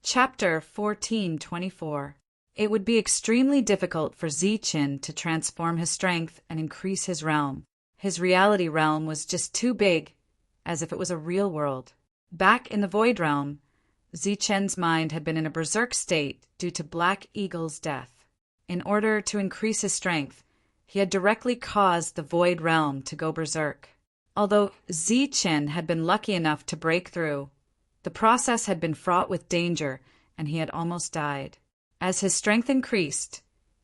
Chapter 1424. It would be extremely difficult for Zichen to transform his strength and increase his realm. His reality realm was just too big, as if it was a real world. Back in the Void Realm, Zichen's mind had been in a berserk state due to Black Eagle's death. In order to increase his strength, he had directly caused the Void Realm to go berserk. Although Zichen had been lucky enough to break through, the process had been fraught with danger, and he had almost died. As his strength increased,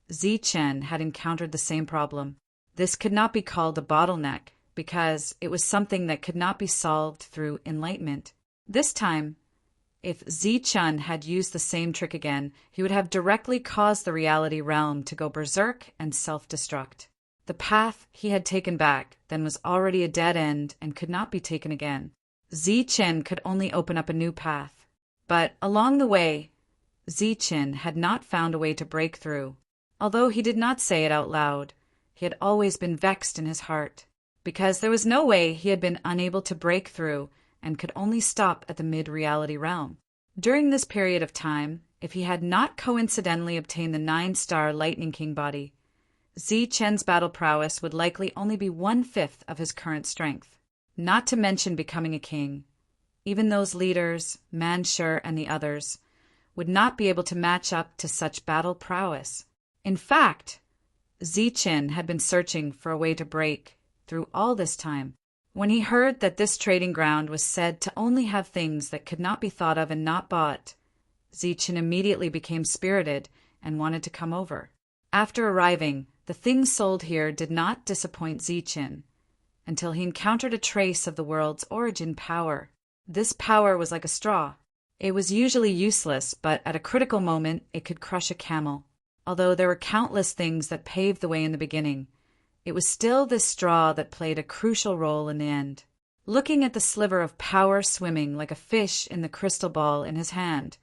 Zichen had encountered the same problem. This could not be called a bottleneck, because it was something that could not be solved through enlightenment. This time, if Zichen had used the same trick again, he would have directly caused the reality realm to go berserk and self-destruct. The path he had taken back then was already a dead end and could not be taken again. Zichen could only open up a new path. But along the way, Zichen had not found a way to break through. Although he did not say it out loud, he had always been vexed in his heart, because there was no way he had been unable to break through and could only stop at the mid-reality realm. During this period of time, if he had not coincidentally obtained the 9-star Lightning King body, Zichen's battle prowess would likely only be 1/5 of his current strength. Not to mention becoming a king. Even those leaders, Manshur and the others, would not be able to match up to such battle prowess. In fact, Zichen had been searching for a way to break through all this time. When he heard that this trading ground was said to only have things that could not be thought of and not bought, Zichen immediately became spirited and wanted to come over. After arriving, the things sold here did not disappoint Zichen, until he encountered a trace of the world's origin power. This power was like a straw. It was usually useless, but at a critical moment it could crush a camel. Although there were countless things that paved the way in the beginning, it was still this straw that played a crucial role in the end. Looking at the sliver of power swimming like a fish in the crystal ball in his hand,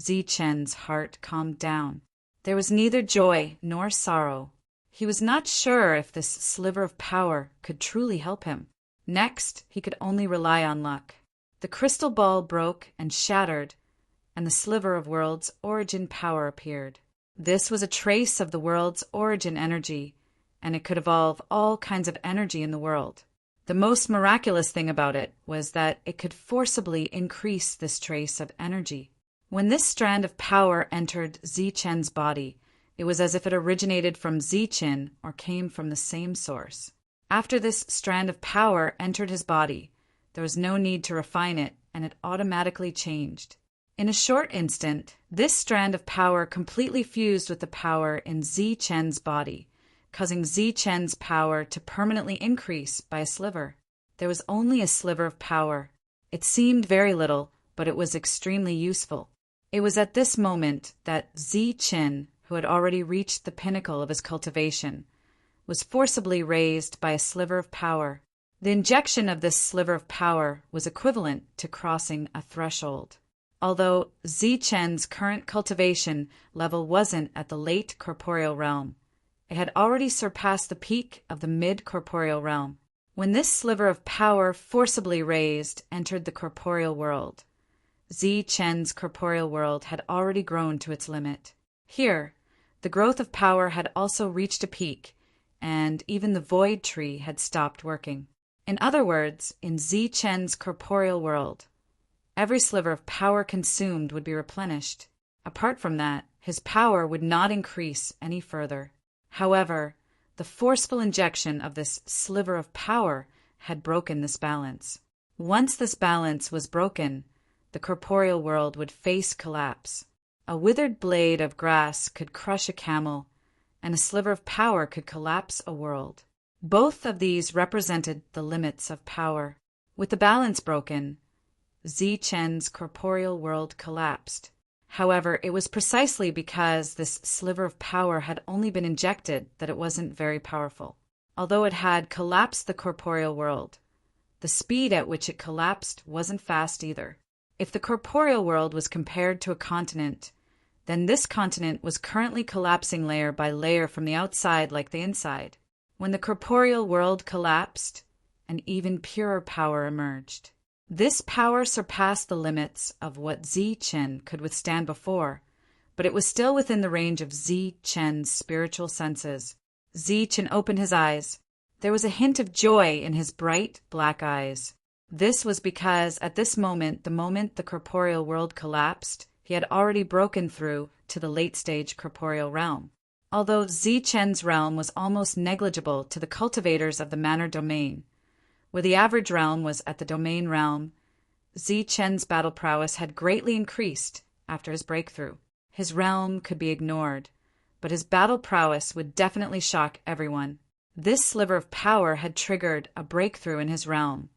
Zichen's heart calmed down. There was neither joy nor sorrow. He was not sure if this sliver of power could truly help him. Next, he could only rely on luck. The crystal ball broke and shattered, and the sliver of world's origin power appeared. This was a trace of the world's origin energy, and it could evolve all kinds of energy in the world. The most miraculous thing about it was that it could forcibly increase this trace of energy. When this strand of power entered Zichen's body, it was as if it originated from Zichen or came from the same source. After this strand of power entered his body, there was no need to refine it, and it automatically changed. In a short instant, this strand of power completely fused with the power in Zichen's body, causing Zichen's power to permanently increase by a sliver. There was only a sliver of power. It seemed very little, but it was extremely useful. It was at this moment that Zichen, who had already reached the pinnacle of his cultivation, was forcibly raised by a sliver of power. The injection of this sliver of power was equivalent to crossing a threshold. Although Zichen's current cultivation level wasn't at the late corporeal realm, it had already surpassed the peak of the mid-corporeal realm. When this sliver of power forcibly raised entered the corporeal world, Zichen's corporeal world had already grown to its limit. Here, the growth of power had also reached a peak, and even the void tree had stopped working. In other words, in Zichen's corporeal world, every sliver of power consumed would be replenished. Apart from that, his power would not increase any further. However, the forceful injection of this sliver of power had broken this balance. Once this balance was broken, the corporeal world would face collapse. A withered blade of grass could crush a camel, and a sliver of power could collapse a world. Both of these represented the limits of power. With the balance broken, Zichen's corporeal world collapsed. However, it was precisely because this sliver of power had only been injected that it wasn't very powerful. Although it had collapsed the corporeal world, the speed at which it collapsed wasn't fast either. If the corporeal world was compared to a continent, then this continent was currently collapsing layer by layer from the outside like the inside. When the corporeal world collapsed, an even purer power emerged. This power surpassed the limits of what Zichen could withstand before, but it was still within the range of Zichen's spiritual senses. Zichen opened his eyes. There was a hint of joy in his bright black eyes. This was because at this moment, the moment the corporeal world collapsed, he had already broken through to the late-stage corporeal realm. Although Zichen's realm was almost negligible to the cultivators of the manor domain, where the average realm was at the domain realm, Zichen's battle prowess had greatly increased after his breakthrough. His realm could be ignored, but his battle prowess would definitely shock everyone. This sliver of power had triggered a breakthrough in his realm,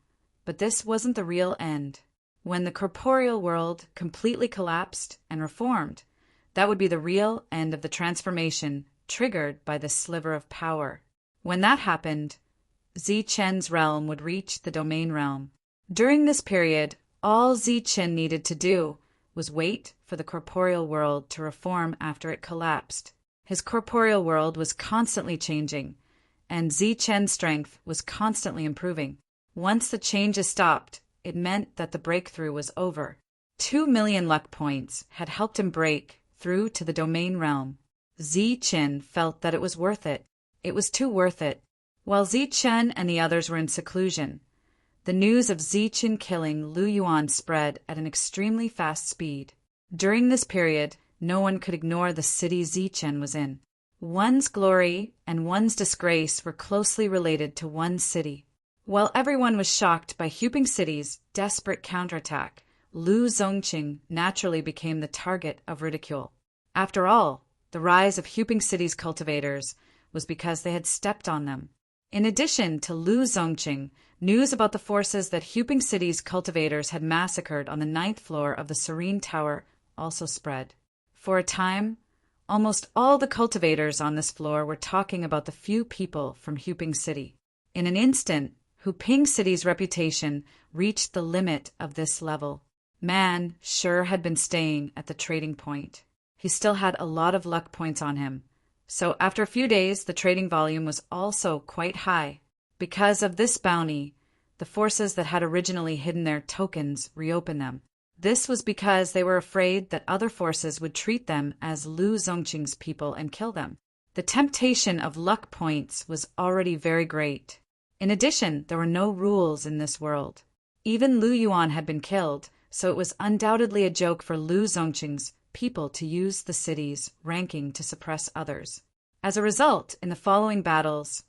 but this wasn't the real end. When the corporeal world completely collapsed and reformed, that would be the real end of the transformation triggered by this sliver of power. When that happened, Zichen's realm would reach the domain realm. During this period, all Zichen needed to do was wait for the corporeal world to reform after it collapsed. His corporeal world was constantly changing, and Zichen's strength was constantly improving. Once the changes stopped, it meant that the breakthrough was over. 2 million luck points had helped him break through to the domain realm. Zichen felt that it was worth it. It was too worth it. While Zichen and the others were in seclusion, the news of Zichen killing Lu Yuan spread at an extremely fast speed. During this period, no one could ignore the city Zichen was in. One's glory and one's disgrace were closely related to one city. While everyone was shocked by Huping City's desperate counterattack, Lu Zongqing naturally became the target of ridicule. After all, the rise of Huping City's cultivators was because they had stepped on them. In addition to Lu Zongqing, news about the forces that Huping City's cultivators had massacred on the 9th floor of the Serene Tower also spread. For a time, almost all the cultivators on this floor were talking about the few people from Huping City. In an instant, Huping City's reputation reached the limit of this level. Man sure had been staying at the trading point. He still had a lot of luck points on him. So after a few days, the trading volume was also quite high. Because of this bounty, the forces that had originally hidden their tokens reopened them. This was because they were afraid that other forces would treat them as Lu Zongqing's people and kill them. The temptation of luck points was already very great. In addition, there were no rules in this world. Even Lu Yuan had been killed, so it was undoubtedly a joke for Lu Zongqing's people to use the city's ranking to suppress others. As a result, in the following battles,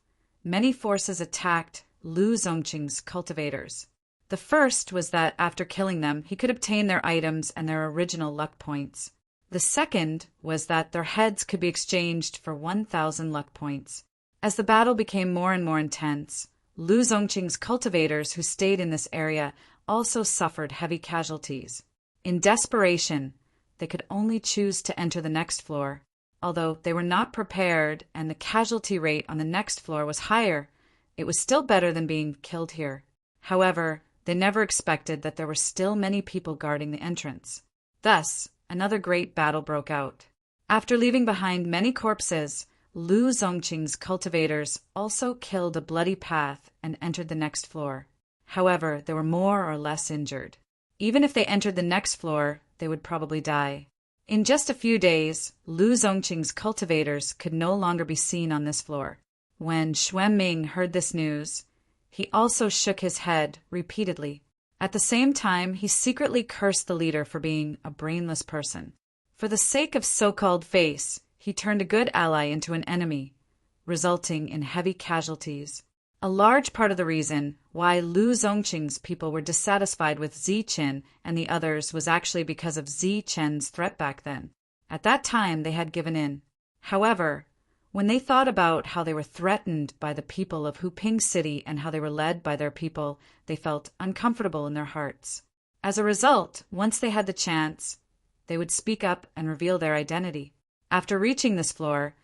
many forces attacked Lu Zongqing's cultivators. The first was that after killing them, he could obtain their items and their original luck points. The second was that their heads could be exchanged for 1,000 luck points. As the battle became more and more intense, Lu Zongqing's cultivators who stayed in this area also suffered heavy casualties. In desperation, they could only choose to enter the next floor. Although they were not prepared and the casualty rate on the next floor was higher, it was still better than being killed here. However, they never expected that there were still many people guarding the entrance. Thus, another great battle broke out. After leaving behind many corpses, Lu Zongqing's cultivators also killed a bloody path and entered the next floor. However, they were more or less injured. Even if they entered the next floor, they would probably die. In just a few days, Lu Zongqing's cultivators could no longer be seen on this floor. When Xuan Ming heard this news, he also shook his head repeatedly. At the same time, he secretly cursed the leader for being a brainless person. For the sake of so-called face, he turned a good ally into an enemy, resulting in heavy casualties. A large part of the reason why Lu Zongqing's people were dissatisfied with Zichen and the others was actually because of Zichen's threat back then. At that time, they had given in. However, when they thought about how they were threatened by the people of Huping City and how they were led by their people, they felt uncomfortable in their hearts. As a result, once they had the chance, they would speak up and reveal their identity. After reaching this floor,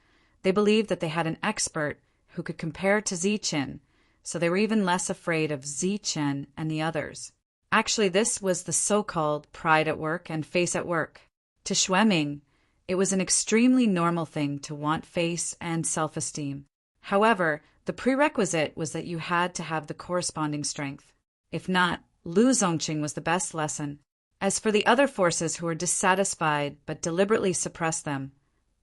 they believed that they had an expert who could compare to Zichen, so they were even less afraid of Zichen and the others. Actually, this was the so-called pride at work and face at work. To Xueming, it was an extremely normal thing to want face and self-esteem. However, the prerequisite was that you had to have the corresponding strength. If not, Lu Zongqing was the best lesson. As for the other forces who were dissatisfied but deliberately suppressed them,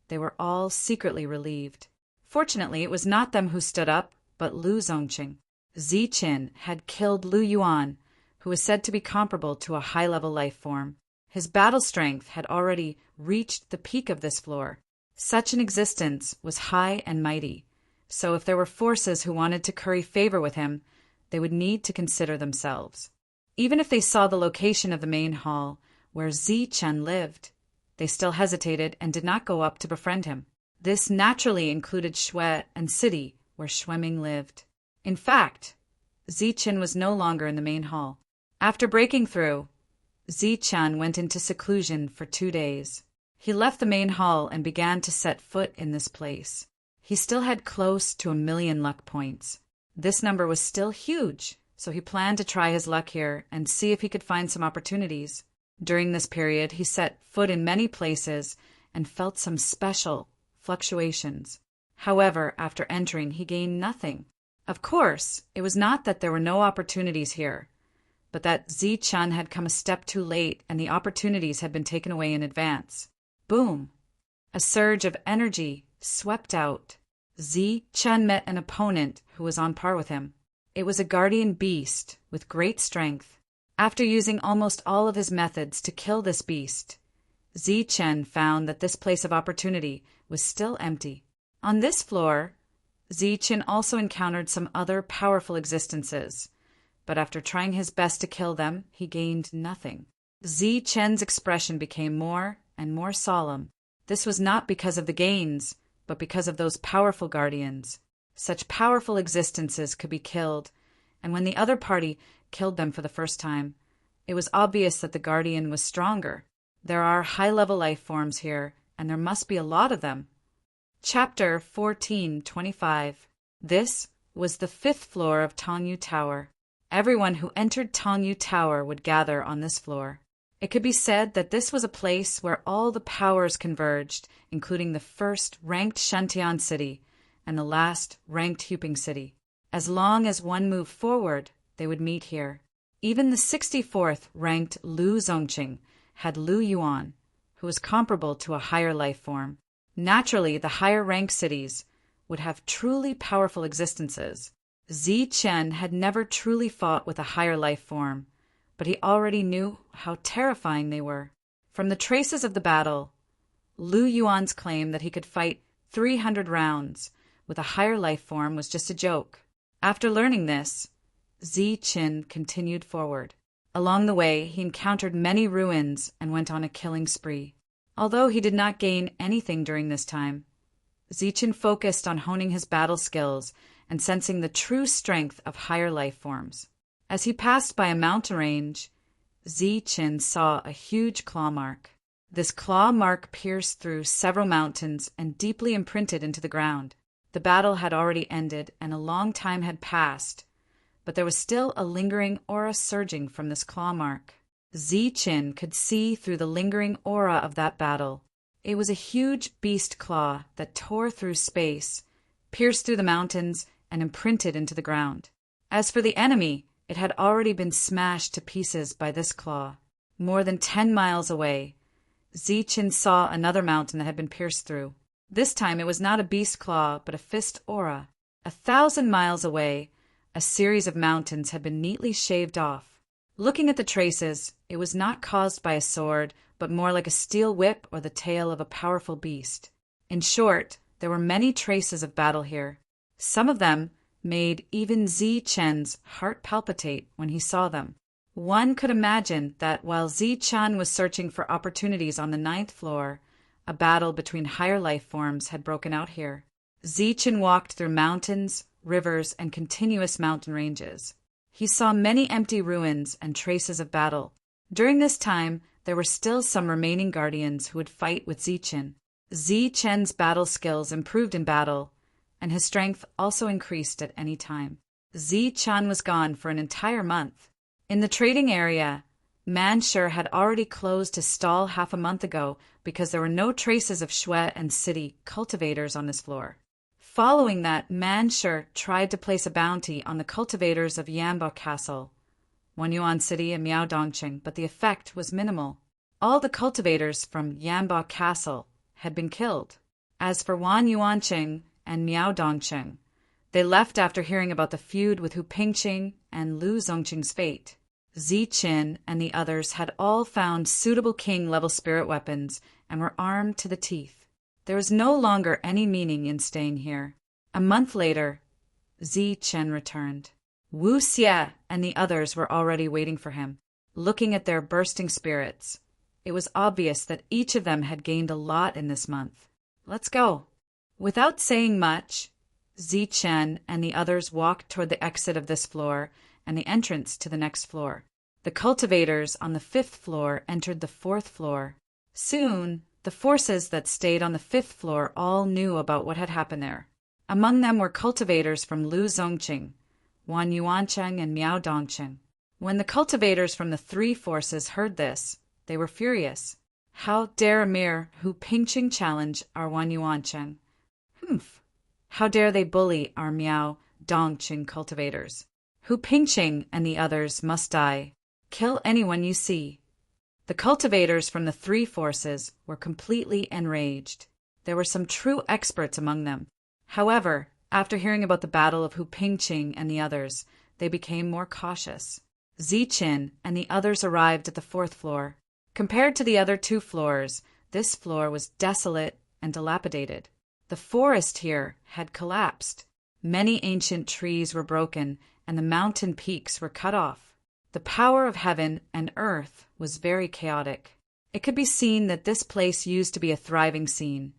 they were all secretly relieved. Fortunately, it was not them who stood up, but Lu Zongqing. Ziqin had killed Lu Yuan, who was said to be comparable to a high-level life form. His battle strength had already reached the peak of this floor. Such an existence was high and mighty, so if there were forces who wanted to curry favor with him, they would need to consider themselves. Even if they saw the location of the main hall, where Zichen lived, they still hesitated and did not go up to befriend him. This naturally included Shui and city, where Shuiming lived. In fact, Zichen was no longer in the main hall. After breaking through, Zichen went into seclusion for 2 days. He left the main hall and began to set foot in this place. He still had close to 1,000,000 luck points. This number was still huge, so he planned to try his luck here and see if he could find some opportunities. During this period, he set foot in many places and felt some special fluctuations. However, after entering, he gained nothing. Of course, it was not that there were no opportunities here, but that Zichen had come a step too late and the opportunities had been taken away in advance. Boom! A surge of energy swept out. Zichen met an opponent who was on par with him. It was a guardian beast with great strength. After using almost all of his methods to kill this beast, Zichen found that this place of opportunity was still empty. On this floor, Zichen also encountered some other powerful existences, but after trying his best to kill them, he gained nothing. Zichen's expression became more and more solemn. This was not because of the gains, but because of those powerful guardians. Such powerful existences could be killed, and when the other party killed them for the first time, it was obvious that the guardian was stronger. There are high-level life forms here, and there must be a lot of them. Chapter 14:25. This was the 5th floor of Tongyu Tower. Everyone who entered Tongyu Tower would gather on this floor. It could be said that this was a place where all the powers converged, including the first ranked Shantian city and the last ranked Huping city. As long as one moved forward, they would meet here. Even the 64th ranked Lu Zongqing had Lu Yuan, who was comparable to a higher life form. Naturally, the higher ranked cities would have truly powerful existences. Zichen had never truly fought with a higher life form, but he already knew how terrifying they were. From the traces of the battle, Lu Yuan's claim that he could fight 300 rounds with a higher life form was just a joke. After learning this, Zichen continued forward. Along the way, he encountered many ruins and went on a killing spree. Although he did not gain anything during this time, Zichen focused on honing his battle skills and sensing the true strength of higher life forms. As he passed by a mountain range, Zichen saw a huge claw mark. This claw mark pierced through several mountains and deeply imprinted into the ground. The battle had already ended and a long time had passed, but there was still a lingering aura surging from this claw mark. Zichen could see through the lingering aura of that battle. It was a huge beast claw that tore through space, pierced through the mountains, and imprinted into the ground. As for the enemy, it had already been smashed to pieces by this claw. More than 10 miles away, Zichen saw another mountain that had been pierced through. This time it was not a beast claw, but a fist aura. 1,000 miles away, a series of mountains had been neatly shaved off. Looking at the traces, it was not caused by a sword, but more like a steel whip or the tail of a powerful beast. In short, there were many traces of battle here. Some of them made even Zichen's heart palpitate when he saw them. One could imagine that while Zichen was searching for opportunities on the 9th floor, a battle between higher life forms had broken out here. Zichen walked through mountains, rivers, and continuous mountain ranges. He saw many empty ruins and traces of battle. During this time, there were still some remaining guardians who would fight with Zichen. Zichen's battle skills improved in battle, and his strength also increased at any time. Zichen was gone for an entire month. In the trading area, Manshur had already closed his stall half a month ago because there were no traces of Shui and city cultivators on this floor. Following that, Manshur tried to place a bounty on the cultivators of Yamba Castle, Wanyuan City and Miao Dongqing, but the effect was minimal. All the cultivators from Yanba Castle had been killed. As for Wan Yuanqing and Miao Dongqing, they left after hearing about the feud with Hu Pingqing and Lu Zongqing's fate. Ziqin and the others had all found suitable king-level spirit weapons and were armed to the teeth. There was no longer any meaning in staying here. A month later, Ziqin returned. Wu Xie and the others were already waiting for him, looking at their bursting spirits. It was obvious that each of them had gained a lot in this month. Let's go. Without saying much, Ziqin and the others walked toward the exit of this floor and the entrance to the next floor. The cultivators on the 5th floor entered the 4th floor. Soon, the forces that stayed on the 5th floor all knew about what had happened there. Among them were cultivators from Lu Zongqing, Wan Yuanqing, and Miao Dongqing. When the cultivators from the 3 forces heard this, they were furious. How dare a mere Hu Pingqing challenge our Wan Yuanqing? Humph! How dare they bully our Miao Dongqing cultivators? Hu Pingqing and the others must die. Kill anyone you see. The cultivators from the 3 forces were completely enraged. There were some true experts among them. However, after hearing about the battle of Hu Pingqing and the others, they became more cautious. Ziqin and the others arrived at the 4th floor. Compared to the other 2 floors, this floor was desolate and dilapidated. The forest here had collapsed. Many ancient trees were broken, and the mountain peaks were cut off. The power of heaven and earth was very chaotic. It could be seen that this place used to be a thriving scene,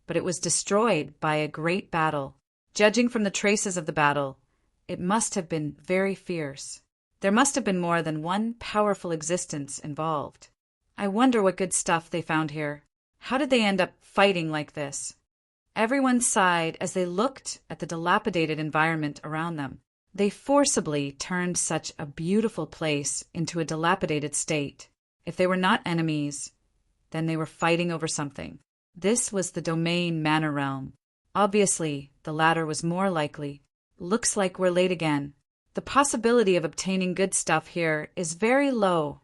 but it was destroyed by a great battle. Judging from the traces of the battle, it must have been very fierce. There must have been more than one powerful existence involved. I wonder what good stuff they found here. How did they end up fighting like this? Everyone sighed as they looked at the dilapidated environment around them. They forcibly turned such a beautiful place into a dilapidated state. If they were not enemies, then they were fighting over something. This was the domain manor realm. Obviously, the latter was more likely. Looks like we're late again. The possibility of obtaining good stuff here is very low,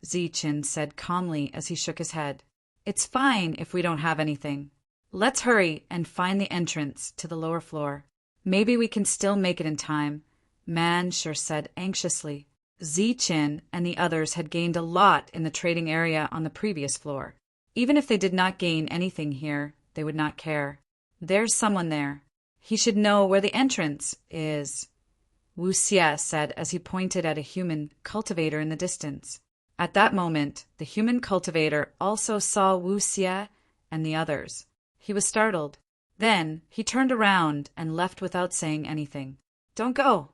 Ziqin said calmly as he shook his head. It's fine if we don't have anything. Let's hurry and find the entrance to the lower floor. Maybe we can still make it in time, Man Sure said anxiously. Ziqin and the others had gained a lot in the trading area on the previous floor. Even if they did not gain anything here, they would not care. There's someone there. He should know where the entrance is, Wu Xie said as he pointed at a human cultivator in the distance. At that moment, the human cultivator also saw Wu Xie and the others. He was startled. Then he turned around and left without saying anything. Don't go!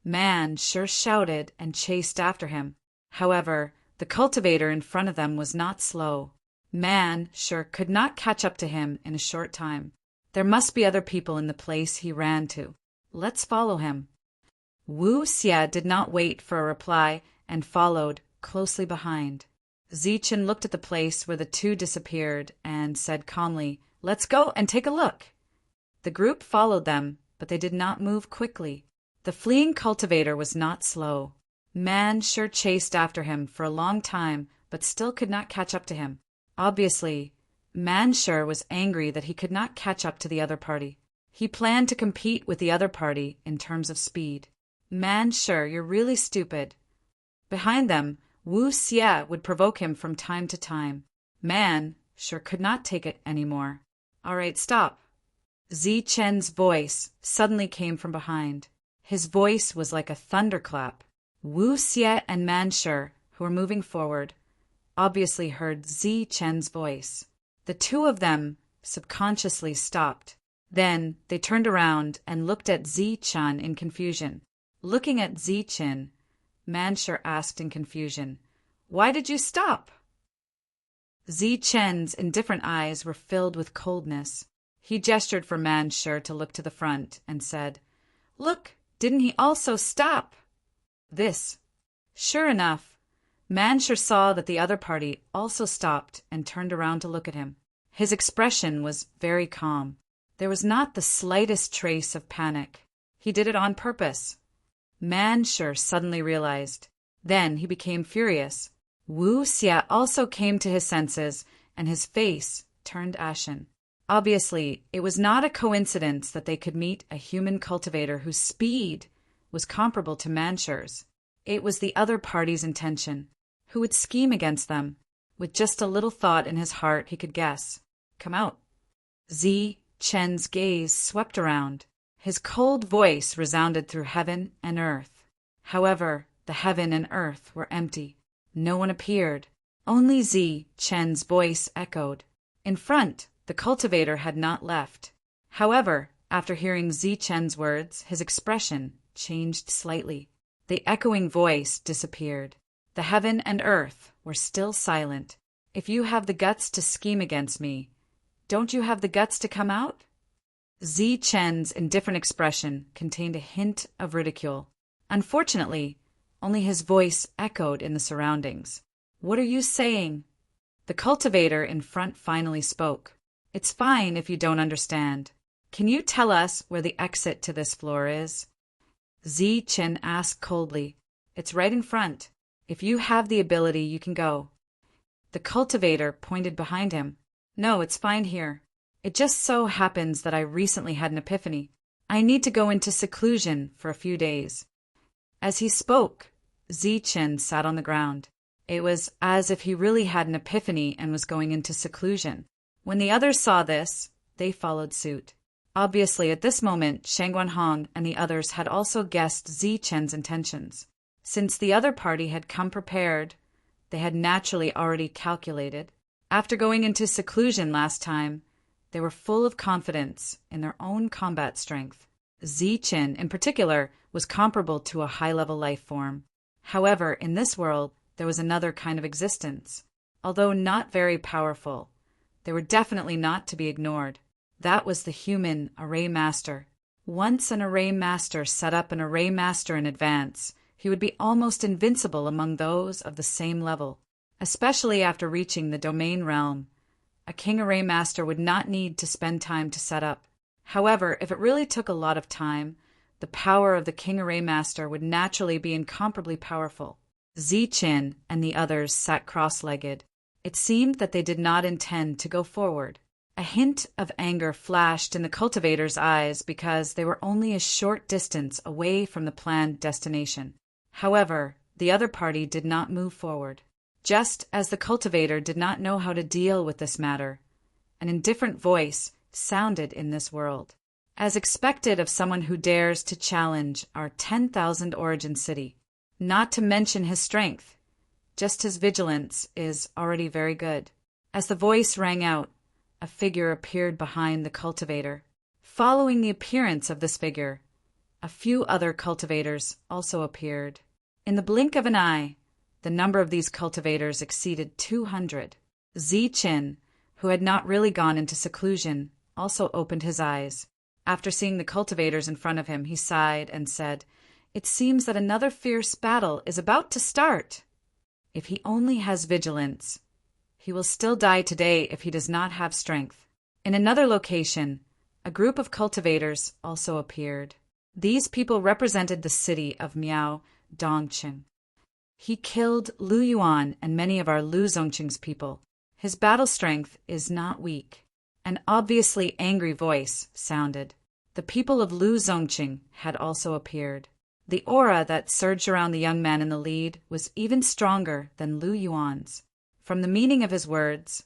Man Sure shouted and chased after him. However, the cultivator in front of them was not slow. Man Sure could not catch up to him in a short time. There must be other people in the place he ran to. Let's follow him. Wu Xie did not wait for a reply and followed closely behind. Ziqin looked at the place where the 2 disappeared and said calmly, Let's go and take a look. The group followed them, but they did not move quickly. The fleeing cultivator was not slow. Man Sure chased after him for a long time, but still could not catch up to him. Obviously, Man Sure was angry that he could not catch up to the other party. He planned to compete with the other party in terms of speed. Man Sure, you're really stupid. Behind them, Wu Xie would provoke him from time to time. Man Sure could not take it anymore. All right, stop. Ziqin's voice suddenly came from behind. His voice was like a thunderclap. Wu Xie and Man Sure, who were moving forward, obviously heard Ziqin's voice. The 2 of them subconsciously stopped. Then they turned around and looked at Ziqin in confusion. Looking at Ziqin, Man Sure asked in confusion, Why did you stop? Ziqin's indifferent eyes were filled with coldness. He gestured for Man Sure to look to the front and said, Look, didn't he also stop? This. Sure enough, Man Sure saw that the other party also stopped and turned around to look at him. His expression was very calm. There was not the slightest trace of panic. He did it on purpose. Man Sure suddenly realized Then he became furious. Wu Xia also came to his senses, and his face turned ashen. Obviously, it was not a coincidence that they could meet a human cultivator whose speed was comparable to Mansher's. It was the other party's intention. Who would scheme against them? With just a little thought in his heart, he could guess. Come out. Zi Chen's gaze swept around. His cold voice resounded through heaven and earth. However, the heaven and earth were empty. No one appeared. Only Zi Chen's voice echoed. In front, the cultivator had not left. However, after hearing Zi Chen's words, his expression changed slightly. The echoing voice disappeared. The heaven and earth were still silent. If you have the guts to scheme against me, don't you have the guts to come out? Zi Chen's indifferent expression contained a hint of ridicule. Unfortunately, only his voice echoed in the surroundings. What are you saying? The cultivator in front finally spoke. It's fine if you don't understand. Can you tell us where the exit to this floor is? Zi Chen asked coldly. It's right in front. If you have the ability, you can go. The cultivator pointed behind him. No, it's fine here. It just so happens that I recently had an epiphany. I need to go into seclusion for a few days. As he spoke, Zi Chen sat on the ground. It was as if he really had an epiphany and was going into seclusion. When the others saw this, they followed suit. Obviously, at this moment, Shang Guanhong and the others had also guessed Zi Chen's intentions. Since the other party had come prepared, they had naturally already calculated. After going into seclusion last time, they were full of confidence in their own combat strength. Zi Chen, in particular, was comparable to a high-level life form. However, in this world, there was another kind of existence. Although not very powerful, they were definitely not to be ignored. That was the human array master. Once an array master set up an array master in advance, he would be almost invincible among those of the same level. Especially after reaching the domain realm, a king array master would not need to spend time to set up. However, if it really took a lot of time, the power of the king array master would naturally be incomparably powerful. Zi Chen and the others sat cross-legged. It seemed that they did not intend to go forward. A hint of anger flashed in the cultivator's eyes because they were only a short distance away from the planned destination. However, the other party did not move forward. Just as the cultivator did not know how to deal with this matter, an indifferent voice sounded in this world. As expected of someone who dares to challenge our 10,000 origin city, not to mention his strength, just his vigilance is already very good. As the voice rang out, a figure appeared behind the cultivator. Following the appearance of this figure, a few other cultivators also appeared. In the blink of an eye, the number of these cultivators exceeded 200. Zi Chen, who had not really gone into seclusion, also opened his eyes. After seeing the cultivators in front of him, he sighed and said, "It seems that another fierce battle is about to start. If he only has vigilance, he will still die today if he does not have strength." In another location, a group of cultivators also appeared. These people represented the city of Miao Dongqing. He killed Lu Yuan and many of our Lu Zongqing's people. His battle strength is not weak. An obviously angry voice sounded. The people of Lu Zongqing had also appeared. The aura that surged around the young man in the lead was even stronger than Lu Yuan's. From the meaning of his words,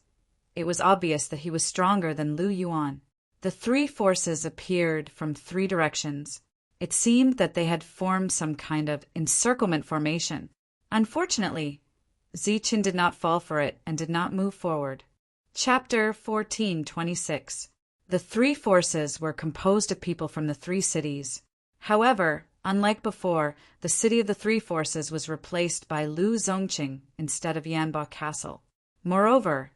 it was obvious that he was stronger than Lu Yuan. The three forces appeared from three directions. It seemed that they had formed some kind of encirclement formation. Unfortunately, Zi Chen did not fall for it and did not move forward. Chapter 14:26. The three forces were composed of people from the three cities. However, unlike before, the city of the three forces was replaced by Lu Zongqing instead of Yanba Castle. Moreover,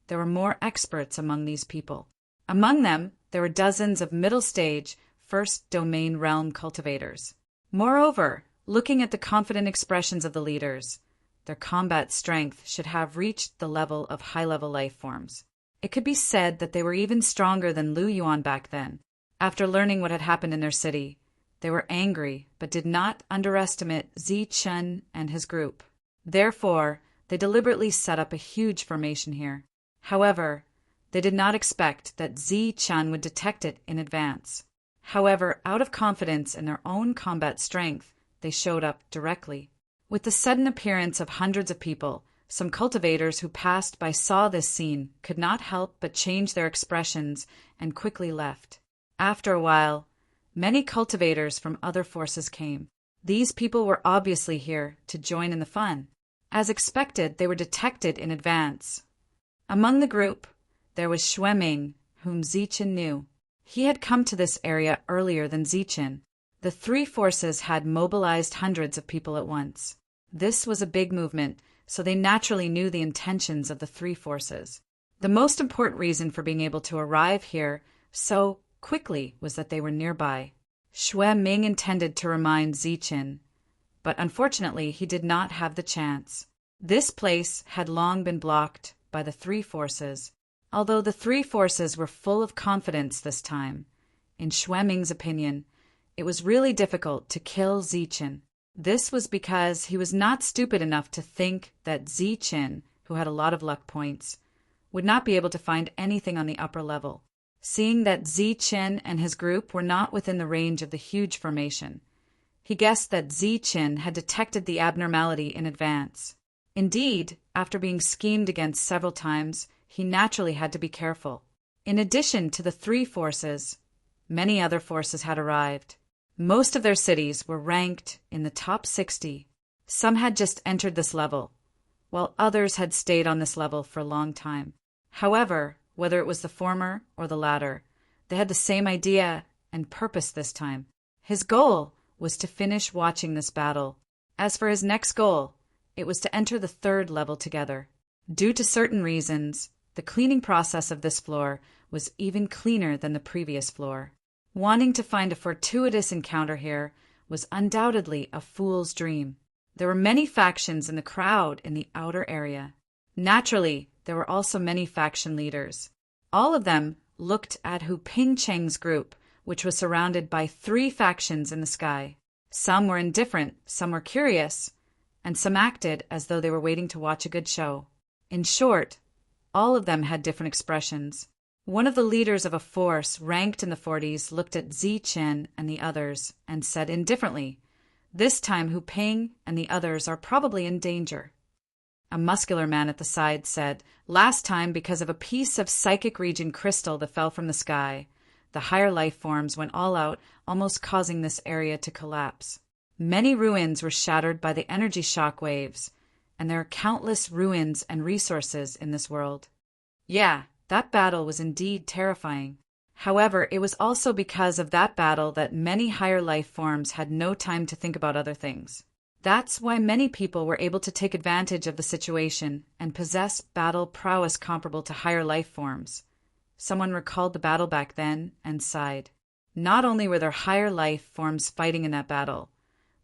there were more experts among these people. Among them, there were dozens of middle-stage, first domain realm cultivators. Moreover, looking at the confident expressions of the leaders, their combat strength should have reached the level of high-level life forms. It could be said that they were even stronger than Lu Yuan back then. After learning what had happened in their city, They were angry, but did not underestimate Zichun and his group. Therefore, they deliberately set up a huge formation here. However, they did not expect that Zichun would detect it in advance. However, out of confidence in their own combat strength, they showed up directly. With the sudden appearance of hundreds of people, some cultivators who passed by saw this scene, could not help but change their expressions, and quickly left. After a while, many cultivators from other forces came. These people were obviously here to join in the fun. As expected, they were detected in advance. Among the group, there was Xueming, whom Zichun knew. He had come to this area earlier than Zichun. The three forces had mobilized hundreds of people at once. This was a big movement, so they naturally knew the intentions of the three forces. The most important reason for being able to arrive here so quickly was that they were nearby. Xueming intended to remind Zichun, but unfortunately he did not have the chance. This place had long been blocked by the three forces, although the three forces were full of confidence this time. In Xueming's opinion, it was really difficult to kill Zichun. This was because he was not stupid enough to think that Zichun, who had a lot of luck points, would not be able to find anything on the upper level. Seeing that Zichun and his group were not within the range of the huge formation, he guessed that Zichun had detected the abnormality in advance. Indeed, after being schemed against several times, he naturally had to be careful. In addition to the three forces, many other forces had arrived. Most of their cities were ranked in the top 60. Some had just entered this level, while others had stayed on this level for a long time. However, whether it was the former or the latter, they had the same idea and purpose this time. His goal was to finish watching this battle. As for his next goal, it was to enter the third level together. Due to certain reasons, the cleaning process of this floor was even cleaner than the previous floor. Wanting to find a fortuitous encounter here was undoubtedly a fool's dream. There were many factions in the crowd in the outer area. Naturally, there were also many faction leaders. All of them looked at Hu Pingcheng's group, which was surrounded by three factions in the sky. Some were indifferent, some were curious, and some acted as though they were waiting to watch a good show. In short, all of them had different expressions. One of the leaders of a force ranked in the 40s looked at Zichun and the others and said indifferently, "This time Hu Ping and the others are probably in danger." A muscular man at the side said, "Last time, because of a piece of psychic region crystal that fell from the sky, the higher life forms went all out, almost causing this area to collapse. Many ruins were shattered by the energy shock waves, and there are countless ruins and resources in this world." Yeah, that battle was indeed terrifying. However, it was also because of that battle that many higher life forms had no time to think about other things. That's why many people were able to take advantage of the situation and possess battle prowess comparable to higher life forms. Someone recalled the battle back then and sighed. Not only were there higher life forms fighting in that battle,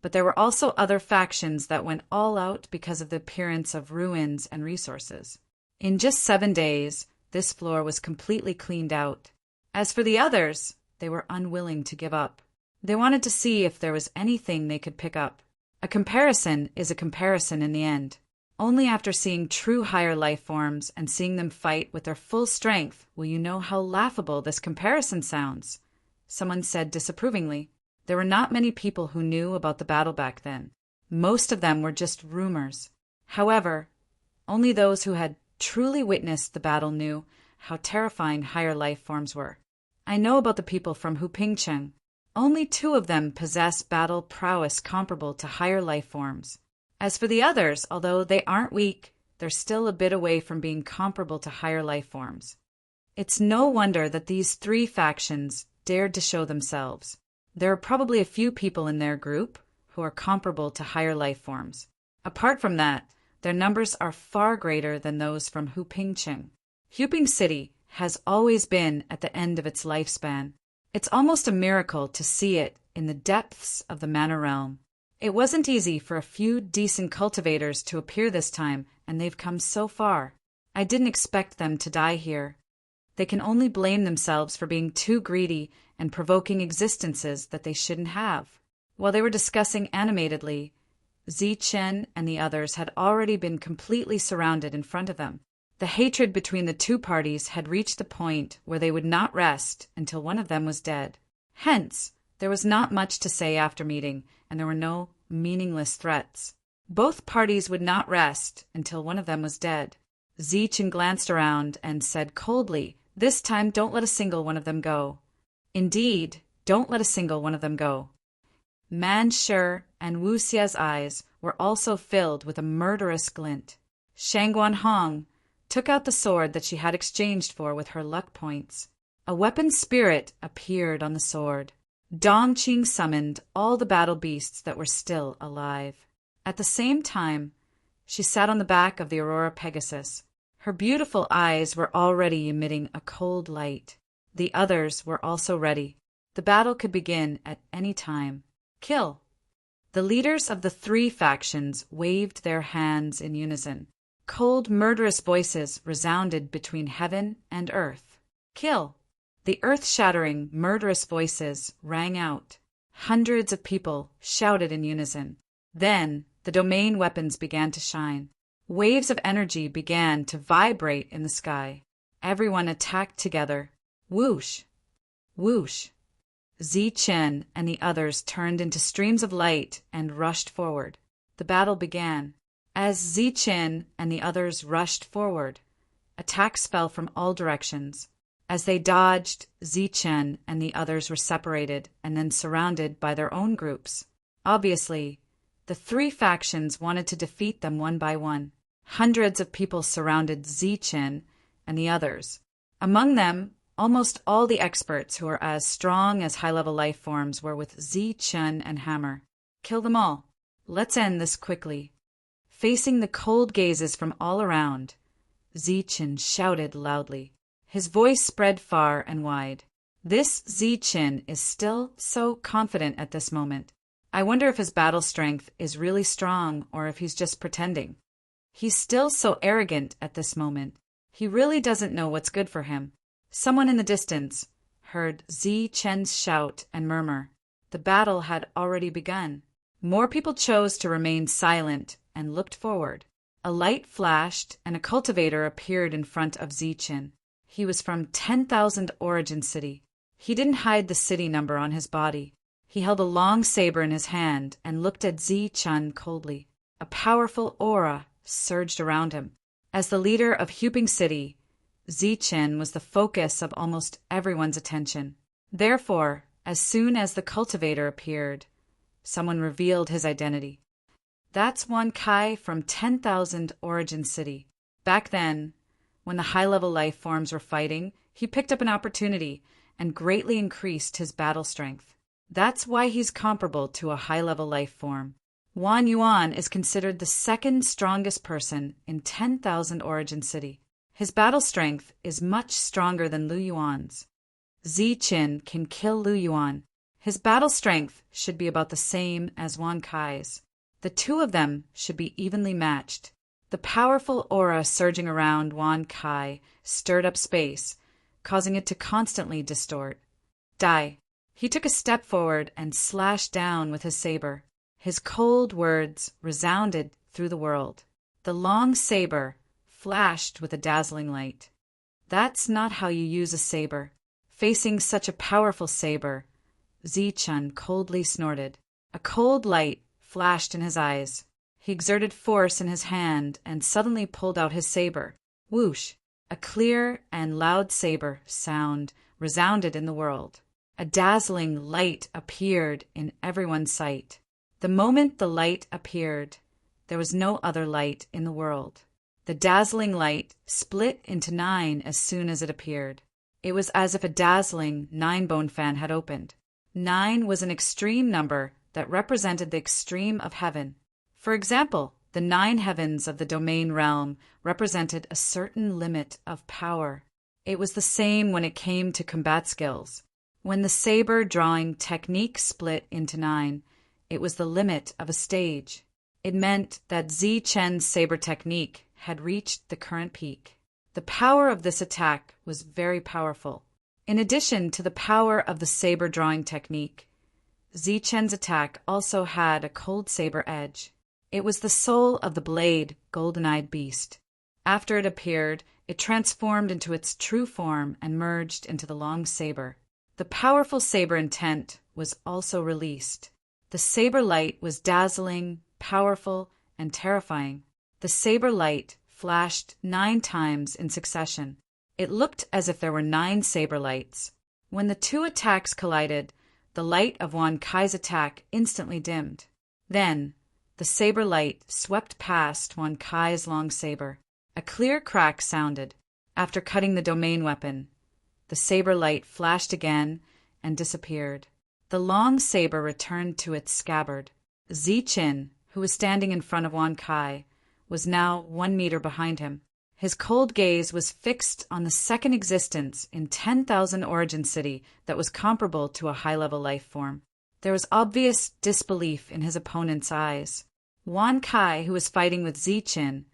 but there were also other factions that went all out because of the appearance of ruins and resources. In just 7 days, this floor was completely cleaned out. As for the others, they were unwilling to give up. They wanted to see if there was anything they could pick up. A comparison is a comparison in the end. Only after seeing true higher life forms and seeing them fight with their full strength will you know how laughable this comparison sounds. Someone said disapprovingly. There were not many people who knew about the battle back then. Most of them were just rumors. However, only those who had truly witnessed the battle knew how terrifying higher life forms were. I know about the people from Hu Pingcheng. Only 2 of them possess battle prowess comparable to higher life forms. As for the others, although they aren't weak, they're still a bit away from being comparable to higher life forms. It's no wonder that these 3 factions dared to show themselves. There are probably a few people in their group who are comparable to higher life forms. Apart from that, their numbers are far greater than those from Hu Pingcheng. Huping City has always been at the end of its lifespan. It's almost a miracle to see it in the depths of the Manor Realm. It wasn't easy for a few decent cultivators to appear this time, and they've come so far. I didn't expect them to die here. They can only blame themselves for being too greedy and provoking existences that they shouldn't have. While they were discussing animatedly, Zichen and the others had already been completely surrounded in front of them. The hatred between the two parties had reached the point where they would not rest until one of them was dead. Hence, there was not much to say after meeting, and there were no meaningless threats. Both parties would not rest until one of them was dead. Zichen glanced around and said coldly, "This time don't let a single one of them go. Indeed, don't let a single one of them go." Man Shi and Wu Xia's eyes were also filled with a murderous glint. Shangguan Hong took out the sword that she had exchanged for with her luck points. A weapon spirit appeared on the sword. Dongqing summoned all the battle beasts that were still alive. At the same time, she sat on the back of the Aurora Pegasus. Her beautiful eyes were already emitting a cold light. The others were also ready. The battle could begin at any time. Kill! The leaders of the three factions waved their hands in unison. Cold, murderous voices resounded between heaven and earth. Kill! The earth-shattering, murderous voices rang out. Hundreds of people shouted in unison. Then the domain weapons began to shine. Waves of energy began to vibrate in the sky. Everyone attacked together. Whoosh! Whoosh! Zichen and the others turned into streams of light and rushed forward. The battle began. As Zichen and the others rushed forward, attacks fell from all directions. As they dodged, Zichen and the others were separated and then surrounded by their own groups. Obviously, the three factions wanted to defeat them one by one. Hundreds of people surrounded Zichen and the others. Among them, almost all the experts who were as strong as high-level life forms were with Zichen and Hammer. Kill them all. Let's end this quickly. Facing the cold gazes from all around, Zichen shouted loudly. His voice spread far and wide. This Zichen is still so confident at this moment. I wonder if his battle strength is really strong or if he's just pretending. He's still so arrogant at this moment. He really doesn't know what's good for him. Someone in the distance heard Zichen's shout and murmur. The battle had already begun. More people chose to remain silent and looked forward. A light flashed and a cultivator appeared in front of Zichen. He was from 10,000 Origin City. He didn't hide the city number on his body. He held a long saber in his hand and looked at Zichen coldly. A powerful aura surged around him. As the leader of Huping City, Zichen was the focus of almost everyone's attention. Therefore, as soon as the cultivator appeared, someone revealed his identity. That's Wan Kai from 10,000 Origin City. Back then, when the high-level life forms were fighting, he picked up an opportunity and greatly increased his battle strength. That's why he's comparable to a high-level life form. Wan Yuan is considered the second strongest person in 10,000 Origin City. His battle strength is much stronger than Lu Yuan's. Zichen can kill Lu Yuan. His battle strength should be about the same as Wan Kai's. The two of them should be evenly matched. The powerful aura surging around Wan Kai stirred up space, causing it to constantly distort. Die. He took a step forward and slashed down with his saber. His cold words resounded through the world. The long saber flashed with a dazzling light. That's not how you use a saber. Facing such a powerful saber, Zichen coldly snorted. A cold light flashed in his eyes. He exerted force in his hand and suddenly pulled out his saber. Whoosh! A clear and loud saber sound resounded in the world. A dazzling light appeared in everyone's sight. The moment the light appeared, there was no other light in the world. The dazzling light split into 9 as soon as it appeared. It was as if a dazzling 9-bone fan had opened. 9 was an extreme number that represented the extreme of heaven. For example, the 9 heavens of the domain realm represented a certain limit of power. It was the same when it came to combat skills. When the saber drawing technique split into 9, it was the limit of a stage. It meant that Zichen's saber technique had reached the current peak. The power of this attack was very powerful. In addition to the power of the saber drawing technique, Zichen's attack also had a cold saber edge. It was the soul of the blade, golden-eyed beast. After it appeared, it transformed into its true form and merged into the long saber. The powerful saber intent was also released. The saber light was dazzling, powerful, and terrifying. The saber light flashed 9 times in succession. It looked as if there were 9 saber lights. When the two attacks collided, the light of Wan Kai's attack instantly dimmed. Then, the saber light swept past Wan Kai's long saber. A clear crack sounded. After cutting the domain weapon, the saber light flashed again and disappeared. The long saber returned to its scabbard. Zichen, who was standing in front of Wan Kai, was now 1 meter behind him. His cold gaze was fixed on the second existence in 10,000 Origin City that was comparable to a high-level life form. There was obvious disbelief in his opponent's eyes. Wan Kai, who was fighting with Zichen,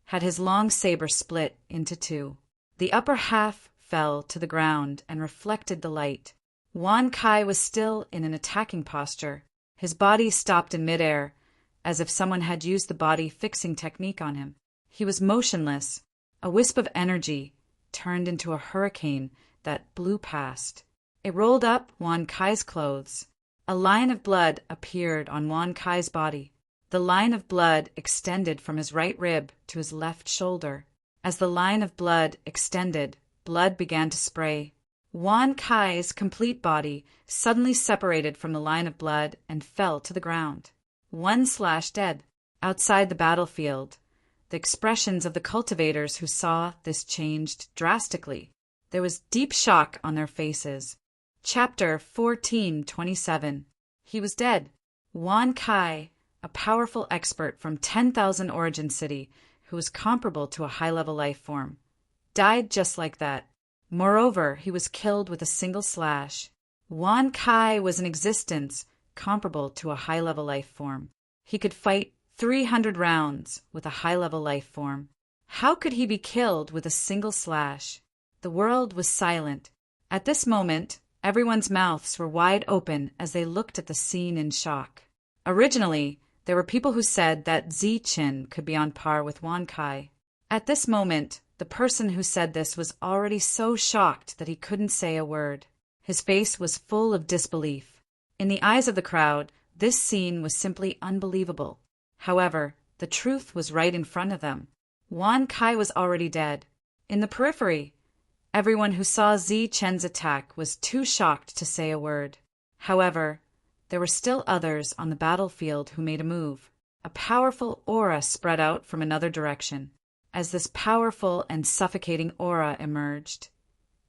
had his long saber split into 2. The upper half fell to the ground and reflected the light. Wan Kai was still in an attacking posture. His body stopped in midair, as if someone had used the body-fixing technique on him. He was motionless. A wisp of energy turned into a hurricane that blew past. It rolled up Wan Kai's clothes. A line of blood appeared on Wan Kai's body. The line of blood extended from his right rib to his left shoulder. As the line of blood extended, blood began to spray. Wan Kai's complete body suddenly separated from the line of blood and fell to the ground. 1/dead. Outside the battlefield, the expressions of the cultivators who saw this changed drastically. There was deep shock on their faces. Chapter 14:27. He was dead. Wan Kai, a powerful expert from 10,000 Origin City, who was comparable to a high-level life form, died just like that. Moreover, he was killed with a single slash. Wan Kai was an existence comparable to a high-level life form. He could fight 300 rounds with a high-level life form. How could he be killed with a single slash? The world was silent. At this moment, everyone's mouths were wide open as they looked at the scene in shock. Originally, there were people who said that Zichen could be on par with Wan Kai. At this moment, the person who said this was already so shocked that he couldn't say a word. His face was full of disbelief. In the eyes of the crowd, this scene was simply unbelievable. However, the truth was right in front of them. Wan Kai was already dead. In the periphery, everyone who saw Zichen's attack was too shocked to say a word. However, there were still others on the battlefield who made a move. A powerful aura spread out from another direction. As this powerful and suffocating aura emerged,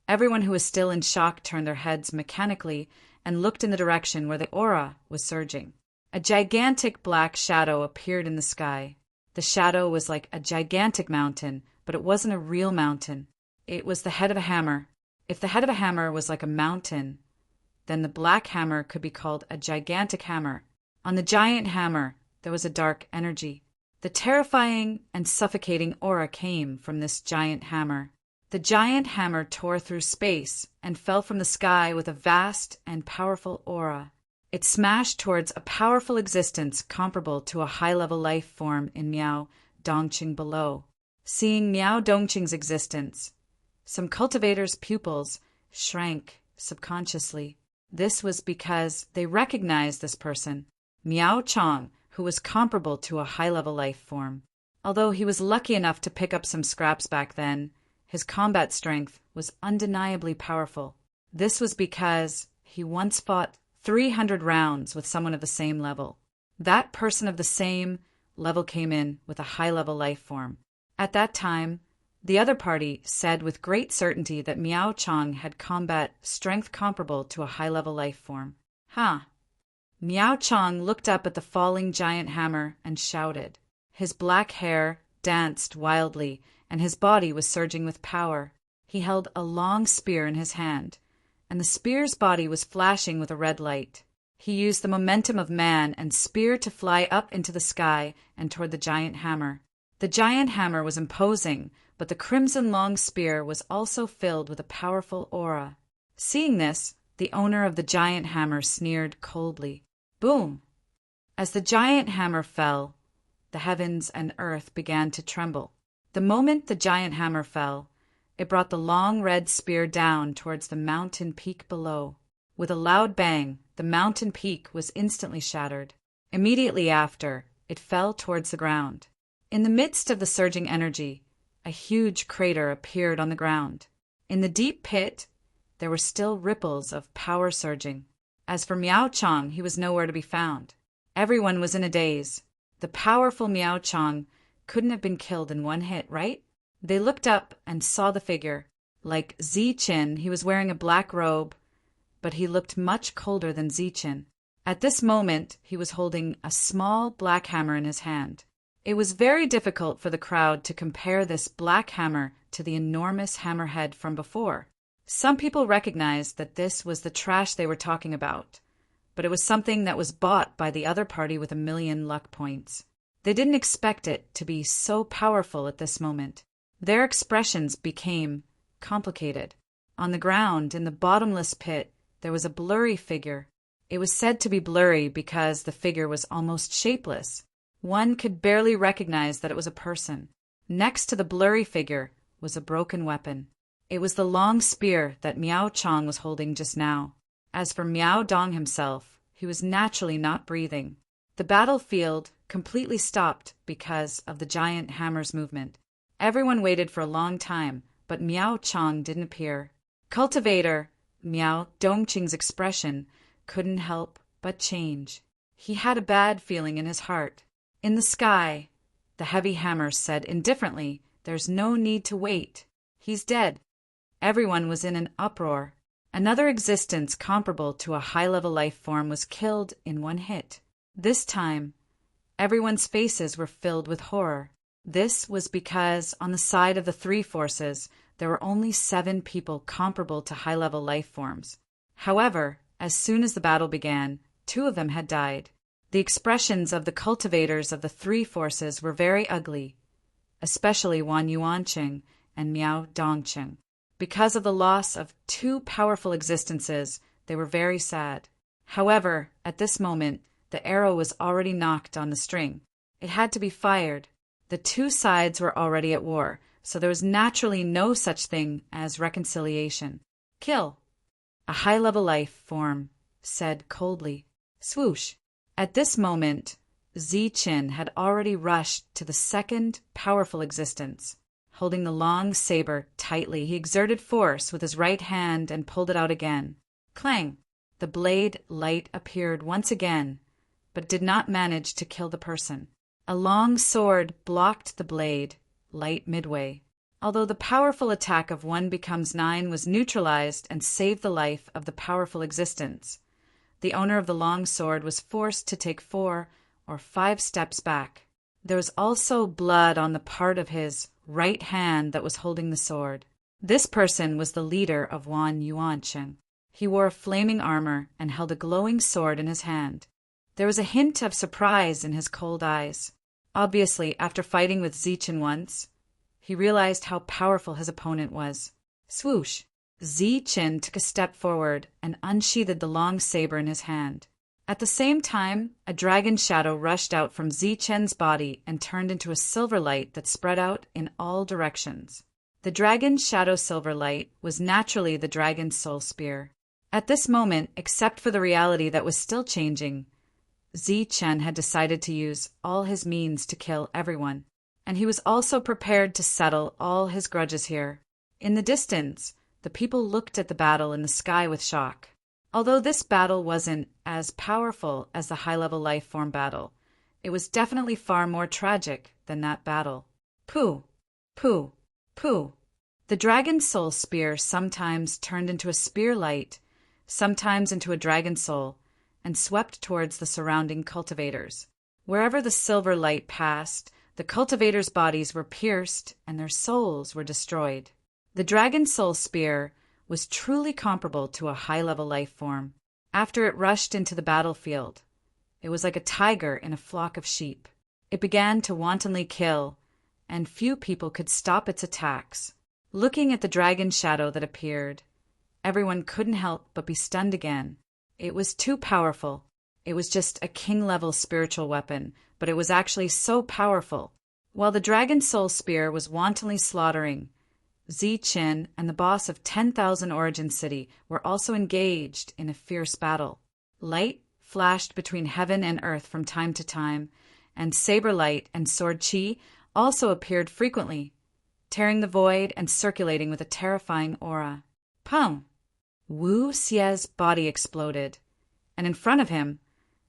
everyone who was still in shock turned their heads mechanically and looked in the direction where the aura was surging. A gigantic black shadow appeared in the sky. The shadow was like a gigantic mountain, but it wasn't a real mountain. It was the head of a hammer. If the head of a hammer was like a mountain, then the black hammer could be called a gigantic hammer. On the giant hammer, there was a dark energy. The terrifying and suffocating aura came from this giant hammer. The giant hammer tore through space and fell from the sky with a vast and powerful aura. It smashed towards a powerful existence comparable to a high-level life form in Miao Dongqing below. Seeing Miao Dongqing's existence, some cultivators' pupils shrank subconsciously. This was because they recognized this person, Miao Chong, who was comparable to a high-level life form. Although he was lucky enough to pick up some scraps back then, his combat strength was undeniably powerful. This was because he once fought 300 rounds with someone of the same level. That person of the same level came in with a high-level life form. At that time, the other party said with great certainty that Miao Chong had combat strength comparable to a high-level life form. Miao Chong looked up at the falling giant hammer and shouted. His black hair danced wildly, and his body was surging with power. He held a long spear in his hand, and the spear's body was flashing with a red light. He used the momentum of man and spear to fly up into the sky and toward the giant hammer. The giant hammer was imposing, but the crimson long spear was also filled with a powerful aura. Seeing this, the owner of the giant hammer sneered coldly. Boom! As the giant hammer fell, the heavens and earth began to tremble. The moment the giant hammer fell, it brought the long red spear down towards the mountain peak below. With a loud bang, the mountain peak was instantly shattered. Immediately after, it fell towards the ground. In the midst of the surging energy, a huge crater appeared on the ground. In the deep pit, there were still ripples of power surging. As for Miao Chong, he was nowhere to be found. Everyone was in a daze. The powerful Miao Chong couldn't have been killed in one hit, right? They looked up and saw the figure. Like Ziqin, he was wearing a black robe, but he looked much colder than Ziqin. At this moment, he was holding a small black hammer in his hand. It was very difficult for the crowd to compare this black hammer to the enormous hammerhead from before. Some people recognized that this was the trash they were talking about, but it was something that was bought by the other party with 1,000,000 luck points. They didn't expect it to be so powerful at this moment. Their expressions became complicated. On the ground, in the bottomless pit, there was a blurry figure. It was said to be blurry because the figure was almost shapeless. One could barely recognize that it was a person. Next to the blurry figure was a broken weapon. It was the long spear that Miao Chong was holding just now. As for Miao Dong himself, he was naturally not breathing. The battlefield completely stopped because of the giant hammer's movement. Everyone waited for a long time, but Miao Chong didn't appear. Cultivator Miao Dongqing's expression couldn't help but change. He had a bad feeling in his heart. In the sky, the heavy hammer said indifferently, "There's no need to wait. He's dead." Everyone was in an uproar. Another existence comparable to a high-level life form was killed in one hit. This time, everyone's faces were filled with horror. This was because on the side of the three forces, there were only 7 people comparable to high-level life forms. However, as soon as the battle began, 2 of them had died. The expressions of the cultivators of the 3 forces were very ugly, especially Wan Yuanqing and Miao Dongqing. Because of the loss of 2 powerful existences, they were very sad. However, at this moment, the arrow was already knocked on the string. It had to be fired. The 2 sides were already at war, so there was naturally no such thing as reconciliation. Kill. A high-level life form said coldly. Swoosh. At this moment, Ziqin had already rushed to the second powerful existence. Holding the long saber tightly, he exerted force with his right hand and pulled it out again. Clang! The blade light appeared once again, but did not manage to kill the person. A long sword blocked the blade, light midway. Although the powerful attack of 1 becomes 9 was neutralized and saved the life of the powerful existence, the owner of the long sword was forced to take 4 or 5 steps back. There was also blood on the part of his right hand that was holding the sword. This person was the leader of Wan Yuanqing. He wore flaming armor and held a glowing sword in his hand. There was a hint of surprise in his cold eyes. Obviously, after fighting with Ziqin once, he realized how powerful his opponent was. Swoosh! Ziqin took a step forward and unsheathed the long saber in his hand. At the same time, a dragon shadow rushed out from Ziqin's body and turned into a silver light that spread out in all directions. The dragon's shadow silver light was naturally the dragon's soul spear. At this moment, except for the reality that was still changing, Ziqin had decided to use all his means to kill everyone, and he was also prepared to settle all his grudges here. In the distance, the people looked at the battle in the sky with shock. Although this battle wasn't as powerful as the high-level life form battle, it was definitely far more tragic than that battle. Pooh! Pooh! Pooh! The dragon's soul spear sometimes turned into a spear light, sometimes into a dragon soul, and swept towards the surrounding cultivators. Wherever the silver light passed, the cultivators' bodies were pierced and their souls were destroyed. The dragon soul spear was truly comparable to a high-level life form. After it rushed into the battlefield, it was like a tiger in a flock of sheep. It began to wantonly kill, and few people could stop its attacks. Looking at the dragon shadow that appeared, Everyone couldn't help but be stunned again. It was too powerful. It was just a king-level spiritual weapon, but it was actually so powerful. While the Dragon Soul Spear was wantonly slaughtering, Ziqin and the boss of 10,000 Origin City were also engaged in a fierce battle. Light flashed between heaven and earth from time to time, and saber light and sword chi also appeared frequently, tearing the void and circulating with a terrifying aura. Pum! Wu Xie's body exploded, and in front of him,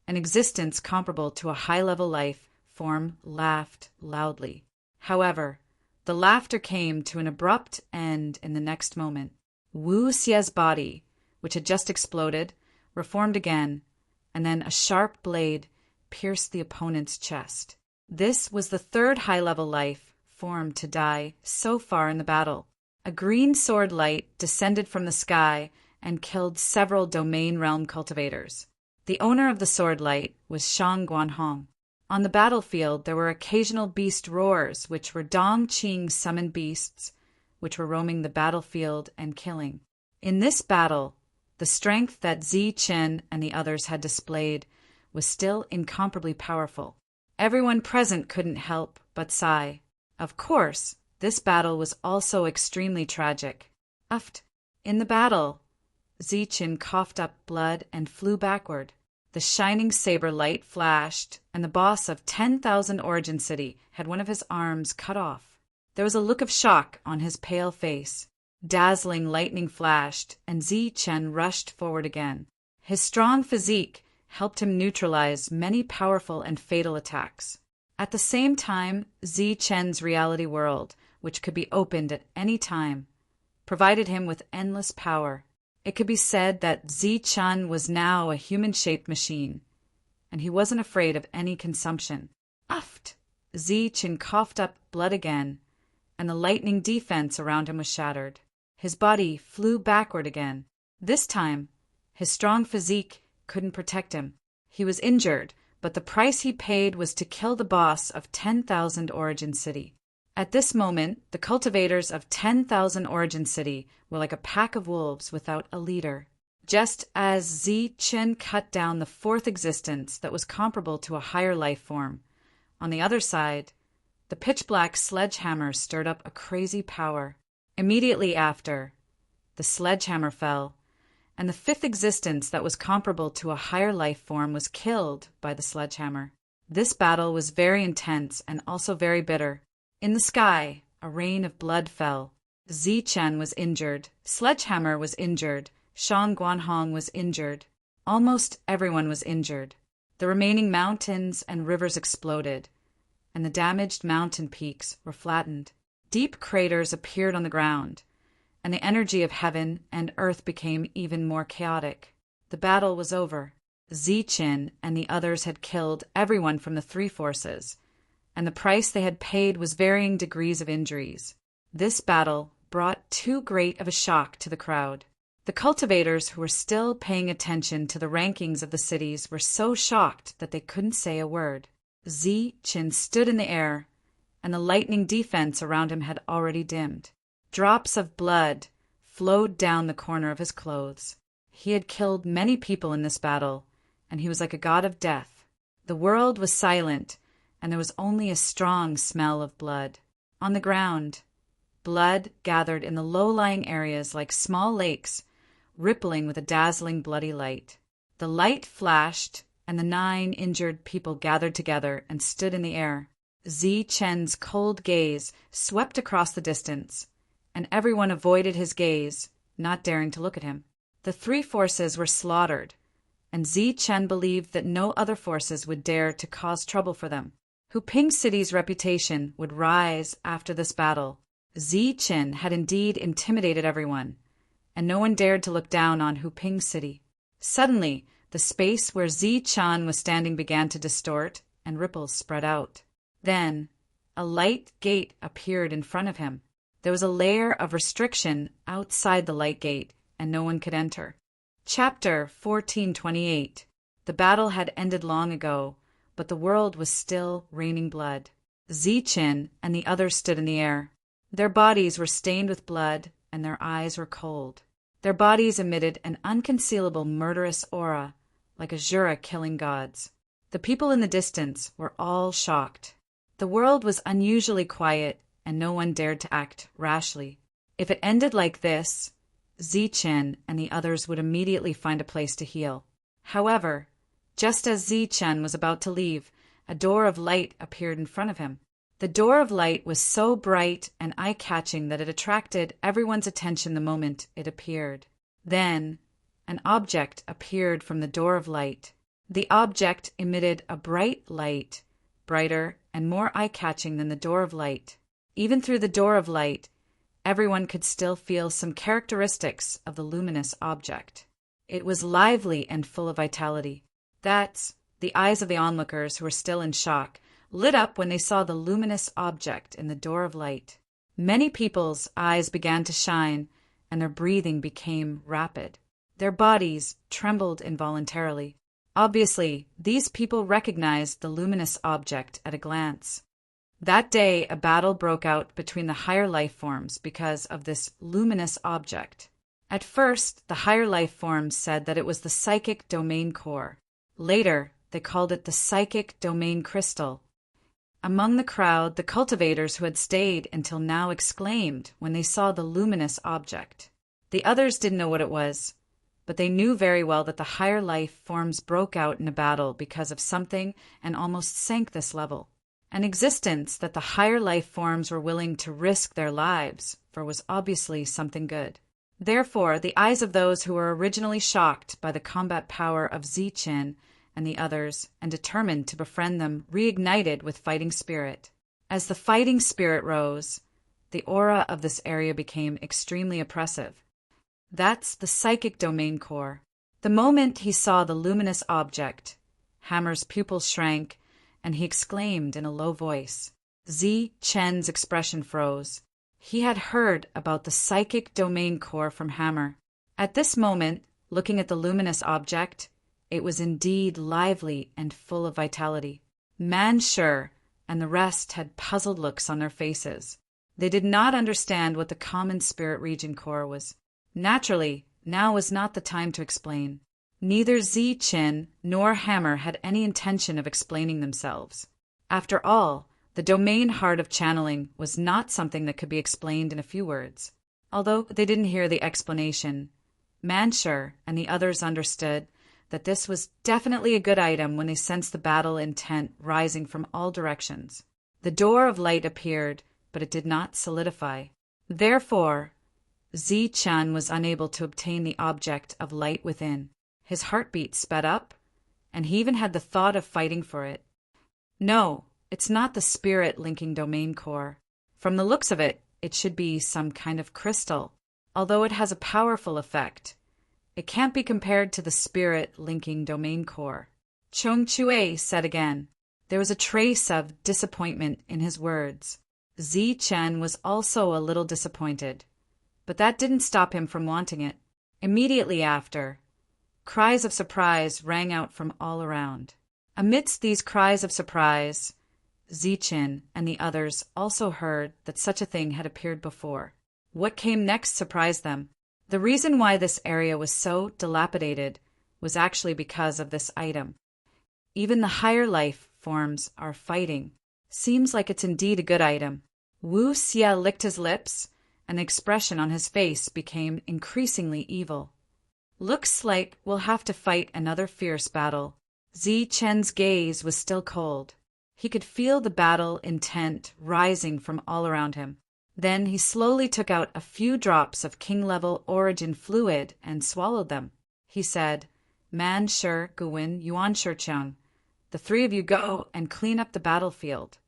an existence comparable to a high-level life form laughed loudly. However, the laughter came to an abrupt end in the next moment. Wu Xie's body, which had just exploded, reformed again, and then a sharp blade pierced the opponent's chest. This was the third high-level life formed to die so far in the battle. A green sword light descended from the sky and killed several domain realm cultivators. The owner of the sword light was Shang Guanhong. On the battlefield there were occasional beast roars, which were Dong Qing summoned beasts, which were roaming the battlefield and killing. In this battle, the strength that Ziqin and the others had displayed was still incomparably powerful. Everyone present couldn't help but sigh. Of course, this battle was also extremely tragic. In the battle, Ziqin coughed up blood and flew backward. The shining saber light flashed, and the boss of 10,000 Origin City had one of his arms cut off. There was a look of shock on his pale face. Dazzling lightning flashed, and Ziqin rushed forward again. His strong physique helped him neutralize many powerful and fatal attacks. At the same time, Ziqin's reality world, which could be opened at any time, provided him with endless power. It could be said that Ziqin was now a human-shaped machine, and he wasn't afraid of any consumption. Ziqin coughed up blood again, and the lightning defense around him was shattered. His body flew backward again. This time, his strong physique couldn't protect him. He was injured, but the price he paid was to kill the boss of 10,000 Origin City. At this moment, the cultivators of 10,000 Origin City were like a pack of wolves without a leader. Just as Ziqin cut down the fourth existence that was comparable to a higher life form, on the other side, the pitch-black sledgehammer stirred up a crazy power. Immediately after, the sledgehammer fell, and the fifth existence that was comparable to a higher life form was killed by the sledgehammer. This battle was very intense and also very bitter. In the sky, a rain of blood fell. Ziqin was injured, Sledgehammer was injured, Shang Guanhong was injured. Almost everyone was injured. The remaining mountains and rivers exploded, and the damaged mountain peaks were flattened. Deep craters appeared on the ground, and the energy of heaven and earth became even more chaotic. The battle was over. Ziqin and the others had killed everyone from the three forces, and the price they had paid was varying degrees of injuries. This battle brought too great of a shock to the crowd. The cultivators who were still paying attention to the rankings of the cities were so shocked that they couldn't say a word. Ziqin stood in the air, and the lightning defense around him had already dimmed. Drops of blood flowed down the corner of his clothes. He had killed many people in this battle, and he was like a god of death. The world was silent, and there was only a strong smell of blood. On the ground, blood gathered in the low-lying areas like small lakes, rippling with a dazzling bloody light. The light flashed, and the 9 injured people gathered together and stood in the air. Ziqin's cold gaze swept across the distance, and everyone avoided his gaze, not daring to look at him. The three forces were slaughtered, and Ziqin believed that no other forces would dare to cause trouble for them. Huping City's reputation would rise after this battle. Ziqin had indeed intimidated everyone, and no one dared to look down on Huping City. Suddenly, the space where Ziqin was standing began to distort, and ripples spread out. Then, a light gate appeared in front of him. There was a layer of restriction outside the light gate, and no one could enter. Chapter 1428. The battle had ended long ago, but the world was still raining blood. Ziqin and the others stood in the air. Their bodies were stained with blood, and their eyes were cold. Their bodies emitted an unconcealable murderous aura, like Azura killing gods. The people in the distance were all shocked. The world was unusually quiet, and no one dared to act rashly. If it ended like this, Zichen and the others would immediately find a place to heal. However, just as Zichen was about to leave, a door of light appeared in front of him. The door of light was so bright and eye-catching that it attracted everyone's attention the moment it appeared. Then, an object appeared from the door of light. The object emitted a bright light, brighter and more eye-catching than the door of light. Even through the door of light, everyone could still feel some characteristics of the luminous object. It was lively and full of vitality. The eyes of the onlookers, who were still in shock, lit up when they saw the luminous object in the door of light. Many people's eyes began to shine, and their breathing became rapid. Their bodies trembled involuntarily. Obviously, these people recognized the luminous object at a glance. That day, a battle broke out between the higher life forms because of this luminous object. At first, the higher life forms said that it was the psychic domain core. Later, they called it the psychic domain crystal. Among the crowd, the cultivators who had stayed until now exclaimed when they saw the luminous object. The others didn't know what it was, but they knew very well that the higher life forms broke out in a battle because of something and almost sank this level. An existence that the higher life forms were willing to risk their lives for was obviously something good. Therefore, the eyes of those who were originally shocked by the combat power of Zichen and the others and determined to befriend them reignited with fighting spirit. As the fighting spirit rose, the aura of this area became extremely oppressive. That's the psychic domain core. The moment he saw the luminous object, Hammer's pupils shrank, and he exclaimed in a low voice. Zichen's expression froze. He had heard about the psychic domain core from Hammer. At this moment, looking at the luminous object, it was indeed lively and full of vitality. Manshur and the rest had puzzled looks on their faces. They did not understand what the common spirit region core was. Naturally, now was not the time to explain. Neither Zichen nor Hammer had any intention of explaining themselves. After all, the domain heart of channeling was not something that could be explained in a few words. Although they didn't hear the explanation, Manshur and the others understood that this was definitely a good item when they sensed the battle intent rising from all directions. The door of light appeared, but it did not solidify. Therefore, Zichen was unable to obtain the object of light within. His heartbeat sped up, and he even had the thought of fighting for it. No, it's not the spirit-linking domain core. From the looks of it, it should be some kind of crystal. Although it has a powerful effect, it can't be compared to the spirit-linking domain core. Chong Chue said again. There was a trace of disappointment in his words. Zichen was also a little disappointed, but that didn't stop him from wanting it. Immediately after, cries of surprise rang out from all around. Amidst these cries of surprise, Zichen and the others also heard that such a thing had appeared before. What came next surprised them. The reason why this area was so dilapidated was actually because of this item. Even the higher life forms are fighting. Seems like it's indeed a good item. Wu Xia licked his lips, and the expression on his face became increasingly evil. Looks like we'll have to fight another fierce battle. Zichen's gaze was still cold. He could feel the battle intent rising from all around him. Then he slowly took out a few drops of king-level origin fluid and swallowed them. He said, Man Shur, Guwin, Yuan Shurchang, the three of you go and clean up the battlefield.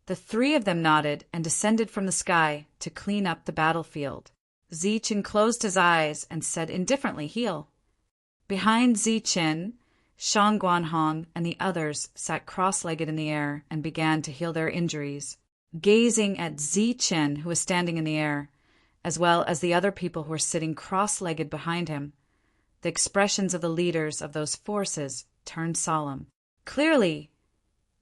The three of them nodded and descended from the sky to clean up the battlefield. Zichen closed his eyes and said indifferently, Heal. Behind Zichen, Shang Guanhong and the others sat cross-legged in the air and began to heal their injuries, gazing at Zichen, who was standing in the air, as well as the other people who were sitting cross-legged behind him. The expressions of the leaders of those forces turned solemn. Clearly,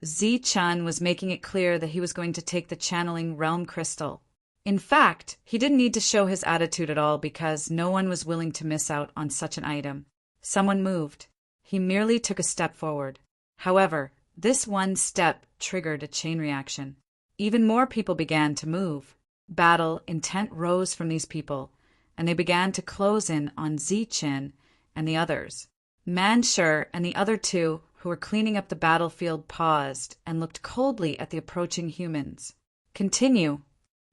Zichen was making it clear that he was going to take the channeling realm crystal. In fact, he didn't need to show his attitude at all because no one was willing to miss out on such an item. Someone moved. He merely took a step forward. However, this one step triggered a chain reaction. Even more people began to move. Battle intent rose from these people, and they began to close in on Zichen and the others. Manshur and the other two who were cleaning up the battlefield paused and looked coldly at the approaching humans. Continue.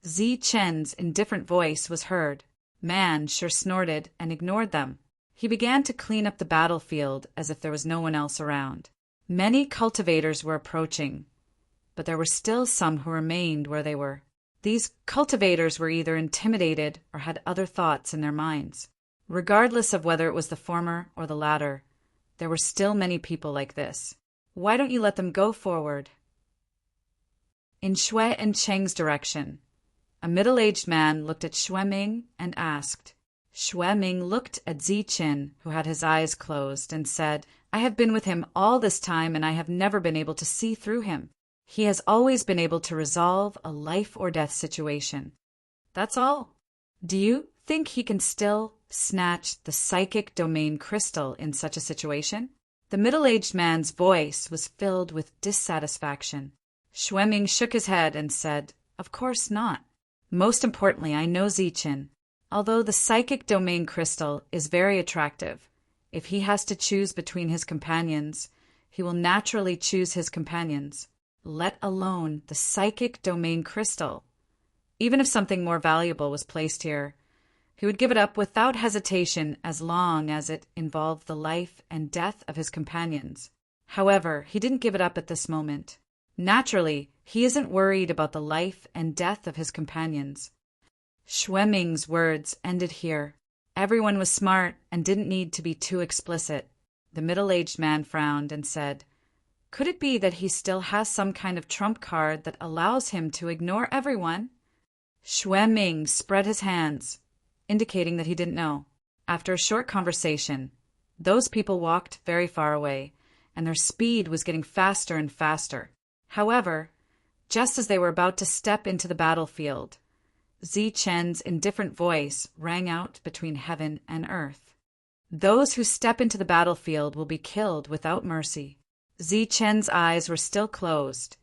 Zichen's indifferent voice was heard. Manshur snorted and ignored them. He began to clean up the battlefield as if there was no one else around. Many cultivators were approaching, but there were still some who remained where they were. These cultivators were either intimidated or had other thoughts in their minds. Regardless of whether it was the former or the latter, there were still many people like this. Why don't you let them go forward? In Shui and Cheng's direction, a middle-aged man looked at Shui Ming and asked. Shui Ming looked at Zichen, who had his eyes closed, and said, I have been with him all this time and I have never been able to see through him. He has always been able to resolve a life-or-death situation. That's all. Do you think he can still snatch the psychic domain crystal in such a situation? The middle-aged man's voice was filled with dissatisfaction. Shui Ming shook his head and said, Of course not. Most importantly, I know Zichen. Although the psychic domain crystal is very attractive, if he has to choose between his companions, he will naturally choose his companions, let alone the psychic domain crystal. Even if something more valuable was placed here, he would give it up without hesitation as long as it involved the life and death of his companions. However, he didn't give it up at this moment. Naturally, he isn't worried about the life and death of his companions. Shui Ming's words ended here. Everyone was smart and didn't need to be too explicit. The middle-aged man frowned and said, Could it be that he still has some kind of trump card that allows him to ignore everyone? Shui Ming spread his hands, indicating that he didn't know. After a short conversation, those people walked very far away, and their speed was getting faster and faster. However, just as they were about to step into the battlefield, Zichen's indifferent voice rang out between heaven and earth. Those who step into the battlefield will be killed without mercy. Zichen's eyes were still closed,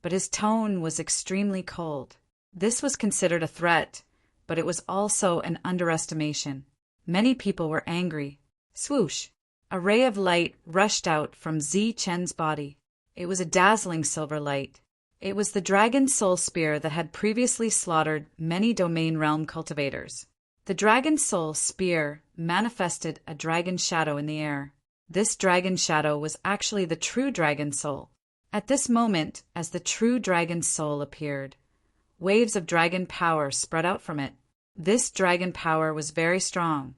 but his tone was extremely cold. This was considered a threat, but it was also an underestimation. Many people were angry. Swoosh! A ray of light rushed out from Zichen's body. It was a dazzling silver light. It was the dragon soul spear that had previously slaughtered many domain realm cultivators. The dragon soul spear manifested a dragon shadow in the air. This dragon shadow was actually the true dragon soul. At this moment, as the true dragon soul appeared, waves of dragon power spread out from it. This dragon power was very strong,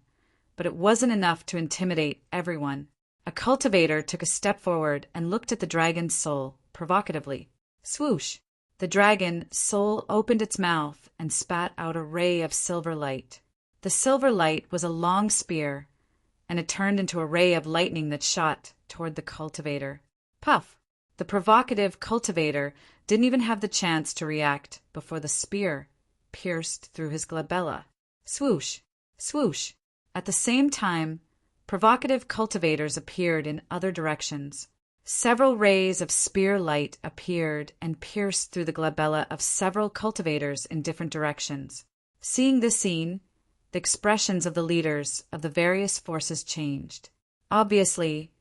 but it wasn't enough to intimidate everyone. A cultivator took a step forward and looked at the dragon soul provocatively. Swoosh! The dragon soul opened its mouth and spat out a ray of silver light. The silver light was a long spear, and it turned into a ray of lightning that shot toward the cultivator. Puff! The provocative cultivator didn't even have the chance to react before the spear pierced through his glabella. Swoosh! Swoosh! At the same time, provocative cultivators appeared in other directions. Several rays of spear light appeared and pierced through the glabella of several cultivators in different directions. Seeing this scene, the expressions of the leaders of the various forces changed. Obviously,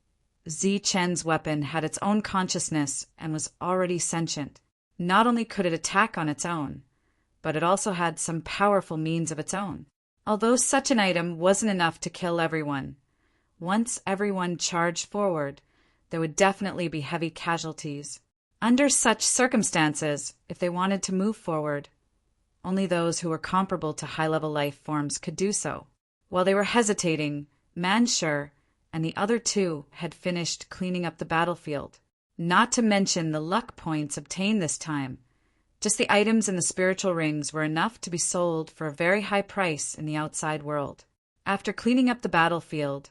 Zichen's weapon had its own consciousness and was already sentient. Not only could it attack on its own, but it also had some powerful means of its own. Although such an item wasn't enough to kill everyone, once everyone charged forward, there would definitely be heavy casualties. Under such circumstances, if they wanted to move forward, only those who were comparable to high-level life forms could do so. While they were hesitating, Manshur and the other two had finished cleaning up the battlefield. Not to mention the luck points obtained this time. Just the items in the spiritual rings were enough to be sold for a very high price in the outside world. After cleaning up the battlefield,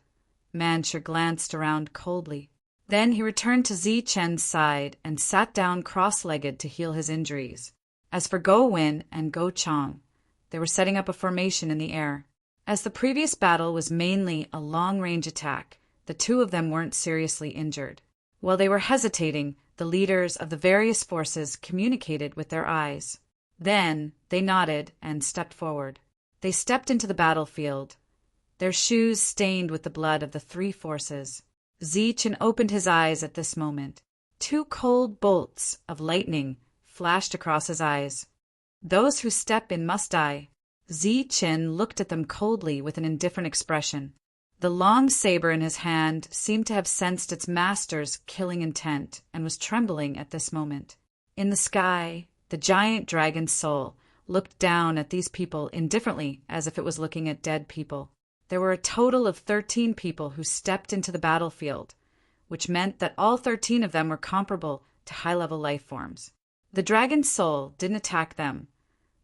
Manshur glanced around coldly. Then he returned to Zichen's side and sat down cross-legged to heal his injuries. As for Go Win and Go Chong, they were setting up a formation in the air. As the previous battle was mainly a long-range attack, the two of them weren't seriously injured. While they were hesitating, the leaders of the various forces communicated with their eyes. Then they nodded and stepped forward. They stepped into the battlefield, their shoes stained with the blood of the three forces. Zichen opened his eyes at this moment. Two cold bolts of lightning flashed across his eyes. Those who step in must die. Zichen looked at them coldly with an indifferent expression. The long saber in his hand seemed to have sensed its master's killing intent and was trembling at this moment. In the sky, the giant dragon's soul looked down at these people indifferently, as if it was looking at dead people. There were a total of 13 people who stepped into the battlefield, which meant that all 13 of them were comparable to high-level life forms. The dragon's soul didn't attack them,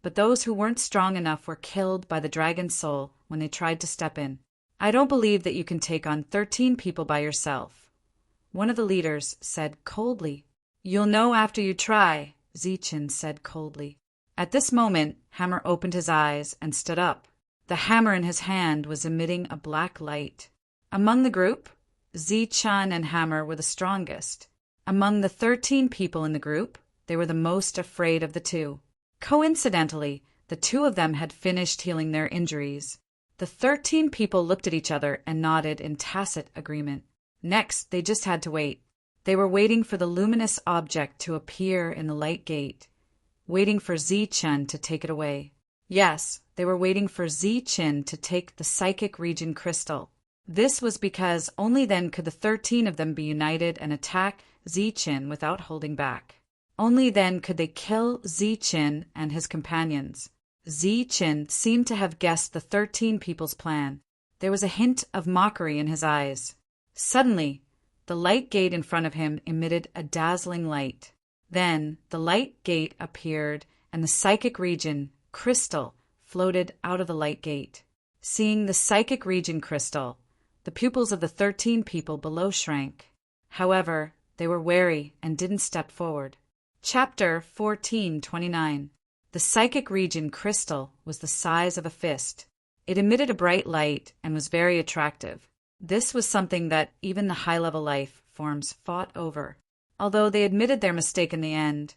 but those who weren't strong enough were killed by the dragon's soul when they tried to step in. I don't believe that you can take on 13 people by yourself, one of the leaders said coldly. You'll know after you try, Zichen said coldly. At this moment, Hammer opened his eyes and stood up. The hammer in his hand was emitting a black light. Among the group, Zichen and Hammer were the strongest. Among the 13 people in the group, they were the most afraid of the two. Coincidentally, the two of them had finished healing their injuries. The 13 people looked at each other and nodded in tacit agreement. Next, they just had to wait. They were waiting for the luminous object to appear in the light gate, waiting for Zichen to take it away. Yes, they were waiting for Zichen to take the psychic region crystal. This was because only then could the 13 of them be united and attack Zichen without holding back. Only then could they kill Zichen and his companions. Zichen seemed to have guessed the 13 people's plan. There was a hint of mockery in his eyes. Suddenly, the light gate in front of him emitted a dazzling light. Then the light gate appeared, and the psychic region crystal floated out of the light gate. Seeing the psychic region crystal, the pupils of the 13 people below shrank. However, they were wary and didn't step forward. Chapter 14:29. The psychic region crystal was the size of a fist. It emitted a bright light and was very attractive. This was something that even the high-level life forms fought over. Although they admitted their mistake in the end,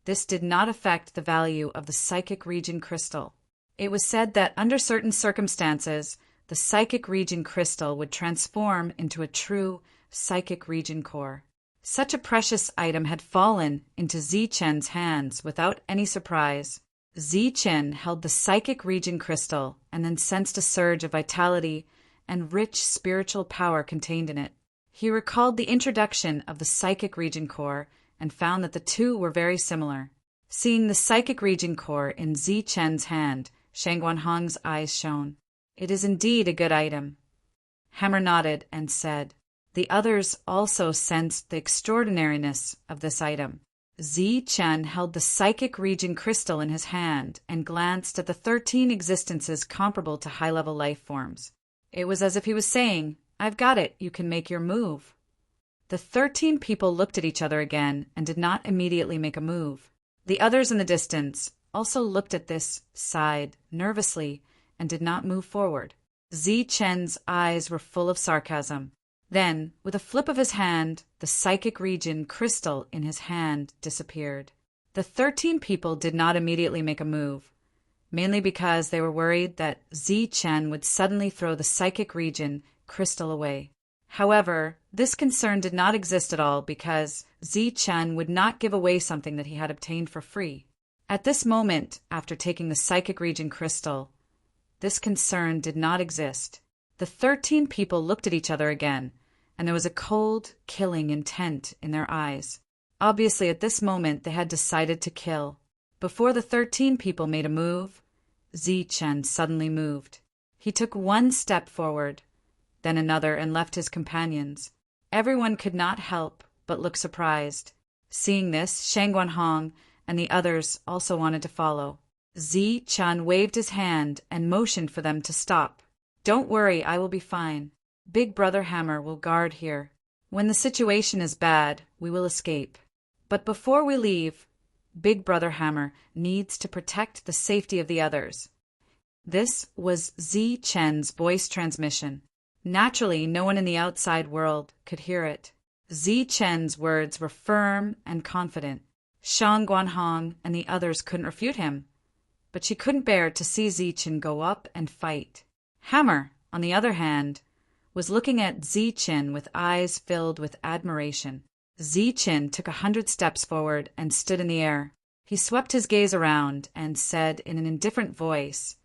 this did not affect the value of the psychic region crystal. It was said that under certain circumstances, the psychic region crystal would transform into a true psychic region core. Such a precious item had fallen into Zichen's hands without any surprise. Zichen held the psychic region crystal and then sensed a surge of vitality and rich spiritual power contained in it. He recalled the introduction of the psychic region core and found that the two were very similar. Seeing the psychic region core in Zichen's hand, Shang Guanhong's eyes shone. It is indeed a good item. Hammer nodded and said. The others also sensed the extraordinariness of this item. Zichen held the psychic region crystal in his hand and glanced at the 13 existences comparable to high-level life forms. It was as if he was saying, I've got it, you can make your move. The 13 people looked at each other again and did not immediately make a move. The others in the distance also looked at this, sighed nervously, and did not move forward. Zichen's eyes were full of sarcasm. Then, with a flip of his hand, the psychic region crystal in his hand disappeared. The 13 people did not immediately make a move, mainly because they were worried that Zichen would suddenly throw the psychic region crystal away. However, this concern did not exist at all because Zichen would not give away something that he had obtained for free. At this moment, after taking the psychic region crystal, this concern did not exist. The 13 people looked at each other again, and there was a cold, killing intent in their eyes. Obviously, at this moment, they had decided to kill. Before the 13 people made a move, Zichen suddenly moved. He took one step forward, then another, and left his companions. Everyone could not help but look surprised. Seeing this, Shang Guanhong and the others also wanted to follow. Zichen waved his hand and motioned for them to stop. Don't worry, I will be fine. Big Brother Hammer will guard here. When the situation is bad, we will escape. But before we leave, Big Brother Hammer needs to protect the safety of the others. This was Zi Chen's voice transmission. Naturally, no one in the outside world could hear it. Zi Chen's words were firm and confident. Shang Guanhong and the others couldn't refute him, but she couldn't bear to see Zi Chen go up and fight. Hammer, on the other hand, was looking at Zi Chen with eyes filled with admiration. Zi Chen took 100 steps forward and stood in the air. He swept his gaze around and said in an indifferent voice,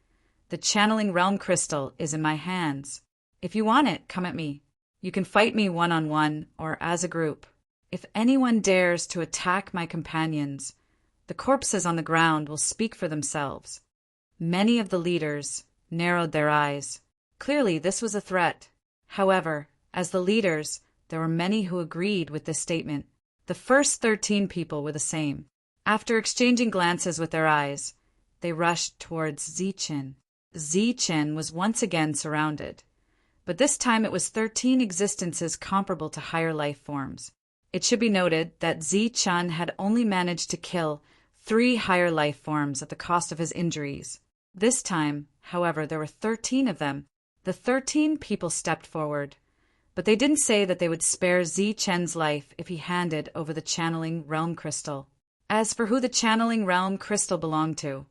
"The channeling realm crystal is in my hands. If you want it, come at me. You can fight me one-on-one or as a group. If anyone dares to attack my companions, the corpses on the ground will speak for themselves." Many of the leaders narrowed their eyes. Clearly, this was a threat. However, as the leaders, there were many who agreed with this statement. The first 13 people were the same. After exchanging glances with their eyes, they rushed towards Zi Chen. Zi Chen was once again surrounded, but this time it was 13 existences comparable to higher life forms. It should be noted that Zi Chen had only managed to kill 3 higher life forms at the cost of his injuries. This time, however, there were 13 of them. The 13 people stepped forward, but they didn't say that they would spare Zi Chen's life if he handed over the channeling realm crystal. As for who the channeling realm crystal belonged to,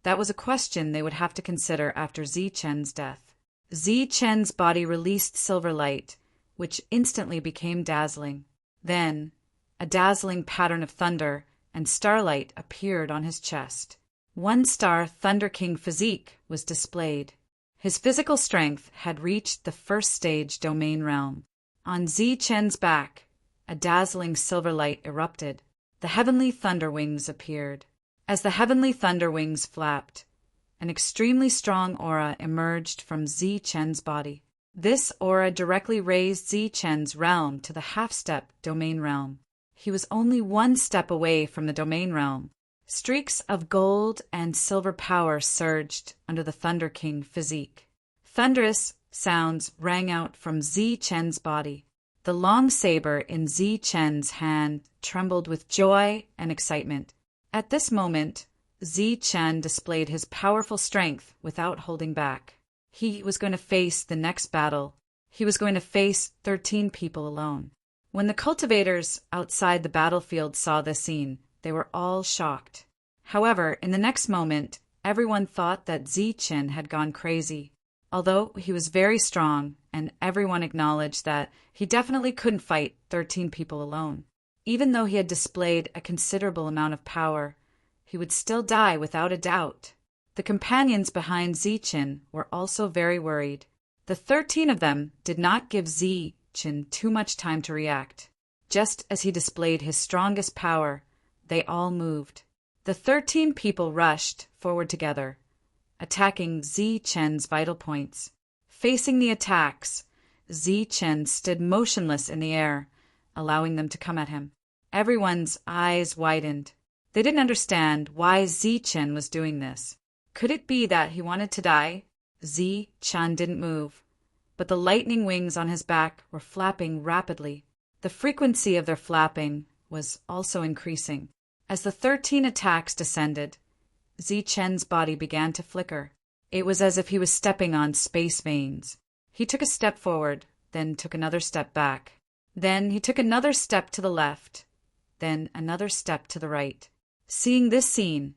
that was a question they would have to consider after Zi Chen's death. Zi Chen's body released silver light, which instantly became dazzling. Then, a dazzling pattern of thunder and starlight appeared on his chest. 1-star Thunder King physique was displayed. His physical strength had reached the first stage domain realm. On Zi Chen's back, a dazzling silver light erupted. The heavenly thunder wings appeared. As the heavenly thunder wings flapped, an extremely strong aura emerged from Zi Chen's body. This aura directly raised Zi Chen's realm to the half-step domain realm. He was only 1 step away from the domain realm. Streaks of gold and silver power surged under the Thunder King physique. Thunderous sounds rang out from Zi Chen's body. The long saber in Zi Chen's hand trembled with joy and excitement. At this moment, Zi Chen displayed his powerful strength without holding back. He was going to face the next battle. He was going to face 13 people alone. When the cultivators outside the battlefield saw this scene, they were all shocked. However, in the next moment, everyone thought that Zi Chen had gone crazy. Although he was very strong, and everyone acknowledged that he definitely couldn't fight 13 people alone. Even though he had displayed a considerable amount of power, he would still die without a doubt. The companions behind Zi Chen were also very worried. The 13 of them did not give Zi Chen too much time to react. Just as he displayed his strongest power, they all moved. The 13 people rushed forward together, attacking Zi Chen's vital points. Facing the attacks, Zi Chen stood motionless in the air, allowing them to come at him. Everyone's eyes widened. They didn't understand why Zi Chen was doing this. Could it be that he wanted to die? Zi Chen didn't move, but the lightning wings on his back were flapping rapidly. The frequency of their flapping was also increasing. As the 13 attacks descended, Zi Chen's body began to flicker. It was as if he was stepping on space veins. He took a step forward, then took another step back. Then he took another step to the left, then another step to the right. Seeing this scene,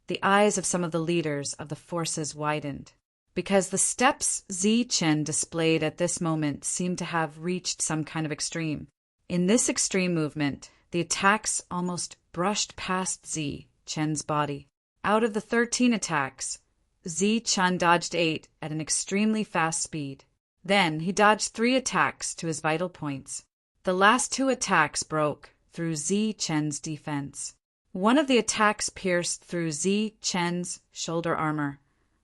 the eyes of some of the leaders of the forces widened, because the steps Zi Chen displayed at this moment seemed to have reached some kind of extreme. In this extreme movement, the attacks almost brushed past Zi Chen's body. Out of the 13 attacks, Zi Chen dodged 8 at an extremely fast speed. Then he dodged 3 attacks to his vital points. The last 2 attacks broke through Zi Chen's defense. One of the attacks pierced through Zi Chen's shoulder armor,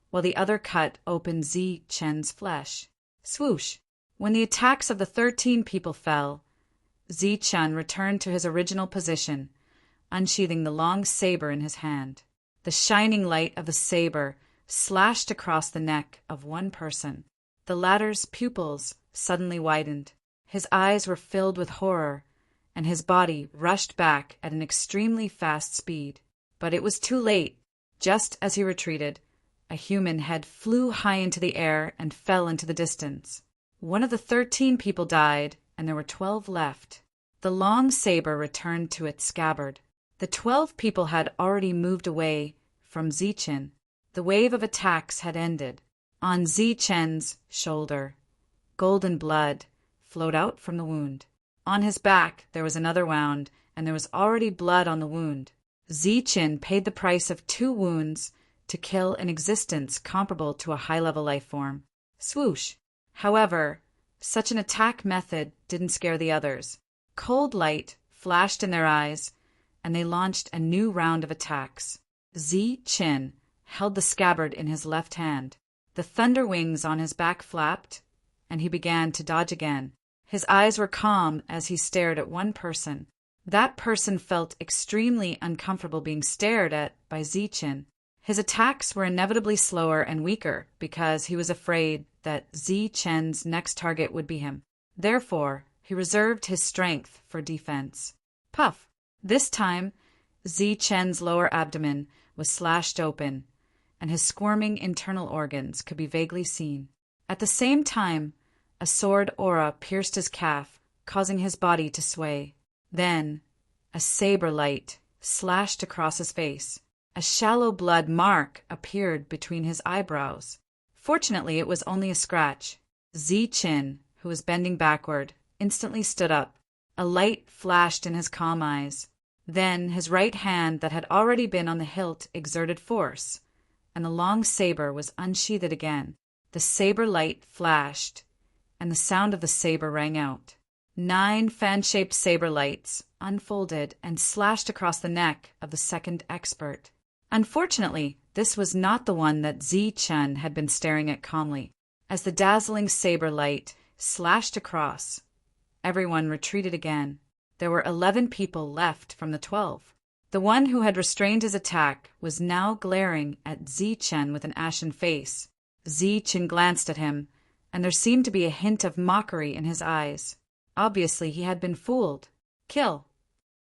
while the other cut open Zi Chen's flesh. Swoosh! When the attacks of the 13 people fell, Zi Chen returned to his original position, unsheathing the long saber in his hand. The shining light of the saber slashed across the neck of one person. The latter's pupils suddenly widened. His eyes were filled with horror, and his body rushed back at an extremely fast speed. But it was too late. Just as he retreated, a human head flew high into the air and fell into the distance. One of the 13 people died, and there were 12 left. The long saber returned to its scabbard. The 12 people had already moved away from Zichen. The wave of attacks had ended. On Zichen's shoulder, golden blood flowed out from the wound. On his back there was another wound, and there was already blood on the wound. Zichen paid the price of 2 wounds to kill an existence comparable to a high-level life form. Swoosh! However, such an attack method didn't scare the others. Cold light flashed in their eyes, and they launched a new round of attacks. Zichen held the scabbard in his left hand. The thunder wings on his back flapped, and he began to dodge again. His eyes were calm as he stared at one person. That person felt extremely uncomfortable being stared at by Zichen. His attacks were inevitably slower and weaker because he was afraid that Zichen's next target would be him. Therefore, he reserved his strength for defense. Puff! This time, Zichen's lower abdomen was slashed open, and his squirming internal organs could be vaguely seen. At the same time, a sword aura pierced his calf, causing his body to sway. Then, a saber light slashed across his face. A shallow blood mark appeared between his eyebrows. Fortunately, it was only a scratch. Zichen, who was bending backward, instantly stood up. A light flashed in his calm eyes. Then his right hand that had already been on the hilt exerted force, and the long saber was unsheathed again. The saber light flashed, and the sound of the saber rang out. 9 fan-shaped saber lights unfolded and slashed across the neck of the second expert. Unfortunately, this was not the one that Zichen had been staring at calmly. As the dazzling saber light slashed across, everyone retreated again. There were 11 people left from the 12. The one who had restrained his attack was now glaring at Zichen with an ashen face. Zichen glanced at him, and there seemed to be a hint of mockery in his eyes. Obviously, he had been fooled. Kill!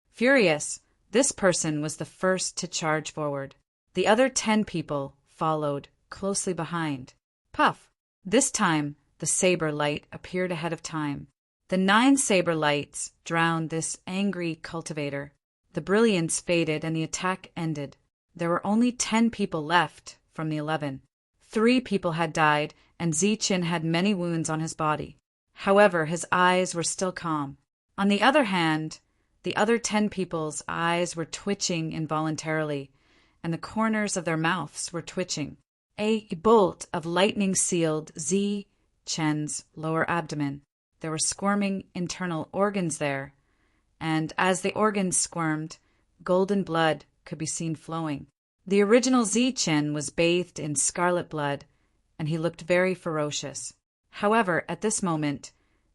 Furious, this person was the first to charge forward. The other 10 people followed closely behind. Puff! This time, the saber light appeared ahead of time. The 9 saber lights drowned this angry cultivator. The brilliance faded and the attack ended. There were only 10 people left from the 11. 3 people had died, and Zichen had many wounds on his body. However, his eyes were still calm. On the other hand, the other 10 people's eyes were twitching involuntarily, and the corners of their mouths were twitching. A bolt of lightning sealed Zichen's lower abdomen. There were squirming internal organs there, and as the organs squirmed, golden blood could be seen flowing. The original Zichen was bathed in scarlet blood, and he looked very ferocious. However, at this moment,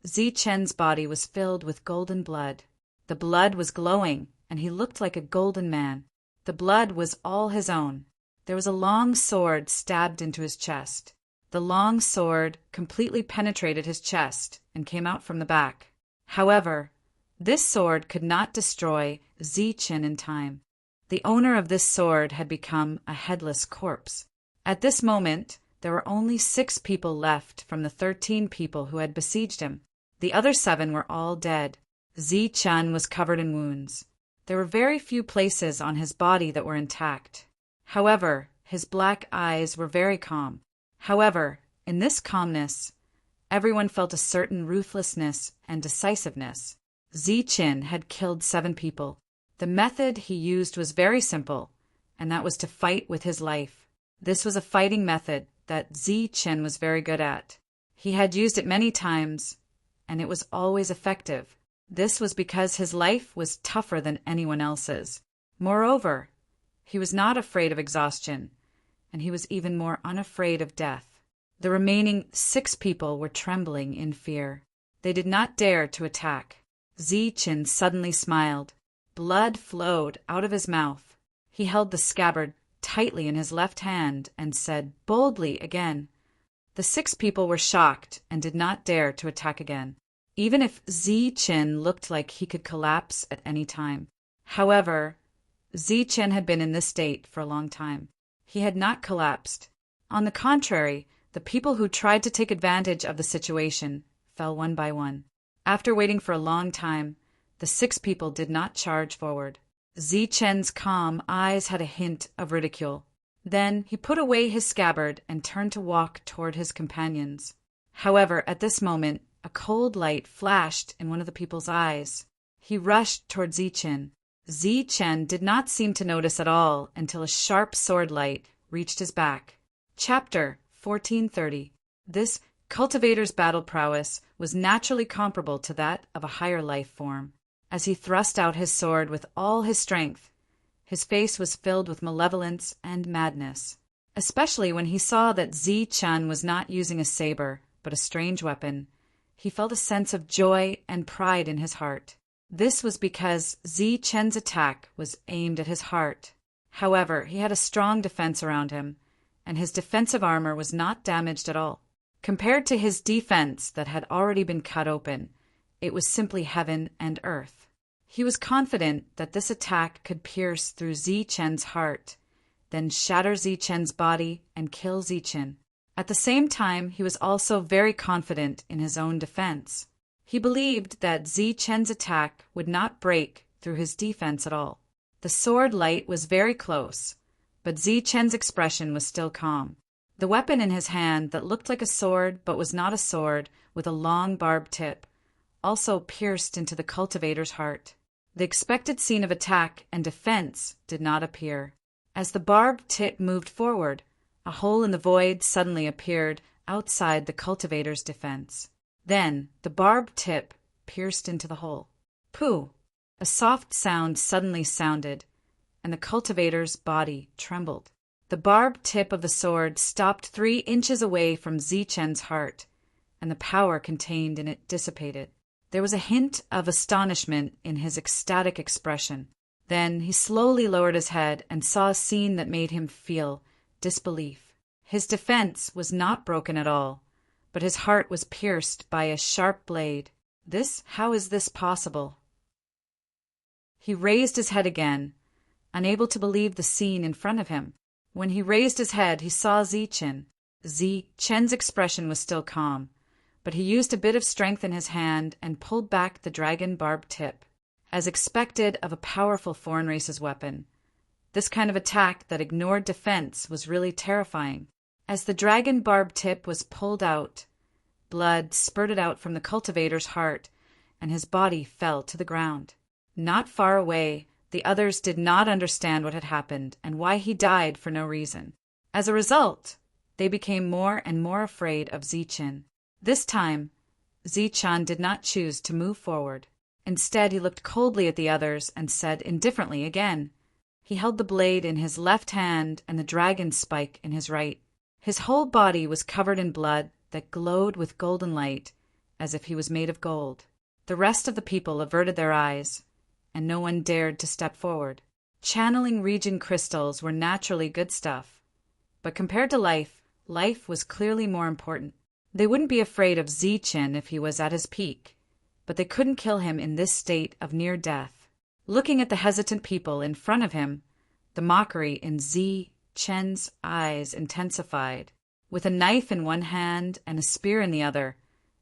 Zichen's body was filled with golden blood. The blood was glowing, and he looked like a golden man. The blood was all his own. There was a long sword stabbed into his chest. The long sword completely penetrated his chest and came out from the back. However, this sword could not destroy Zichen in time. The owner of this sword had become a headless corpse. At this moment, there were only 6 people left from the 13 people who had besieged him. The other 7 were all dead. Zichen was covered in wounds. There were very few places on his body that were intact. However, his black eyes were very calm. However, in this calmness, everyone felt a certain ruthlessness and decisiveness. Zichen had killed 7 people. The method he used was very simple, and that was to fight with his life. This was a fighting method that Zichen was very good at. He had used it many times, and it was always effective. This was because his life was tougher than anyone else's. Moreover, he was not afraid of exhaustion, and he was even more unafraid of death. The remaining 6 people were trembling in fear. They did not dare to attack. Zichen suddenly smiled. Blood flowed out of his mouth. He held the scabbard tightly in his left hand and said boldly again. The 6 people were shocked and did not dare to attack again, even if Zichen looked like he could collapse at any time. However, Chen had been in this state for a long time. He had not collapsed. On the contrary, the people who tried to take advantage of the situation fell one by one. After waiting for a long time, the 6 people did not charge forward. Chen's calm eyes had a hint of ridicule. Then he put away his scabbard and turned to walk toward his companions. However, at this moment, a cold light flashed in one of the people's eyes. He rushed toward Chen. Chen did not seem to notice at all until a sharp sword light reached his back. Chapter 1430. This cultivator's battle prowess was naturally comparable to that of a higher life form. As he thrust out his sword with all his strength, his face was filled with malevolence and madness, especially when he saw that Chen was not using a saber, but a strange weapon. He felt a sense of joy and pride in his heart. This was because Chen's attack was aimed at his heart. However, he had a strong defense around him, and his defensive armor was not damaged at all. Compared to his defense that had already been cut open, it was simply heaven and earth. He was confident that this attack could pierce through Chen's heart, then shatter Chen's body and kill Chen. At the same time, he was also very confident in his own defense. He believed that Chen's attack would not break through his defense at all. The sword light was very close, but Chen's expression was still calm. The weapon in his hand that looked like a sword but was not a sword with a long barbed tip also pierced into the cultivator's heart. The expected scene of attack and defense did not appear. As the barbed tip moved forward, a hole in the void suddenly appeared outside the cultivator's defense. Then the barbed tip pierced into the hole. Pooh! A soft sound suddenly sounded, and the cultivator's body trembled. The barbed tip of the sword stopped 3 inches away from Chen's heart, and the power contained in it dissipated. There was a hint of astonishment in his ecstatic expression. Then he slowly lowered his head and saw a scene that made him feel disbelief. His defense was not broken at all, but his heart was pierced by a sharp blade. How is this possible? He raised his head again, unable to believe the scene in front of him. When he raised his head, he saw Chen. Chen's expression was still calm, but he used a bit of strength in his hand and pulled back the dragon barbed tip. As expected of a powerful foreign race's weapon, this kind of attack that ignored defense was really terrifying. As the dragon barbed tip was pulled out, blood spurted out from the cultivator's heart, and his body fell to the ground. Not far away, the others did not understand what had happened and why he died for no reason. As a result, they became more and more afraid of Chen. This time, Chen did not choose to move forward. Instead, he looked coldly at the others and said indifferently again. He held the blade in his left hand and the dragon spike in his right. His whole body was covered in blood that glowed with golden light, as if he was made of gold. The rest of the people averted their eyes, and no one dared to step forward. Channeling region crystals were naturally good stuff, but compared to life was clearly more important. They wouldn't be afraid of Chen if he was at his peak, but they couldn't kill him in this state of near death. Looking at the hesitant people in front of him, the mockery in Chen's eyes intensified. With a knife in one hand and a spear in the other,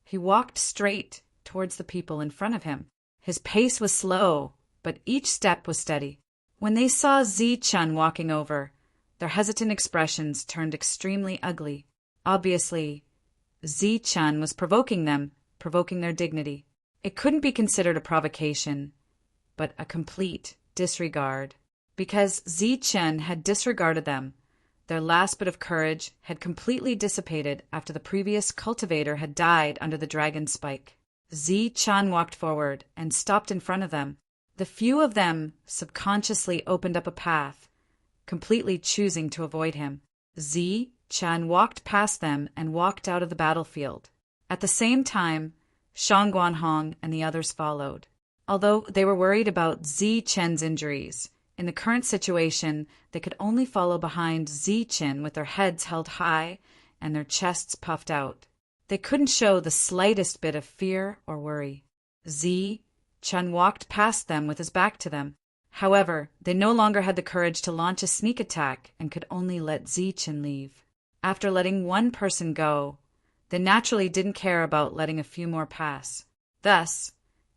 he walked straight towards the people in front of him. His pace was slow, but each step was steady. When they saw Chen walking over, their hesitant expressions turned extremely ugly. Obviously, Chen was provoking them, provoking their dignity. It couldn't be considered a provocation, but a complete disregard. Because Chen had disregarded them, their last bit of courage had completely dissipated after the previous cultivator had died under the dragon spike. Chen walked forward and stopped in front of them. The few of them subconsciously opened up a path, completely choosing to avoid him. Chen walked past them and walked out of the battlefield. At the same time, Shang Guanhong and the others followed. Although they were worried about Chen's injuries, in the current situation, they could only follow behind Chen with their heads held high and their chests puffed out. They couldn't show the slightest bit of fear or worry. Chen walked past them with his back to them. However, they no longer had the courage to launch a sneak attack and could only let Zichen leave. After letting one person go, they naturally didn't care about letting a few more pass. Thus,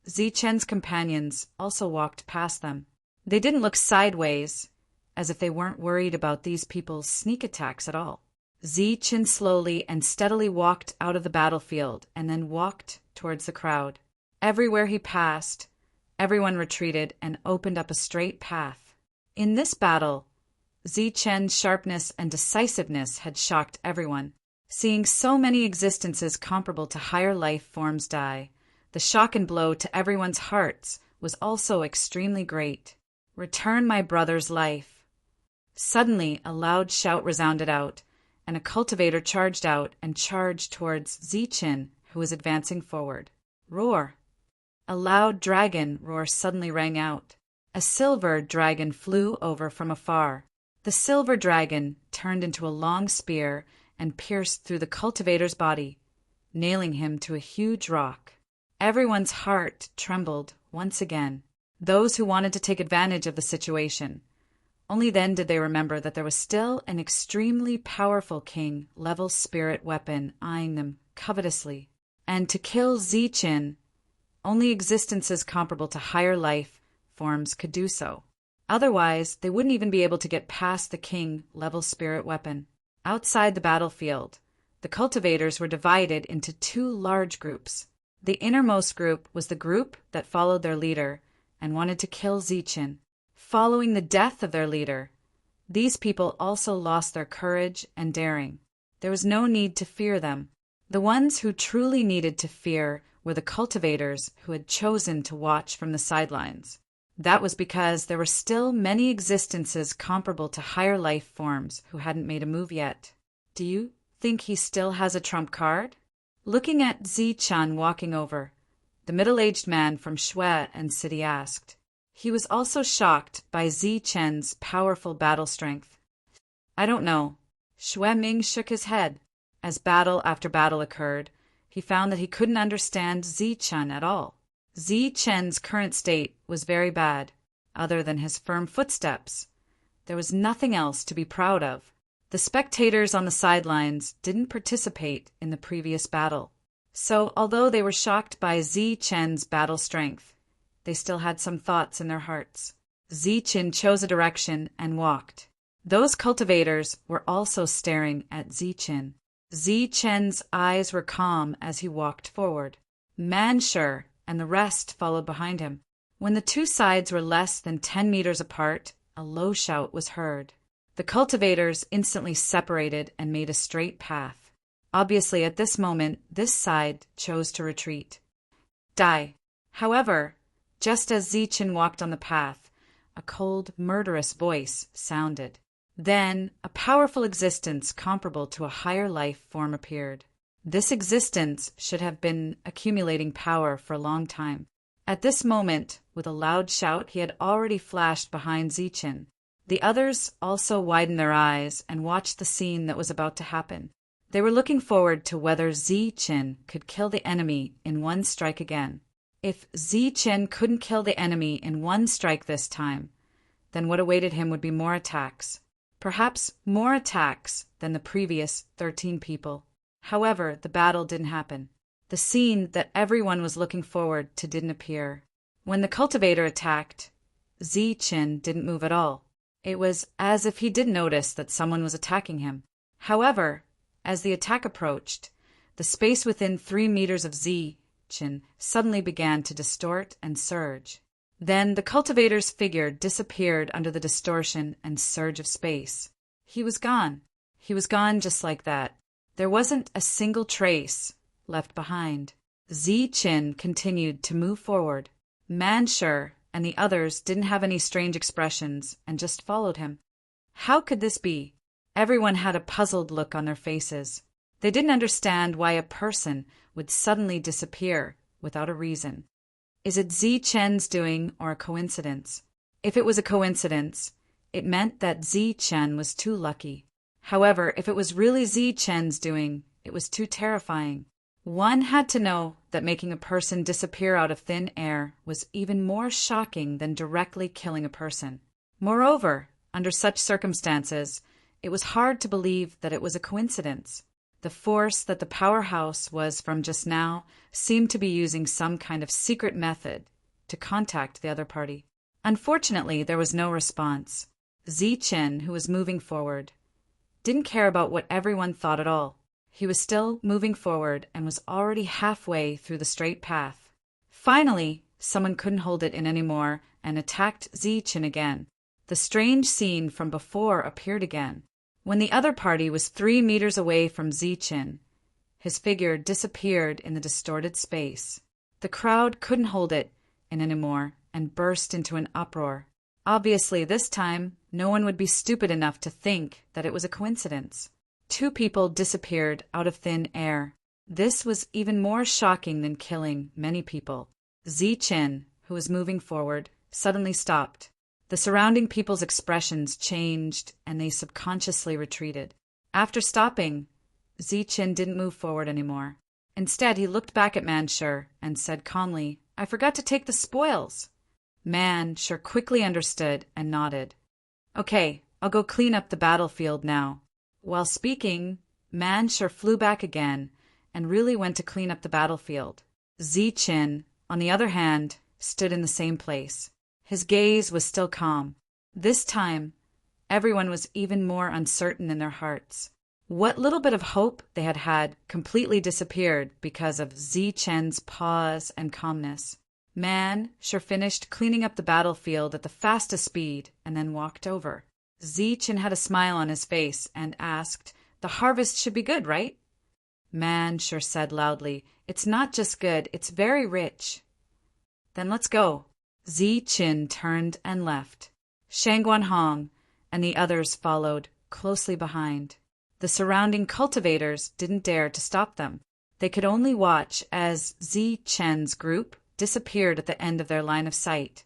Zichen's companions also walked past them. They didn't look sideways, as if they weren't worried about these people's sneak attacks at all. Zichen slowly and steadily walked out of the battlefield and then walked towards the crowd. Everywhere he passed, everyone retreated and opened up a straight path. In this battle, Zichen's sharpness and decisiveness had shocked everyone. Seeing so many existences comparable to higher life forms die, the shock and blow to everyone's hearts was also extremely great. "Return my brother's life." Suddenly, a loud shout resounded out, and a cultivator charged out and charged towards Zichen, who was advancing forward. Roar! A loud dragon roar suddenly rang out. A silver dragon flew over from afar. The silver dragon turned into a long spear and pierced through the cultivator's body, nailing him to a huge rock. Everyone's heart trembled once again. Those who wanted to take advantage of the situation. Only then did they remember that there was still an extremely powerful king-level spirit weapon eyeing them covetously. And to kill Zichen, only existences comparable to higher life forms could do so. Otherwise, they wouldn't even be able to get past the king-level spirit weapon. Outside the battlefield, the cultivators were divided into two large groups. The innermost group was the group that followed their leader and wanted to kill Zichen. Following the death of their leader, these people also lost their courage and daring. There was no need to fear them. The ones who truly needed to fear were the cultivators who had chosen to watch from the sidelines. That was because there were still many existences comparable to higher life forms who hadn't made a move yet. Do you think he still has a trump card? Looking at Zichen walking over, the middle-aged man from Shui and City asked. He was also shocked by Zichen's powerful battle strength. "I don't know." Shui Ming shook his head. As battle after battle occurred, he found that he couldn't understand Zichen at all. Zichen's current state was very bad. Other than his firm footsteps, there was nothing else to be proud of. The spectators on the sidelines didn't participate in the previous battle. So, although they were shocked by Zichen's battle strength, they still had some thoughts in their hearts. Zichen chose a direction and walked. Those cultivators were also staring at Zichen. Zichen's eyes were calm as he walked forward. Manshur and the rest followed behind him. When the two sides were less than 10 meters apart, a low shout was heard. The cultivators instantly separated and made a straight path. Obviously, at this moment, this side chose to retreat. Die. However, just as Zichen walked on the path, a cold, murderous voice sounded. Then, a powerful existence comparable to a higher life form appeared. This existence should have been accumulating power for a long time. At this moment, with a loud shout, he had already flashed behind Zichen. The others also widened their eyes and watched the scene that was about to happen. They were looking forward to whether Zichen could kill the enemy in one strike again. If Zichen couldn't kill the enemy in one strike this time, then what awaited him would be more attacks. Perhaps more attacks than the previous 13 people. However, the battle didn't happen. The scene that everyone was looking forward to didn't appear. When the cultivator attacked, Zichen didn't move at all. It was as if he didn't notice that someone was attacking him. However, as the attack approached, the space within 3 meters of Zichen suddenly began to distort and surge. Then the cultivator's figure disappeared under the distortion and surge of space. He was gone. He was gone just like that. There wasn't a single trace left behind. Zichen continued to move forward. Manshur and the others didn't have any strange expressions and just followed him. How could this be? Everyone had a puzzled look on their faces. They didn't understand why a person would suddenly disappear without a reason. Is it Zichen's doing or a coincidence? If it was a coincidence, it meant that Zichen was too lucky. However, if it was really Zichen's doing, it was too terrifying. One had to know that making a person disappear out of thin air was even more shocking than directly killing a person. Moreover, under such circumstances, it was hard to believe that it was a coincidence. The force that the powerhouse was from just now seemed to be using some kind of secret method to contact the other party. Unfortunately, there was no response. Zichen, who was moving forward, didn't care about what everyone thought at all. He was still moving forward and was already halfway through the straight path. Finally, someone couldn't hold it in anymore and attacked Zichen again. The strange scene from before appeared again. When the other party was 3 meters away from Zichen, his figure disappeared in the distorted space. The crowd couldn't hold it in anymore and burst into an uproar. Obviously, this time, no one would be stupid enough to think that it was a coincidence. 2 people disappeared out of thin air. This was even more shocking than killing many people. Zichen, who was moving forward, suddenly stopped. The surrounding people's expressions changed, and they subconsciously retreated. After stopping, Zichen didn't move forward anymore. Instead, he looked back at Manshur and said calmly, "I forgot to take the spoils." Manshur quickly understood and nodded. "Okay, I'll go clean up the battlefield now." While speaking, Manshur flew back again and really went to clean up the battlefield. Zichen, on the other hand, stood in the same place. His gaze was still calm. This time, everyone was even more uncertain in their hearts. What little bit of hope they had had completely disappeared because of Zichen's pause and calmness. Manshur finished cleaning up the battlefield at the fastest speed and then walked over. Zichen had a smile on his face and asked, "The harvest should be good, right?" Manshur said loudly, "It's not just good, it's very rich." "Then let's go." Zichen turned and left. Shangguanhong and the others followed closely behind. The surrounding cultivators didn't dare to stop them. They could only watch as Zichen's group disappeared at the end of their line of sight.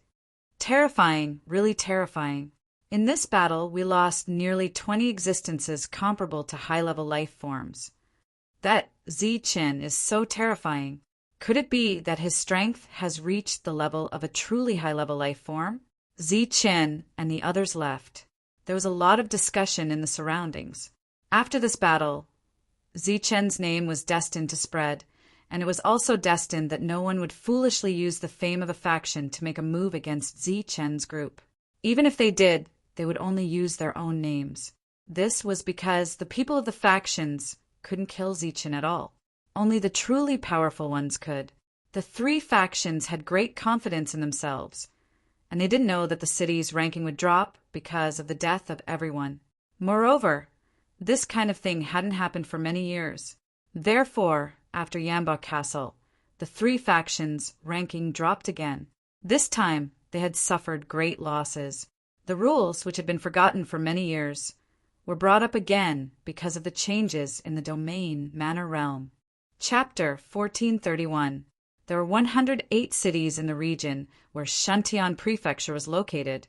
Terrifying, really terrifying. In this battle, we lost nearly 20 existences comparable to high-level life forms. That Zichen is so terrifying. Could it be that his strength has reached the level of a truly high-level life form? Zichen and the others left. There was a lot of discussion in the surroundings. After this battle, Zichen's name was destined to spread, and it was also destined that no one would foolishly use the fame of a faction to make a move against Zichen's group. Even if they did, they would only use their own names. This was because the people of the factions couldn't kill Zichen at all. Only the truly powerful ones could. The 3 factions had great confidence in themselves, and they didn't know that the city's ranking would drop because of the death of everyone. Moreover, this kind of thing hadn't happened for many years. Therefore, after Yamba Castle, the 3 factions' ranking dropped again. This time, they had suffered great losses. The rules, which had been forgotten for many years, were brought up again because of the changes in the domain manor realm. Chapter 1431. There were 108 cities in the region where Shantian Prefecture was located,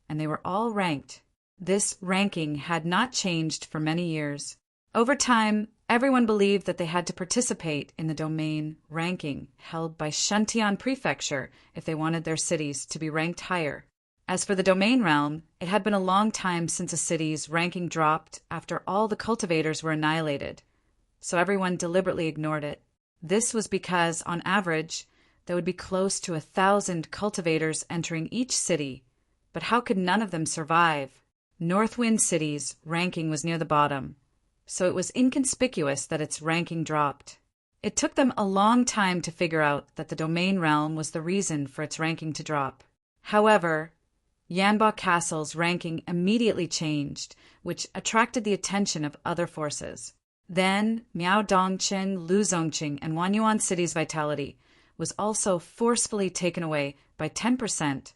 and they were all ranked. This ranking had not changed for many years. Over time, everyone believed that they had to participate in the domain ranking held by Shantian Prefecture if they wanted their cities to be ranked higher. As for the domain realm, it had been a long time since a city's ranking dropped after all the cultivators were annihilated, so everyone deliberately ignored it. This was because, on average, there would be close to 1,000 cultivators entering each city, but how could none of them survive? Northwind City's ranking was near the bottom, so it was inconspicuous that its ranking dropped. It took them a long time to figure out that the domain realm was the reason for its ranking to drop. However, Yanba Castle's ranking immediately changed, which attracted the attention of other forces. Then, Miaodongqing, Luzongqing, and Wanyuan City's vitality was also forcefully taken away by 10%,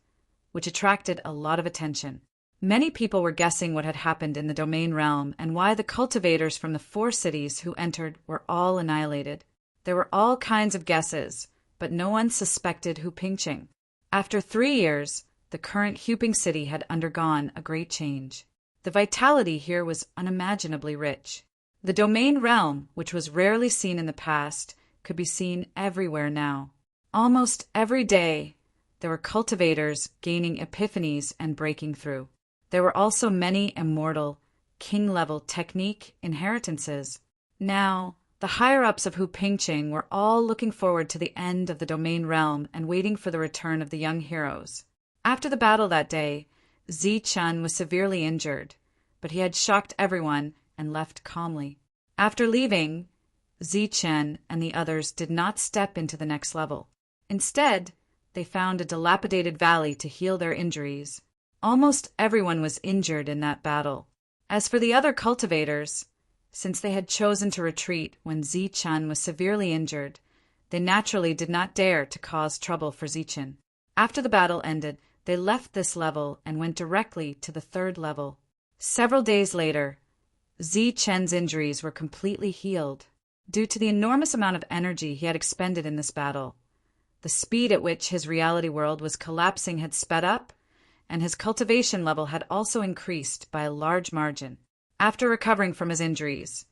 which attracted a lot of attention. Many people were guessing what had happened in the domain realm and why the cultivators from the 4 cities who entered were all annihilated. There were all kinds of guesses, but no one suspected Hupingqing. After 3 years, the current Huping city had undergone a great change. The vitality here was unimaginably rich. The domain realm, which was rarely seen in the past, could be seen everywhere now. Almost every day, there were cultivators gaining epiphanies and breaking through. There were also many immortal, king-level technique inheritances. Now, the higher-ups of Hu Pingqing were all looking forward to the end of the domain realm and waiting for the return of the young heroes. After the battle that day, Zichen was severely injured, but he had shocked everyone and left calmly. After leaving, Zichen and the others did not step into the next level. Instead, they found a dilapidated valley to heal their injuries. Almost everyone was injured in that battle. As for the other cultivators, since they had chosen to retreat when Zichen was severely injured, they naturally did not dare to cause trouble for Zichen. After the battle ended, they left this level and went directly to the third level. Several days later, Zichen's injuries were completely healed. Due to the enormous amount of energy he had expended in this battle, the speed at which his reality world was collapsing had sped up, and his cultivation level had also increased by a large margin. After recovering from his injuries,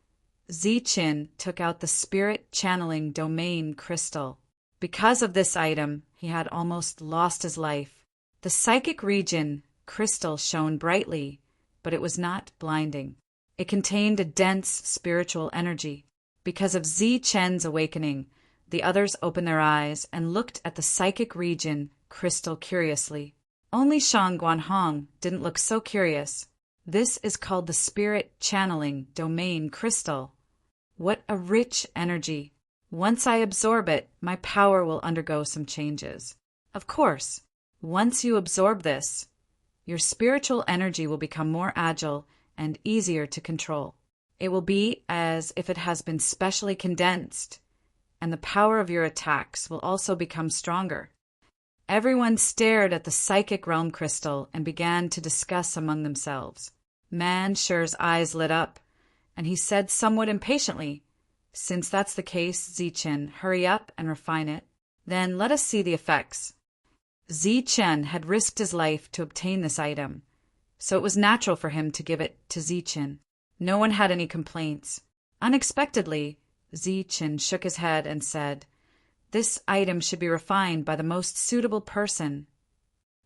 Zichen took out the spirit channeling domain crystal. Because of this item, he had almost lost his life. The psychic region crystal shone brightly, but it was not blinding. It contained a dense spiritual energy. Because of Zichen's awakening, the others opened their eyes and looked at the psychic region crystal curiously. Only Shang Guanhong didn't look so curious. This is called the spirit channeling domain crystal. What a rich energy. Once I absorb it, my power will undergo some changes. Of course, once you absorb this, your spiritual energy will become more agile and easier to control. It will be as if it has been specially condensed, and the power of your attacks will also become stronger. Everyone stared at the psychic realm crystal and began to discuss among themselves. Man Sher's eyes lit up, and he said somewhat impatiently, "Since that's the case, Zichen, hurry up and refine it. Then let us see the effects." Zichen had risked his life to obtain this item, so it was natural for him to give it to Zichen. No one had any complaints. Unexpectedly, Zichen shook his head and said, "This item should be refined by the most suitable person."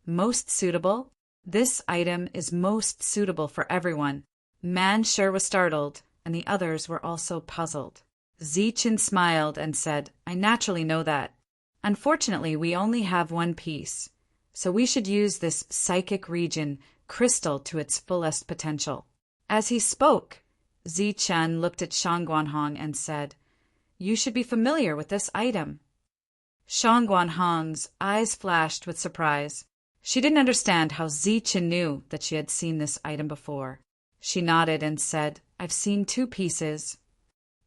Most suitable? This item is most suitable for everyone. Man Sher was startled, and the others were also puzzled. Zichen smiled and said, "I naturally know that. Unfortunately, we only have one piece, so we should use this psychic region crystal to its fullest potential." As he spoke, Zichen looked at Shang Guanhong and said, "You should be familiar with this item." Shang Guanhong's eyes flashed with surprise. She didn't understand how Zichen knew that she had seen this item before. She nodded and said, "I've seen 2 pieces.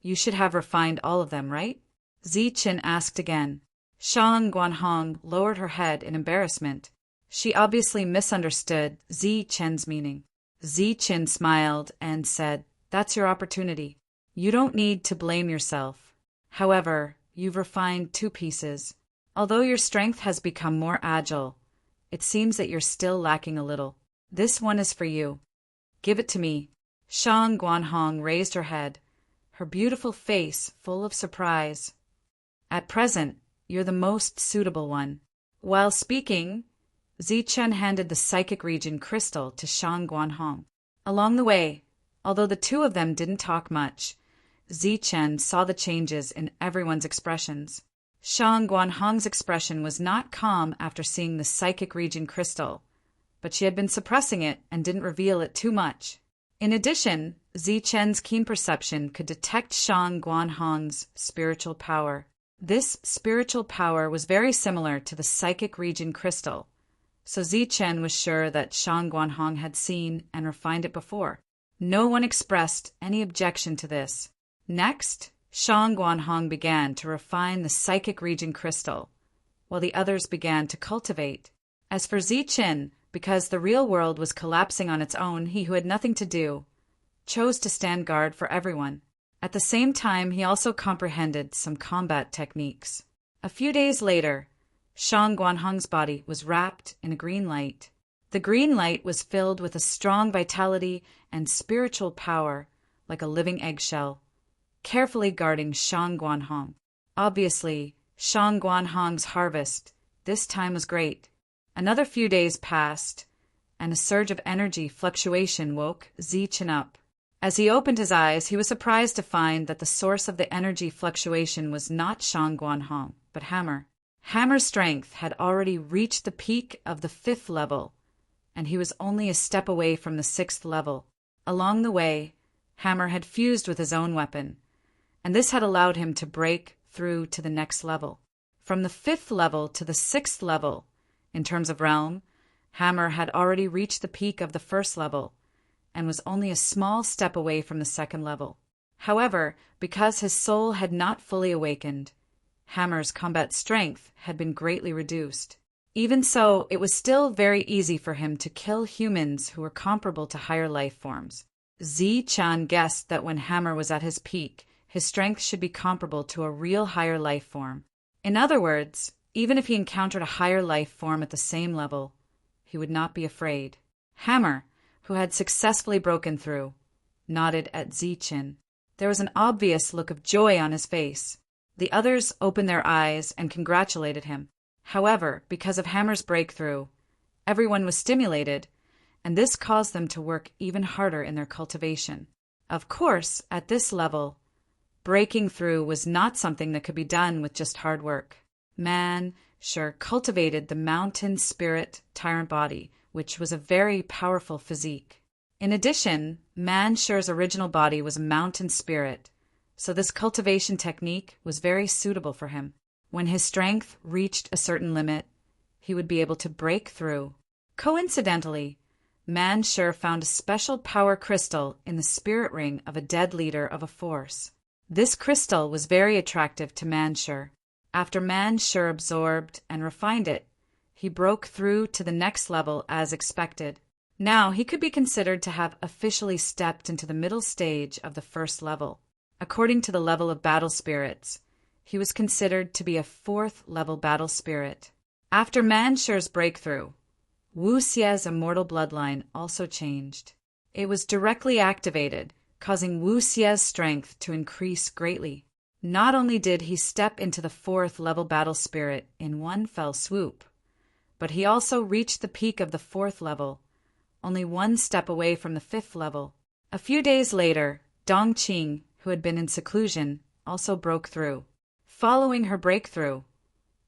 You should have refined all of them, right?" Zichen asked again. Shang Guanhong lowered her head in embarrassment. She obviously misunderstood Zichen's meaning. Zichen smiled and said, "That's your opportunity. You don't need to blame yourself. However, you've refined 2 pieces. Although your strength has become more agile, it seems that you're still lacking a little. This one is for you. Give it to me." Shang Guanhong raised her head, her beautiful face full of surprise. "At present, you're the most suitable one." While speaking, Zichen handed the psychic region crystal to Shang Guanhong. Along the way, although the 2 of them didn't talk much, Zichen saw the changes in everyone's expressions. Shang Guanhong's expression was not calm after seeing the psychic region crystal, but she had been suppressing it and didn't reveal it too much. In addition, Zichen's keen perception could detect Shang Guanhong's spiritual power. This spiritual power was very similar to the psychic region crystal, so Zichen was sure that Shang Guanhong had seen and refined it before. No one expressed any objection to this. Next, Shang Guanhong began to refine the psychic region crystal, while the others began to cultivate. As for Zichen, because the real world was collapsing on its own, he who had nothing to do, chose to stand guard for everyone. At the same time, he also comprehended some combat techniques. A few days later, Shang Guanhong's body was wrapped in a green light. The green light was filled with a strong vitality and spiritual power, like a living eggshell, carefully guarding Shang Guanhong. Obviously, Shang Guanhong's harvest this time was great. Another few days passed, and a surge of energy fluctuation woke Zichen up. As he opened his eyes, he was surprised to find that the source of the energy fluctuation was not Shang Guanhong, but Hammer. Hammer's strength had already reached the peak of the 5th level, and he was only a step away from the 6th level. Along the way, Hammer had fused with his own weapon, and this had allowed him to break through to the next level. From the 5th level to the 6th level, in terms of realm, Hammer had already reached the peak of the 1st level, and was only a small step away from the 2nd level. However, because his soul had not fully awakened, Hammer's combat strength had been greatly reduced. Even so, it was still very easy for him to kill humans who were comparable to higher life forms. Zichen guessed that when Hammer was at his peak, his strength should be comparable to a real higher life form. In other words, even if he encountered a higher life form at the same level, he would not be afraid. Hammer, who had successfully broken through, nodded at Zichen. There was an obvious look of joy on his face. The others opened their eyes and congratulated him. However, because of Hammer's breakthrough, everyone was stimulated, and this caused them to work even harder in their cultivation. Of course, at this level, breaking through was not something that could be done with just hard work. Man sure cultivated the mountain spirit tyrant body, which was a very powerful physique. In addition, Man Shure's original body was a mountain spirit, so this cultivation technique was very suitable for him. When his strength reached a certain limit, he would be able to break through. Coincidentally, Man Shure found a special power crystal in the spirit ring of a dead leader of a force. This crystal was very attractive to Man Shure. After Man Shure absorbed and refined it, he broke through to the next level as expected. Now he could be considered to have officially stepped into the middle stage of the 1st level. According to the level of battle spirits, he was considered to be a 4th level battle spirit. After Man Shure's breakthrough, Wu Xie's immortal bloodline also changed. It was directly activated, causing Wu Xie's strength to increase greatly. Not only did he step into the 4th level battle spirit in one fell swoop, but he also reached the peak of the 4th level, only one step away from the 5th level. A few days later, Dongqing, who had been in seclusion, also broke through. Following her breakthrough,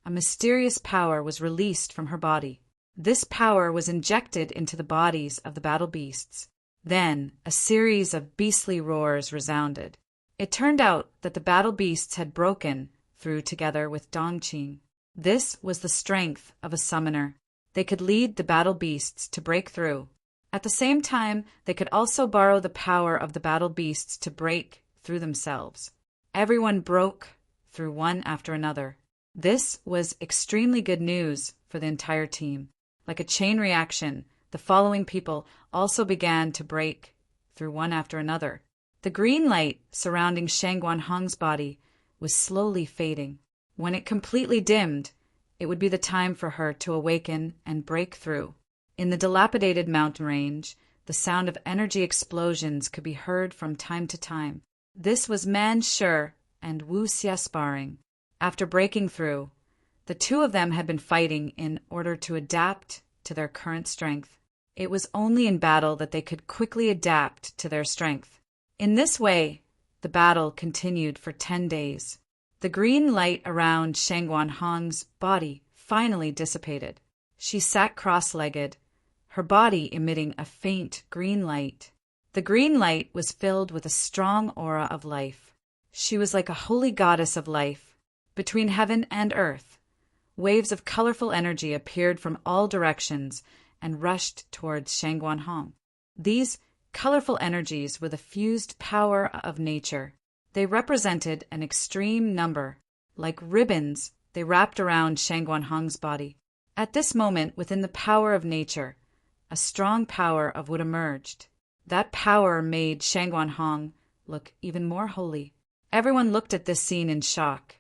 a mysterious power was released from her body. This power was injected into the bodies of the battle beasts. Then, a series of beastly roars resounded. It turned out that the battle beasts had broken through together with Dongqing. This was the strength of a summoner. They could lead the battle beasts to break through. At the same time, they could also borrow the power of the battle beasts to break through themselves. Everyone broke through one after another. This was extremely good news for the entire team. Like a chain reaction, the following people also began to break through one after another. The green light surrounding Shang Guanhong's body was slowly fading. When it completely dimmed, it would be the time for her to awaken and break through. In the dilapidated mountain range, the sound of energy explosions could be heard from time to time. This was Man Shure and Wu Xie sparring. After breaking through, the two of them had been fighting in order to adapt to their current strength. It was only in battle that they could quickly adapt to their strength. In this way, the battle continued for 10 days. The green light around Shang Guanhong's body finally dissipated. She sat cross-legged, her body emitting a faint green light. The green light was filled with a strong aura of life. She was like a holy goddess of life. Between heaven and earth, waves of colorful energy appeared from all directions and rushed towards Shang Guanhong. These colorful energies were the fused power of nature. They represented an extreme number. Like ribbons, they wrapped around Shang Guanhong's body. At this moment, within the power of nature, a strong power of wood emerged. That power made Shang Guanhong look even more holy. Everyone looked at this scene in shock,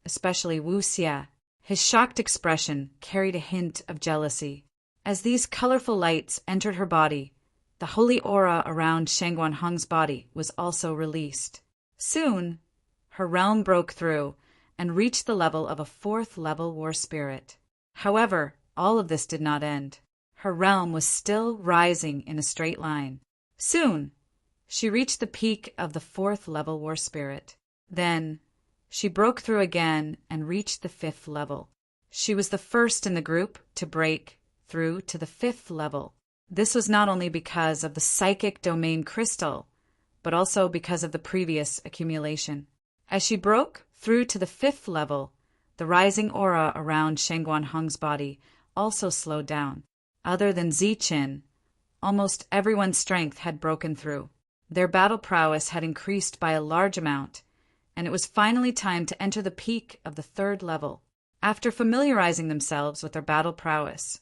especially Wu Xie. His shocked expression carried a hint of jealousy. As these colorful lights entered her body, the holy aura around Shang Guanhong's body was also released. Soon, her realm broke through, and reached the level of a 4th level war spirit. However, all of this did not end. Her realm was still rising in a straight line. Soon, she reached the peak of the 4th level war spirit. Then, she broke through again and reached the 5th level. She was the first in the group to break through to the 5th level. This was not only because of the psychic domain crystal, but also because of the previous accumulation. As she broke through to the 5th level, the rising aura around Shen Guanhong's body also slowed down. Other than Ziqin, almost everyone's strength had broken through. Their battle prowess had increased by a large amount, and it was finally time to enter the peak of the 3rd level. After familiarizing themselves with their battle prowess,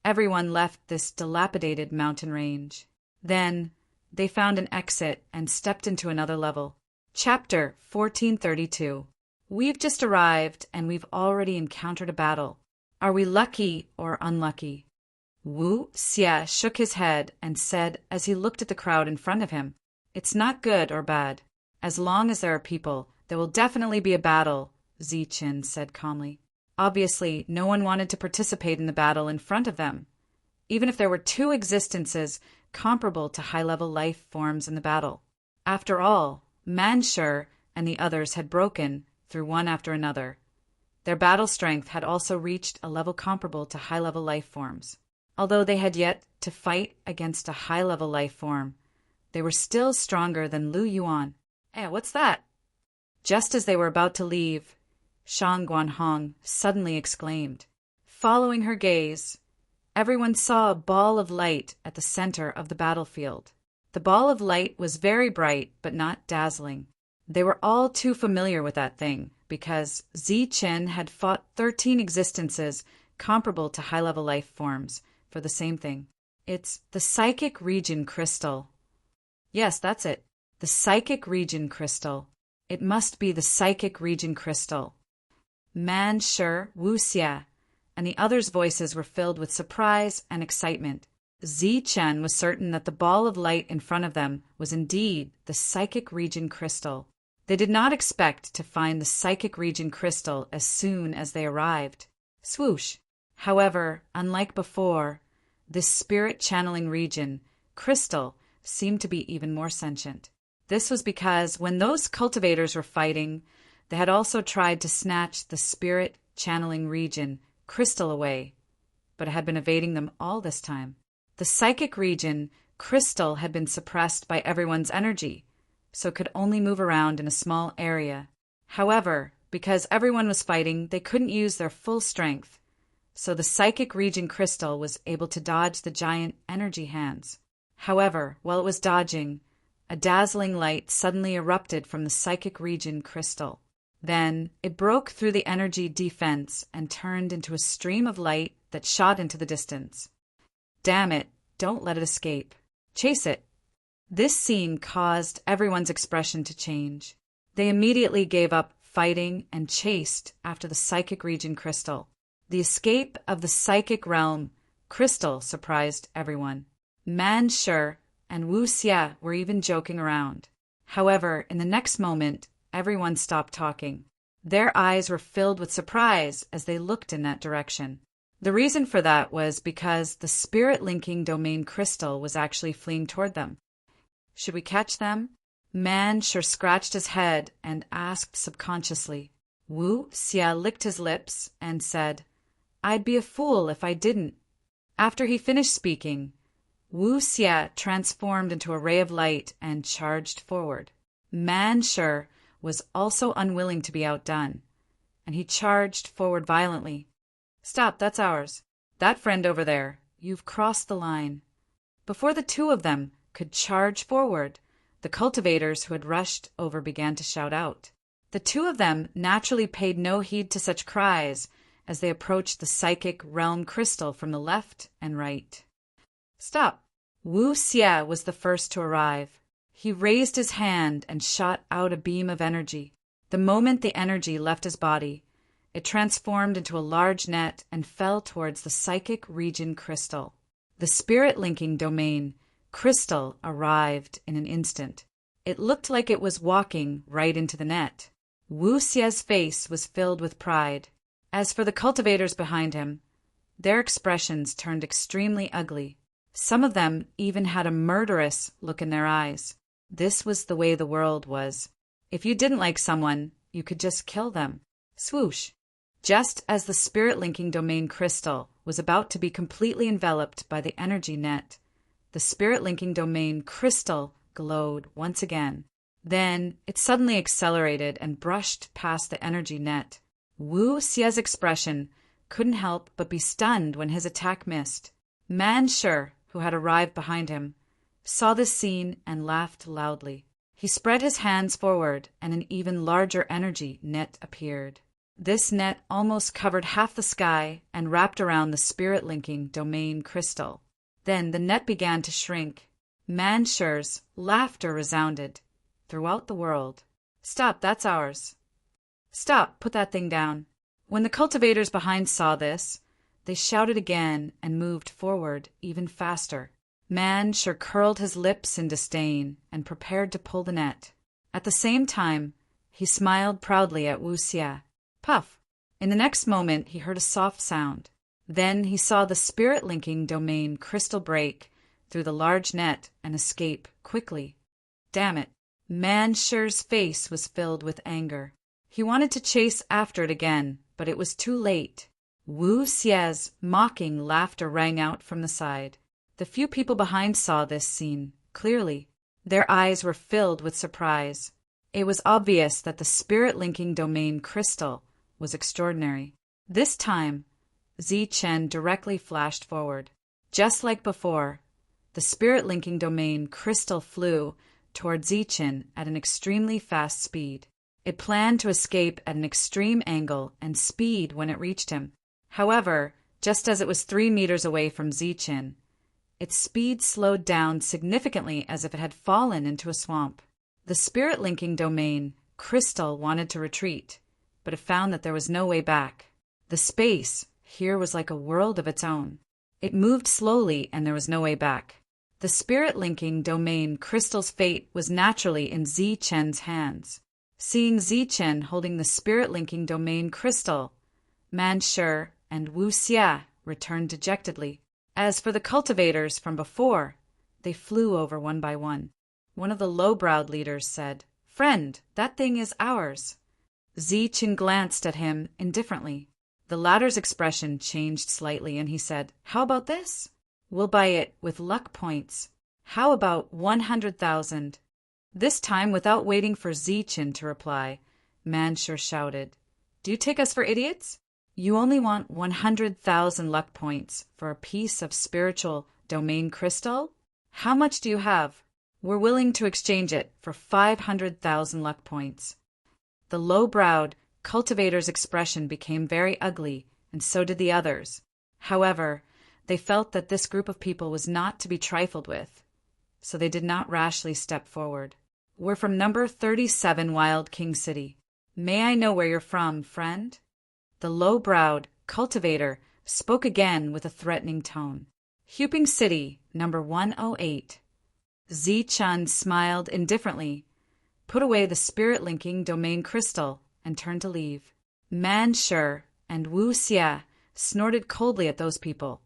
everyone left this dilapidated mountain range. Then, they found an exit and stepped into another level. Chapter 1432. We've just arrived and we've already encountered a battle. Are we lucky or unlucky? Wu Xie shook his head and said as he looked at the crowd in front of him, "It's not good or bad. As long as there are people, there will definitely be a battle," Ziqin said calmly. Obviously, no one wanted to participate in the battle in front of them, even if there were 2 existences comparable to high-level life forms in the battle. After all, Manshur and the others had broken through one after another. Their battle strength had also reached a level comparable to high-level life forms. Although they had yet to fight against a high-level life form, they were still stronger than Lu Yuan. "Hey, what's that?" Just as they were about to leave, Shen Guanhong suddenly exclaimed. Following her gaze, everyone saw a ball of light at the center of the battlefield. The ball of light was very bright, but not dazzling. They were all too familiar with that thing, because Ziqin had fought 13 existences comparable to high-level life forms for the same thing. It's the psychic region crystal. Yes, that's it. The psychic region crystal. It must be the psychic region crystal. Manshur, Wu Xie, and the others' voices were filled with surprise and excitement. Ziqin was certain that the ball of light in front of them was indeed the psychic region crystal. They did not expect to find the psychic region crystal as soon as they arrived. Swoosh! However, unlike before, this spirit channeling region crystal seemed to be even more sentient. This was because when those cultivators were fighting, they had also tried to snatch the spirit channeling region crystal away, but it had been evading them all this time. The psychic region crystal had been suppressed by everyone's energy, so it could only move around in a small area. However, because everyone was fighting, they couldn't use their full strength, so the psychic region crystal was able to dodge the giant energy hands. However, while it was dodging, a dazzling light suddenly erupted from the psychic region crystal. Then it broke through the energy defense and turned into a stream of light that shot into the distance. Damn it, don't let it escape. Chase it. This scene caused everyone's expression to change. They immediately gave up fighting and chased after the psychic region crystal. The escape of the psychic realm crystal surprised everyone. Manshur and Wu Xie were even joking around. However, in the next moment, everyone stopped talking. Their eyes were filled with surprise as they looked in that direction. The reason for that was because the spirit-linking domain crystal was actually fleeing toward them. Should we catch them? Manshur scratched his head and asked subconsciously. Wu Xie licked his lips and said, "I'd be a fool if I didn't." After he finished speaking, Wu Xie transformed into a ray of light and charged forward. Manshur was also unwilling to be outdone, and he charged forward violently. "Stop, that's ours. That friend over there, you've crossed the line." Before the two of them could charge forward, the cultivators who had rushed over began to shout out. The two of them naturally paid no heed to such cries as they approached the psychic realm crystal from the left and right. "Stop!" Wu Xie was the first to arrive. He raised his hand and shot out a beam of energy. The moment the energy left his body, it transformed into a large net and fell towards the psychic region crystal. The spirit-linking domain crystal arrived in an instant. It looked like it was walking right into the net. Wu Xie's face was filled with pride. As for the cultivators behind him, their expressions turned extremely ugly. Some of them even had a murderous look in their eyes. This was the way the world was. If you didn't like someone, you could just kill them. Swoosh! Just as the spirit-linking domain crystal was about to be completely enveloped by the energy net, the spirit-linking domain crystal glowed once again. Then it suddenly accelerated and brushed past the energy net. Wu Xie's expression couldn't help but be stunned when his attack missed. Man Shi, who had arrived behind him, saw this scene and laughed loudly. He spread his hands forward and an even larger energy net appeared. This net almost covered half the sky and wrapped around the spirit-linking domain crystal. Then the net began to shrink. Man Shi's laughter resounded throughout the world. "Stop, that's ours. Stop, put that thing down." When the cultivators behind saw this, they shouted again and moved forward even faster. Man Shi curled his lips in disdain and prepared to pull the net. At the same time, he smiled proudly at Wu Xie. Puff! In the next moment, he heard a soft sound. Then he saw the spirit-linking domain crystal break through the large net and escape quickly. Damn it! Man Shi's face was filled with anger. He wanted to chase after it again, but it was too late. Wu Xie's mocking laughter rang out from the side. The few people behind saw this scene clearly. Their eyes were filled with surprise. It was obvious that the spirit-linking domain crystal was extraordinary. This time, Zichen directly flashed forward. Just like before, the spirit-linking domain crystal flew toward Zichen at an extremely fast speed. It planned to escape at an extreme angle and speed when it reached him. However, just as it was 3 meters away from Zichen, its speed slowed down significantly as if it had fallen into a swamp. The spirit-linking domain crystal wanted to retreat, but it found that there was no way back. The space here was like a world of its own. It moved slowly and there was no way back. The spirit-linking domain crystal's fate was naturally in Zichen's hands. Seeing Zichen holding the spirit-linking domain crystal, Man Shi and Wu Xie returned dejectedly. As for the cultivators from before, they flew over one by one. One of the low-browed leaders said, "Friend, that thing is ours." Zichen glanced at him indifferently. The latter's expression changed slightly and he said, "How about this? We'll buy it with luck points. How about 100,000? This time, without waiting for Zichen to reply, Man Shi shouted, "Do you take us for idiots? You only want 100,000 luck points for a piece of spiritual domain crystal? How much do you have? We're willing to exchange it for 500,000 luck points." The low-browed cultivator's expression became very ugly, and so did the others. However, they felt that this group of people was not to be trifled with, so they did not rashly step forward. "We're from number 37 Wild King City. May I know where you're from, friend?" The low-browed cultivator spoke again with a threatening tone. "Huping City, number 108. Zichen smiled indifferently, put away the spirit-linking domain crystal, and turned to leave. Man Shi and Wu Xie snorted coldly at those people,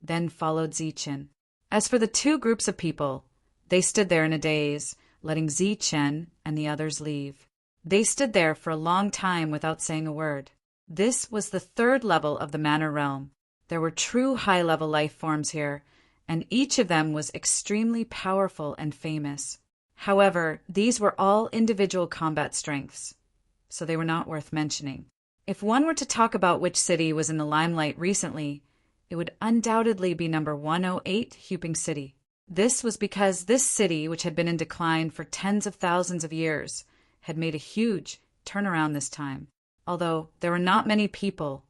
then followed Zichen. As for the two groups of people, they stood there in a daze, letting Zichen and the others leave. They stood there for a long time without saying a word. This was the 3rd level of the Manor Realm. There were true high-level life forms here, and each of them was extremely powerful and famous. However, these were all individual combat strengths, so they were not worth mentioning. If one were to talk about which city was in the limelight recently, it would undoubtedly be number 108, Huping City. This was because this city, which had been in decline for tens of thousands of years, had made a huge turnaround this time. Although there were not many people,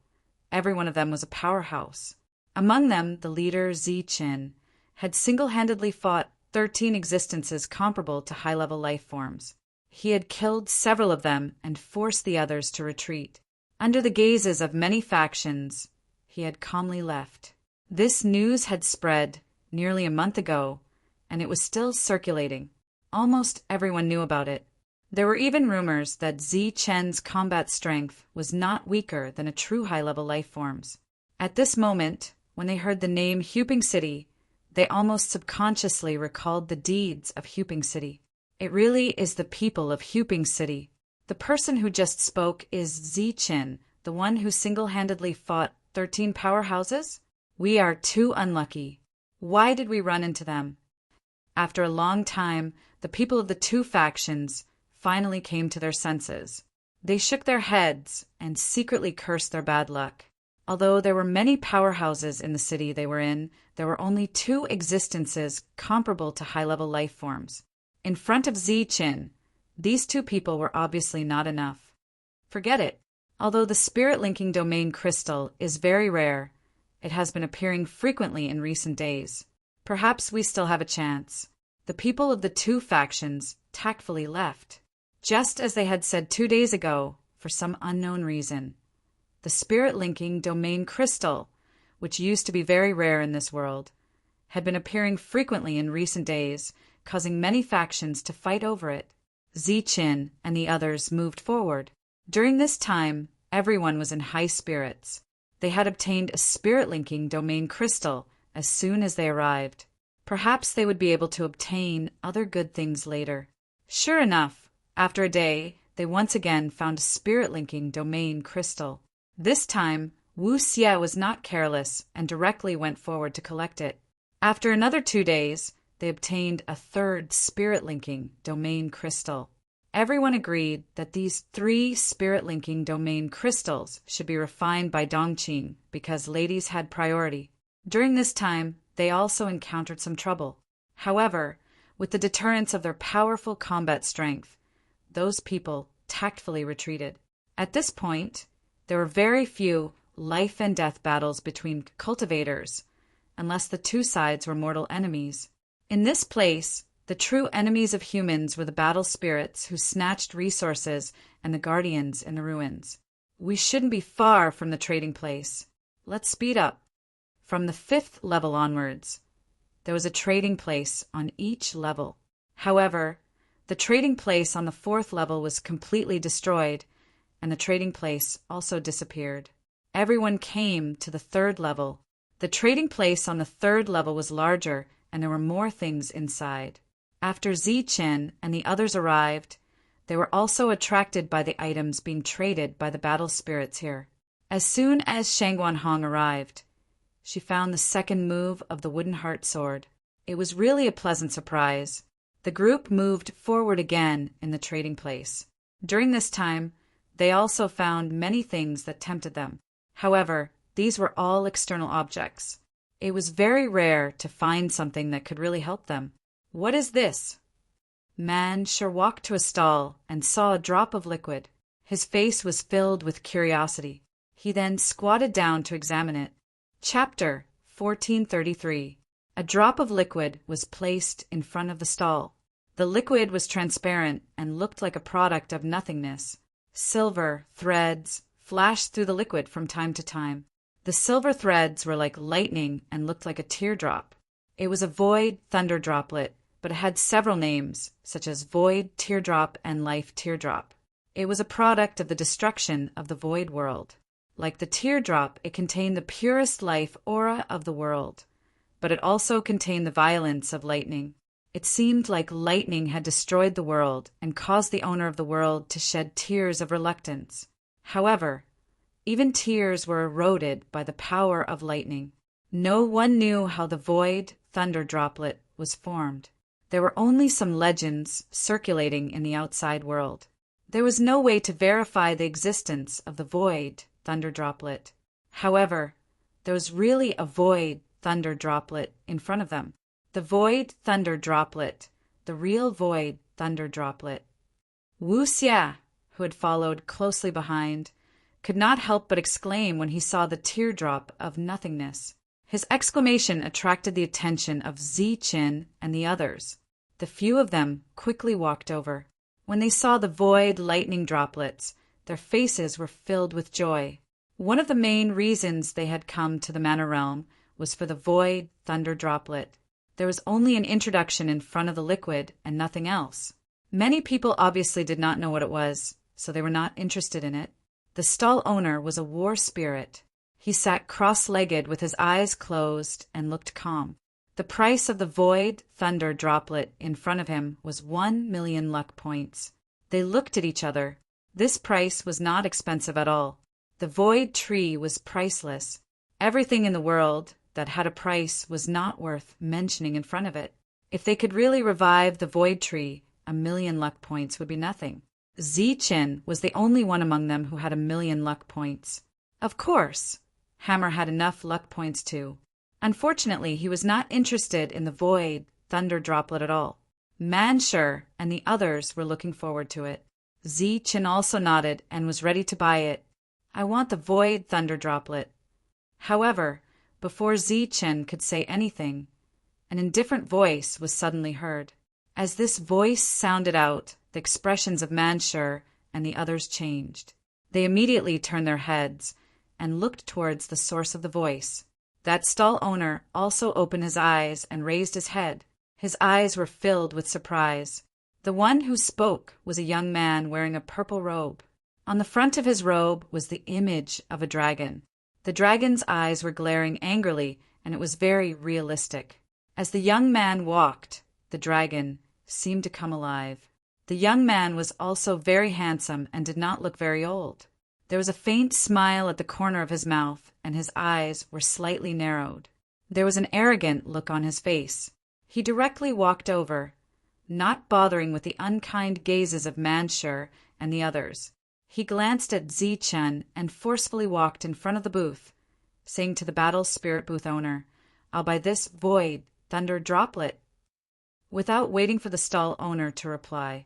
every one of them was a powerhouse. Among them, the leader Zichen had single-handedly fought 13 existences comparable to high-level life forms. He had killed several of them and forced the others to retreat. Under the gazes of many factions, he had calmly left. This news had spread nearly a month ago, and it was still circulating. Almost everyone knew about it. There were even rumors that Zi Chen's combat strength was not weaker than a true high-level life forms. At this moment, when they heard the name Huping City, they almost subconsciously recalled the deeds of Huping City. It really is the people of Huping City. The person who just spoke is Zi Chen, the one who single-handedly fought 13 powerhouses? We are too unlucky. Why did we run into them? After a long time, the people of the two factions finally came to their senses. They shook their heads and secretly cursed their bad luck. Although there were many powerhouses in the city they were in, there were only 2 existences comparable to high-level life forms. In front of Zi Qin, these 2 people were obviously not enough. Forget it. Although the spirit-linking domain crystal is very rare, it has been appearing frequently in recent days. Perhaps we still have a chance. The people of the 2 factions tactfully left, just as they had said 2 days ago, for some unknown reason. The spirit-linking domain crystal, which used to be very rare in this world, had been appearing frequently in recent days, causing many factions to fight over it. Zi Qin and the others moved forward. During this time, everyone was in high spirits. They had obtained a spirit-linking domain crystal as soon as they arrived. Perhaps they would be able to obtain other good things later. Sure enough, after a day, they once again found a spirit-linking domain crystal. This time, Wu Xie was not careless and directly went forward to collect it. After another 2 days, they obtained a 3rd spirit-linking domain crystal. Everyone agreed that these 3 spirit-linking domain crystals should be refined by Dongqing because ladies had priority. During this time, they also encountered some trouble. However, with the deterrence of their powerful combat strength, those people tactfully retreated. At this point, there were very few life-and-death battles between cultivators, unless the 2 sides were mortal enemies. In this place, the true enemies of humans were the battle spirits who snatched resources and the guardians in the ruins. We shouldn't be far from the trading place. Let's speed up. From the 5th level onwards, there was a trading place on each level. However, the trading place on the 4th level was completely destroyed, and the trading place also disappeared. Everyone came to the 3rd level. The trading place on the 3rd level was larger, and there were more things inside. After Zi Chen and the others arrived, they were also attracted by the items being traded by the battle spirits here. As soon as Shangguan Hong arrived, she found the 2nd move of the wooden heart sword. It was really a pleasant surprise. The group moved forward again in the trading place. During this time, they also found many things that tempted them. However, these were all external objects. It was very rare to find something that could really help them. What is this? Man sure walked to a stall and saw a drop of liquid. His face was filled with curiosity. He then squatted down to examine it. Chapter 1433. A drop of liquid was placed in front of the stall. The liquid was transparent and looked like a product of nothingness. Silver threads flashed through the liquid from time to time. The silver threads were like lightning and looked like a teardrop. It was a void thunder droplet, but it had several names, such as void teardrop and life teardrop. It was a product of the destruction of the void world. Like the teardrop, it contained the purest life aura of the world, but it also contained the violence of lightning. It seemed like lightning had destroyed the world and caused the owner of the world to shed tears of reluctance. However, even tears were eroded by the power of lightning. No one knew how the void thunder droplet was formed. There were only some legends circulating in the outside world. There was no way to verify the existence of the void thunder droplet. However, there was really a void thunder droplet in front of them. The void thunder droplet, the real void thunder droplet. Wu Xia, who had followed closely behind, could not help but exclaim when he saw the teardrop of nothingness. His exclamation attracted the attention of Zi Qin and the others. The few of them quickly walked over. When they saw the void lightning droplets, their faces were filled with joy. One of the main reasons they had come to the Manor Realm was for the void thunder droplet. There was only an introduction in front of the liquid and nothing else. Many people obviously did not know what it was, so they were not interested in it. The stall owner was a war spirit. He sat cross-legged with his eyes closed and looked calm. The price of the void thunder droplet in front of him was 1,000,000 luck points. They looked at each other. This price was not expensive at all. The void tree was priceless. Everything in the world that had a price was not worth mentioning in front of it. If they could really revive the void tree, 1,000,000 luck points would be nothing. Zichen was the only one among them who had 1,000,000 luck points. Of course, Hammer had enough luck points too. Unfortunately, he was not interested in the void thunder droplet at all. Manshur and the others were looking forward to it. Zichen also nodded and was ready to buy it. I want the void thunder droplet. However, before Zichen could say anything, an indifferent voice was suddenly heard. As this voice sounded out, the expressions of Manshur and the others changed. They immediately turned their heads and looked towards the source of the voice. That stall owner also opened his eyes and raised his head. His eyes were filled with surprise. The one who spoke was a young man wearing a purple robe. On the front of his robe was the image of a dragon. The dragon's eyes were glaring angrily, and it was very realistic. As the young man walked, the dragon seemed to come alive. The young man was also very handsome and did not look very old. There was a faint smile at the corner of his mouth, and his eyes were slightly narrowed. There was an arrogant look on his face. He directly walked over, not bothering with the unkind gazes of Manshur and the others. He glanced at Zichen and forcefully walked in front of the booth, saying to the Battle Spirit booth owner, "I'll buy this void thunder droplet." Without waiting for the stall owner to reply,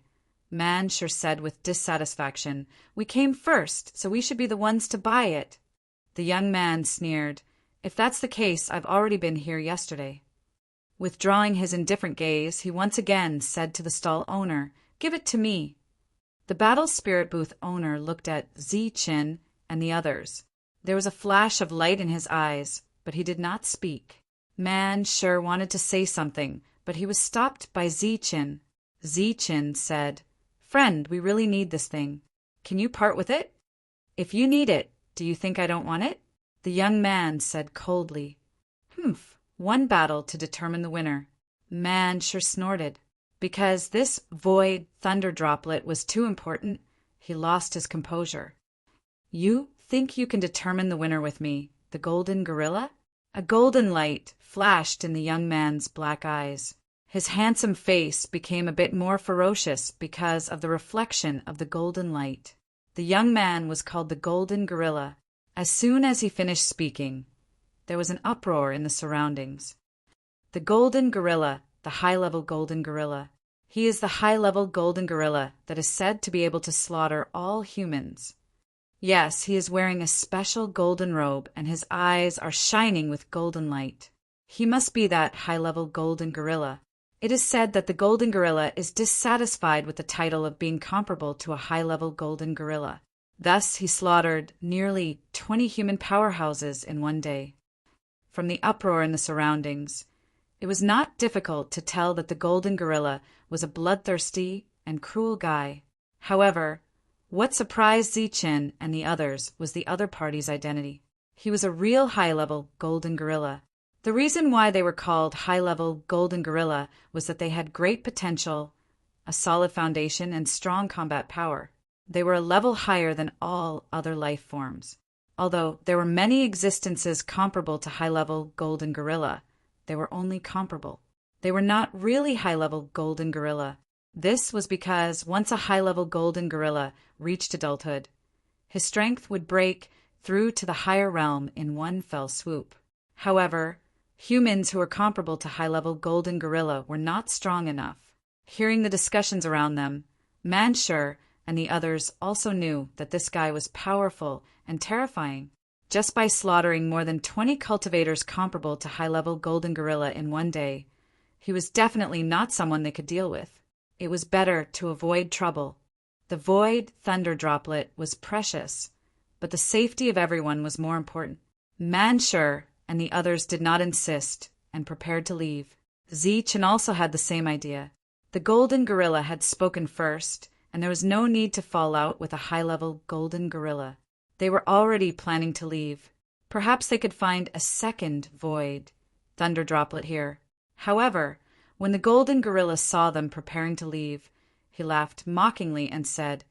Manshur said with dissatisfaction, "We came first, so we should be the ones to buy it." The young man sneered, "If that's the case, I've already been here yesterday." Withdrawing his indifferent gaze, he once again said to the stall owner, "Give it to me." The Battle Spirit booth owner looked at Zichen and the others. There was a flash of light in his eyes, but he did not speak. Manshur wanted to say something, but he was stopped by Zichen. Zichen said, "Friend, we really need this thing. Can you part with it? If you need it, do you think I don't want it?" The young man said coldly, "Humph, one battle to determine the winner." Manshur snorted. Because this void thunder droplet was too important, he lost his composure. "You think you can determine the winner with me, the golden gorilla?" A golden light flashed in the young man's black eyes. His handsome face became a bit more ferocious because of the reflection of the golden light. The young man was called the golden gorilla. As soon as he finished speaking, there was an uproar in the surroundings. The golden gorilla, the high-level golden gorilla. He is the high-level golden gorilla that is said to be able to slaughter all humans. Yes, he is wearing a special golden robe, and his eyes are shining with golden light. He must be that high-level golden gorilla. It is said that the golden gorilla is dissatisfied with the title of being comparable to a high-level golden gorilla. Thus, he slaughtered nearly 20 human powerhouses in one day. From the uproar in the surroundings, it was not difficult to tell that the golden gorilla was a bloodthirsty and cruel guy. However, what surprised Zichen and the others was the other party's identity. He was a real high-level golden gorilla. The reason why they were called high-level golden gorilla was that they had great potential, a solid foundation, and strong combat power. They were a level higher than all other life forms. Although there were many existences comparable to high-level golden gorilla, they were only comparable. They were not really high-level golden gorilla. This was because once a high-level golden gorilla reached adulthood, his strength would break through to the higher realm in one fell swoop. However, humans who were comparable to high-level golden gorilla were not strong enough. Hearing the discussions around them, Manshur and the others also knew that this guy was powerful and terrifying. Just by slaughtering more than 20 cultivators comparable to high-level golden gorilla in one day, he was definitely not someone they could deal with. It was better to avoid trouble. The void thunder droplet was precious, but the safety of everyone was more important. Manshur and the others did not insist and prepared to leave. Zichen also had the same idea. The golden gorilla had spoken first, and there was no need to fall out with a high-level golden gorilla. They were already planning to leave. Perhaps they could find a second void thunder droplet here. However, when the golden gorilla saw them preparing to leave, he laughed mockingly and said,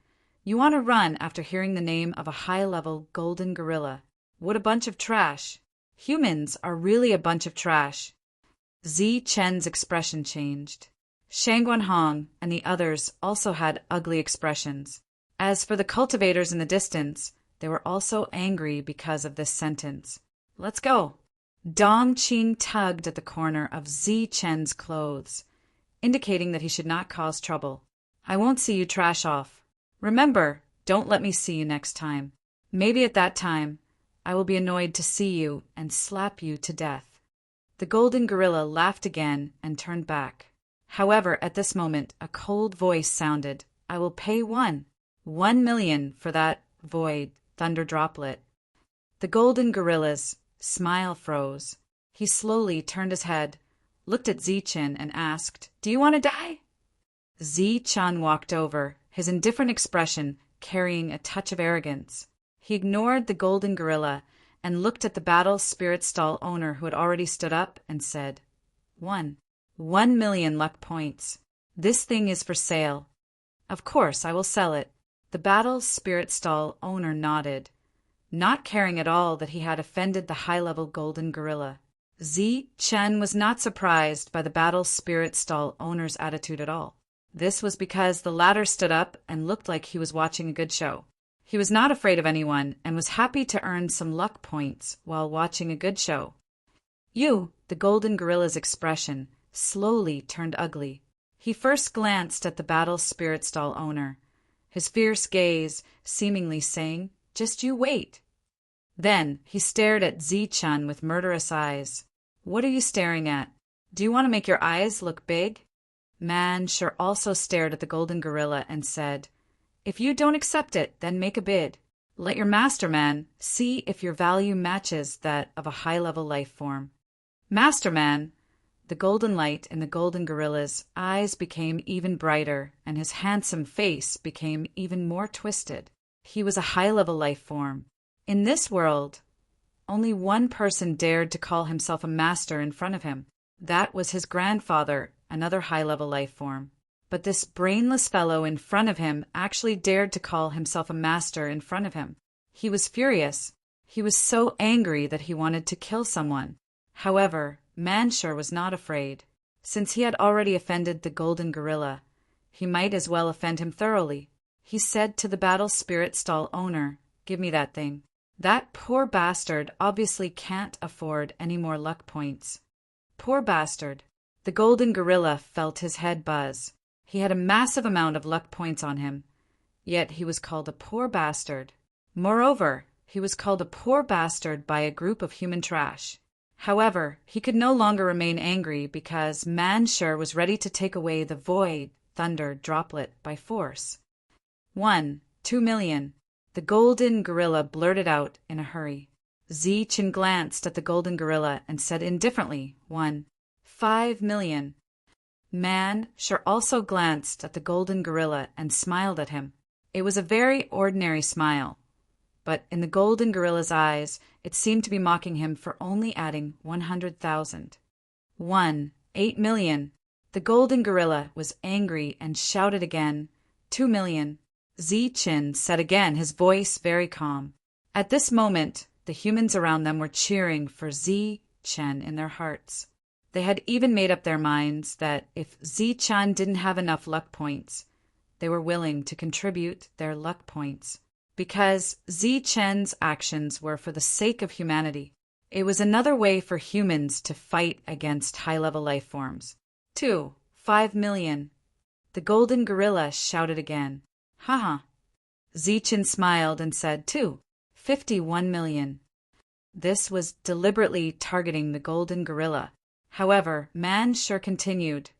"You want to run after hearing the name of a high-level golden gorilla? What a bunch of trash! Humans are really a bunch of trash." Zi Chen's expression changed. Shangguan Hong and the others also had ugly expressions. As for the cultivators in the distance, they were also angry because of this sentence. "Let's go." Dong Qing tugged at the corner of Zi Chen's clothes, indicating that he should not cause trouble. "I won't see you trash off. Remember, don't let me see you next time. Maybe at that time, I will be annoyed to see you and slap you to death." The golden gorilla laughed again and turned back. However, at this moment, a cold voice sounded. "I will pay 1 million for that void thunder droplet." The golden gorilla's smile froze. He slowly turned his head, looked at Zichen, and asked, "Do you want to die?" Zichen walked over, his indifferent expression carrying a touch of arrogance. He ignored the golden gorilla and looked at the battle spirit stall owner who had already stood up and said, 1 million luck points. This thing is for sale. Of course, I will sell it." The battle spirit stall owner nodded, not caring at all that he had offended the high-level golden gorilla. Zi Chen was not surprised by the battle spirit stall owner's attitude at all. This was because the latter stood up and looked like he was watching a good show. He was not afraid of anyone and was happy to earn some luck points while watching a good show. The golden gorilla's expression slowly turned ugly. He first glanced at the battle spirit stall owner, his fierce gaze seemingly saying, "Just you wait." Then he stared at Zichen with murderous eyes. "What are you staring at? Do you want to make your eyes look big?" Man Sure also stared at the golden gorilla and said, "If you don't accept it, then make a bid. Let your master man see if your value matches that of a high-level life form." "Master man!" The golden light in the golden gorilla's eyes became even brighter, and his handsome face became even more twisted. He was a high-level life form. In this world, only one person dared to call himself a master in front of him. That was his grandfather, another high-level life form. But this brainless fellow in front of him actually dared to call himself a master in front of him. He was furious. He was so angry that he wanted to kill someone. However, Manshur was not afraid. Since he had already offended the golden gorilla, he might as well offend him thoroughly. He said to the battle spirit stall owner, "Give me that thing. That poor bastard obviously can't afford any more luck points." Poor bastard. The golden gorilla felt his head buzz. He had a massive amount of luck points on him, yet he was called a poor bastard. Moreover, he was called a poor bastard by a group of human trash. However, he could no longer remain angry because Manshur was ready to take away the void thunder droplet by force. 2 million. The golden gorilla blurted out in a hurry. Zichen glanced at the golden gorilla and said indifferently, 5 million. Manshur also glanced at the golden gorilla and smiled at him. It was a very ordinary smile, but in the golden gorilla's eyes, it seemed to be mocking him for only adding 100,000. 8 million. The golden gorilla was angry and shouted again, 2 million. Zichen said again, his voice very calm. At this moment, the humans around them were cheering for Zichen in their hearts. They had even made up their minds that if Zichen didn't have enough luck points, they were willing to contribute their luck points. Because Zichen's actions were for the sake of humanity. It was another way for humans to fight against high-level life forms. 5 million. The golden gorilla shouted again. Haha. Zichen smiled and said, 51 million. This was deliberately targeting the golden gorilla. However, Manshur continued,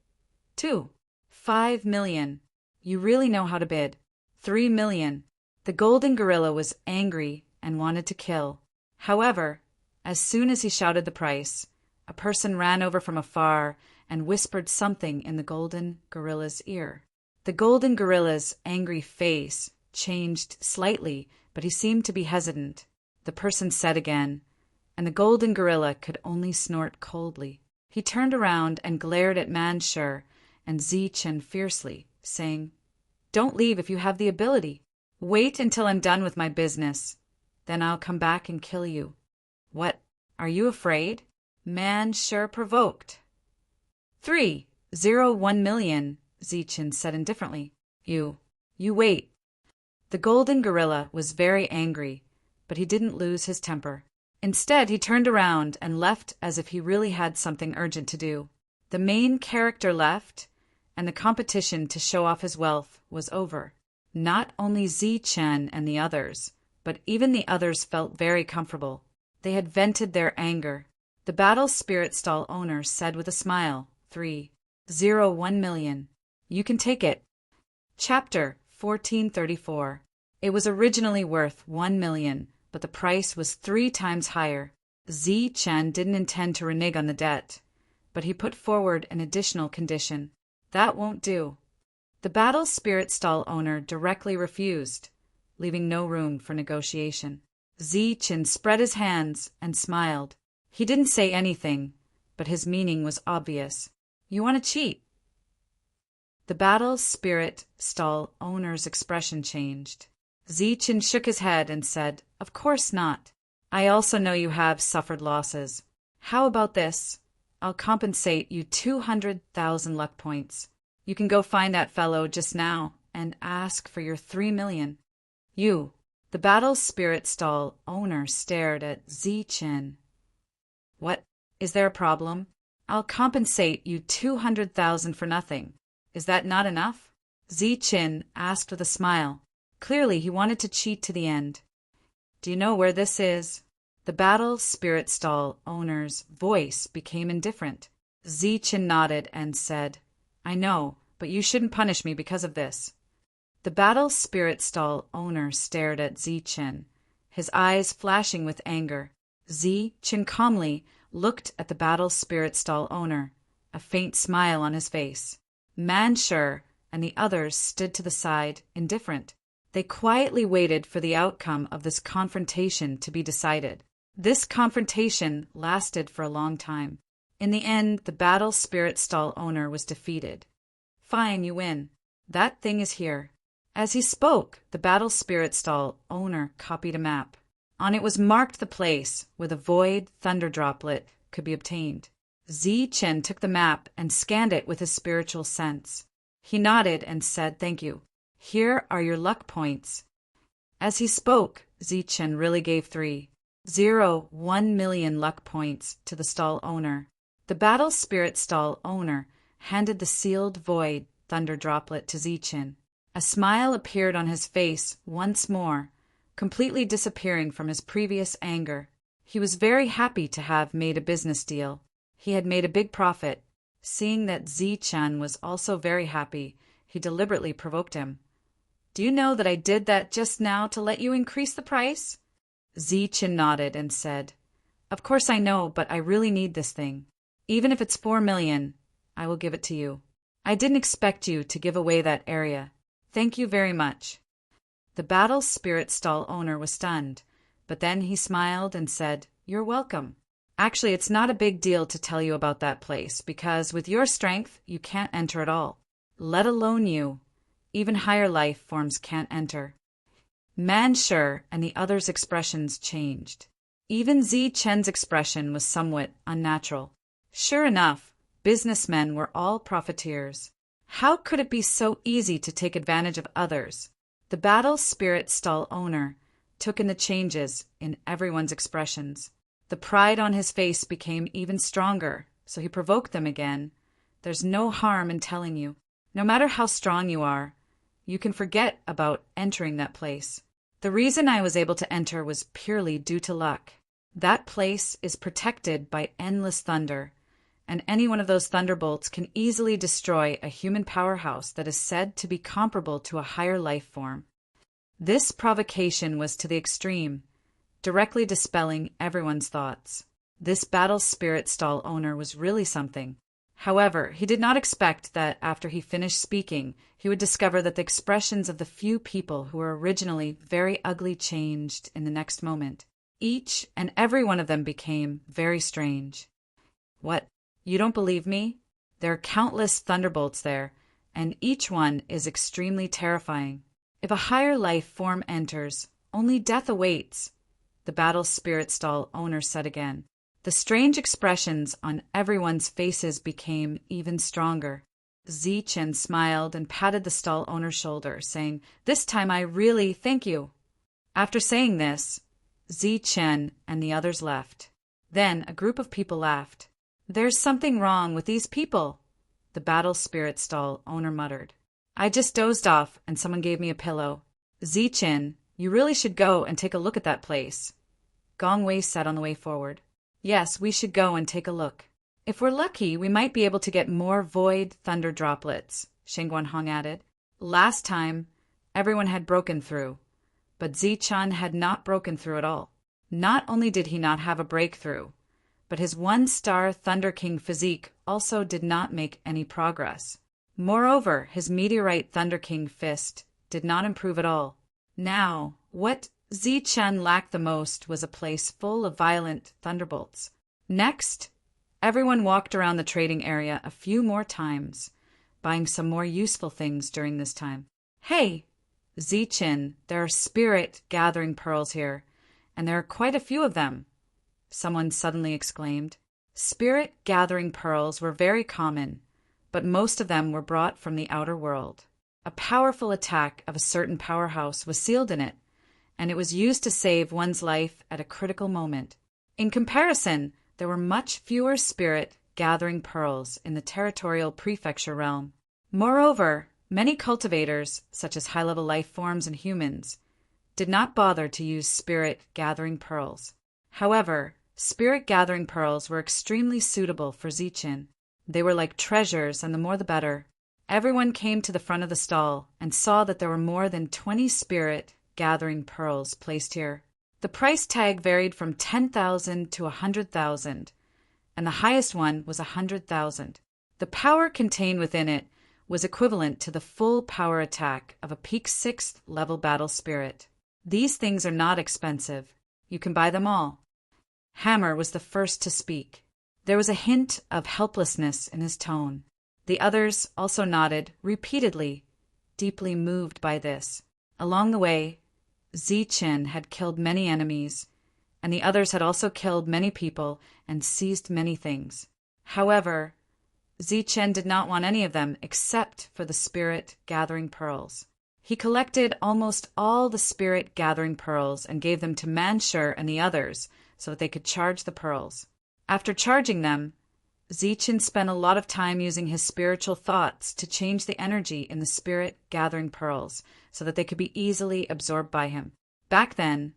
5 million. You really know how to bid. 3 million. The golden gorilla was angry and wanted to kill. However, as soon as he shouted the price, a person ran over from afar and whispered something in the golden gorilla's ear. The golden gorilla's angry face changed slightly, but he seemed to be hesitant. The person said again, and the golden gorilla could only snort coldly. He turned around and glared at Manshur and Zichen fiercely, saying, "Don't leave if you have the ability. Wait until I'm done with my business. Then I'll come back and kill you." "What? Are you afraid?" Manshur provoked. 301,000,000, Zichen said indifferently. You wait." The golden gorilla was very angry, but he didn't lose his temper. Instead, he turned around and left as if he really had something urgent to do. The main character left, and the competition to show off his wealth was over. Not only Zichen and the others, but even the others felt very comfortable. They had vented their anger. The battle spirit stall owner said with a smile, 301,000,000. You can take it. Chapter 1434. It was originally worth 1,000,000, but the price was 3 times higher. Zichen didn't intend to renege on the debt, but he put forward an additional condition. That won't do. The battle spirit stall owner directly refused, leaving no room for negotiation. Zichen spread his hands and smiled. He didn't say anything, but his meaning was obvious. You want to cheat? The battle spirit stall owner's expression changed. Zichen shook his head and said, "Of course not. I also know you have suffered losses. How about this? I'll compensate you 200,000 luck points. You can go find that fellow just now and ask for your 3,000,000. You." The battle spirit stall owner stared at Zichen. "What? Is there a problem? I'll compensate you 200,000 for nothing. Is that not enough?" Zichen asked with a smile. Clearly, he wanted to cheat to the end. "Do you know where this is?" The battle spirit stall owner's voice became indifferent. Zichen nodded and said, "I know, but you shouldn't punish me because of this." The battle spirit stall owner stared at Zichen, his eyes flashing with anger. Zichen calmly looked at the battle spirit stall owner, a faint smile on his face. Manshur and the others stood to the side, indifferent. They quietly waited for the outcome of this confrontation to be decided. This confrontation lasted for a long time. In the end, the battle spirit stall owner was defeated. "Fine, you win. That thing is here." As he spoke, the battle spirit stall owner copied a map. On it was marked the place where the void thunder droplet could be obtained. Zichen took the map and scanned it with his spiritual sense. He nodded and said, "Thank you. Here are your luck points." As he spoke, Zichen really gave 301,000,000 luck points to the stall owner. The battle spirit stall owner handed the sealed void thunder droplet to Zichen. A smile appeared on his face once more, completely disappearing from his previous anger. He was very happy to have made a business deal. He had made a big profit. Seeing that Zichen was also very happy, he deliberately provoked him. "Do you know that I did that just now to let you increase the price?" Zichen nodded and said, "Of course I know, but I really need this thing. Even if it's 4,000,000, I will give it to you. I didn't expect you to give away that area. Thank you very much." The battle spirit stall owner was stunned, but then he smiled and said, "You're welcome. Actually, it's not a big deal to tell you about that place, because with your strength, you can't enter at all. Let alone you. Even higher life forms can't enter." Manshur and the others' expressions changed. Even Zichen's expression was somewhat unnatural. Sure enough, businessmen were all profiteers. How could it be so easy to take advantage of others? The battle spirit stall owner took in the changes in everyone's expressions. The pride on his face became even stronger, so he provoked them again. "There's no harm in telling you. No matter how strong you are, you can forget about entering that place. The reason I was able to enter was purely due to luck. That place is protected by endless thunder, and any one of those thunderbolts can easily destroy a human powerhouse that is said to be comparable to a higher life form." This provocation was to the extreme, directly dispelling everyone's thoughts. This battle spirit stall owner was really something. However, he did not expect that after he finished speaking, he would discover that the expressions of the few people who were originally very ugly changed in the next moment. Each and every one of them became very strange. What? You don't believe me? There are countless thunderbolts there, and each one is extremely terrifying. If a higher life form enters, only death awaits, the battle spirit stall owner said again. The strange expressions on everyone's faces became even stronger. Zichen smiled and patted the stall owner's shoulder, saying, "This time I really thank you." After saying this, Zichen and the others left. Then a group of people laughed. "There's something wrong with these people," the battle spirit stall owner muttered. "I just dozed off and someone gave me a pillow." "Zichen, you really should go and take a look at that place," Gong Wei said on the way forward. "Yes, we should go and take a look. If we're lucky, we might be able to get more void thunder droplets," Shen Guanhong added. Last time, everyone had broken through, but Zichen had not broken through at all. Not only did he not have a breakthrough, but his one-star Thunder King physique also did not make any progress. Moreover, his meteorite Thunder King fist did not improve at all. Now, what Zichen lacked the most was a place full of violent thunderbolts. Next, everyone walked around the trading area a few more times, buying some more useful things during this time. "Hey, Zichen, there are spirit gathering pearls here, and there are quite a few of them," someone suddenly exclaimed. Spirit gathering pearls were very common, but most of them were brought from the outer world. A powerful attack of a certain powerhouse was sealed in it, and it was used to save one's life at a critical moment. In comparison, there were much fewer spirit gathering pearls in the territorial prefecture realm. Moreover, many cultivators, such as high-level life forms and humans, did not bother to use spirit gathering pearls. However, spirit gathering pearls were extremely suitable for Zichen. They were like treasures, and the more the better. Everyone came to the front of the stall and saw that there were more than 20 spirit gathering pearls placed here. The price tag varied from 10,000 to 100,000, and the highest one was 100,000. The power contained within it was equivalent to the full power attack of a peak 6th level battle spirit. These things are not expensive. You can buy them all. Hammer was the first to speak. There was a hint of helplessness in his tone. The others also nodded repeatedly, deeply moved by this. Along the way, Zichen had killed many enemies, and the others had also killed many people and seized many things. However, Zichen did not want any of them except for the spirit gathering pearls. He collected almost all the spirit gathering pearls and gave them to Manshur and the others so that they could charge the pearls. After charging them, Zichen spent a lot of time using his spiritual thoughts to change the energy in the spirit gathering pearls so that they could be easily absorbed by him. Back then,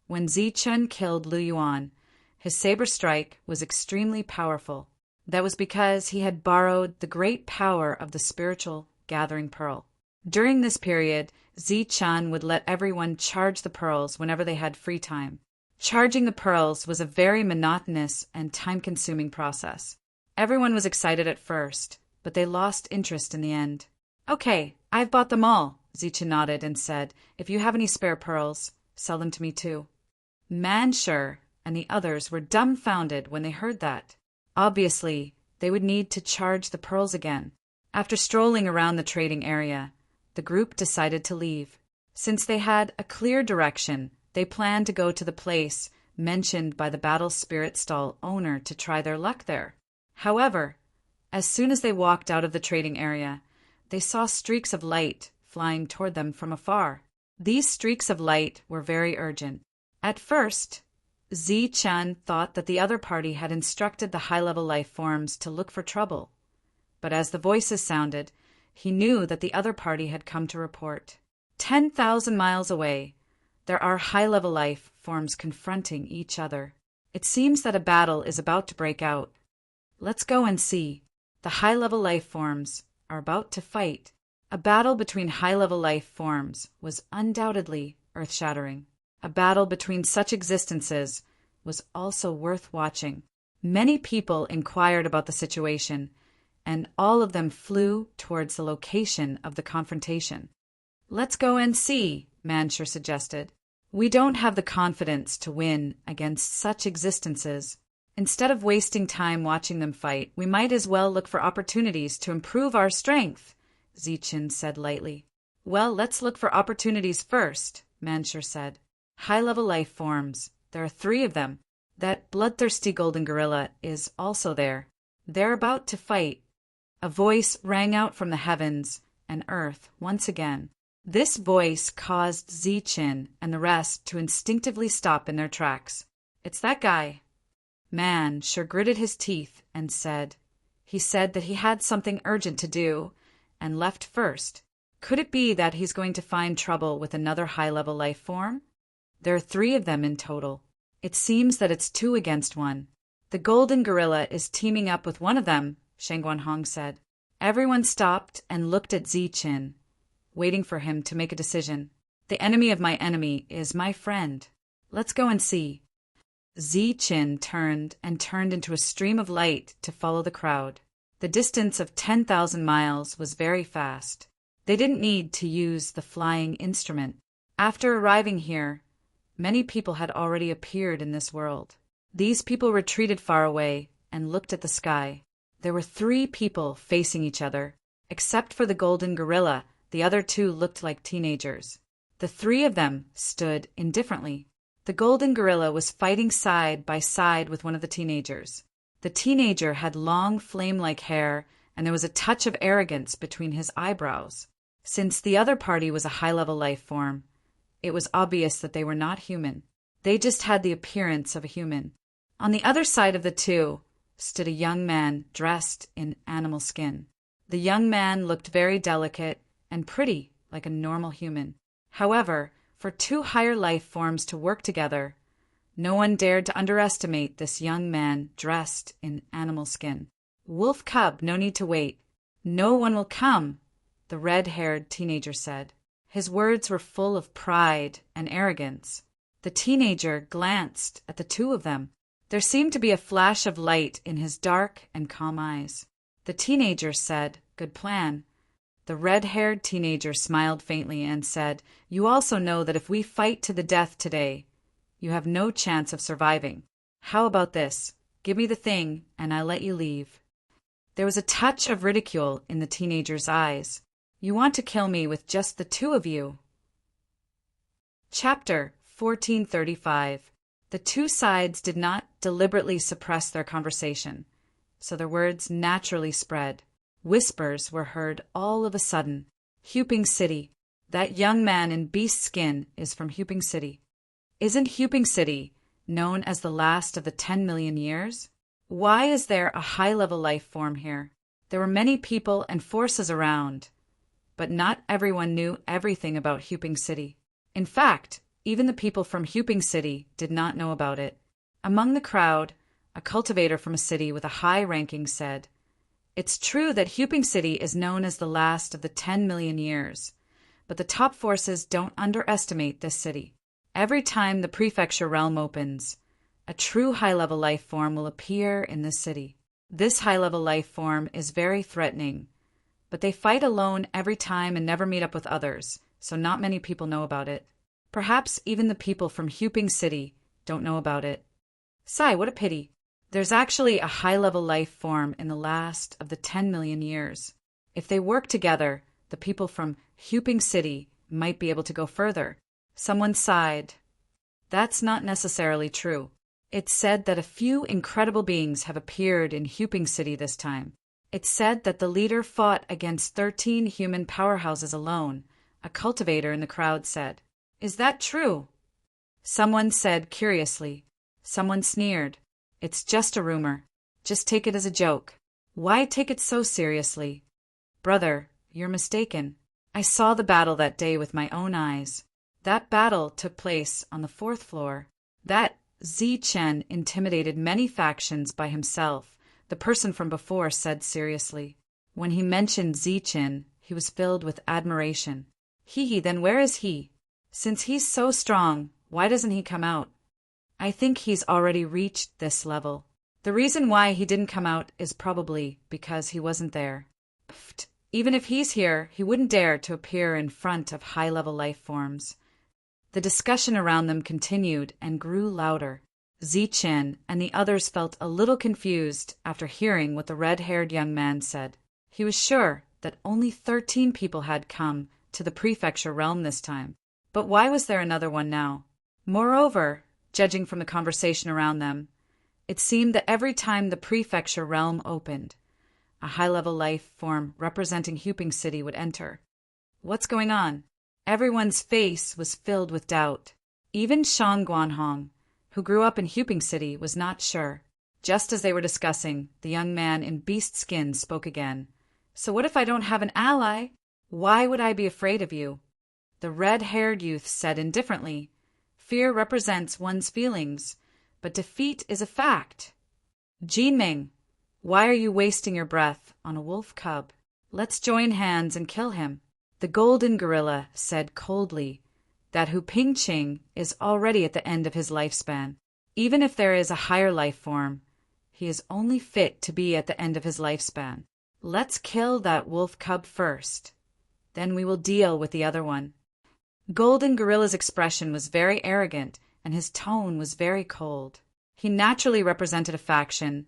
when Zichen killed Lu Yuan, his saber strike was extremely powerful. That was because he had borrowed the great power of the spiritual gathering pearl. During this period, Zichen would let everyone charge the pearls whenever they had free time. Charging the pearls was a very monotonous and time-consuming process. Everyone was excited at first, but they lost interest in the end. "Okay, I've bought them all," Zichen nodded and said, "If you have any spare pearls, sell them to me too." Manshur and the others were dumbfounded when they heard that. Obviously, they would need to charge the pearls again. After strolling around the trading area, the group decided to leave. Since they had a clear direction, they planned to go to the place mentioned by the battle spirit stall owner to try their luck there. However, as soon as they walked out of the trading area, they saw streaks of light flying toward them from afar. These streaks of light were very urgent. At first, Zichen thought that the other party had instructed the high-level life forms to look for trouble. But as the voices sounded, he knew that the other party had come to report. 10,000 miles away, there are high-level life forms confronting each other. It seems that a battle is about to break out. Let's go and see. The high-level life forms are about to fight. A battle between high-level life forms was undoubtedly earth-shattering. A battle between such existences was also worth watching. Many people inquired about the situation, and all of them flew towards the location of the confrontation. "Let's go and see," Manshur suggested. "We don't have the confidence to win against such existences. Instead of wasting time watching them fight, we might as well look for opportunities to improve our strength," Zichen said lightly. "Well, let's look for opportunities first," Manshur said. "High-level life forms. There are 3 of them. That bloodthirsty golden gorilla is also there. They're about to fight." A voice rang out from the heavens and earth once again. This voice caused Zichen and the rest to instinctively stop in their tracks. "It's that guy." Manshur gritted his teeth and said that he had something urgent to do and left first. Could it be that he's going to find trouble with another high-level life form? There are 3 of them in total. It seems that it's 2 against 1. "The golden gorilla is teaming up with one of them," Shang Guanhong said. Everyone stopped and looked at Zichen, waiting for him to make a decision. "The enemy of my enemy is my friend. Let's go and see." Zichen turned into a stream of light to follow the crowd. The distance of 10,000 miles was very fast. They didn't need to use the flying instrument. After arriving here, many people had already appeared in this world. These people retreated far away and looked at the sky. There were 3 people facing each other. Except for the golden gorilla, the other 2 looked like teenagers. The 3 of them stood indifferently. The golden gorilla was fighting side by side with one of the teenagers. The teenager had long flame-like hair, and there was a touch of arrogance between his eyebrows. Since the other party was a high-level life form, it was obvious that they were not human. They just had the appearance of a human. On the other side of the 2 stood a young man dressed in animal skin. The young man looked very delicate and pretty, like a normal human. However, for 2 higher life forms to work together, no one dared to underestimate this young man dressed in animal skin. "Wolf cub, no need to wait. No one will come," the red-haired teenager said. His words were full of pride and arrogance. The teenager glanced at the 2 of them. There seemed to be a flash of light in his dark and calm eyes. The teenager said, "Good plan." The red-haired teenager smiled faintly and said, "You also know that if we fight to the death today, you have no chance of surviving. How about this? Give me the thing, and I'll let you leave." There was a touch of ridicule in the teenager's eyes. "You want to kill me with just the 2 of you?" Chapter 1435. The 2 sides did not deliberately suppress their conversation, so their words naturally spread. Whispers were heard all of a sudden. "Huping City. That young man in beast skin is from Huping City. Isn't Huping City known as the last of the 10 million years? Why is there a high-level life form here?" There were many people and forces around, but not everyone knew everything about Huping City. In fact, even the people from Huping City did not know about it. Among the crowd, a cultivator from a city with a high ranking said, "It's true that Huping City is known as the last of the 10 million years, but the top forces don't underestimate this city. Every time the prefecture realm opens, a true high-level life form will appear in this city. This high-level life form is very threatening, but they fight alone every time and never meet up with others, so not many people know about it. Perhaps even the people from Huping City don't know about it. Sigh, what a pity. There's actually a high-level life form in the last of the 10 million years. If they work together, the people from Huping City might be able to go further." Someone sighed. "That's not necessarily true. It's said that a few incredible beings have appeared in Huping City this time. It's said that the leader fought against 13 human powerhouses alone," a cultivator in the crowd said. "Is that true?" Someone said curiously. Someone sneered. "It's just a rumor. Just take it as a joke. Why take it so seriously?" "Brother, you're mistaken. I saw the battle that day with my own eyes. That battle took place on the 4th floor. That Zichen intimidated many factions by himself," the person from before said seriously. When he mentioned Zichen, he was filled with admiration. "He, then where is he? Since he's so strong, why doesn't he come out?" "I think he's already reached this level." The reason why he didn't come out is probably because he wasn't there. Pfft. Even if he's here, he wouldn't dare to appear in front of high-level life forms. The discussion around them continued and grew louder. Zichen and the others felt a little confused after hearing what the red-haired young man said. He was sure that only 13 people had come to the prefecture realm this time. But why was there another one now? Moreover, judging from the conversation around them, it seemed that every time the prefecture realm opened, a high-level life form representing Huping City would enter. What's going on? Everyone's face was filled with doubt. Even Shang Guanhong, who grew up in Huping City, was not sure. Just as they were discussing, the young man in beast skin spoke again. So what if I don't have an ally? Why would I be afraid of you? The red-haired youth said indifferently, Fear represents one's feelings, but defeat is a fact. Jinming, why are you wasting your breath on a wolf cub? Let's join hands and kill him. The golden gorilla said coldly that Hu Pingqing is already at the end of his lifespan. Even if there is a higher life form, he is only fit to be at the end of his lifespan. Let's kill that wolf cub first. Then we will deal with the other one. Golden Gorilla's expression was very arrogant, and his tone was very cold. He naturally represented a faction,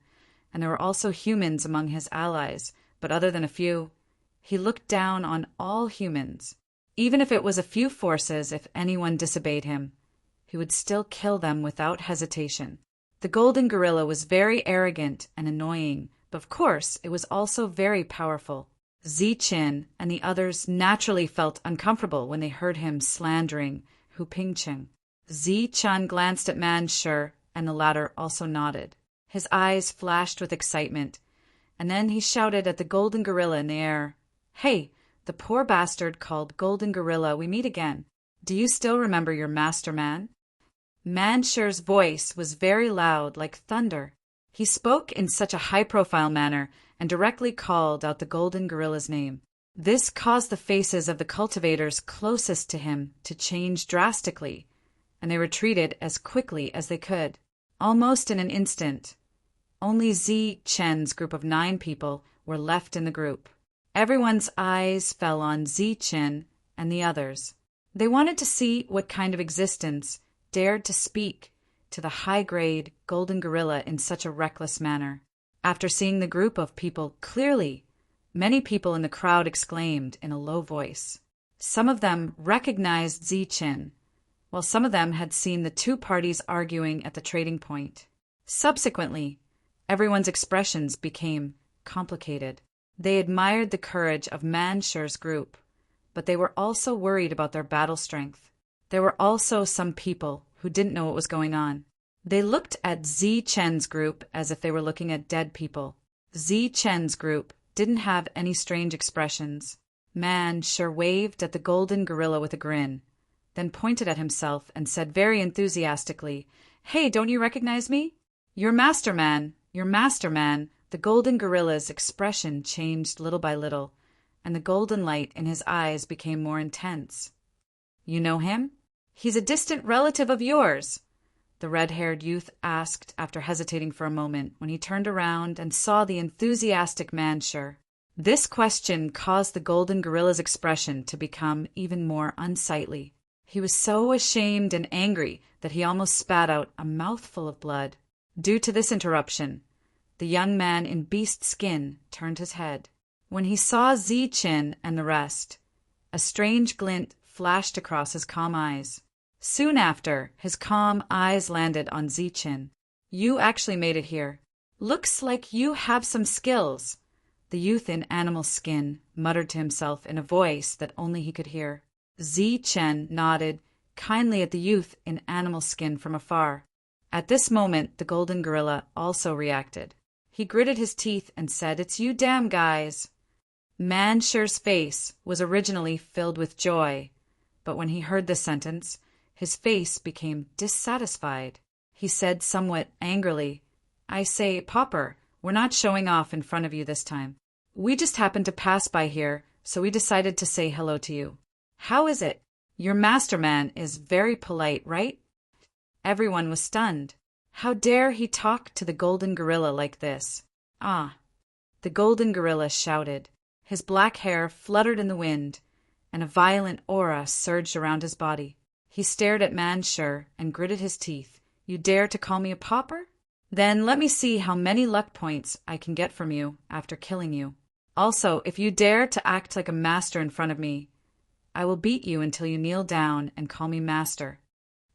and there were also humans among his allies, but other than a few, he looked down on all humans. Even if it was a few forces, if anyone disobeyed him, he would still kill them without hesitation. The Golden Gorilla was very arrogant and annoying, but of course it was also very powerful. Zichen and the others naturally felt uncomfortable when they heard him slandering Hu Pingqing. Zichen glanced at Manshur, and the latter also nodded. His eyes flashed with excitement, and then he shouted at the Golden Gorilla in the air, Hey, the poor bastard called Golden Gorilla, we meet again. Do you still remember your master man? Manshur's voice was very loud, like thunder. He spoke in such a high-profile manner and directly called out the Golden Gorilla's name. This caused the faces of the cultivators closest to him to change drastically, and they retreated as quickly as they could. Almost in an instant, only Zichen's group of 9 people were left in the group. Everyone's eyes fell on Zichen and the others. They wanted to see what kind of existence dared to speak to the high-grade Golden Gorilla in such a reckless manner. After seeing the group of people clearly, many people in the crowd exclaimed in a low voice. Some of them recognized Zichen, while some of them had seen the 2 parties arguing at the trading point. Subsequently, everyone's expressions became complicated. They admired the courage of Manshur's group, but they were also worried about their battle strength. There were also some people who didn't know what was going on. They looked at Zichen's group as if they were looking at dead people. Zichen's group didn't have any strange expressions. Manshur waved at the Golden Gorilla with a grin, then pointed at himself and said very enthusiastically, Hey, don't you recognize me? Your master man. The Golden Gorilla's expression changed little by little, and the golden light in his eyes became more intense. You know him? He's a distant relative of yours, the red-haired youth asked after hesitating for a moment when he turned around and saw the enthusiastic Manshur. This question caused the Golden Gorilla's expression to become even more unsightly. He was so ashamed and angry that he almost spat out a mouthful of blood. Due to this interruption, the young man in beast skin turned his head. When he saw Zichen and the rest, a strange glint flashed across his calm eyes. Soon after, his calm eyes landed on Zichen. You actually made it here. Looks like you have some skills, the youth in animal skin muttered to himself in a voice that only he could hear. Zichen nodded kindly at the youth in animal skin from afar. At this moment, the Golden Gorilla also reacted. He gritted his teeth and said, It's you damn guys. Manshur's face was originally filled with joy, but when he heard this sentence, his face became dissatisfied. He said somewhat angrily, I say, Popper, we're not showing off in front of you this time. We just happened to pass by here, so we decided to say hello to you. How is it? Your master man is very polite, right? Everyone was stunned. How dare he talk to the golden gorilla like this? Ah! The golden gorilla shouted. His black hair fluttered in the wind, and a violent aura surged around his body. He stared at Manshur and gritted his teeth. You dare to call me a pauper? Then let me see how many luck points I can get from you after killing you. Also, if you dare to act like a master in front of me, I will beat you until you kneel down and call me master.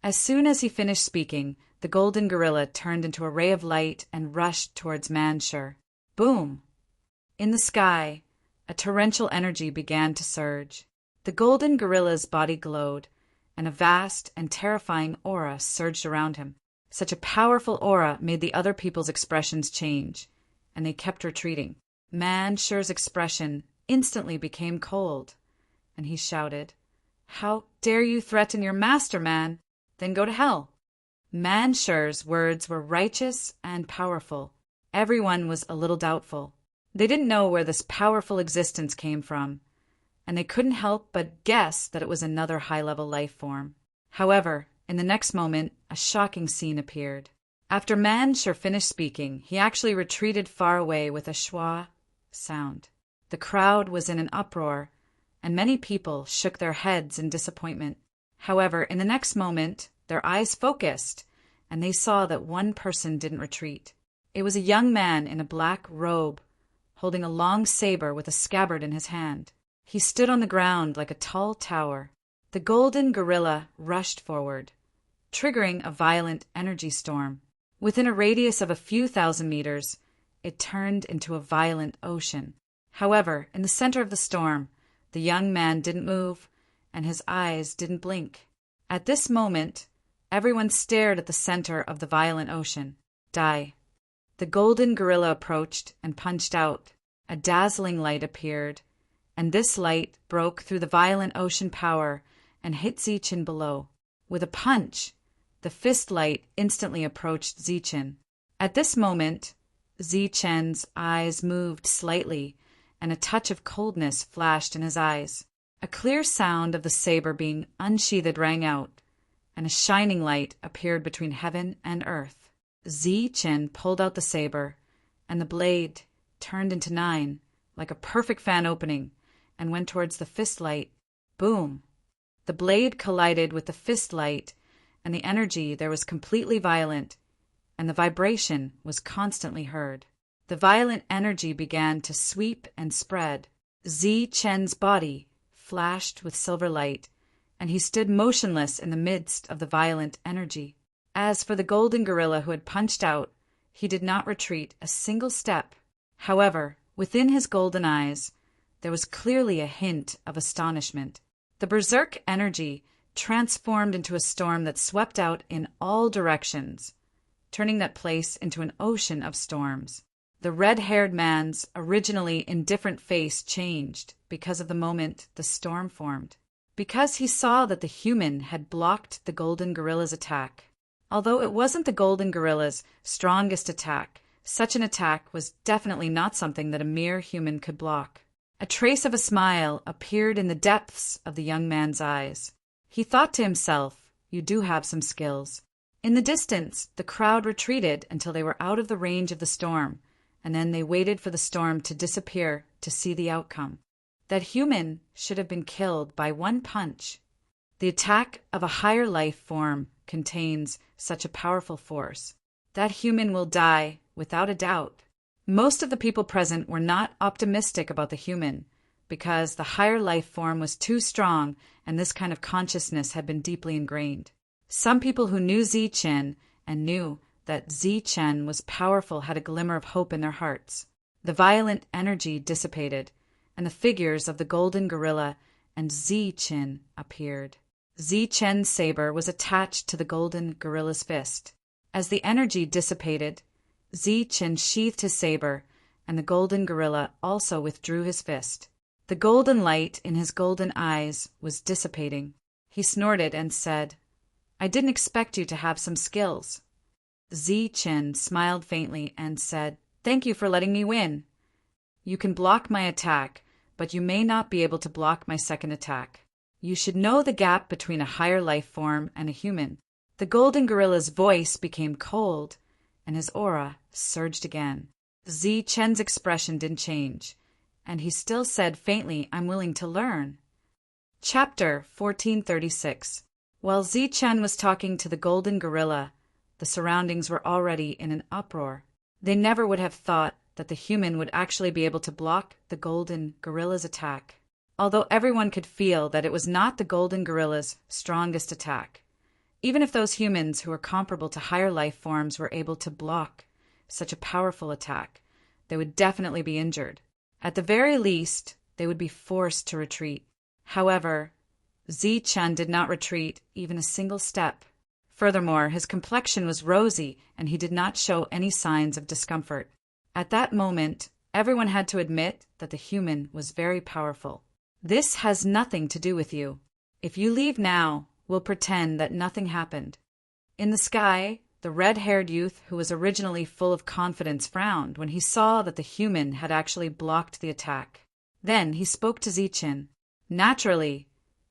As soon as he finished speaking, the golden gorilla turned into a ray of light and rushed towards Manshur. Boom! In the sky, a torrential energy began to surge. The golden gorilla's body glowed, and a vast and terrifying aura surged around him. Such a powerful aura made the other people's expressions change, and they kept retreating. Manshur's expression instantly became cold, and he shouted, How dare you threaten your master, man? Then go to hell. Manshur's words were righteous and powerful. Everyone was a little doubtful. They didn't know where this powerful existence came from, and they couldn't help but guess that it was another high-level life form. However, in the next moment, a shocking scene appeared. After Manshur finished speaking, he actually retreated far away with a schwa sound. The crowd was in an uproar, and many people shook their heads in disappointment. However, in the next moment, their eyes focused, and they saw that one person didn't retreat. It was a young man in a black robe, holding a long saber with a scabbard in his hand. He stood on the ground like a tall tower. The golden gorilla rushed forward, triggering a violent energy storm. Within a radius of a few thousand meters, it turned into a violent ocean. However, in the center of the storm, the young man didn't move, and his eyes didn't blink. At this moment, everyone stared at the center of the violent ocean. Die. The golden gorilla approached and punched out. A dazzling light appeared, and this light broke through the violent ocean power and hit Zichin below. With a punch, the fist light instantly approached Zichin. At this moment, Zichen's eyes moved slightly, and a touch of coldness flashed in his eyes. A clear sound of the saber being unsheathed rang out, and a shining light appeared between heaven and earth. Zichin pulled out the saber, and the blade turned into 9, like a perfect fan opening, and went towards the fist light. Boom! The blade collided with the fist light, and the energy there was completely violent, and the vibration was constantly heard. The violent energy began to sweep and spread. Zichen's body flashed with silver light, and he stood motionless in the midst of the violent energy. As for the golden gorilla who had punched out, he did not retreat a single step. However, within his golden eyes, there was clearly a hint of astonishment. The berserk energy transformed into a storm that swept out in all directions, turning that place into an ocean of storms. The red-haired man's originally indifferent face changed because of the moment the storm formed, because he saw that the human had blocked the golden gorilla's attack. Although it wasn't the golden gorilla's strongest attack, such an attack was definitely not something that a mere human could block. A trace of a smile appeared in the depths of the young man's eyes. He thought to himself, you do have some skills. In the distance, the crowd retreated until they were out of the range of the storm, and then they waited for the storm to disappear to see the outcome. That human should have been killed by one punch. The attack of a higher life form contains such a powerful force. That human will die without a doubt. Most of the people present were not optimistic about the human, because the higher life form was too strong and this kind of consciousness had been deeply ingrained. Some people who knew Zichin and knew that Zichin was powerful had a glimmer of hope in their hearts. The violent energy dissipated, and the figures of the golden gorilla and Zichin appeared. Zichen's saber was attached to the golden gorilla's fist. As the energy dissipated, Zichin sheathed his saber, and the golden gorilla also withdrew his fist. The golden light in his golden eyes was dissipating. He snorted and said, I didn't expect you to have some skills. Zichin smiled faintly and said, Thank you for letting me win. You can block my attack, but you may not be able to block my second attack. You should know the gap between a higher life form and a human. The golden gorilla's voice became cold, and his aura surged again. Zi-Chen's expression didn't change, and he still said faintly, "I'm willing to learn." Chapter 1436. While Zi-Chen was talking to the golden gorilla, the surroundings were already in an uproar. They never would have thought that the human would actually be able to block the golden gorilla's attack. Although everyone could feel that it was not the golden gorilla's strongest attack. Even if those humans who were comparable to higher life forms were able to block such a powerful attack, they would definitely be injured. At the very least, they would be forced to retreat. However, Zi-Chen did not retreat even a single step. Furthermore, his complexion was rosy and he did not show any signs of discomfort. At that moment, everyone had to admit that the human was very powerful. "This has nothing to do with you. If you leave now, we'll pretend that nothing happened." In the sky, the red-haired youth who was originally full of confidence frowned when he saw that the human had actually blocked the attack. Then he spoke to Zi-Chen. Naturally,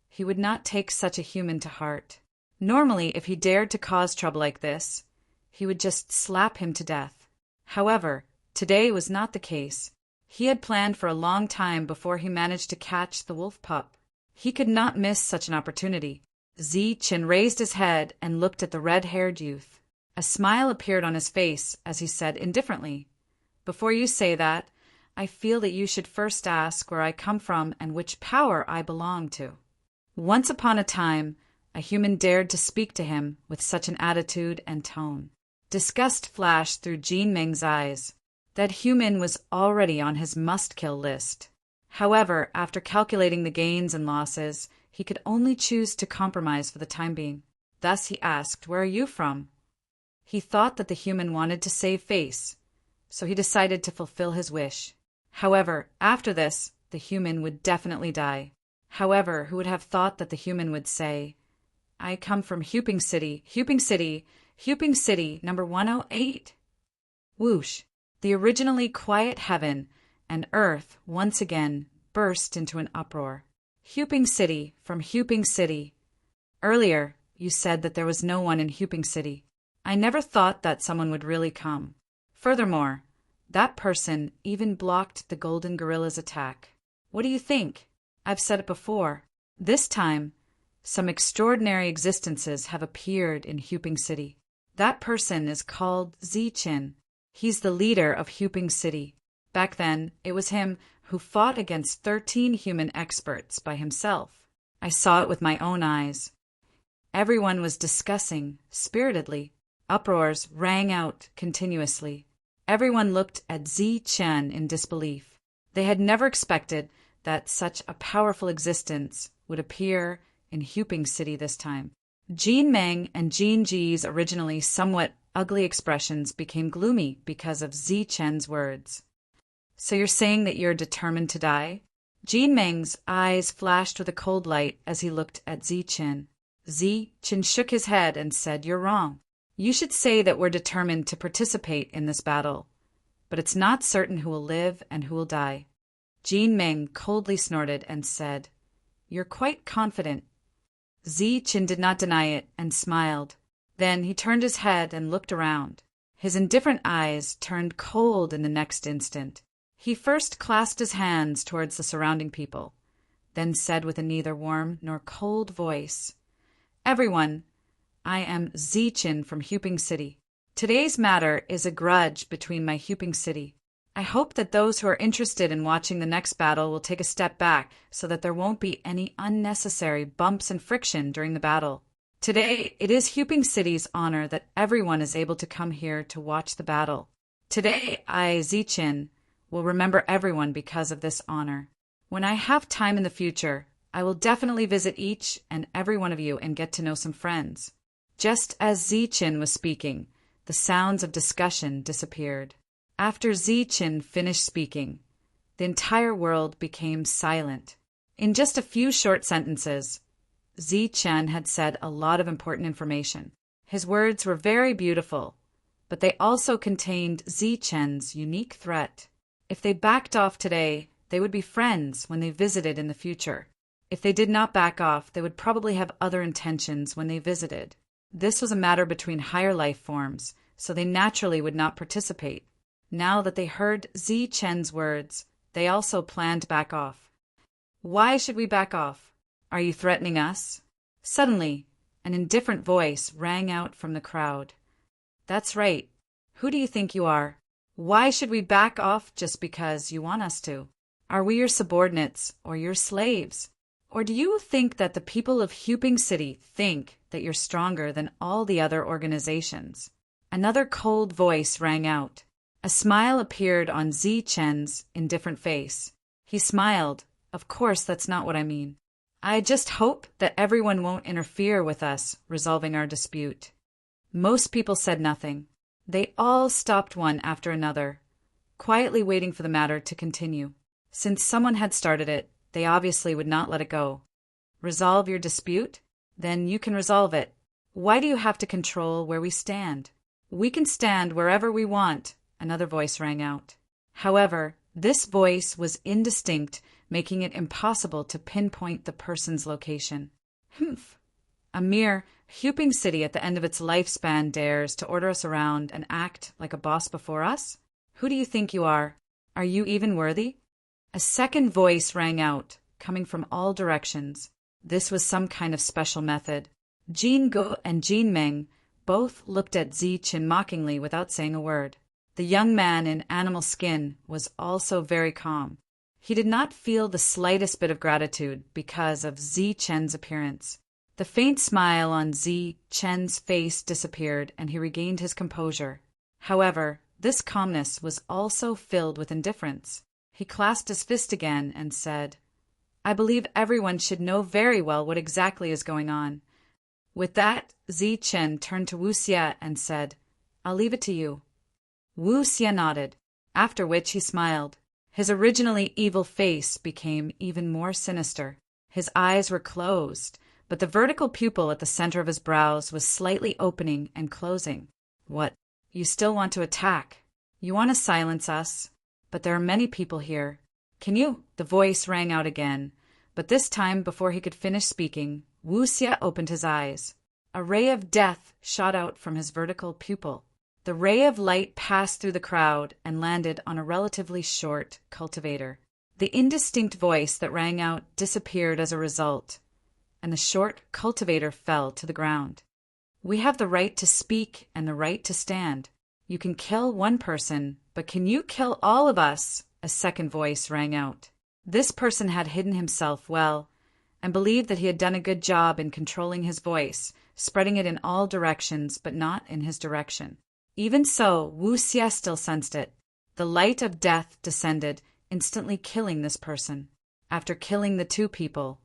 he would not take such a human to heart. Normally, if he dared to cause trouble like this, he would just slap him to death. However, today was not the case. He had planned for a long time before he managed to catch the wolf pup. He could not miss such an opportunity. Zi-Chen raised his head and looked at the red-haired youth. A smile appeared on his face as he said indifferently, "Before you say that, I feel that you should first ask where I come from and which power I belong to." Once upon a time, a human dared to speak to him with such an attitude and tone. Disgust flashed through Jin Meng's eyes. That human was already on his must-kill list. However, after calculating the gains and losses, he could only choose to compromise for the time being. Thus he asked, "Where are you from?" He thought that the human wanted to save face, so he decided to fulfill his wish. However, after this, the human would definitely die. However, who would have thought that the human would say, "I come from Huping City, Huping City, Huping City, number 108. Whoosh! The originally quiet heaven and earth once again burst into an uproar. "Huping City, from Huping City. Earlier, you said that there was no one in Huping City. I never thought that someone would really come. Furthermore, that person even blocked the golden gorilla's attack. What do you think? I've said it before. This time, some extraordinary existences have appeared in Huping City. That person is called Zi-Chen. He's the leader of Huping City. Back then, it was him who fought against 13 human experts by himself. I saw it with my own eyes. Everyone was discussing spiritedly. Uproars rang out continuously. Everyone looked at Zi-Chen in disbelief. They had never expected that such a powerful existence would appear in Huping City this time. Jin Meng and Jin Ji's originally somewhat ugly expressions became gloomy because of Zi-Chen's words. "So you're saying that you're determined to die?" Jin Meng's eyes flashed with a cold light as he looked at Zi-Chen. Zi-Chen shook his head and said, "You're wrong. You should say that we're determined to participate in this battle, but it's not certain who will live and who will die." Jin Meng coldly snorted and said, "You're quite confident." Zi-Chen did not deny it and smiled. Then he turned his head and looked around. His indifferent eyes turned cold in the next instant. He first clasped his hands towards the surrounding people, then said with a neither warm nor cold voice, "Everyone, I am Zi-Chen from Huping City. Today's matter is a grudge between my Huping City. I hope that those who are interested in watching the next battle will take a step back so that there won't be any unnecessary bumps and friction during the battle. Today, it is Huping City's honor that everyone is able to come here to watch the battle. Today, I, Zi-Chen, will remember everyone because of this honor. When I have time in the future, I will definitely visit each and every one of you and get to know some friends." Just as Zi-Chen was speaking, the sounds of discussion disappeared. After Zi-Chen finished speaking, the entire world became silent. In just a few short sentences, Zi-Chen had said a lot of important information. His words were very beautiful, but they also contained Zi-Chen's unique threat. If they backed off today, they would be friends when they visited in the future. If they did not back off, they would probably have other intentions when they visited. This was a matter between higher life forms, so they naturally would not participate. Now that they heard Zi Chen's words, they also planned to back off. Why should we back off? Are you threatening us? Suddenly, an indifferent voice rang out from the crowd. That's right. Who do you think you are? Why should we back off just because you want us to? Are we your subordinates or your slaves? Or do you think that the people of Huping City think that you're stronger than all the other organizations? Another cold voice rang out. A smile appeared on Zi Chen's indifferent face. He smiled. Of course, that's not what I mean. I just hope that everyone won't interfere with us resolving our dispute. Most people said nothing. They all stopped one after another, quietly waiting for the matter to continue. Since someone had started it, they obviously would not let it go. Resolve your dispute? Then you can resolve it. Why do you have to control where we stand? We can stand wherever we want, another voice rang out. However, this voice was indistinct, making it impossible to pinpoint the person's location. Humph! A mere Huping City at the end of its lifespan dares to order us around and act like a boss before us? Who do you think you are? Are you even worthy? A second voice rang out, coming from all directions. This was some kind of special method. Jin Go and Jin Meng both looked at Zi Chen mockingly without saying a word. The young man in animal skin was also very calm. He did not feel the slightest bit of gratitude because of Zi Chen's appearance. The faint smile on Zi Chen's face disappeared and he regained his composure. However, this calmness was also filled with indifference. He clasped his fist again and said, I believe everyone should know very well what exactly is going on. With that, Zi Chen turned to Wu Xie and said, I'll leave it to you. Wu Xie nodded, after which he smiled. His originally evil face became even more sinister. His eyes were closed, but the vertical pupil at the center of his brows was slightly opening and closing. What? You still want to attack? You want to silence us? But there are many people here. Can you? The voice rang out again, but this time before he could finish speaking, Wu Xie opened his eyes. A ray of death shot out from his vertical pupil. The ray of light passed through the crowd and landed on a relatively short cultivator. The indistinct voice that rang out disappeared as a result, and the short cultivator fell to the ground. We have the right to speak and the right to stand. You can kill one person, but can you kill all of us? A second voice rang out. This person had hidden himself well and believed that he had done a good job in controlling his voice, spreading it in all directions but not in his direction. Even so, Wu Xie still sensed it. The light of death descended, instantly killing this person. After killing the two people,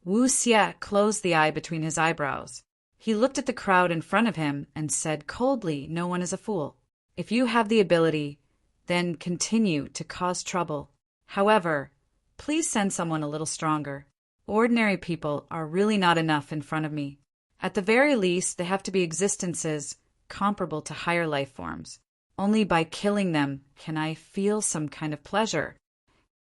Wu Xie closed the eye between his eyebrows. He looked at the crowd in front of him and said coldly, no one is a fool. If you have the ability, then continue to cause trouble. However, please send someone a little stronger. Ordinary people are really not enough in front of me. At the very least, they have to be existences comparable to higher life forms. Only by killing them can I feel some kind of pleasure.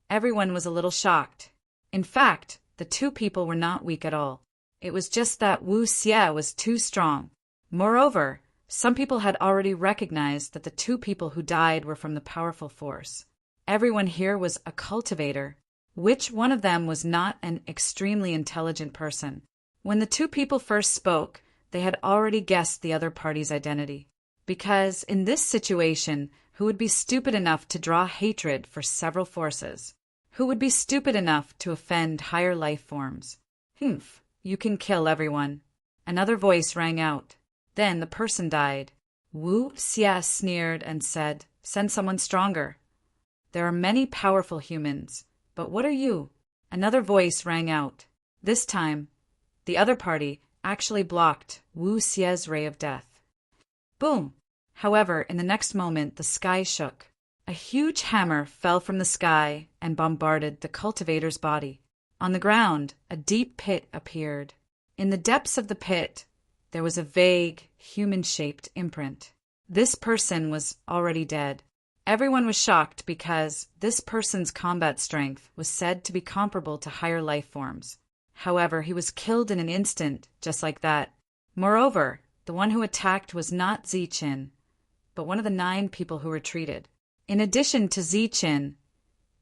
Everyone was a little shocked. In fact, the two people were not weak at all. It was just that Wu Xie was too strong. Moreover, some people had already recognized that the two people who died were from the powerful force. Everyone here was a cultivator. Which one of them was not an extremely intelligent person? When the two people first spoke, they had already guessed the other party's identity. Because in this situation, who would be stupid enough to draw hatred for several forces? Who would be stupid enough to offend higher life forms? Humph, you can kill everyone. Another voice rang out. Then the person died. Wu Xie sneered and said, send someone stronger. There are many powerful humans, but what are you? Another voice rang out. This time, the other party actually blocked Wu Xie's ray of death. Boom! However, in the next moment, the sky shook. A huge hammer fell from the sky and bombarded the cultivator's body. On the ground, a deep pit appeared. In the depths of the pit, there was a vague, human-shaped imprint. This person was already dead. Everyone was shocked because this person's combat strength was said to be comparable to higher life forms. However, he was killed in an instant, just like that. Moreover, The one who attacked was not Ziqin, but one of the 9 people who retreated. In addition to Ziqin,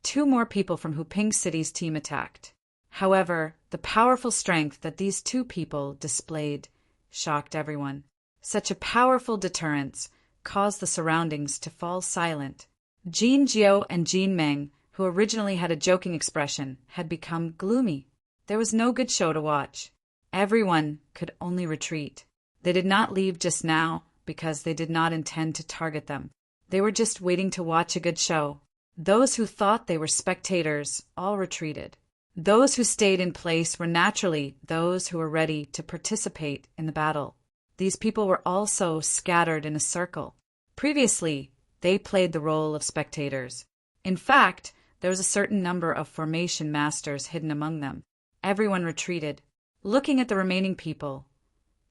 2 more people from Huping City's team attacked. However, the powerful strength that these 2 people displayed shocked everyone. Such a powerful deterrence caused the surroundings to fall silent. Jin Jiao and Jin Meng, who originally had a joking expression, had become gloomy. There was no good show to watch. Everyone could only retreat. They did not leave just now because they did not intend to target them. They were just waiting to watch a good show. Those who thought they were spectators all retreated. Those who stayed in place were naturally those who were ready to participate in the battle. These people were also scattered in a circle. Previously, they played the role of spectators. In fact, there was a certain number of formation masters hidden among them. Everyone retreated. Looking at the remaining people,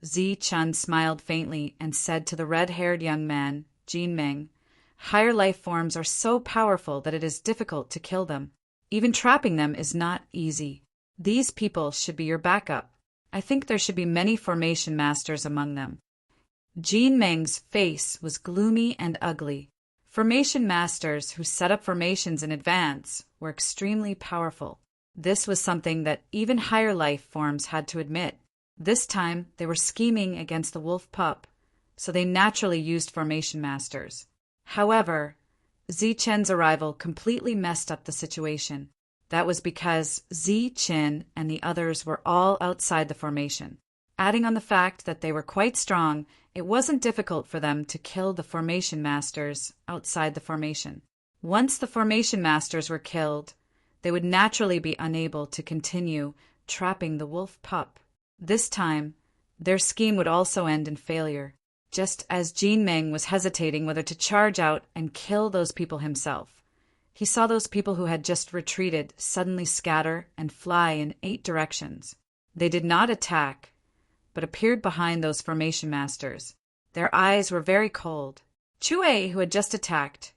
Ziqin smiled faintly and said to the red-haired young man, Jin Meng, "Higher life forms are so powerful that it is difficult to kill them. Even trapping them is not easy. These people should be your backup. I think there should be many formation masters among them." Jin Meng's face was gloomy and ugly. Formation masters who set up formations in advance were extremely powerful. This was something that even higher life forms had to admit. This time, they were scheming against the wolf pup, so they naturally used formation masters. However, Ziqin's arrival completely messed up the situation. That was because Ziqin and the others were all outside the formation. Adding on the fact that they were quite strong, it wasn't difficult for them to kill the formation masters outside the formation. Once the formation masters were killed, they would naturally be unable to continue trapping the wolf pup. This time, their scheme would also end in failure. Just as Jin Meng was hesitating whether to charge out and kill those people himself, he saw those people who had just retreated suddenly scatter and fly in 8 directions. They did not attack, but appeared behind those formation masters. Their eyes were very cold. Chue, who had just attacked,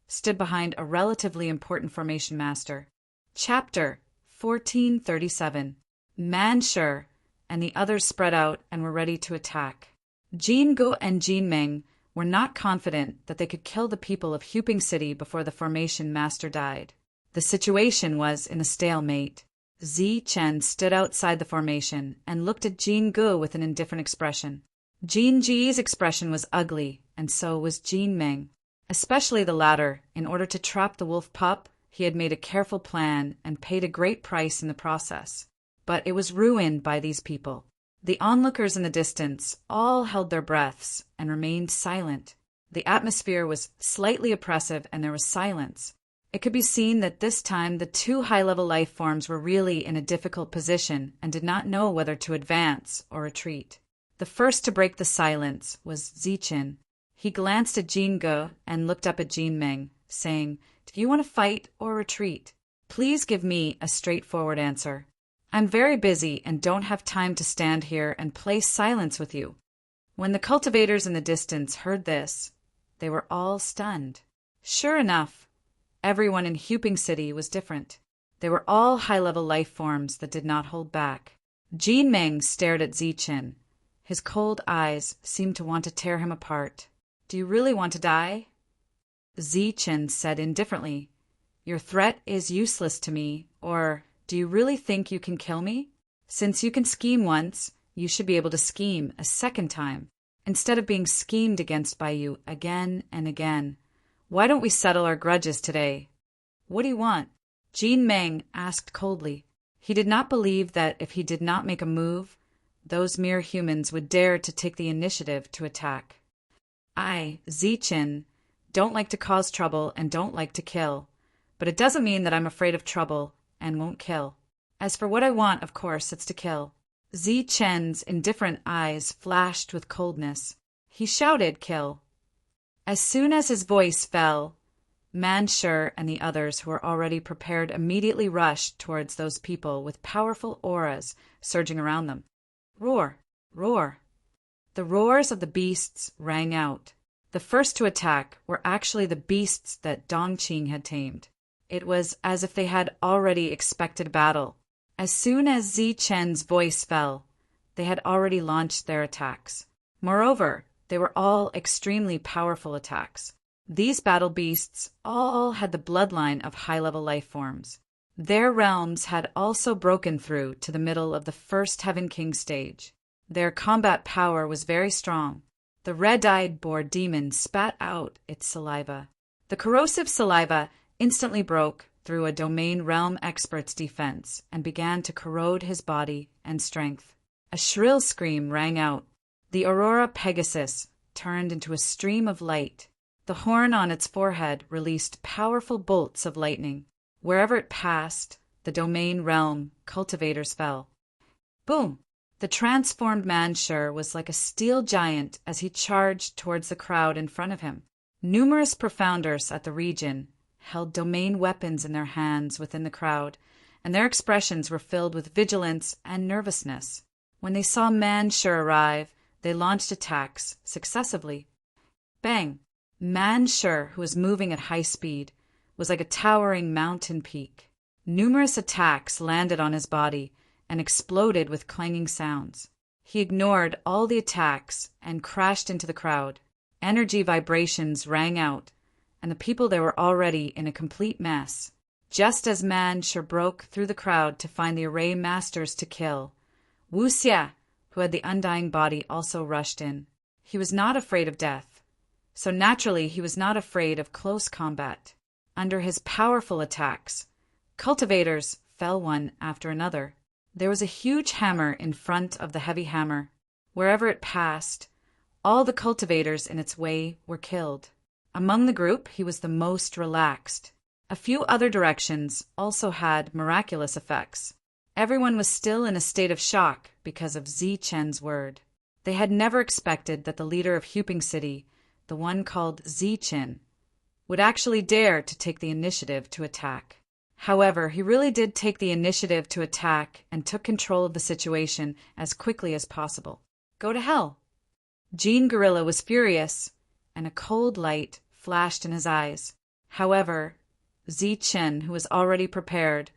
stood behind a relatively important formation master. Chapter 1437. Manshur and the others spread out and were ready to attack. Jin Gu and Jin Meng were not confident that they could kill the people of Huping City before the formation master died. The situation was in a stalemate. Ziqin stood outside the formation and looked at Jin Gu with an indifferent expression. Jin Ji's expression was ugly, and so was Jin Meng. Especially the latter. In order to trap the wolf pup, he had made a careful plan and paid a great price in the process. But it was ruined by these people. The onlookers in the distance all held their breaths and remained silent. The atmosphere was slightly oppressive and there was silence. It could be seen that this time the 2 high-level life forms were really in a difficult position and did not know whether to advance or retreat. The first to break the silence was Ziqin. He glanced at Jin Gu and looked up at Jin Meng, saying, "Do you want to fight or retreat? Please give me a straightforward answer. I'm very busy and don't have time to stand here and play silence with you." When the cultivators in the distance heard this, they were all stunned. Sure enough, everyone in Huping City was different. They were all high-level life forms that did not hold back. Jin Meng stared at Ziqin. His cold eyes seemed to want to tear him apart. "Do you really want to die?" Ziqin said indifferently, "Your threat is useless to me, or do you really think you can kill me? Since you can scheme once, you should be able to scheme a second time, instead of being schemed against by you again and again. Why don't we settle our grudges today?" "What do you want?" Jin Meng asked coldly. He did not believe that if he did not make a move, those mere humans would dare to take the initiative to attack. "I, Ziqin, don't like to cause trouble and don't like to kill, but it doesn't mean that I'm afraid of trouble and won't kill. As for what I want, of course, it's to kill." Ziqin's indifferent eyes flashed with coldness. He shouted, "Kill." As soon as his voice fell, Manshur and the others who were already prepared immediately rushed towards those people with powerful auras surging around them. Roar! Roar! The roars of the beasts rang out. The first to attack were actually the beasts that Dongqing had tamed. It was as if they had already expected battle. As soon as Ziqin's voice fell, they had already launched their attacks. Moreover, they were all extremely powerful attacks. These battle beasts all had the bloodline of high-level life forms. Their realms had also broken through to the middle of the first Heaven King stage. Their combat power was very strong. The red-eyed boar demon spat out its saliva. The corrosive saliva instantly broke through a domain realm expert's defense and began to corrode his body and strength. A shrill scream rang out. The Aurora Pegasus turned into a stream of light. The horn on its forehead released powerful bolts of lightning. Wherever it passed, the domain realm cultivators fell. Boom! The transformed Manshur was like a steel giant as he charged towards the crowd in front of him. Numerous profounders at the region held domain weapons in their hands within the crowd, and their expressions were filled with vigilance and nervousness. When they saw Manshur arrive, they launched attacks successively. Bang! Manshur, who was moving at high speed, was like a towering mountain peak. Numerous attacks landed on his body and exploded with clanging sounds. He ignored all the attacks and crashed into the crowd. Energy vibrations rang out, and the people there were already in a complete mess. Just as Manshur broke through the crowd to find the array masters to kill, Wuxia, who had the undying body, also rushed in. He was not afraid of death, so naturally he was not afraid of close combat. Under his powerful attacks, cultivators fell one after another. There was a huge hammer in front of the heavy hammer. Wherever it passed, all the cultivators in its way were killed. Among the group, he was the most relaxed. A few other directions also had miraculous effects. Everyone was still in a state of shock because of Zichen's word. They had never expected that the leader of Huping City, the one called Zichen, would actually dare to take the initiative to attack. However, he really did take the initiative to attack and took control of the situation as quickly as possible. Go to hell! Jean Gorilla was furious, and a cold light flashed in his eyes. However, Zichen, who was already prepared,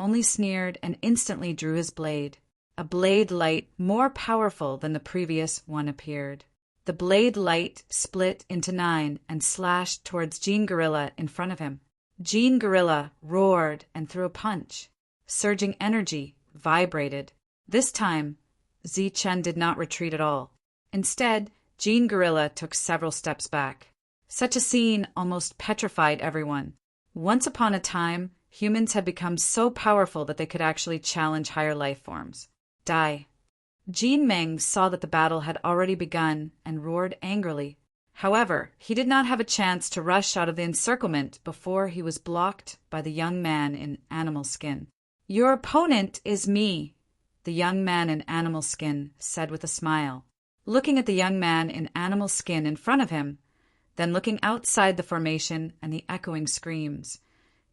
only sneered and instantly drew his blade. A blade light more powerful than the previous one appeared. The blade light split into 9 and slashed towards Jean Gorilla in front of him. Jean Gorilla roared and threw a punch. Surging energy vibrated. This time, Zichen did not retreat at all. Instead, Jean Gorilla took several steps back. Such a scene almost petrified everyone. Once upon a time, humans had become so powerful that they could actually challenge higher life forms. Die. Jean Meng saw that the battle had already begun and roared angrily. However, he did not have a chance to rush out of the encirclement before he was blocked by the young man in animal skin. Your opponent is me, the young man in animal skin said with a smile. Looking at the young man in animal skin in front of him, then looking outside the formation and the echoing screams,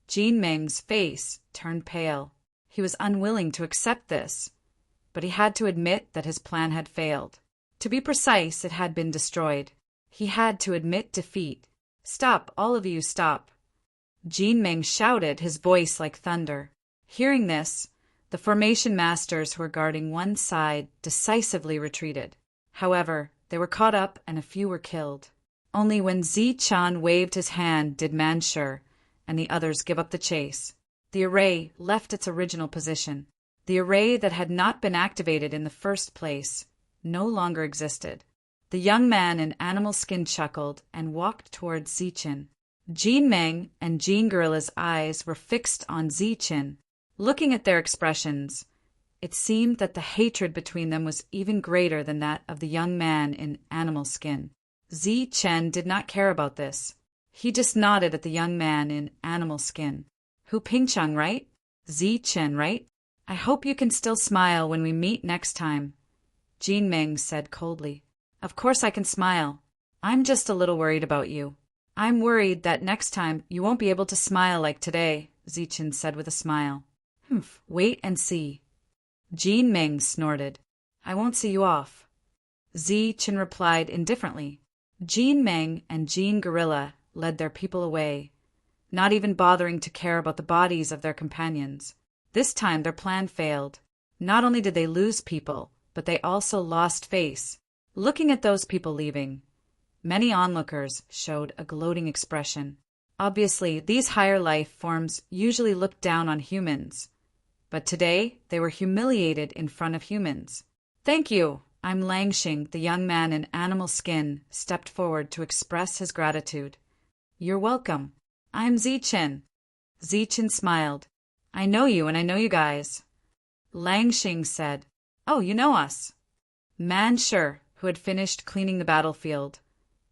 Jean Meng's face turned pale. He was unwilling to accept this, but he had to admit that his plan had failed. To be precise, it had been destroyed. He had to admit defeat. Stop, all of you, stop. Jean Meng shouted, his voice like thunder. Hearing this, the formation masters who were guarding one side decisively retreated. However, they were caught up and a few were killed. Only when Zichen waved his hand did Manshur and the others give up the chase. The array left its original position. The array that had not been activated in the first place no longer existed. The young man in animal skin chuckled and walked towards Zichen. Jean Meng and Jean Gorilla's eyes were fixed on Zichen. Looking at their expressions, it seemed that the hatred between them was even greater than that of the young man in animal skin. Zichen did not care about this. He just nodded at the young man in animal skin. Hu Pingcheng, right? Zichen, right? I hope you can still smile when we meet next time, Jean Meng said coldly. Of course I can smile. I'm just a little worried about you. I'm worried that next time you won't be able to smile like today, Zichen said with a smile. Humph, wait and see. Jean Meng snorted. I won't see you off. Zichen replied indifferently. Jean Meng and Jean Gorilla led their people away, not even bothering to care about the bodies of their companions. This time their plan failed. Not only did they lose people, but they also lost face. Looking at those people leaving, many onlookers showed a gloating expression. Obviously, these higher life forms usually looked down on humans, but today they were humiliated in front of humans. "Thank you. I'm Langxing," the young man in animal skin stepped forward to express his gratitude. "You're welcome. I'm Zichen." Zichen smiled. "I know you and I know you guys." Langxing said, "Oh, you know us." Manshur, who had finished cleaning the battlefield,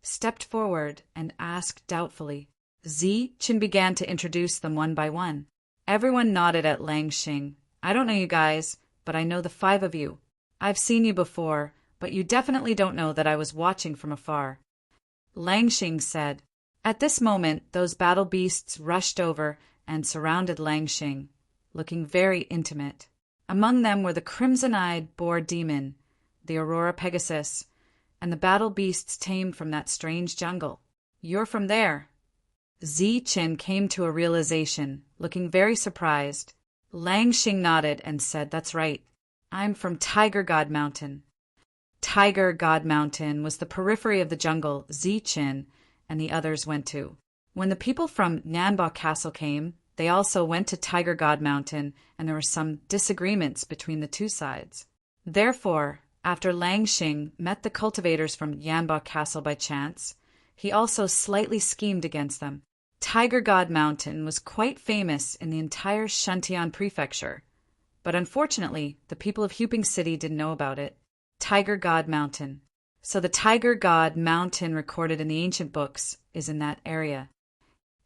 stepped forward and asked doubtfully. Zichen began to introduce them one by one. Everyone nodded at Langxing. "I don't know you guys, but I know the 5 of you. I've seen you before, but you definitely don't know that I was watching from afar." Langxing said. At this moment, those battle beasts rushed over and surrounded Langxing, looking very intimate. Among them were the crimson-eyed boar demon, the Aurora Pegasus, and the battle beasts tamed from that strange jungle. "You're from there." Zichen came to a realization, looking very surprised. Langxing nodded and said, "That's right. I'm from Tiger God Mountain." Tiger God Mountain was the periphery of the jungle Zichen and the others went to. When the people from Nyanba Castle came, they also went to Tiger God Mountain, and there were some disagreements between the two sides. Therefore, after Langxing met the cultivators from Nyanba Castle by chance, he also slightly schemed against them. Tiger God Mountain was quite famous in the entire Shantian prefecture, but unfortunately, the people of Huping City didn't know about it. Tiger God Mountain. So the Tiger God Mountain recorded in the ancient books is in that area.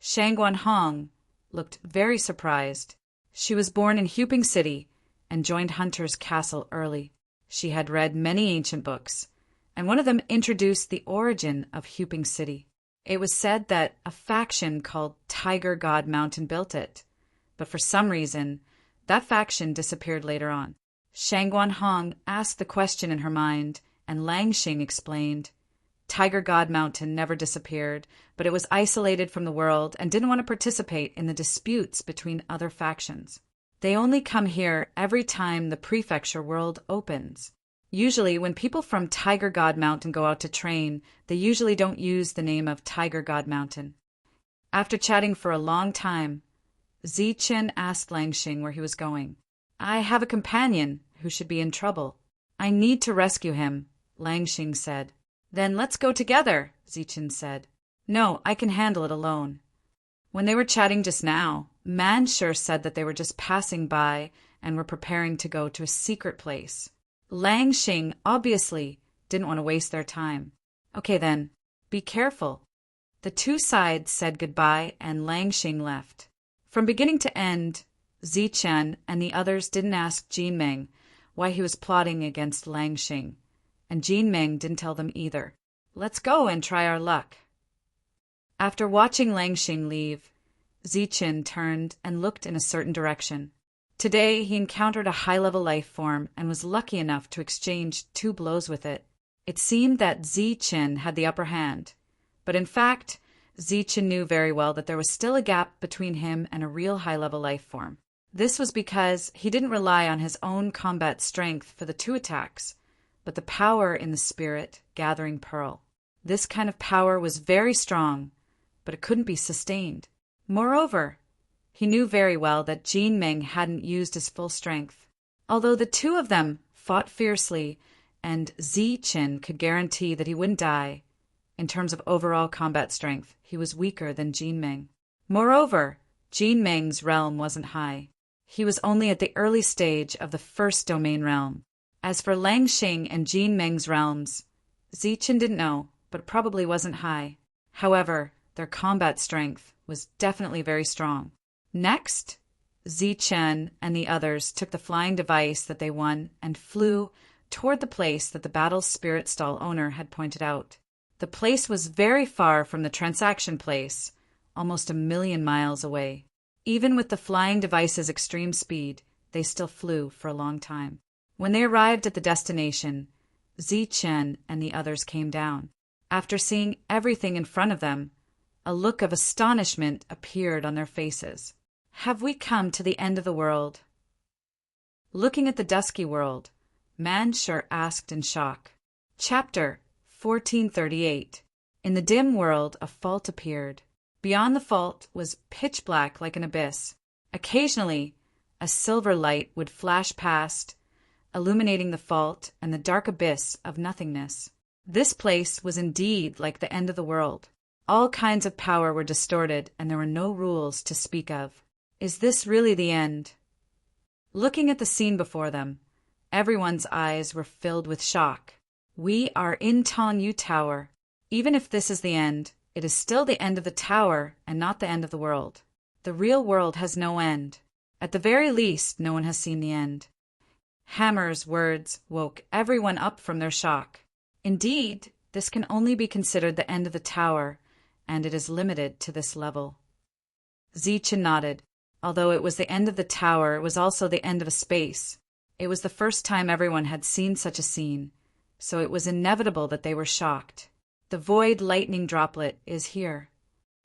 Shangguan Hong looked very surprised. She was born in Huping City and joined Hunter's Castle early. She had read many ancient books, and one of them introduced the origin of Huping City. It was said that a faction called Tiger God Mountain built it, but for some reason, that faction disappeared later on. Shangguan Hong asked the question in her mind, and Langxing explained. Tiger God Mountain never disappeared, but it was isolated from the world and didn't want to participate in the disputes between other factions. They only come here every time the prefecture world opens. Usually, when people from Tiger God Mountain go out to train, they usually don't use the name of Tiger God Mountain. After chatting for a long time, Zichen asked Langxing where he was going. "I have a companion who should be in trouble. I need to rescue him," Langxing said. "Then let's go together," Zichen said. "No, I can handle it alone." When they were chatting just now, Manshur said that they were just passing by and were preparing to go to a secret place. Langxing obviously didn't want to waste their time. "Okay then, be careful." The two sides said goodbye and Langxing left. From beginning to end, Zichen and the others didn't ask Jinmeng why he was plotting against Langxing, and Jinmeng didn't tell them either. "Let's go and try our luck." After watching Langxing leave, Zichen turned and looked in a certain direction. Today he encountered a high-level life form and was lucky enough to exchange 2 blows with it. It seemed that Zichen had the upper hand, but in fact, Zichen knew very well that there was still a gap between him and a real high-level life form. This was because he didn't rely on his own combat strength for the 2 attacks, but the power in the spirit gathering pearl. This kind of power was very strong, but it couldn't be sustained. Moreover, he knew very well that Jinmeng hadn't used his full strength. Although the 2 of them fought fiercely, and Zichen could guarantee that he wouldn't die, in terms of overall combat strength, he was weaker than Jinmeng. Moreover, Jinmeng's realm wasn't high. He was only at the early stage of the first domain realm. As for Langxing and Jinmeng's realms, Zichen didn't know, but probably wasn't high. However, their combat strength was definitely very strong. Next, Zichen and the others took the flying device that they won and flew toward the place that the battle's spirit stall owner had pointed out. The place was very far from the transaction place, almost 1,000,000 miles away. Even with the flying device's extreme speed, they still flew for a long time. When they arrived at the destination, Zichen and the others came down. After seeing everything in front of them, a look of astonishment appeared on their faces. "Have we come to the end of the world?" Looking at the dusky world, Manshur asked in shock. Chapter 1438. In the dim world, a fault appeared. Beyond the fault was pitch black like an abyss. Occasionally, a silver light would flash past, illuminating the fault and the dark abyss of nothingness. This place was indeed like the end of the world. All kinds of power were distorted, and there were no rules to speak of. Is this really the end? Looking at the scene before them, everyone's eyes were filled with shock. We are in Tongyu Tower. Even if this is the end, it is still the end of the tower and not the end of the world. The real world has no end. At the very least, no one has seen the end. Hammer's words woke everyone up from their shock. Indeed, this can only be considered the end of the tower, and it is limited to this level. Zichen nodded. Although it was the end of the tower, it was also the end of a space. It was the first time everyone had seen such a scene, so it was inevitable that they were shocked. The void lightning droplet is here.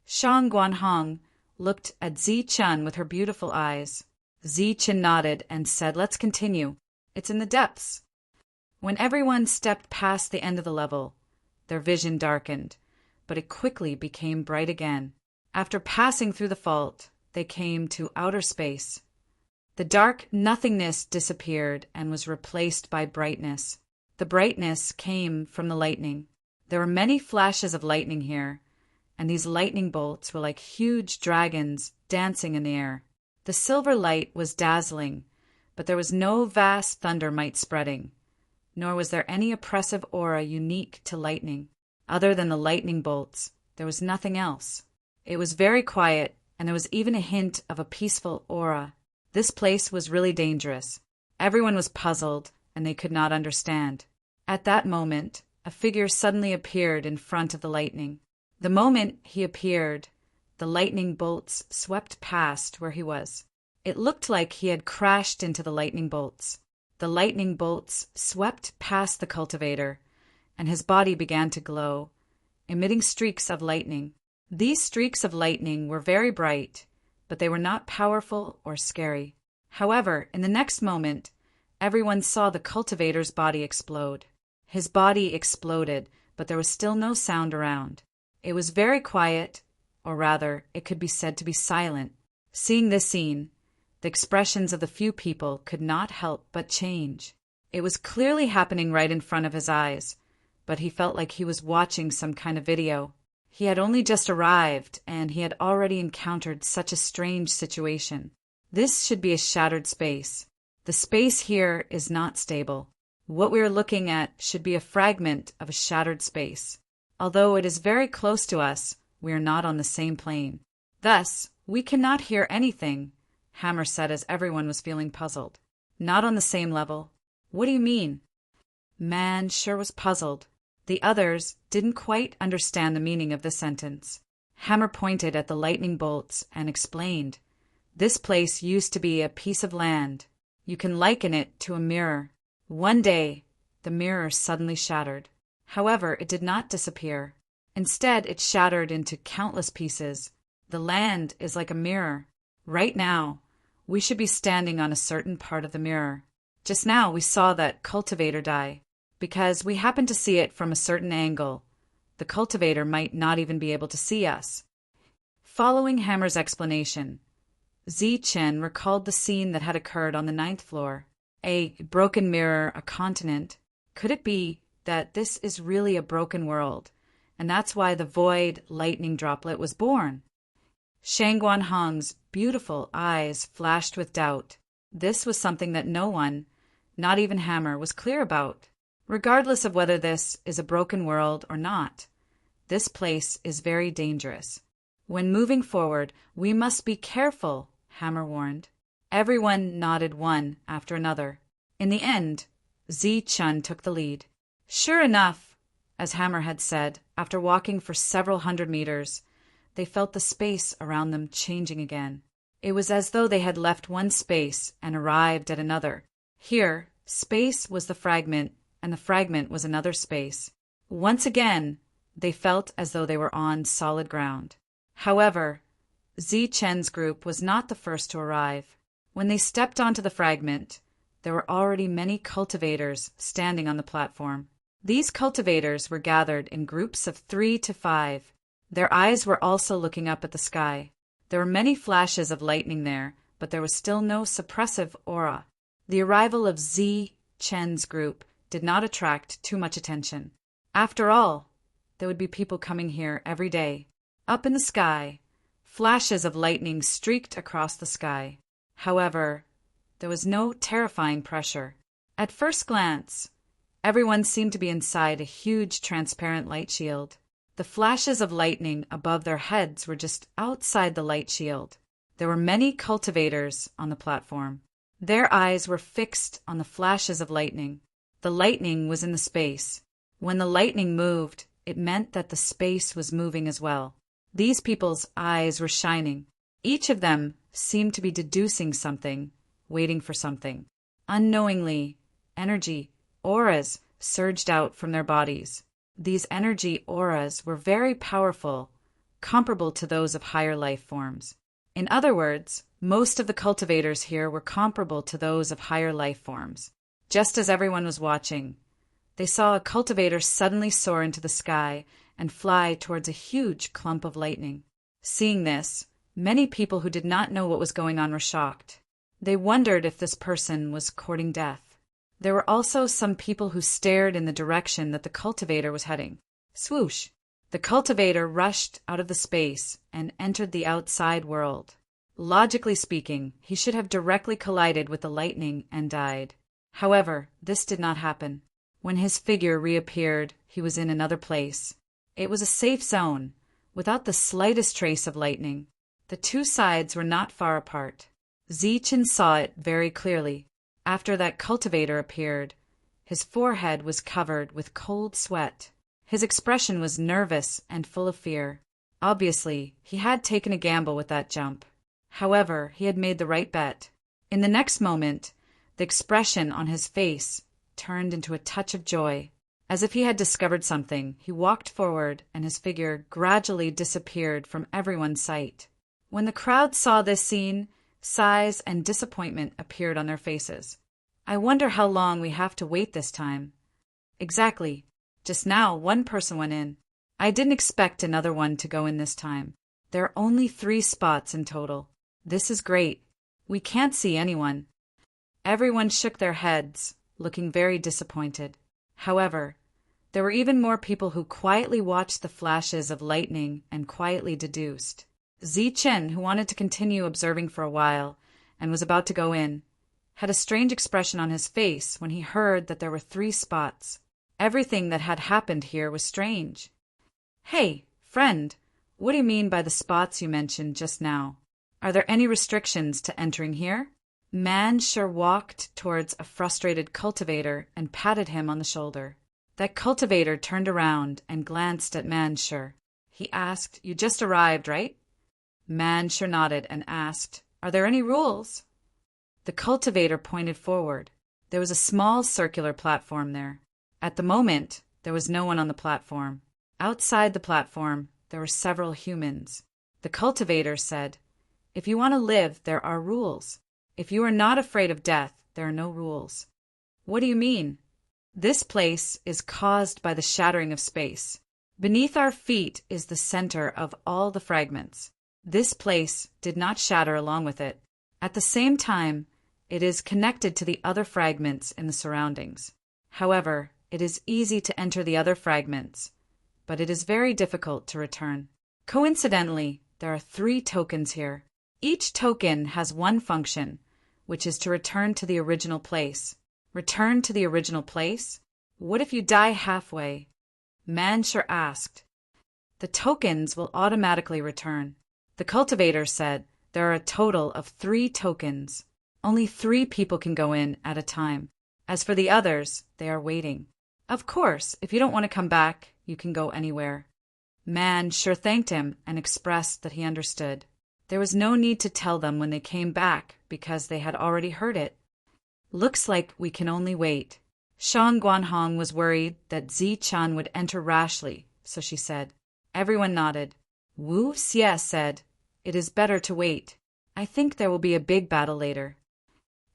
Shang Guanhong looked at Zichen with her beautiful eyes. Zichen nodded and said, "Let's continue. It's in the depths." When everyone stepped past the end of the level, their vision darkened, but it quickly became bright again. After passing through the fault, they came to outer space. The dark nothingness disappeared and was replaced by brightness. The brightness came from the lightning. There were many flashes of lightning here, and these lightning bolts were like huge dragons dancing in the air. The silver light was dazzling, but there was no vast thunder might spreading, nor was there any oppressive aura unique to lightning. Other than the lightning bolts, there was nothing else. It was very quiet, and there was even a hint of a peaceful aura. This place was really dangerous. Everyone was puzzled, and they could not understand. At that moment, a figure suddenly appeared in front of the lightning. The moment he appeared, the lightning bolts swept past where he was. It looked like he had crashed into the lightning bolts. The lightning bolts swept past the cultivator, and his body began to glow, emitting streaks of lightning. These streaks of lightning were very bright, but they were not powerful or scary. However, in the next moment, everyone saw the cultivator's body explode. His body exploded, but there was still no sound around. It was very quiet, or rather, it could be said to be silent. Seeing this scene, the expressions of the few people could not help but change. It was clearly happening right in front of his eyes, but he felt like he was watching some kind of video. He had only just arrived, and he had already encountered such a strange situation. This should be a shattered space. The space here is not stable. What we are looking at should be a fragment of a shattered space. Although it is very close to us, we are not on the same plane. Thus, we cannot hear anything, Hammer said as everyone was feeling puzzled. Not on the same level? What do you mean? Man sure was puzzled. The others didn't quite understand the meaning of the sentence. Hammer pointed at the lightning bolts and explained, "This place used to be a piece of land. You can liken it to a mirror. One day, the mirror suddenly shattered. However, it did not disappear. Instead, it shattered into countless pieces. The land is like a mirror. Right now, we should be standing on a certain part of the mirror. Just now, we saw that cultivator die. Because we happened to see it from a certain angle, the cultivator might not even be able to see us." Following Hammer's explanation, Zichen recalled the scene that had occurred on the 9th floor. A broken mirror, a continent. Could it be that this is really a broken world, and that's why the void lightning droplet was born? Shang Guanhong's beautiful eyes flashed with doubt. This was something that no one, not even Hammer, was clear about. Regardless of whether this is a broken world or not, this place is very dangerous. When moving forward, we must be careful, Hammer warned. Everyone nodded one after another. In the end, Zichen took the lead. Sure enough, as Hammer had said, after walking for several hundred meters, they felt the space around them changing again. It was as though they had left one space and arrived at another. Here, space was the fragment, and the fragment was another space. Once again, they felt as though they were on solid ground. However, Zichen's group was not the first to arrive. When they stepped onto the fragment, there were already many cultivators standing on the platform. These cultivators were gathered in groups of 3 to 5. Their eyes were also looking up at the sky. There were many flashes of lightning there, but there was still no suppressive aura. The arrival of Zi Chen's group did not attract too much attention. After all, there would be people coming here every day. Up in the sky, flashes of lightning streaked across the sky. However, there was no terrifying pressure. At first glance, everyone seemed to be inside a huge transparent light shield. The flashes of lightning above their heads were just outside the light shield. There were many cultivators on the platform. Their eyes were fixed on the flashes of lightning. The lightning was in the space. When the lightning moved, it meant that the space was moving as well. These people's eyes were shining. Each of them seemed to be deducing something, waiting for something. Unknowingly, energy, auras, surged out from their bodies. These energy auras were very powerful, comparable to those of higher life forms. In other words, most of the cultivators here were comparable to those of higher life forms. Just as everyone was watching, they saw a cultivator suddenly soar into the sky and fly towards a huge clump of lightning. Seeing this, many people who did not know what was going on were shocked. They wondered if this person was courting death. There were also some people who stared in the direction that the cultivator was heading. Swoosh! The cultivator rushed out of the space and entered the outside world. Logically speaking, he should have directly collided with the lightning and died. However, this did not happen. When his figure reappeared, he was in another place. It was a safe zone, without the slightest trace of lightning. The two sides were not far apart. Zichen saw it very clearly. After that cultivator appeared, his forehead was covered with cold sweat. His expression was nervous and full of fear. Obviously, he had taken a gamble with that jump. However, he had made the right bet. In the next moment, the expression on his face turned into a touch of joy. As if he had discovered something, he walked forward and his figure gradually disappeared from everyone's sight. When the crowd saw this scene, sighs and disappointment appeared on their faces. I wonder how long we have to wait this time. Exactly. Just now, one person went in. I didn't expect another one to go in this time. There are only 3 spots in total. This is great. We can't see anyone. Everyone shook their heads, looking very disappointed. However, there were even more people who quietly watched the flashes of lightning and quietly deduced. Zichen, who wanted to continue observing for a while and was about to go in, had a strange expression on his face when he heard that there were 3 spots. Everything that had happened here was strange. Hey, friend, what do you mean by the spots you mentioned just now? Are there any restrictions to entering here? Mansher walked towards a frustrated cultivator and patted him on the shoulder. That cultivator turned around and glanced at Mansher. He asked, "You just arrived, right?" Mansher nodded and asked, "Are there any rules?" The cultivator pointed forward. There was a small circular platform there. At the moment, there was no one on the platform. Outside the platform, there were several humans. The cultivator said, "If you want to live, there are rules. If you are not afraid of death, there are no rules." What do you mean? This place is caused by the shattering of space. Beneath our feet is the center of all the fragments. This place did not shatter along with it. At the same time, it is connected to the other fragments in the surroundings. However, it is easy to enter the other fragments, but it is very difficult to return. Coincidentally, there are 3 tokens here. Each token has one function, which is to return to the original place. Return to the original place? What if you die halfway? Mansher asked. The tokens will automatically return. The cultivator said there are a total of 3 tokens. Only 3 people can go in at a time. As for the others, they are waiting. Of course, if you don't want to come back, you can go anywhere. Mansher thanked him and expressed that he understood. There was no need to tell them when they came back because they had already heard it. Looks like we can only wait. Shang Guanhong was worried that Zichen would enter rashly, so she said. Everyone nodded. Wu Xie said, "It is better to wait. I think there will be a big battle later."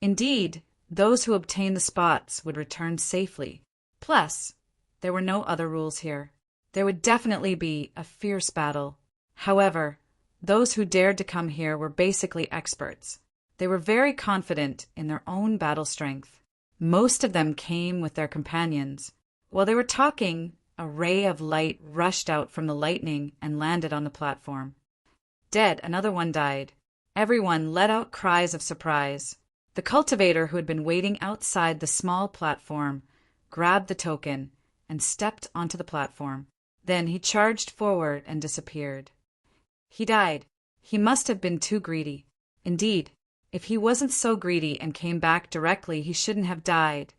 Indeed, those who obtained the spots would return safely. Plus, There were no other rules here. There would definitely be a fierce battle. However, those who dared to come here were basically experts. They were very confident in their own battle strength. Most of them came with their companions. While they were talking, a ray of light rushed out from the lightning and landed on the platform. Dead, another one died. Everyone let out cries of surprise. The cultivator who had been waiting outside the small platform grabbed the token and stepped onto the platform. Then he charged forward and disappeared. He died. He must have been too greedy. Indeed, if he wasn't so greedy and came back directly, he shouldn't have died.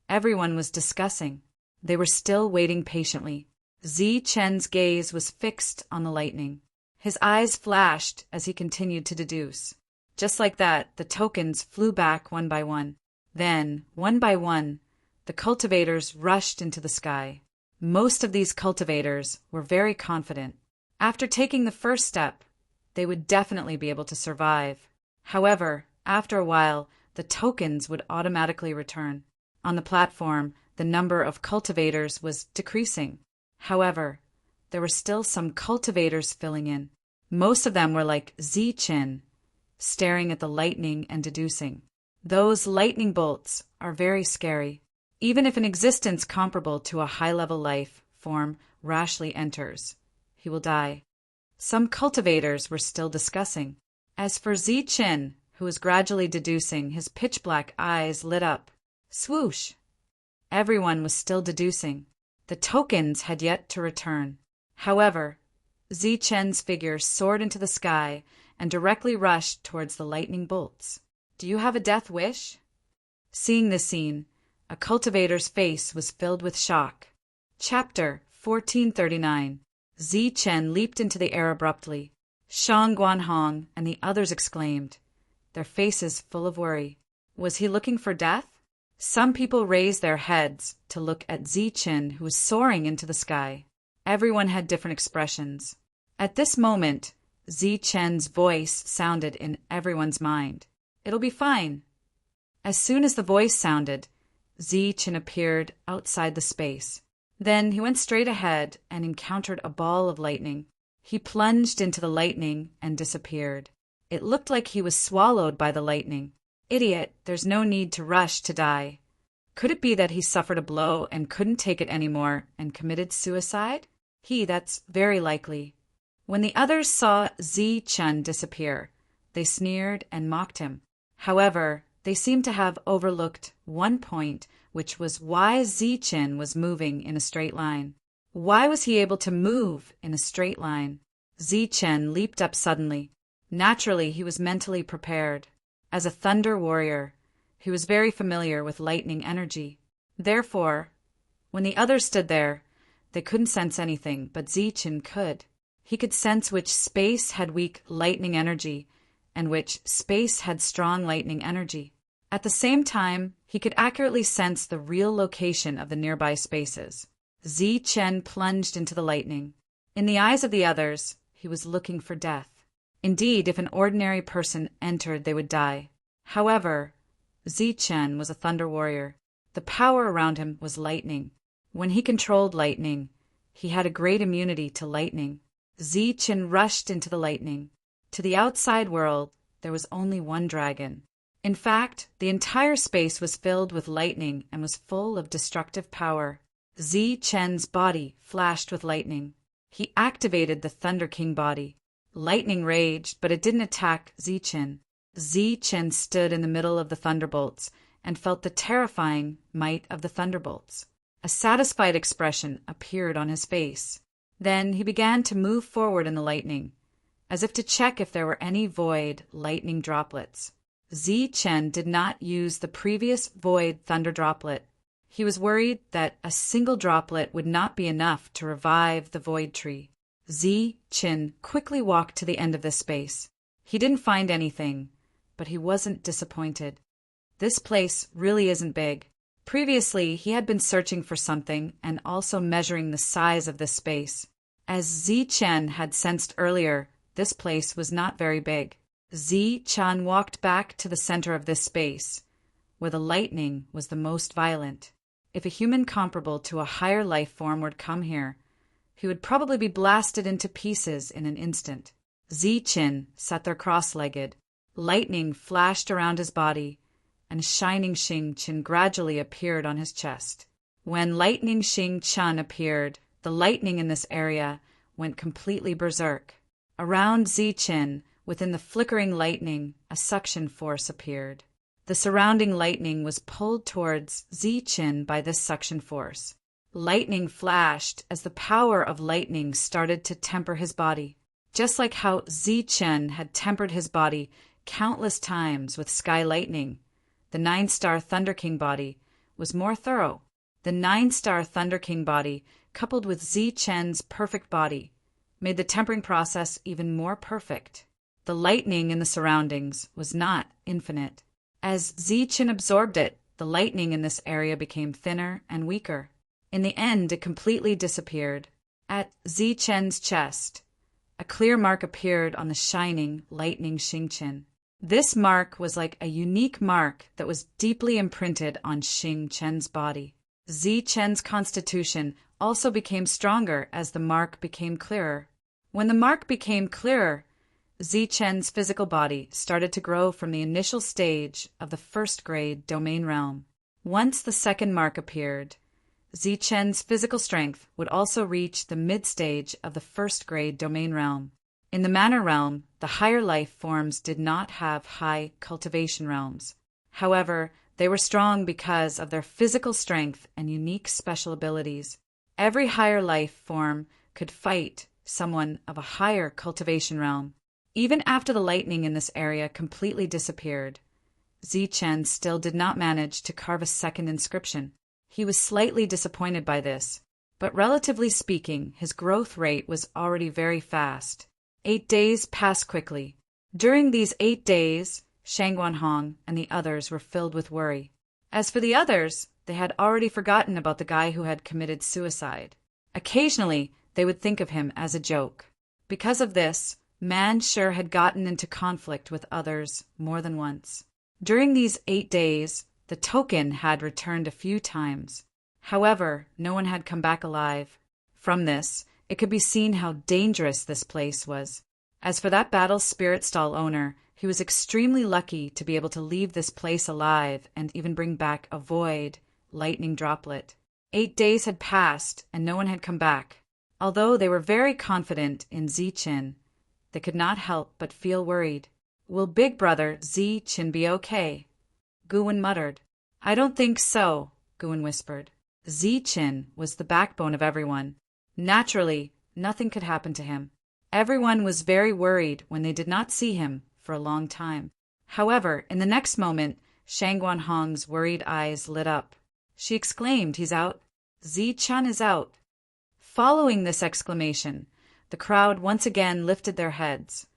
Everyone was discussing. They were still waiting patiently. Chen's gaze was fixed on the lightning. His eyes flashed as he continued to deduce. Just like that, the tokens flew back one by one. Then, one by one, the cultivators rushed into the sky. Most of these cultivators were very confident. After taking the first step, they would definitely be able to survive. However, after a while, the tokens would automatically return. On the platform, the number of cultivators was decreasing. However, there were still some cultivators filling in. Most of them were like Chen, staring at the lightning and deducing. Those lightning bolts are very scary. Even if an existence comparable to a high-level life form rashly enters, he will die. Some cultivators were still discussing. As for Chen, who was gradually deducing, his pitch-black eyes lit up. Swoosh! Everyone was still deducing. The tokens had yet to return. However, Chen's figure soared into the sky and directly rushed towards the lightning bolts. Do you have a death wish? Seeing this scene, a cultivator's face was filled with shock. Chapter 1439. Chen leaped into the air abruptly. Shang Guanhong and the others exclaimed, their faces full of worry. Was he looking for death? Some people raised their heads to look at Chen, who was soaring into the sky. Everyone had different expressions. At this moment, Chen's voice sounded in everyone's mind. It'll be fine. As soon as the voice sounded, Chen appeared outside the space. Then he went straight ahead and encountered a ball of lightning. He plunged into the lightning and disappeared. It looked like he was swallowed by the lightning. Idiot, there's no need to rush to die. Could it be that he suffered a blow and couldn't take it anymore and committed suicide? That's very likely. When the others saw Chen disappear, they sneered and mocked him. However, they seemed to have overlooked one point, which was why Chen was moving in a straight line. Why was he able to move in a straight line? Chen leaped up suddenly. Naturally, he was mentally prepared. As a thunder warrior, he was very familiar with lightning energy. Therefore, when the others stood there, they couldn't sense anything, but Chen could. He could sense which space had weak lightning energy and which space had strong lightning energy. At the same time, he could accurately sense the real location of the nearby spaces. Chen plunged into the lightning. In the eyes of the others, he was looking for death. Indeed, if an ordinary person entered, they would die. However, Chen was a thunder warrior. The power around him was lightning. When he controlled lightning, he had a great immunity to lightning. Chen rushed into the lightning. To the outside world, there was only one dragon. In fact, the entire space was filled with lightning and was full of destructive power. Chen's body flashed with lightning. He activated the Thunder King body. Lightning raged, but it didn't attack Chen. Chen stood in the middle of the thunderbolts and felt the terrifying might of the thunderbolts. A satisfied expression appeared on his face. Then he began to move forward in the lightning, as if to check if there were any void lightning droplets. Chen did not use the previous void thunder droplet. He was worried that a single droplet would not be enough to revive the void tree. Chen quickly walked to the end of this space. He didn't find anything, but he wasn't disappointed. This place really isn't big. Previously, he had been searching for something and also measuring the size of this space. As Chen had sensed earlier, this place was not very big. Chen walked back to the center of this space, where the lightning was the most violent. If a human comparable to a higher life form were to come here, he would probably be blasted into pieces in an instant. Ziqin sat there cross-legged. Lightning flashed around his body, and shining Xing-Qin gradually appeared on his chest. When lightning Xing-Qin appeared, the lightning in this area went completely berserk. Around Ziqin, within the flickering lightning, a suction force appeared. The surrounding lightning was pulled towards Ziqin by this suction force. Lightning flashed as the power of lightning started to temper his body, just like how Ziqin had tempered his body countless times with sky lightning. The 9-star Thunder King body was more thorough. The 9-star Thunder King body, coupled with Ziqin's perfect body, made the tempering process even more perfect. The lightning in the surroundings was not infinite. As Ziqin absorbed it, the lightning in this area became thinner and weaker. In the end, it completely disappeared. At Ziqin's chest, a clear mark appeared on the shining, lightning Xing-Qin. This mark was like a unique mark that was deeply imprinted on Xing-Qin's body. Ziqin's constitution also became stronger as the mark became clearer. When the mark became clearer, Ziqin's physical body started to grow from the initial stage of the first-grade domain realm. Once the second mark appeared, Ziqin's physical strength would also reach the mid-stage of the first-grade domain realm. In the manner realm, the higher life forms did not have high cultivation realms. However, they were strong because of their physical strength and unique special abilities. Every higher life form could fight someone of a higher cultivation realm. Even after the lightning in this area completely disappeared, Ziqin still did not manage to carve a second inscription. He was slightly disappointed by this, but relatively speaking, his growth rate was already very fast. 8 days passed quickly. During these 8 days, Shang Guanhong and the others were filled with worry. As for the others, they had already forgotten about the guy who had committed suicide. Occasionally, they would think of him as a joke. Because of this, Man sure had gotten into conflict with others more than once. During these 8 days, the token had returned a few times. However, no one had come back alive. From this, it could be seen how dangerous this place was. As for that battle spirit stall owner, he was extremely lucky to be able to leave this place alive and even bring back a void lightning droplet. 8 days had passed and no one had come back. Although they were very confident in Ziqin, they could not help but feel worried. Will Big Brother Ziqin be okay? Guwen muttered. I don't think so, Guwen whispered. Ziqin was the backbone of everyone. Naturally, nothing could happen to him. Everyone was very worried when they did not see him for a long time. However, in the next moment, Shang Guanhong's worried eyes lit up. She exclaimed, he's out. Ziqin is out. Following this exclamation, the crowd once again lifted their heads,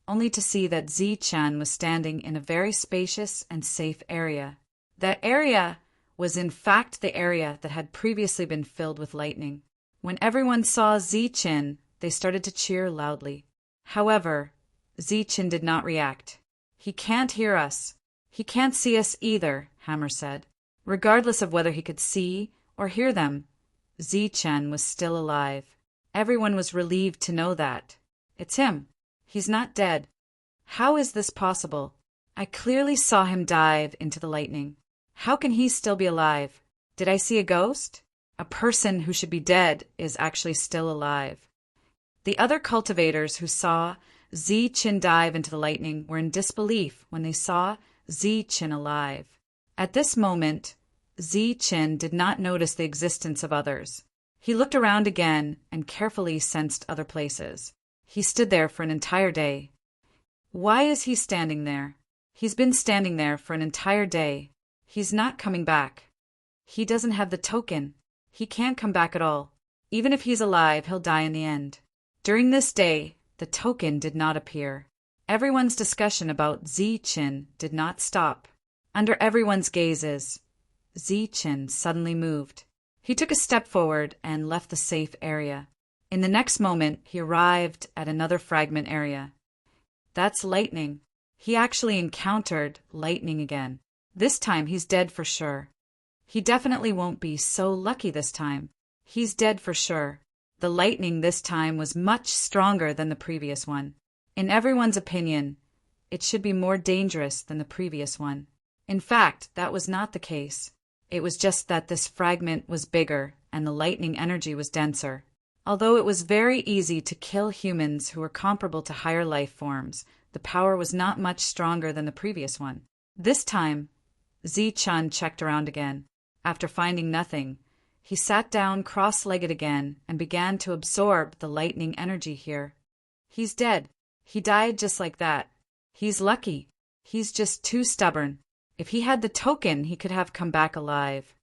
only to see that Ziqin was standing in a very spacious and safe area. That area was in fact the area that had previously been filled with lightning. When everyone saw Ziqin, they started to cheer loudly. However, Ziqin did not react. He can't hear us. He can't see us either, Hammer said. Regardless of whether he could see or hear them, Ziqin was still alive. Everyone was relieved to know that. It's him. He's not dead. How is this possible? I clearly saw him dive into the lightning. How can he still be alive? Did I see a ghost? A person who should be dead is actually still alive. The other cultivators who saw Ziqin dive into the lightning were in disbelief when they saw Ziqin alive. At this moment, Ziqin did not notice the existence of others. He looked around again and carefully sensed other places. He stood there for an entire day. Why is he standing there? He's been standing there for an entire day. He's not coming back. He doesn't have the token. He can't come back at all. Even if he's alive, he'll die in the end. During this day, the token did not appear. Everyone's discussion about Ziqin did not stop. Under everyone's gazes, Ziqin suddenly moved. He took a step forward and left the safe area. In the next moment, he arrived at another fragment area. That's lightning. He actually encountered lightning again. This time, he's dead for sure. He definitely won't be so lucky this time. He's dead for sure. The lightning this time was much stronger than the previous one. In everyone's opinion, it should be more dangerous than the previous one. In fact, that was not the case. It was just that this fragment was bigger and the lightning energy was denser. Although it was very easy to kill humans who were comparable to higher life forms, the power was not much stronger than the previous one. This time, Zi-chun checked around again. After finding nothing, he sat down cross-legged again and began to absorb the lightning energy here. He's dead. He died just like that. He's lucky. He's just too stubborn. If he had the token, he could have come back alive.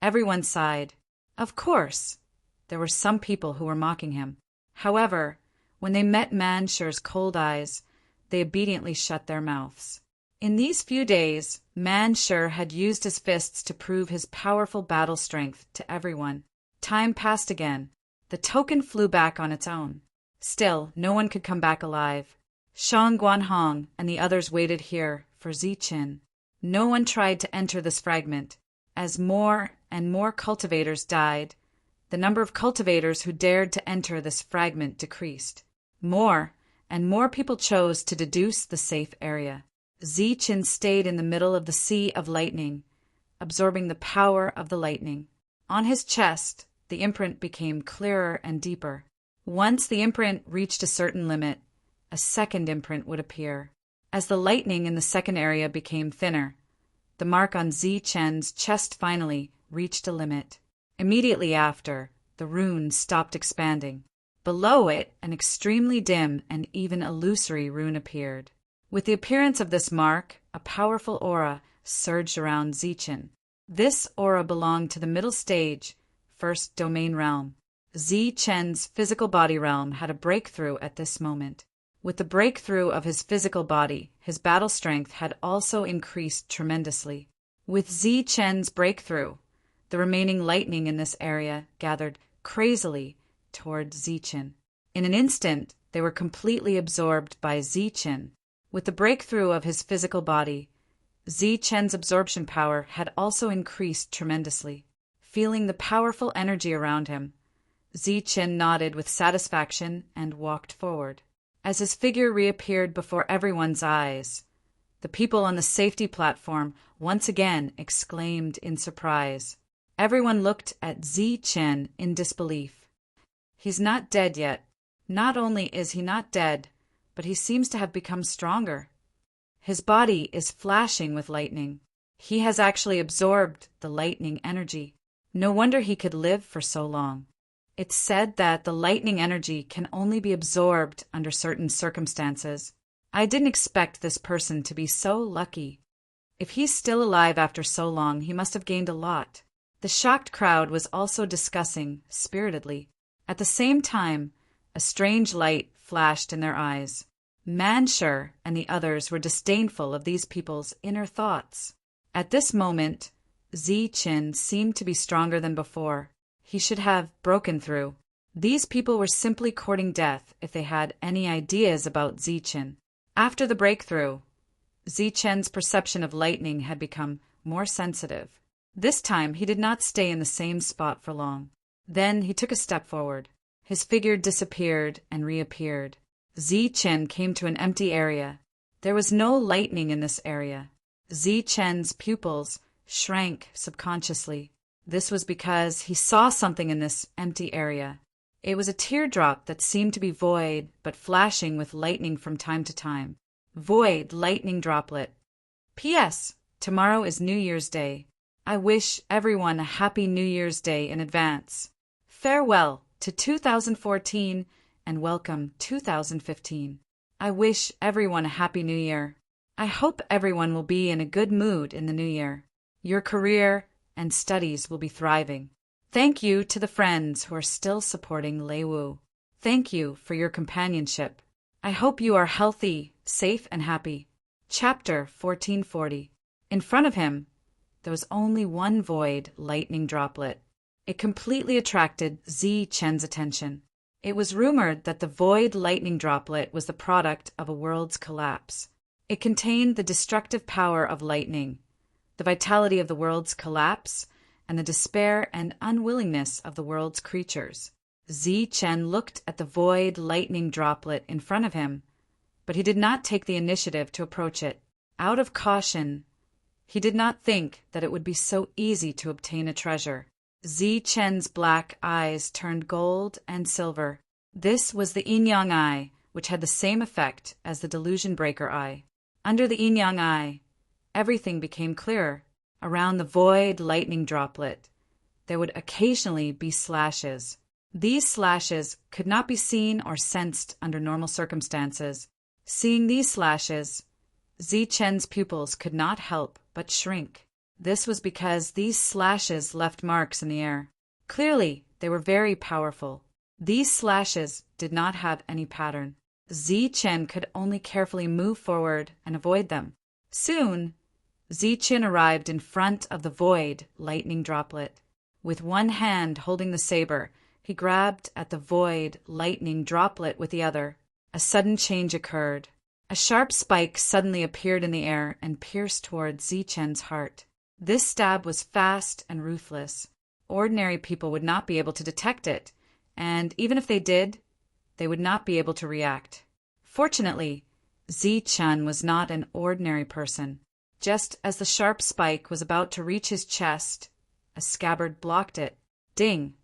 Everyone sighed. Of course, there were some people who were mocking him. However, when they met Mansher's cold eyes, they obediently shut their mouths. In these few days, Mansher had used his fists to prove his powerful battle strength to everyone. Time passed again. The token flew back on its own. Still, no one could come back alive. Shang Guanhong and the others waited here for Zi-chun. No one tried to enter this fragment. As more and more cultivators died, the number of cultivators who dared to enter this fragment decreased. More and more people chose to deduce the safe area. Zi-chun stayed in the middle of the sea of lightning, absorbing the power of the lightning. On his chest, the imprint became clearer and deeper. Once the imprint reached a certain limit, a second imprint would appear. As the lightning in the second area became thinner, the mark on Zi-chun's chest finally reached a limit. Immediately after, the rune stopped expanding. Below it, an extremely dim and even illusory rune appeared. With the appearance of this mark, a powerful aura surged around Zi-chun. This aura belonged to the middle stage, first domain realm. Zi-chun's physical body realm had a breakthrough at this moment. With the breakthrough of his physical body, his battle strength had also increased tremendously. With Zi-chun's breakthrough, the remaining lightning in this area gathered crazily toward Zi-chun. In an instant, they were completely absorbed by Zi-chun. With the breakthrough of his physical body, Zi-chun's absorption power had also increased tremendously. Feeling the powerful energy around him, Zi-chun nodded with satisfaction and walked forward. As his figure reappeared before everyone's eyes, the people on the safety platform once again exclaimed in surprise. Everyone looked at Zi-chun in disbelief. He's not dead yet. Not only is he not dead, but he seems to have become stronger. His body is flashing with lightning. He has actually absorbed the lightning energy. No wonder he could live for so long. It's said that the lightning energy can only be absorbed under certain circumstances. I didn't expect this person to be so lucky. If he's still alive after so long, he must have gained a lot. The shocked crowd was also discussing spiritedly. At the same time, a strange light flashed in their eyes. Mansher and the others were disdainful of these people's inner thoughts. At this moment, Zi-chun seemed to be stronger than before. He should have broken through. These people were simply courting death if they had any ideas about Zi-chun. After the breakthrough, Zi-chun's perception of lightning had become more sensitive. This time, he did not stay in the same spot for long. Then he took a step forward. His figure disappeared and reappeared. Zi-chun came to an empty area. There was no lightning in this area. Zi-chun's pupils shrank subconsciously. This was because he saw something in this empty area. It was a teardrop that seemed to be void, but flashing with lightning from time to time. Void lightning droplet. P.S. Tomorrow is New Year's Day. I wish everyone a happy New Year's Day in advance. Farewell to 2014 and welcome 2015. I wish everyone a happy New Year. I hope everyone will be in a good mood in the new year. Your career and studies will be thriving. Thank you to the friends who are still supporting Lei Wu. Thank you for your companionship. I hope you are healthy, safe, and happy. Chapter 1440. In front of him, there was only one void lightning droplet. It completely attracted Zi-chun's attention. It was rumored that the void lightning droplet was the product of a world's collapse. It contained the destructive power of lightning, the vitality of the world's collapse, and the despair and unwillingness of the world's creatures. Zichen looked at the void lightning droplet in front of him, but he did not take the initiative to approach it. Out of caution, he did not think that it would be so easy to obtain a treasure. Zichen's black eyes turned gold and silver. This was the yin-yang eye, which had the same effect as the delusion breaker eye. Under the yin-yang eye, everything became clearer. Around the void lightning droplet, there would occasionally be slashes. These slashes could not be seen or sensed under normal circumstances. Seeing these slashes, Zichen's pupils could not help but shrink. This was because these slashes left marks in the air. Clearly, they were very powerful. These slashes did not have any pattern. Zichen could only carefully move forward and avoid them. Soon, Zichen arrived in front of the void lightning droplet. With one hand holding the saber, he grabbed at the void lightning droplet with the other. A sudden change occurred. A sharp spike suddenly appeared in the air and pierced toward Zichen's heart. This stab was fast and ruthless. Ordinary people would not be able to detect it, and even if they did, they would not be able to react. Fortunately, Zichen was not an ordinary person. Just as the sharp spike was about to reach his chest, a scabbard blocked it. Ding!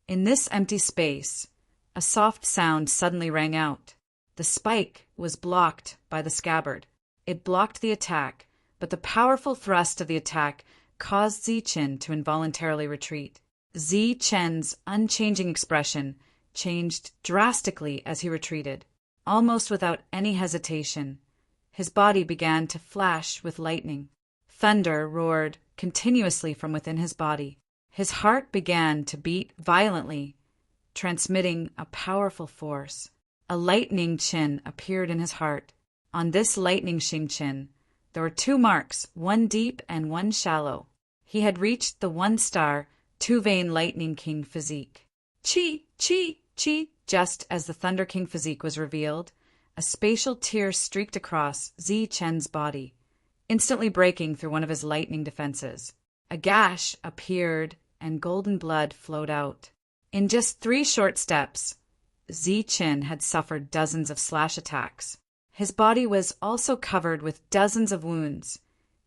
In this empty space, a soft sound suddenly rang out. The spike was blocked by the scabbard. It blocked the attack, but the powerful thrust of the attack caused Zichen to involuntarily retreat. Zichen's unchanging expression changed drastically as he retreated. Almost without any hesitation, his body began to flash with lightning. Thunder roared continuously from within his body. His heart began to beat violently, transmitting a powerful force. A lightning chin appeared in his heart. On this lightning chin, there were two marks, one deep and one shallow. He had reached the one-star, two-vein Lightning King physique. Chi, chi, chi! Just as the Thunder King physique was revealed, a spatial tear streaked across Zichen's body, instantly breaking through one of his lightning defenses. A gash appeared and golden blood flowed out. In just 3 short steps, Zichen had suffered dozens of slash attacks. His body was also covered with dozens of wounds,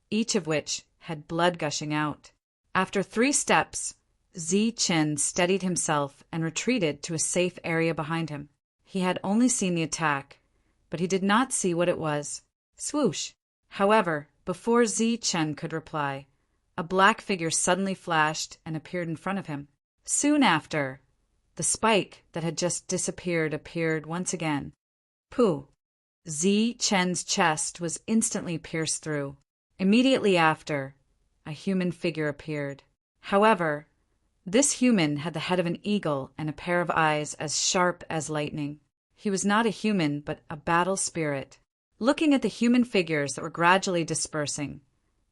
each of which had blood gushing out. After 3 steps, Zichen steadied himself and retreated to a safe area behind him. He had only seen the attack, but he did not see what it was. Swoosh! However, before Zichen could reply, a black figure suddenly flashed and appeared in front of him. Soon after, the spike that had just disappeared appeared once again. Pooh! Zichen's chest was instantly pierced through. Immediately after, a human figure appeared. However, this human had the head of an eagle and a pair of eyes as sharp as lightning. He was not a human, but a battle spirit. Looking at the human figures that were gradually dispersing,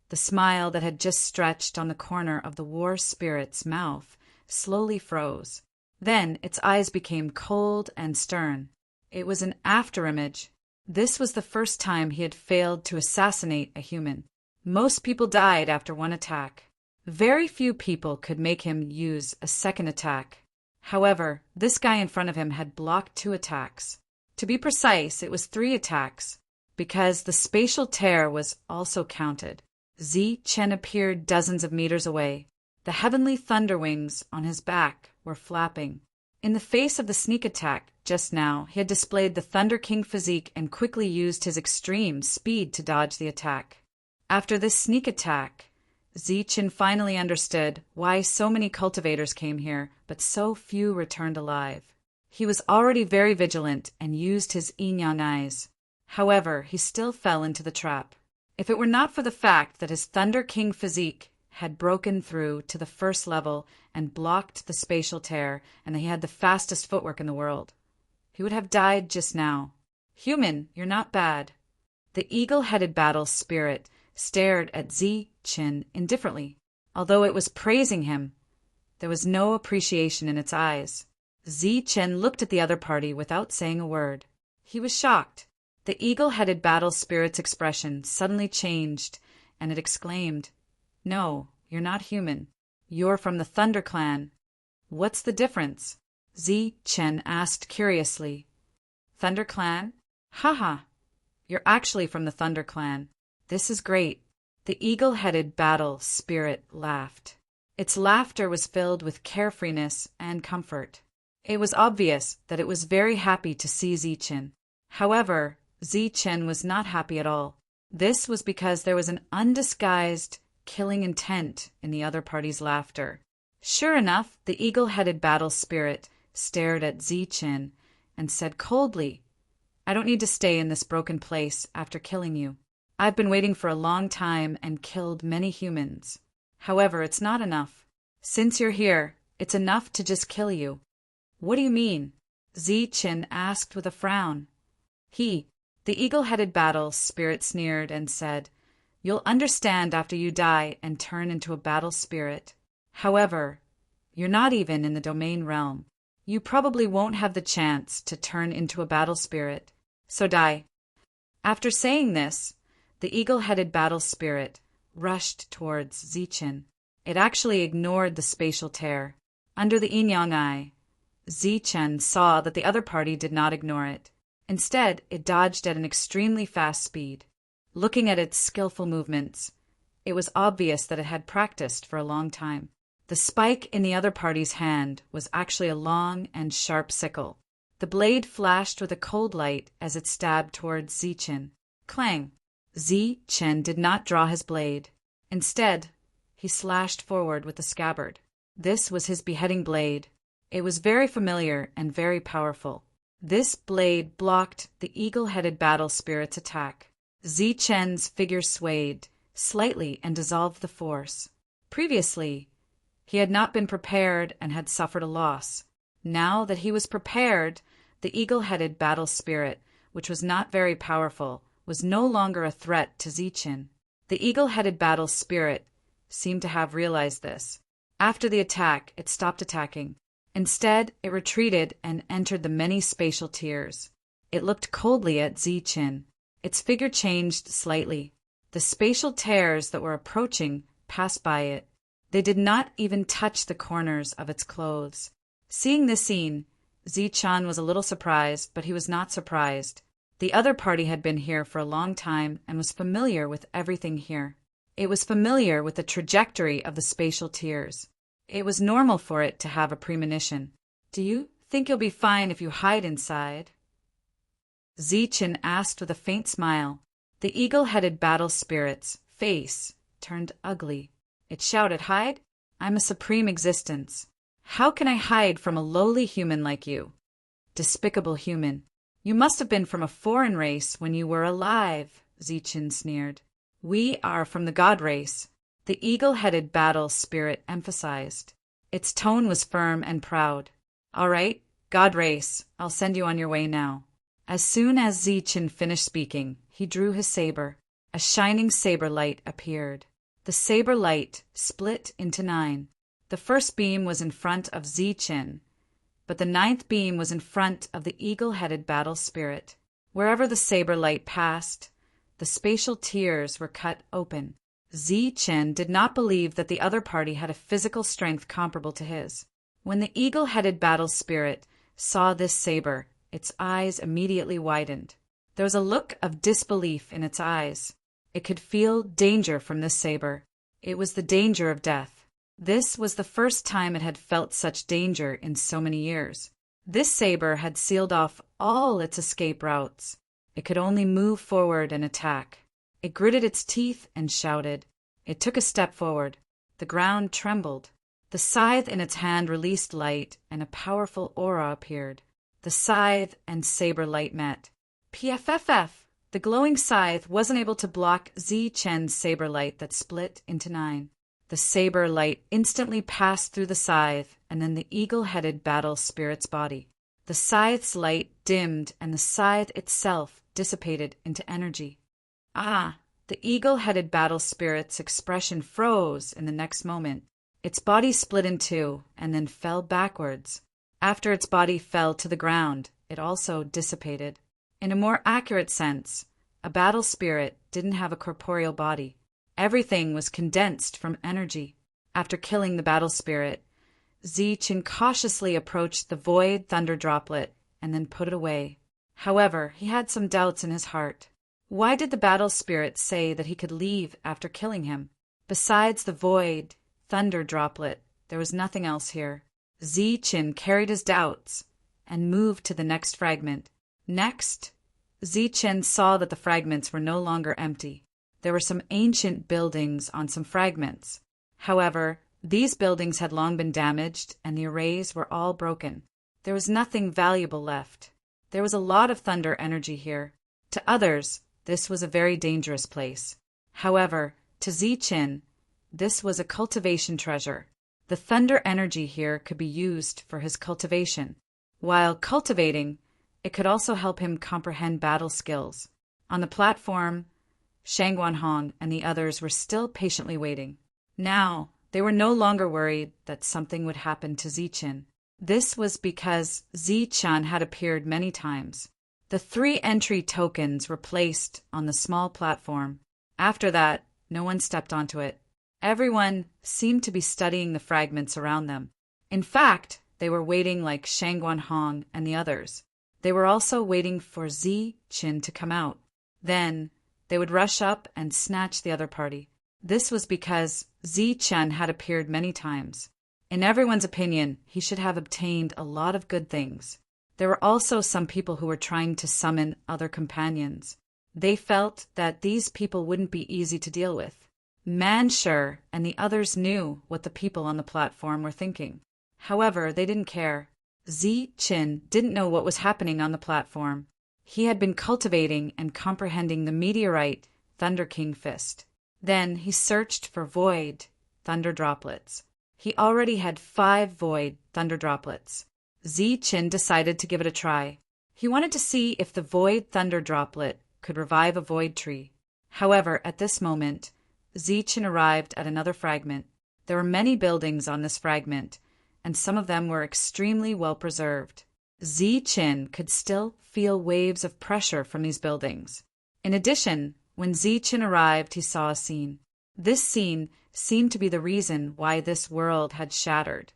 the smile that had just stretched on the corner of the war spirit's mouth slowly froze. Then its eyes became cold and stern. It was an afterimage. This was the first time he had failed to assassinate a human. Most people died after one attack. Very few people could make him use a second attack. However, this guy in front of him had blocked 2 attacks. To be precise, it was 3 attacks, because the spatial tear was also counted. Zichen appeared dozens of meters away. The heavenly thunder wings on his back were flapping. In the face of the sneak attack just now, he had displayed the Thunder King physique and quickly used his extreme speed to dodge the attack. After this sneak attack, Zichen finally understood why so many cultivators came here, but so few returned alive. He was already very vigilant and used his yin-yang eyes. However, he still fell into the trap. If it were not for the fact that his Thunder King physique had broken through to the first level and blocked the spatial tear, and that he had the fastest footwork in the world, he would have died just now. Human, you're not bad. The eagle-headed battle spirit stared at Zichen indifferently. Although it was praising him, there was no appreciation in its eyes. Zichen looked at the other party without saying a word. He was shocked. The eagle-headed battle spirit's expression suddenly changed, and it exclaimed, No, you're not human. You're from the Thunder Clan. What's the difference? Chen asked curiously. Thunder Clan? Haha, you're actually from the Thunder Clan. This is great. The eagle-headed battle spirit laughed. Its laughter was filled with carefreeness and comfort. It was obvious that it was very happy to see Chen. However, Chen was not happy at all. This was because there was an undisguised, killing intent in the other party's laughter. Sure enough, the eagle-headed battle spirit stared at Chen and said coldly, I don't need to stay in this broken place after killing you. I've been waiting for a long time and killed many humans. However, it's not enough. Since you're here, it's enough to just kill you. What do you mean? Chen asked with a frown. The eagle-headed battle spirit sneered and said, You'll understand after you die and turn into a battle spirit. However, you're not even in the domain realm. You probably won't have the chance to turn into a battle spirit. So die. After saying this, the eagle-headed battle spirit rushed towards Chen. It actually ignored the spatial tear. Under the yin-yang eye, Chen saw that the other party did not ignore it. Instead, it dodged at an extremely fast speed. Looking at its skillful movements, it was obvious that it had practiced for a long time. The spike in the other party's hand was actually a long and sharp sickle. The blade flashed with a cold light as it stabbed towards Chen. Clang! Chen did not draw his blade. Instead, he slashed forward with the scabbard. This was his beheading blade. It was very familiar and very powerful. This blade blocked the eagle-headed battle spirit's attack. Chen's figure swayed slightly and dissolved the force. Previously, he had not been prepared and had suffered a loss. Now that he was prepared, the eagle-headed battle spirit, which was not very powerful, was no longer a threat to Chen. The eagle-headed battle spirit seemed to have realized this. After the attack, it stopped attacking. Instead, it retreated and entered the many spatial tiers. It looked coldly at Chen. Its figure changed slightly. The spatial tears that were approaching passed by it. They did not even touch the corners of its clothes. Seeing this scene, Chen was a little surprised, but he was not surprised. The other party had been here for a long time and was familiar with everything here. It was familiar with the trajectory of the spatial tiers. It was normal for it to have a premonition. Do you think you'll be fine if you hide inside? Chen asked with a faint smile. The eagle-headed battle spirit's face turned ugly. It shouted, Hide? I'm a supreme existence. How can I hide from a lowly human like you? Despicable human. You must have been from a foreign race when you were alive, Chen sneered. We are from the god race, the eagle-headed battle spirit emphasized. Its tone was firm and proud. All right, god race, I'll send you on your way now. As soon as Chen finished speaking, he drew his saber. A shining saber light appeared. The saber light split into 9. The first beam was in front of Chen, but the 9th beam was in front of the eagle-headed battle spirit. Wherever the saber light passed, the spatial tiers were cut open. Chen did not believe that the other party had a physical strength comparable to his. When the eagle-headed battle spirit saw this saber, its eyes immediately widened. There was a look of disbelief in its eyes. It could feel danger from this saber. It was the danger of death. This was the first time it had felt such danger in so many years. This saber had sealed off all its escape routes. It could only move forward and attack. It gritted its teeth and shouted. It took a step forward. The ground trembled. The scythe in its hand released light, and a powerful aura appeared. The scythe and saber light met. PFFF! The glowing scythe wasn't able to block Chen's saber light that split into 9. The saber light instantly passed through the scythe and then the eagle-headed battle spirit's body. The scythe's light dimmed and the scythe itself dissipated into energy. The eagle-headed battle spirit's expression froze in the next moment. Its body split in 2 and then fell backwards. After its body fell to the ground, it also dissipated. In a more accurate sense, a battle spirit didn't have a corporeal body. Everything was condensed from energy. After killing the battle spirit, Zichen cautiously approached the void thunder droplet and then put it away. However, he had some doubts in his heart. Why did the battle spirit say that he could leave after killing him? Besides the void thunder droplet, there was nothing else here. Zichen carried his doubts and moved to the next fragment. Next, Zichen saw that the fragments were no longer empty. There were some ancient buildings on some fragments. However, these buildings had long been damaged and the arrays were all broken. There was nothing valuable left. There was a lot of thunder energy here. To others, this was a very dangerous place. However, to Zichen, this was a cultivation treasure. The thunder energy here could be used for his cultivation. While cultivating, it could also help him comprehend battle skills. On the platform, Shangguanhong and the others were still patiently waiting. Now, they were no longer worried that something would happen to Zichen. This was because Zichen had appeared many times. The 3 entry tokens were placed on the small platform. After that, no one stepped onto it. Everyone seemed to be studying the fragments around them. In fact, they were waiting like Shangguanhong and the others. They were also waiting for Zichen to come out. Then, they would rush up and snatch the other party. This was because Zichen had appeared many times. In everyone's opinion, he should have obtained a lot of good things. There were also some people who were trying to summon other companions. They felt that these people wouldn't be easy to deal with. Manshur and the others knew what the people on the platform were thinking. However, they didn't care. Zichen didn't know what was happening on the platform. He had been cultivating and comprehending the meteorite Thunder King Fist. Then he searched for void thunder droplets. He already had 5 void thunder droplets. Zichen decided to give it a try. He wanted to see if the void thunder droplet could revive a void tree. However, at this moment, Zichen arrived at another fragment. There were many buildings on this fragment, and some of them were extremely well preserved. Zichen could still feel waves of pressure from these buildings. In addition, when Zichen arrived, he saw a scene. This scene seemed to be the reason why this world had shattered.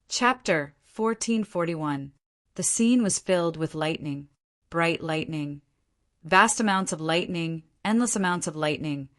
Chapter 1441. The scene was filled with lightning, bright lightning, vast amounts of lightning, endless amounts of lightning.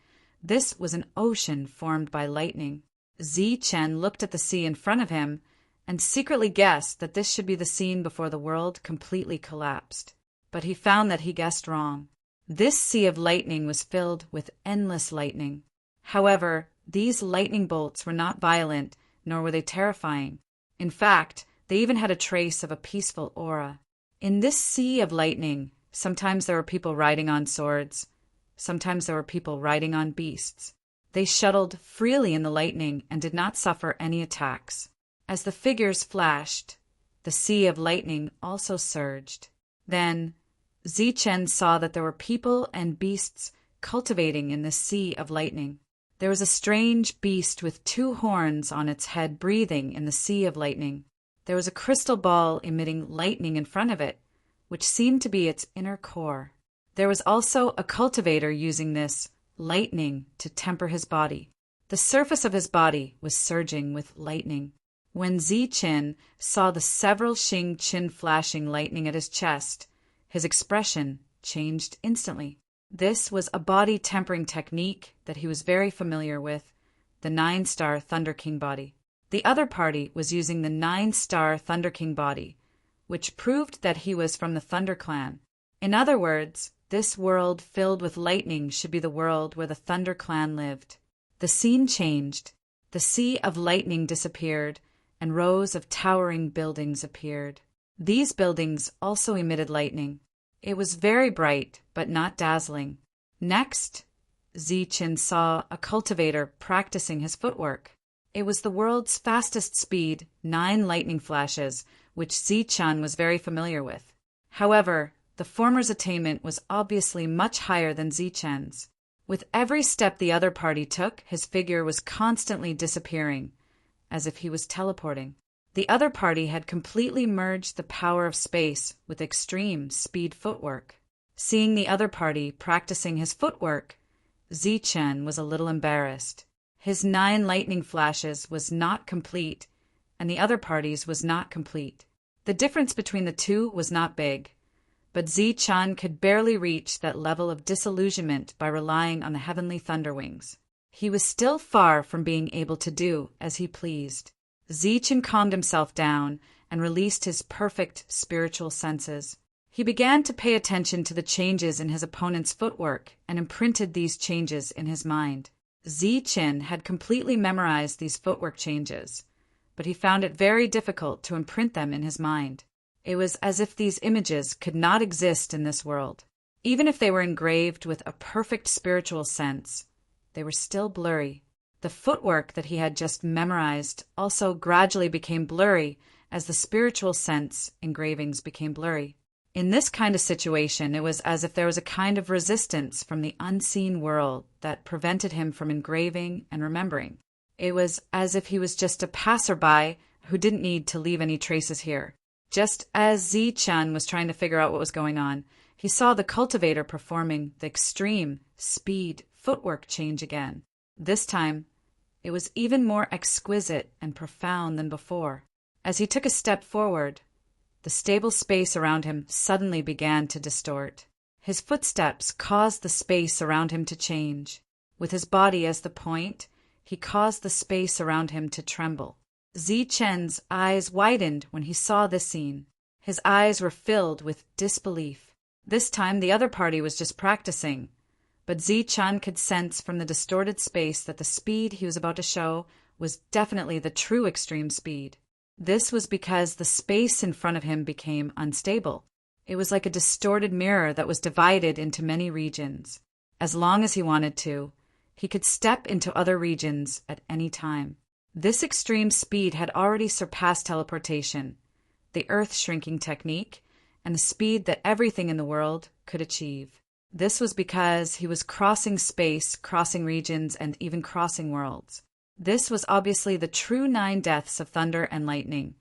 This was an ocean formed by lightning. Zichen looked at the sea in front of him and secretly guessed that this should be the scene before the world completely collapsed. But he found that he guessed wrong. This sea of lightning was filled with endless lightning. However, these lightning bolts were not violent, nor were they terrifying. In fact, they even had a trace of a peaceful aura. In this sea of lightning, sometimes there were people riding on swords. Sometimes there were people riding on beasts. They shuttled freely in the lightning and did not suffer any attacks. As the figures flashed, the sea of lightning also surged. Then, Zichen saw that there were people and beasts cultivating in the sea of lightning. There was a strange beast with 2 horns on its head breathing in the sea of lightning. There was a crystal ball emitting lightning in front of it, which seemed to be its inner core. There was also a cultivator using this lightning to temper his body. The surface of his body was surging with lightning. When Zichen saw the several Xing-Qin flashing lightning at his chest, his expression changed instantly. This was a body tempering technique that he was very familiar with, the 9-star Thunder King body. The other party was using the 9-star Thunder King body, which proved that he was from the Thunder Clan. In other words, this world filled with lightning should be the world where the Thunder Clan lived. The scene changed. The sea of lightning disappeared, and rows of towering buildings appeared. These buildings also emitted lightning. It was very bright, but not dazzling. Next, Zichen saw a cultivator practicing his footwork. It was the world's fastest speed, 9 lightning flashes, which Zichen was very familiar with. However, the former's attainment was obviously much higher than Zichen's. With every step the other party took, his figure was constantly disappearing, as if he was teleporting. The other party had completely merged the power of space with extreme speed footwork. Seeing the other party practicing his footwork, Zichen was a little embarrassed. His 9 lightning flashes was not complete, and the other party's was not complete. The difference between the two was not big, but Zichen could barely reach that level of disillusionment by relying on the heavenly thunder wings. He was still far from being able to do as he pleased. Zichen calmed himself down and released his perfect spiritual senses. He began to pay attention to the changes in his opponent's footwork and imprinted these changes in his mind. Zichen had completely memorized these footwork changes, but he found it very difficult to imprint them in his mind. It was as if these images could not exist in this world. Even if they were engraved with a perfect spiritual sense, they were still blurry. The footwork that he had just memorized also gradually became blurry as the spiritual sense engravings became blurry. In this kind of situation, it was as if there was a kind of resistance from the unseen world that prevented him from engraving and remembering. It was as if he was just a passerby who didn't need to leave any traces here. Just as Zichen was trying to figure out what was going on, he saw the cultivator performing the extreme speed footwork change again. This time, it was even more exquisite and profound than before. As he took a step forward, the stable space around him suddenly began to distort. His footsteps caused the space around him to change. With his body as the point, he caused the space around him to tremble. Zichen's eyes widened when he saw this scene. His eyes were filled with disbelief. This time the other party was just practicing, but Zichen could sense from the distorted space that the speed he was about to show was definitely the true extreme speed. This was because the space in front of him became unstable. It was like a distorted mirror that was divided into many regions. As long as he wanted to, he could step into other regions at any time. This extreme speed had already surpassed teleportation, the earth-shrinking technique, and the speed that everything in the world could achieve. This was because he was crossing space, crossing regions, and even crossing worlds. This was obviously the true 9 deaths of thunder and lightning,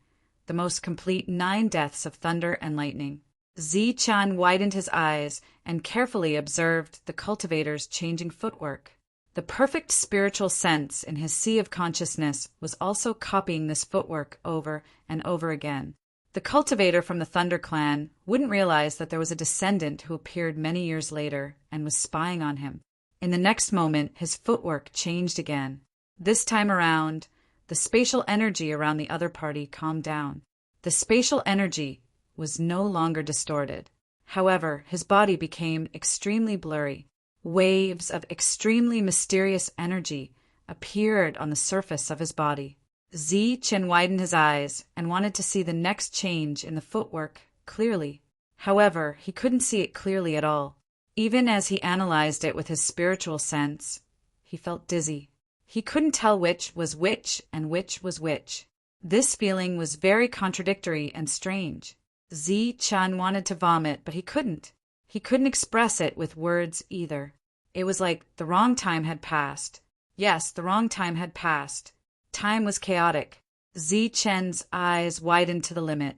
the most complete 9 deaths of thunder and lightning. Zichen widened his eyes and carefully observed the cultivator's changing footwork. The perfect spiritual sense in his sea of consciousness was also copying this footwork over and over again. The cultivator from the Thunder Clan wouldn't realize that there was a descendant who appeared many years later and was spying on him. In the next moment, his footwork changed again. This time around, the spatial energy around the other party calmed down. The spatial energy was no longer distorted. However, his body became extremely blurry. Waves of extremely mysterious energy appeared on the surface of his body. Zichen widened his eyes and wanted to see the next change in the footwork clearly. However, he couldn't see it clearly at all. Even as he analyzed it with his spiritual sense, he felt dizzy. He couldn't tell which was which and which was which. This feeling was very contradictory and strange. Zichen wanted to vomit, but he couldn't. He couldn't express it with words either. It was like the wrong time had passed. Yes, the wrong time had passed. Time was chaotic. Zichen's eyes widened to the limit,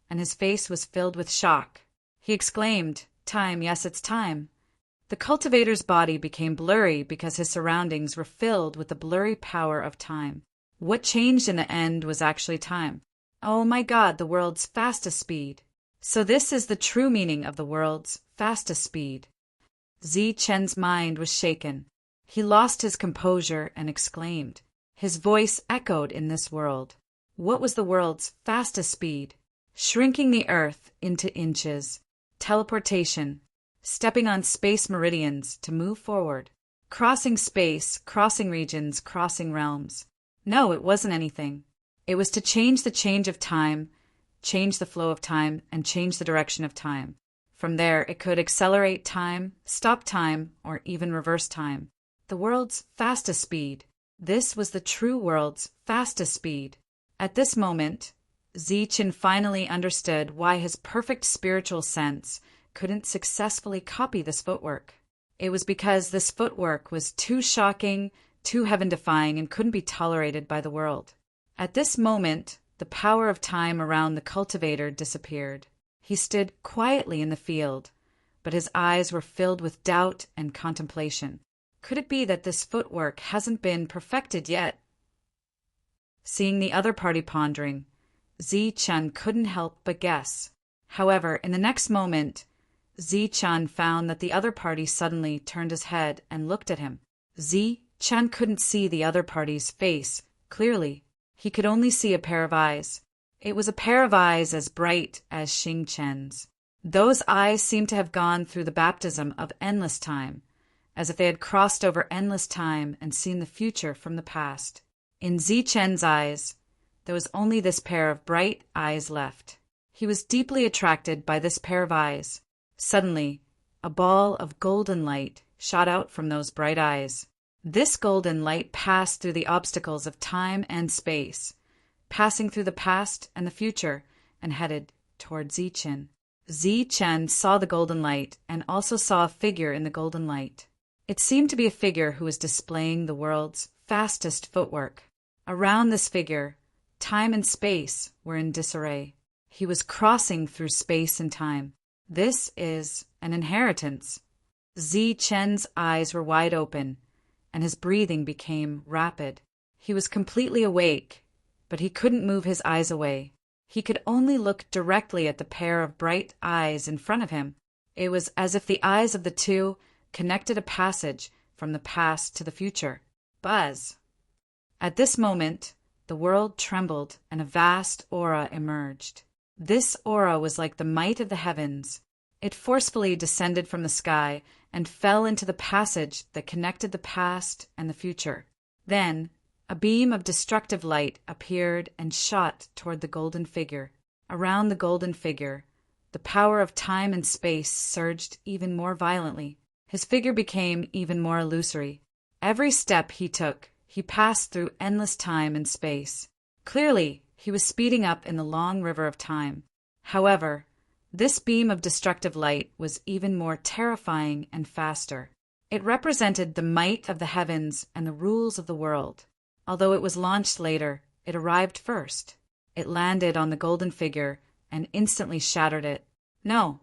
and his face was filled with shock. He exclaimed, "Time, yes, it's time." The cultivator's body became blurry because his surroundings were filled with the blurry power of time. What changed in the end was actually time. Oh my God, the world's fastest speed. So this is the true meaning of the world's fastest speed. Zichen's mind was shaken. He lost his composure and exclaimed. His voice echoed in this world. What was the world's fastest speed? Shrinking the earth into inches. Teleportation. Stepping on space meridians to move forward. Crossing space, crossing regions, crossing realms. No, it wasn't anything. It was to change the change of time, change the flow of time, and change the direction of time. From there, it could accelerate time, stop time, or even reverse time. The world's fastest speed. This was the true world's fastest speed. At this moment, Zichen finally understood why his perfect spiritual sense couldn't successfully copy this footwork. It was because this footwork was too shocking, too heaven-defying, and couldn't be tolerated by the world. At this moment, the power of time around the cultivator disappeared. He stood quietly in the field, but his eyes were filled with doubt and contemplation. Could it be that this footwork hasn't been perfected yet? Seeing the other party pondering, Zi-Chun couldn't help but guess. However, in the next moment, Zi-Chun found that the other party suddenly turned his head and looked at him. Zi-Chun couldn't see the other party's face clearly. He could only see a pair of eyes. It was a pair of eyes as bright as Xing-Chen's. Those eyes seemed to have gone through the baptism of endless time, as if they had crossed over endless time and seen the future from the past. In Zi-Chen's eyes, there was only this pair of bright eyes left. He was deeply attracted by this pair of eyes. Suddenly, a ball of golden light shot out from those bright eyes. This golden light passed through the obstacles of time and space, passing through the past and the future, and headed toward Zi-Chen. Zi-Chen saw the golden light and also saw a figure in the golden light. It seemed to be a figure who was displaying the world's fastest footwork. Around this figure, time and space were in disarray. He was crossing through space and time. This is an inheritance. Zi-Chen's eyes were wide open, and his breathing became rapid. He was completely awake, but he couldn't move his eyes away. He could only look directly at the pair of bright eyes in front of him. It was as if the eyes of the two connected a passage from the past to the future. Buzz! At this moment, the world trembled and a vast aura emerged. This aura was like the might of the heavens. It forcefully descended from the sky and fell into the passage that connected the past and the future. Then, a beam of destructive light appeared and shot toward the golden figure. Around the golden figure, the power of time and space surged even more violently. His figure became even more illusory. Every step he took, he passed through endless time and space. Clearly, he was speeding up in the long river of time. However, this beam of destructive light was even more terrifying and faster. It represented the might of the heavens and the rules of the world. Although it was launched later, it arrived first. It landed on the golden figure and instantly shattered it. No,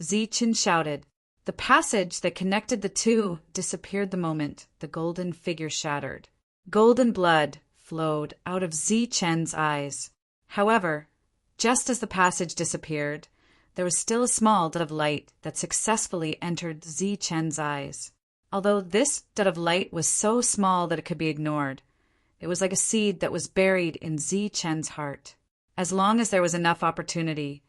Zi-Chen shouted. The passage that connected the two disappeared the moment the golden figure shattered. Golden blood flowed out of Zi-Chen's eyes. However, just as the passage disappeared, there was still a small dot of light that successfully entered Zi-Chen's eyes. Although this dot of light was so small that it could be ignored, it was like a seed that was buried in Zi-Chen's heart. As long as there was enough opportunity,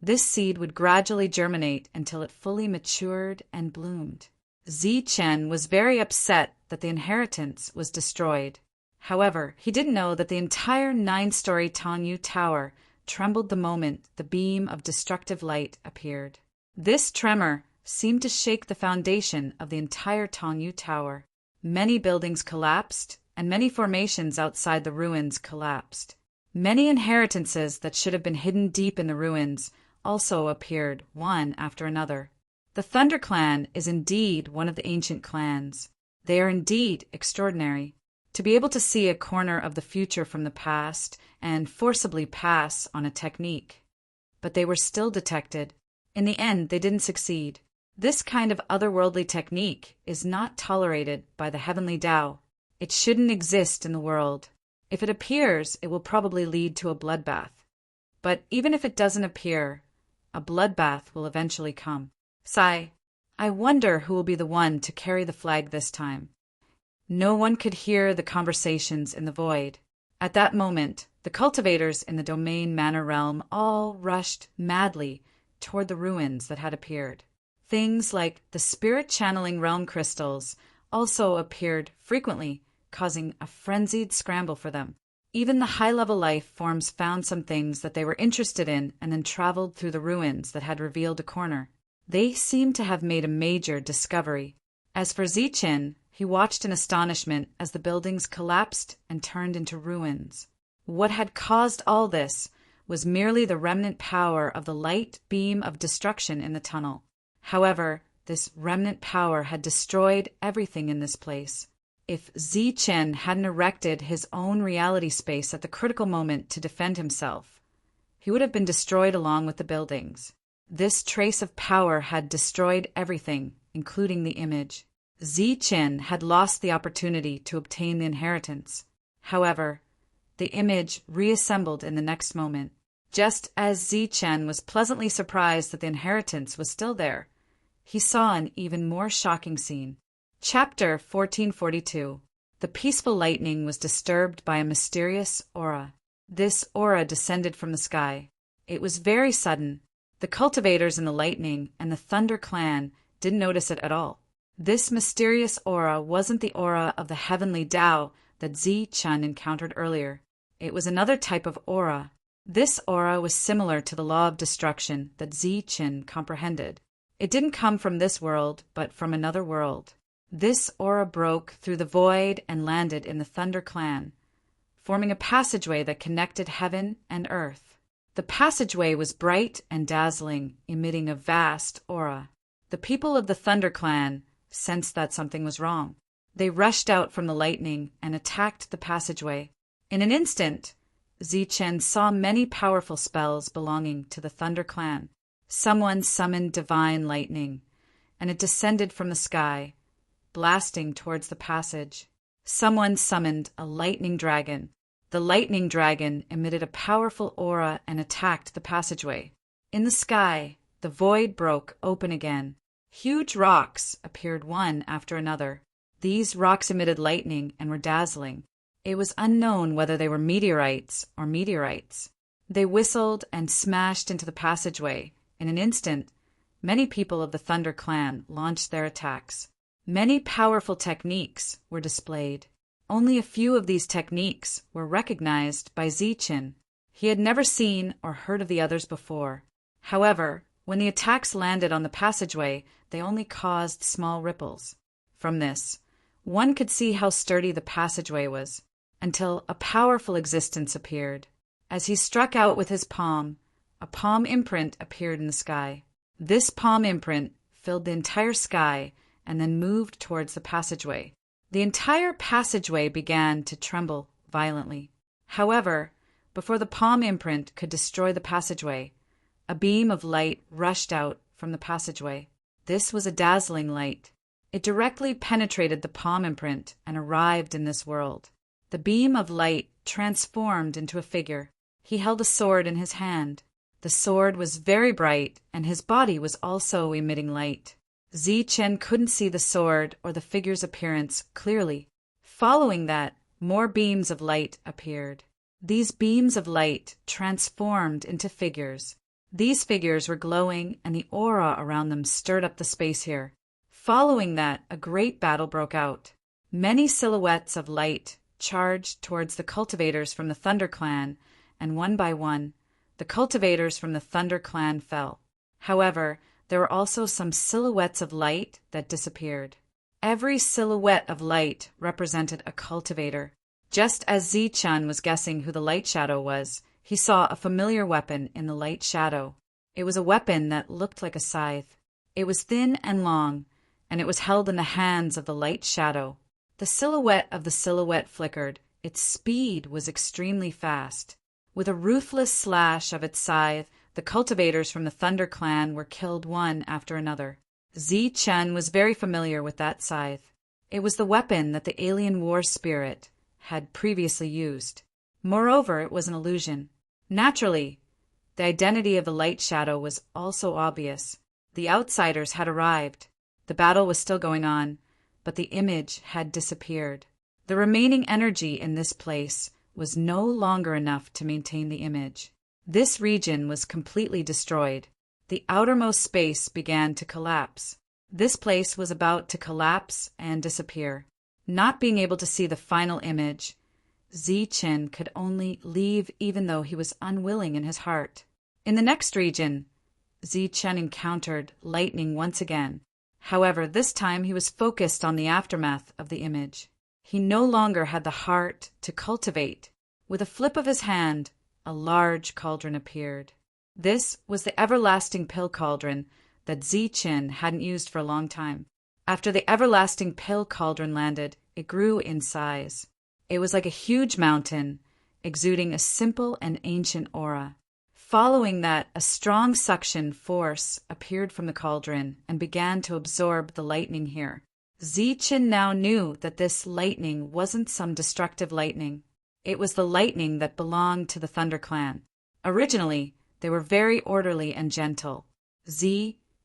this seed would gradually germinate until it fully matured and bloomed. Zi-Chen was very upset that the inheritance was destroyed. However, he didn't know that the entire 9-story Tongyu Tower trembled the moment the beam of destructive light appeared. This tremor seemed to shake the foundation of the entire Tongyu Tower. Many buildings collapsed, and many formations outside the ruins collapsed. Many inheritances that should have been hidden deep in the ruins also appeared one after another. The Thunder Clan is indeed one of the ancient clans. They are indeed extraordinary. To be able to see a corner of the future from the past and forcibly pass on a technique. But they were still detected. In the end, they didn't succeed. This kind of otherworldly technique is not tolerated by the heavenly Tao. It shouldn't exist in the world. If it appears, it will probably lead to a bloodbath. But even if it doesn't appear, a bloodbath will eventually come. Sigh, I wonder who will be the one to carry the flag this time. No one could hear the conversations in the void. At that moment, the cultivators in the Domain Manor realm all rushed madly toward the ruins that had appeared. Things like the spirit-channeling realm crystals also appeared frequently, causing a frenzied scramble for them. Even the high-level life forms found some things that they were interested in and then traveled through the ruins that had revealed a corner. They seemed to have made a major discovery. As for Zi-Chen, he watched in astonishment as the buildings collapsed and turned into ruins. What had caused all this was merely the remnant power of the light beam of destruction in the tunnel. However, this remnant power had destroyed everything in this place. If Zi-Chen hadn't erected his own reality space at the critical moment to defend himself, he would have been destroyed along with the buildings. This trace of power had destroyed everything, including the image. Zichen had lost the opportunity to obtain the inheritance. However, the image reassembled in the next moment. Just as Zichen was pleasantly surprised that the inheritance was still there, he saw an even more shocking scene. Chapter 1442. The peaceful lightning was disturbed by a mysterious aura. This aura descended from the sky. It was very sudden. The cultivators in the lightning and the Thunder clan didn't notice it at all. This mysterious aura wasn't the aura of the heavenly Tao that Zichen encountered earlier. It was another type of aura. This aura was similar to the law of destruction that Zichen comprehended. It didn't come from this world, but from another world. This aura broke through the void and landed in the Thunder clan, forming a passageway that connected heaven and earth. The passageway was bright and dazzling, emitting a vast aura. The people of the Thunder clan sensed that something was wrong. They rushed out from the lightning and attacked the passageway. In an instant, Zichen saw many powerful spells belonging to the Thunder clan. Someone summoned divine lightning, and it descended from the sky, blasting towards the passage. Someone summoned a lightning dragon. The lightning dragon emitted a powerful aura and attacked the passageway. In the sky, the void broke open again. Huge rocks appeared one after another. These rocks emitted lightning and were dazzling. It was unknown whether they were meteorites or meteorites. They whistled and smashed into the passageway. In an instant, many people of the Thunder clan launched their attacks. Many powerful techniques were displayed. Only a few of these techniques were recognized by Zichen. He had never seen or heard of the others before. However, when the attacks landed on the passageway, they only caused small ripples. From this, one could see how sturdy the passageway was, until a powerful existence appeared. As he struck out with his palm, a palm imprint appeared in the sky. This palm imprint filled the entire sky and then moved towards the passageway. The entire passageway began to tremble violently. However, before the palm imprint could destroy the passageway, a beam of light rushed out from the passageway. This was a dazzling light. It directly penetrated the palm imprint and arrived in this world. The beam of light transformed into a figure. He held a sword in his hand. The sword was very bright, and his body was also emitting light. Zichen couldn't see the sword or the figure's appearance clearly. Following that, more beams of light appeared. These beams of light transformed into figures. These figures were glowing, and the aura around them stirred up the space here. Following that, a great battle broke out. Many silhouettes of light charged towards the cultivators from the Thunder clan, and one by one, the cultivators from the Thunder clan fell. However, there were also some silhouettes of light that disappeared. Every silhouette of light represented a cultivator. Just as Zichen was guessing who the light shadow was, he saw a familiar weapon in the light shadow. It was a weapon that looked like a scythe. It was thin and long, and it was held in the hands of the light shadow. The silhouette of the silhouette flickered. Its speed was extremely fast. With a ruthless slash of its scythe, the cultivators from the Thunder clan were killed one after another. Zichen was very familiar with that scythe. It was the weapon that the alien war spirit had previously used. Moreover, it was an illusion. Naturally, the identity of the light shadow was also obvious. The outsiders had arrived. The battle was still going on, but the image had disappeared. The remaining energy in this place was no longer enough to maintain the image. This region was completely destroyed. The outermost space began to collapse. This place was about to collapse and disappear. Not being able to see the final image, Zichen could only leave even though he was unwilling in his heart. In the next region, Zichen encountered lightning once again. However, this time he was focused on the aftermath of the image. He no longer had the heart to cultivate. With a flip of his hand, a large cauldron appeared. This was the everlasting pill cauldron that Zichen hadn't used for a long time. After the everlasting pill cauldron landed, it grew in size. It was like a huge mountain, exuding a simple and ancient aura. Following that, a strong suction force appeared from the cauldron and began to absorb the lightning here. Chen now knew that this lightning wasn't some destructive lightning. It was the lightning that belonged to the Thunder Clan. Originally, they were very orderly and gentle.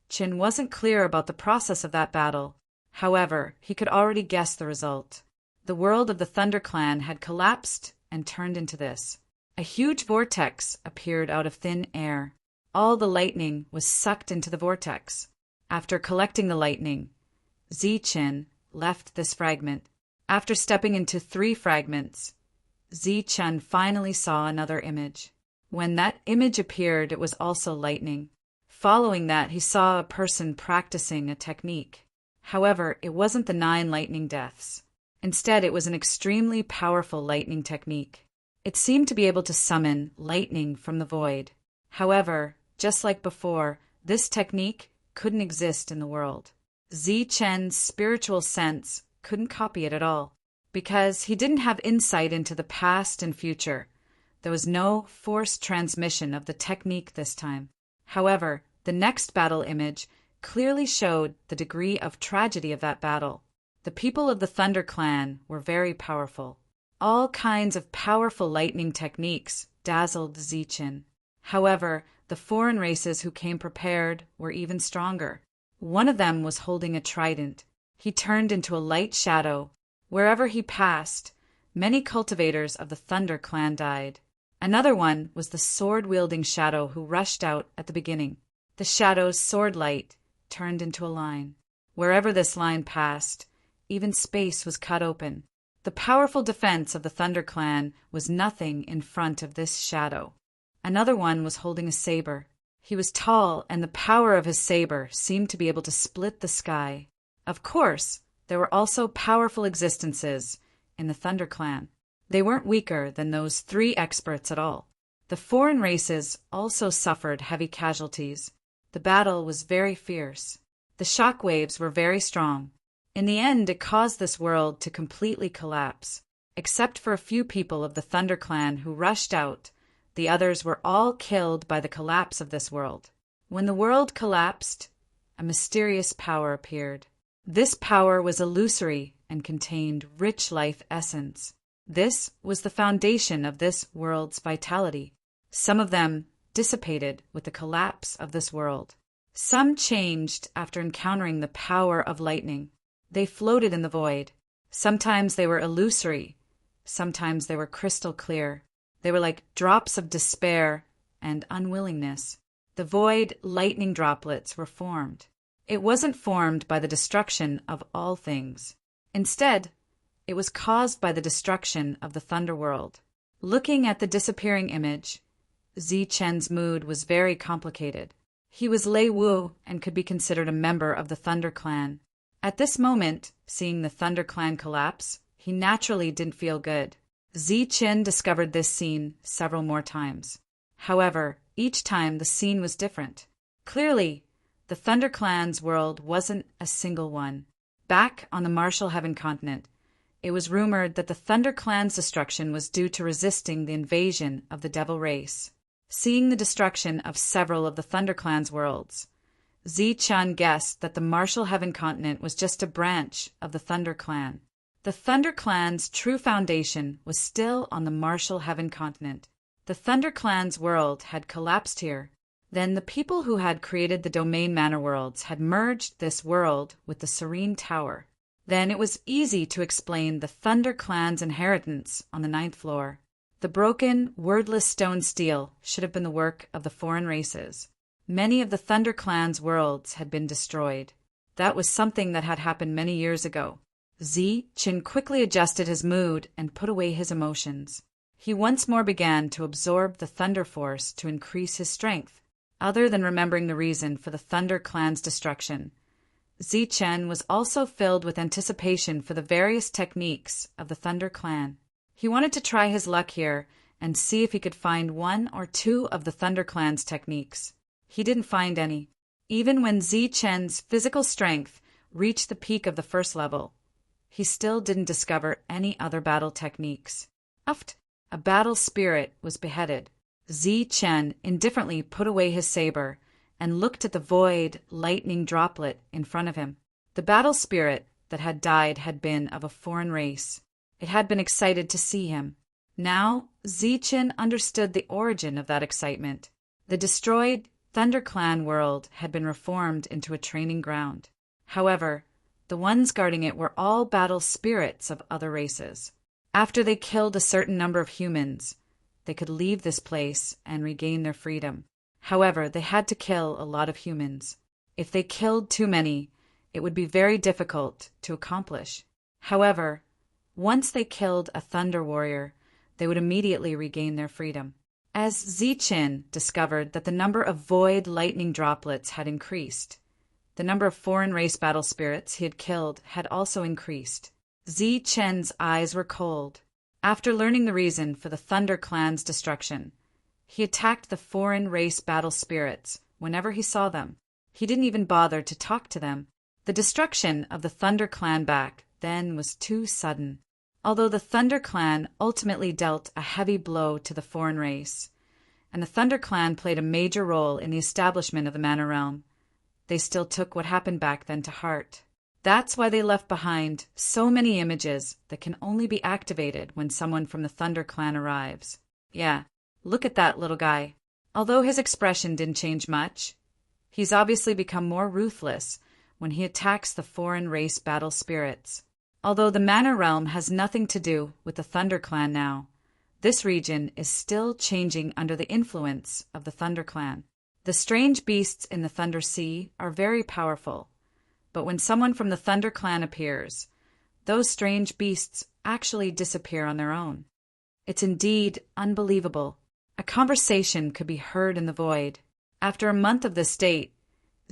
Chen wasn't clear about the process of that battle. However, he could already guess the result. The world of the Thunder Clan had collapsed and turned into this. A huge vortex appeared out of thin air. All the lightning was sucked into the vortex. After collecting the lightning, Chen left this fragment. After stepping into 3 fragments, Chen finally saw another image. When that image appeared, it was also lightning. Following that, he saw a person practicing a technique. However, it wasn't the 9 lightning deaths. Instead, it was an extremely powerful lightning technique. It seemed to be able to summon lightning from the void. However, just like before, this technique couldn't exist in the world. Chen's spiritual sense couldn't copy it at all, because he didn't have insight into the past and future. There was no forced transmission of the technique this time. However, the next battle image clearly showed the degree of tragedy of that battle. The people of the Thunder Clan were very powerful. All kinds of powerful lightning techniques dazzled Chen. However, the foreign races who came prepared were even stronger. One of them was holding a trident. He turned into a light shadow. Wherever he passed, many cultivators of the Thunder Clan died. Another one was the sword-wielding shadow who rushed out at the beginning. The shadow's sword light turned into a line. Wherever this line passed, even space was cut open. The powerful defense of the Thunder Clan was nothing in front of this shadow. Another one was holding a saber. He was tall, and the power of his saber seemed to be able to split the sky. Of course, there were also powerful existences in the Thunder Clan. They weren't weaker than those 3 experts at all. The foreign races also suffered heavy casualties. The battle was very fierce. The shock waves were very strong. In the end, it caused this world to completely collapse. Except for a few people of the Thunder Clan who rushed out, the others were all killed by the collapse of this world. When the world collapsed, a mysterious power appeared. This power was illusory and contained rich life essence. This was the foundation of this world's vitality. Some of them dissipated with the collapse of this world. Some changed after encountering the power of lightning. They floated in the void. Sometimes they were illusory. Sometimes they were crystal clear. They were like drops of despair and unwillingness. The void lightning droplets were formed. It wasn't formed by the destruction of all things. Instead, it was caused by the destruction of the Thunder World. Looking at the disappearing image, Chen's mood was very complicated. He was Lei Wu and could be considered a member of the Thunder Clan. At this moment, seeing the Thunder Clan collapse, he naturally didn't feel good. Chen discovered this scene several more times. However, each time the scene was different. Clearly, the Thunder Clan's world wasn't a single one. Back on the Martial Heaven continent, it was rumored that the Thunder Clan's destruction was due to resisting the invasion of the Devil race. Seeing the destruction of several of the Thunder Clan's worlds, Chen guessed that the Martial Heaven continent was just a branch of the Thunder Clan. The Thunder Clan's true foundation was still on the Martial Heaven continent. The Thunder Clan's world had collapsed here. Then the people who had created the Domain Manor worlds had merged this world with the Serene Tower. Then it was easy to explain the Thunder Clan's inheritance on the 9th floor. The broken, wordless stone steel should have been the work of the foreign races. Many of the Thunder Clan's worlds had been destroyed. That was something that had happened many years ago. Chen quickly adjusted his mood and put away his emotions. He once more began to absorb the Thunder Force to increase his strength. Other than remembering the reason for the Thunder Clan's destruction, Chen was also filled with anticipation for the various techniques of the Thunder Clan. He wanted to try his luck here and see if he could find 1 or 2 of the Thunder Clan's techniques. He didn't find any. Even when Chen's physical strength reached the peak of the 1st level, he still didn't discover any other battle techniques. A battle spirit was beheaded. Chen indifferently put away his saber and looked at the void lightning droplet in front of him. The battle spirit that had died had been of a foreign race. It had been excited to see him. Now, Zichen understood the origin of that excitement. The destroyed ThunderClan world had been reformed into a training ground. However, the ones guarding it were all battle spirits of other races. After they killed a certain number of humans, they could leave this place and regain their freedom. However, they had to kill a lot of humans. If they killed too many, it would be very difficult to accomplish. However, once they killed a Thunder Warrior, they would immediately regain their freedom. As Zichen discovered that the number of void lightning droplets had increased, the number of foreign race battle spirits he had killed had also increased. Zichen's eyes were cold. After learning the reason for the Thunder Clan's destruction, he attacked the foreign race battle spirits whenever he saw them. He didn't even bother to talk to them. The destruction of the Thunder Clan back then was too sudden. Although the Thunder Clan ultimately dealt a heavy blow to the foreign race, and the Thunder Clan played a major role in the establishment of the Mana Realm, they still took what happened back then to heart. That's why they left behind so many images that can only be activated when someone from the Thunder Clan arrives. Yeah, look at that little guy. Although his expression didn't change much, he's obviously become more ruthless when he attacks the foreign race battle spirits. Although the Mana Realm has nothing to do with the Thunder Clan now, this region is still changing under the influence of the Thunder Clan. The strange beasts in the Thunder Sea are very powerful, but when someone from the Thunder Clan appears, those strange beasts actually disappear on their own. It's indeed unbelievable. A conversation could be heard in the void. After a month of this state,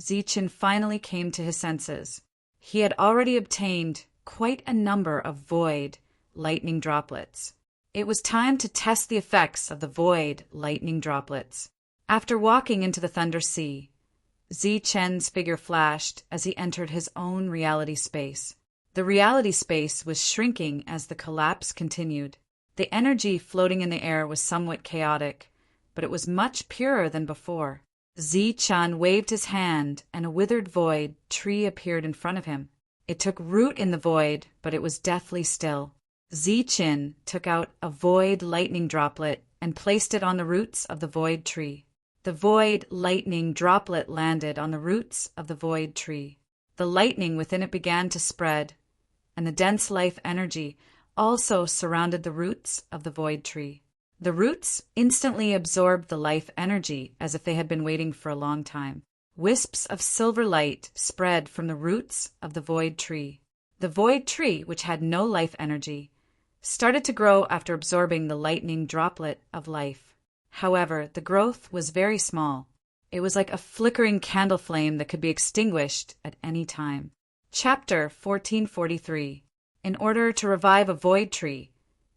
Zichen finally came to his senses. He had already obtained quite a number of void lightning droplets. It was time to test the effects of the void lightning droplets. After walking into the Thunder Sea, Zichen's figure flashed as he entered his own reality space. The reality space was shrinking as the collapse continued. The energy floating in the air was somewhat chaotic, but it was much purer than before. Zichen waved his hand, and a withered void tree appeared in front of him. It took root in the void, but it was deathly still. Zichen took out a void lightning droplet and placed it on the roots of the void tree. The void lightning droplet landed on the roots of the void tree. The lightning within it began to spread, and the dense life energy also surrounded the roots of the void tree. The roots instantly absorbed the life energy as if they had been waiting for a long time. Wisps of silver light spread from the roots of the void tree. The void tree, which had no life energy, started to grow after absorbing the lightning droplet of life. However, the growth was very small. It was like a flickering candle flame that could be extinguished at any time. Chapter 1443. In order to revive a void tree,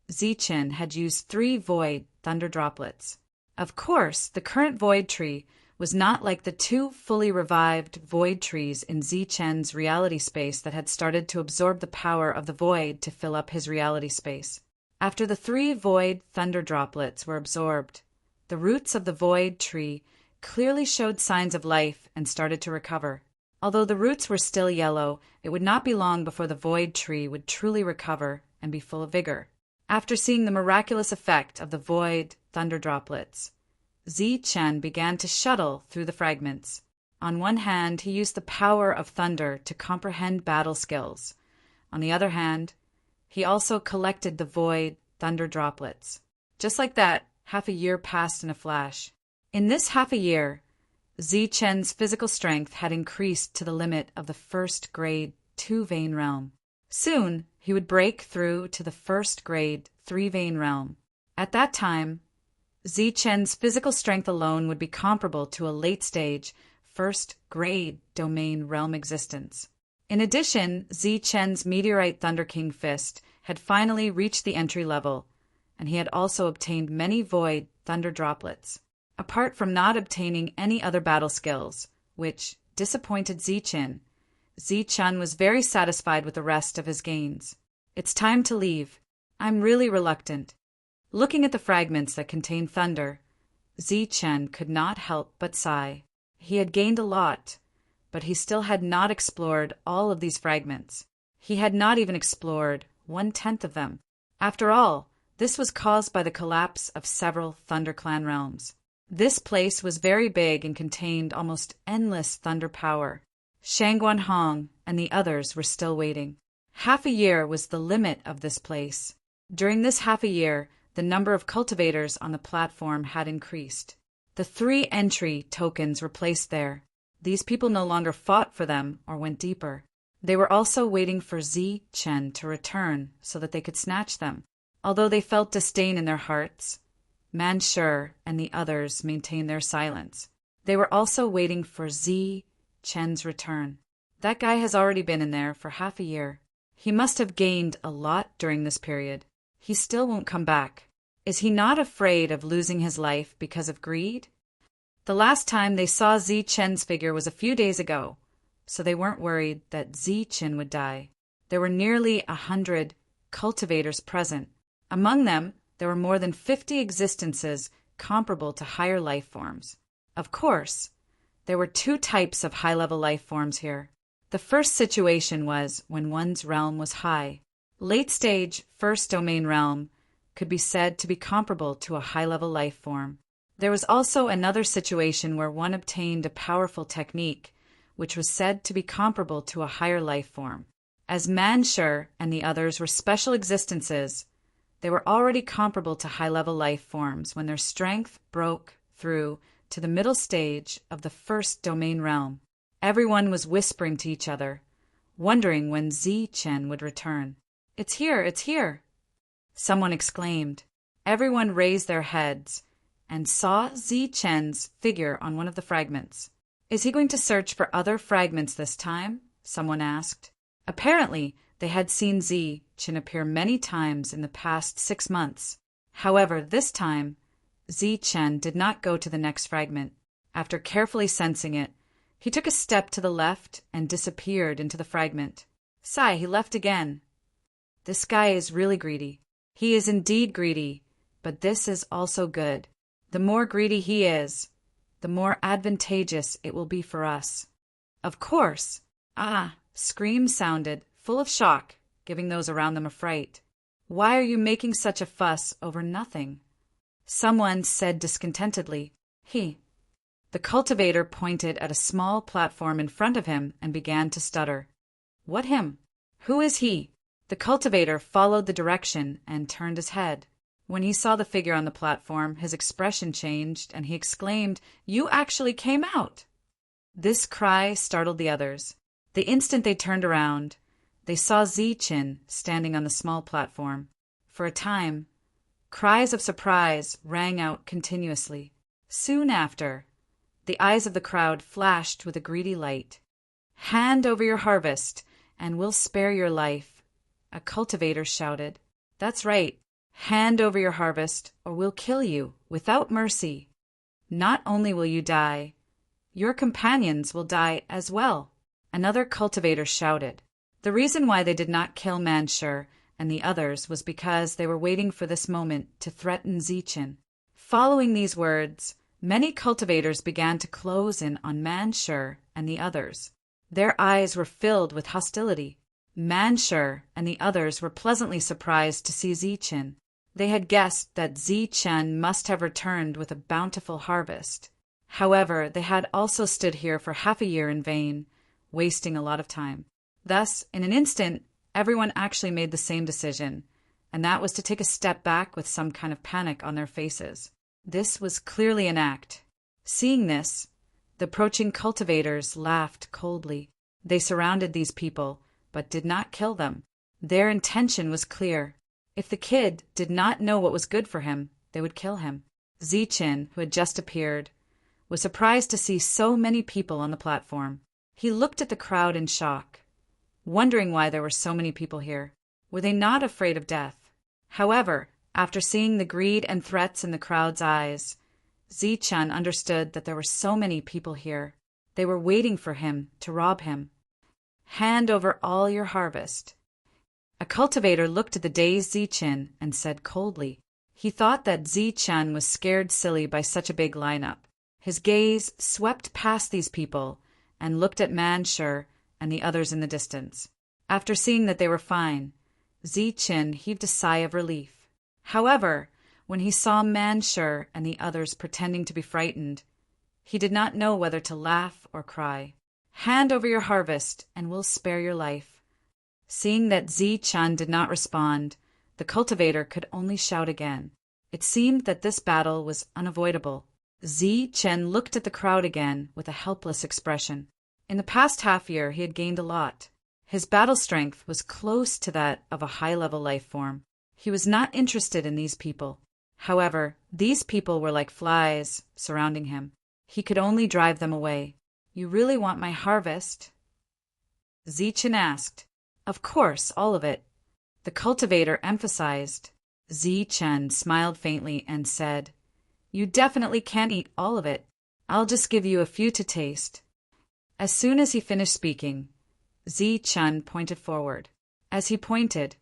Zichen had used 3 void thunder droplets. Of course, the current void tree was not like the 2 fully revived void trees in Zichen's reality space that had started to absorb the power of the void to fill up his reality space. After the 3 void thunder droplets were absorbed, the roots of the void tree clearly showed signs of life and started to recover. Although the roots were still yellow, it would not be long before the void tree would truly recover and be full of vigor. After seeing the miraculous effect of the void thunder droplets, Zichen began to shuttle through the fragments. On one hand, he used the power of thunder to comprehend battle skills. On the other hand, he also collected the void thunder droplets. Just like that, half a year passed in a flash. In this half a year, Zichen's physical strength had increased to the limit of the first grade 2-vein realm. Soon, he would break through to the first grade 3-vein realm. At that time, Zichen's physical strength alone would be comparable to a late-stage, first-grade domain realm existence. In addition, Zichen's Meteorite Thunder King Fist had finally reached the entry level, and he had also obtained many void thunder droplets. Apart from not obtaining any other battle skills, which disappointed Zichen, Zichen was very satisfied with the rest of his gains. It's time to leave. I'm really reluctant. Looking at the fragments that contained thunder, Zichen could not help but sigh. He had gained a lot, but he still had not explored all of these fragments. He had not even explored 1/10 of them. After all, this was caused by the collapse of several ThunderClan realms. This place was very big and contained almost endless thunder power. Shangguan Hong and the others were still waiting. Half a year was the limit of this place. During this half a year, the number of cultivators on the platform had increased. The 3 entry tokens were placed there. These people no longer fought for them or went deeper. They were also waiting for Zichen to return so that they could snatch them. Although they felt disdain in their hearts, Manshur and the others maintained their silence. They were also waiting for Zichen's return. That guy has already been in there for half a year. He must have gained a lot during this period. He still won't come back. Is he not afraid of losing his life because of greed? The last time they saw Zichen's figure was a few days ago, so they weren't worried that Zichen would die. There were nearly 100 cultivators present. Among them, there were more than 50 existences comparable to higher life forms. Of course, there were 2 types of high-level life forms here. The first situation was when one's realm was high. Late-stage first domain realm could be said to be comparable to a high-level life form. There was also another situation where one obtained a powerful technique, which was said to be comparable to a higher life form. As Manshur and the others were special existences, they were already comparable to high-level life forms when their strength broke through to the middle stage of the first domain realm. Everyone was whispering to each other, wondering when Zichen would return. "It's here, it's here!" someone exclaimed. Everyone raised their heads and saw Zichen's figure on one of the fragments. "Is he going to search for other fragments this time?" someone asked. Apparently, they had seen Zichen appear many times in the past 6 months. However, this time, Zichen did not go to the next fragment. After carefully sensing it, he took a step to the left and disappeared into the fragment. Sigh, he left again. This guy is really greedy. He is indeed greedy, but this is also good. The more greedy he is, the more advantageous it will be for us. Of course. Screams sounded, full of shock, giving those around them a fright. "Why are you making such a fuss over nothing?" someone said discontentedly. The cultivator pointed at a small platform in front of him and began to stutter. "What him? Who is he?" The cultivator followed the direction and turned his head. When he saw the figure on the platform, his expression changed, and he exclaimed, "You actually came out!" This cry startled the others. The instant they turned around, they saw Zichen standing on the small platform. For a time, cries of surprise rang out continuously. Soon after, the eyes of the crowd flashed with a greedy light. "Hand over your harvest, and we'll spare your life," a cultivator shouted. "That's right. Hand over your harvest, or we'll kill you without mercy. Not only will you die, your companions will die as well," another cultivator shouted. The reason why they did not kill Manshur and the others was because they were waiting for this moment to threaten Zichen. Following these words, many cultivators began to close in on Manshur and the others. Their eyes were filled with hostility. Manshur and the others were pleasantly surprised to see Zichen. They had guessed that Zichen must have returned with a bountiful harvest. However, they had also stood here for half a year in vain, wasting a lot of time. Thus, in an instant, everyone actually made the same decision, and that was to take a step back with some kind of panic on their faces. This was clearly an act. Seeing this, the approaching cultivators laughed coldly. They surrounded these people, but did not kill them. Their intention was clear. If the kid did not know what was good for him, they would kill him. Zichen, who had just appeared, was surprised to see so many people on the platform. He looked at the crowd in shock, wondering why there were so many people here. Were they not afraid of death? However, after seeing the greed and threats in the crowd's eyes, Zichen understood that there were so many people here. They were waiting for him to rob him. "Hand over all your harvest." A cultivator looked at the dazed Zichen and said coldly. He thought that Zichen was scared silly by such a big lineup. His gaze swept past these people and looked at Manshur and the others in the distance. After seeing that they were fine, Zichen heaved a sigh of relief. However, when he saw Manshur and the others pretending to be frightened, he did not know whether to laugh or cry. "Hand over your harvest, and we'll spare your life." Seeing that Zichen did not respond, the cultivator could only shout again. It seemed that this battle was unavoidable. Zichen looked at the crowd again with a helpless expression. In the past half-year he had gained a lot. His battle strength was close to that of a high-level life form. He was not interested in these people. However, these people were like flies surrounding him. He could only drive them away. "You really want my harvest?" Zichen asked. "Of course, all of it." The cultivator emphasized. Zichen smiled faintly and said, "You definitely can't eat all of it. I'll just give you a few to taste." As soon as he finished speaking, Zichen pointed forward. As he pointed,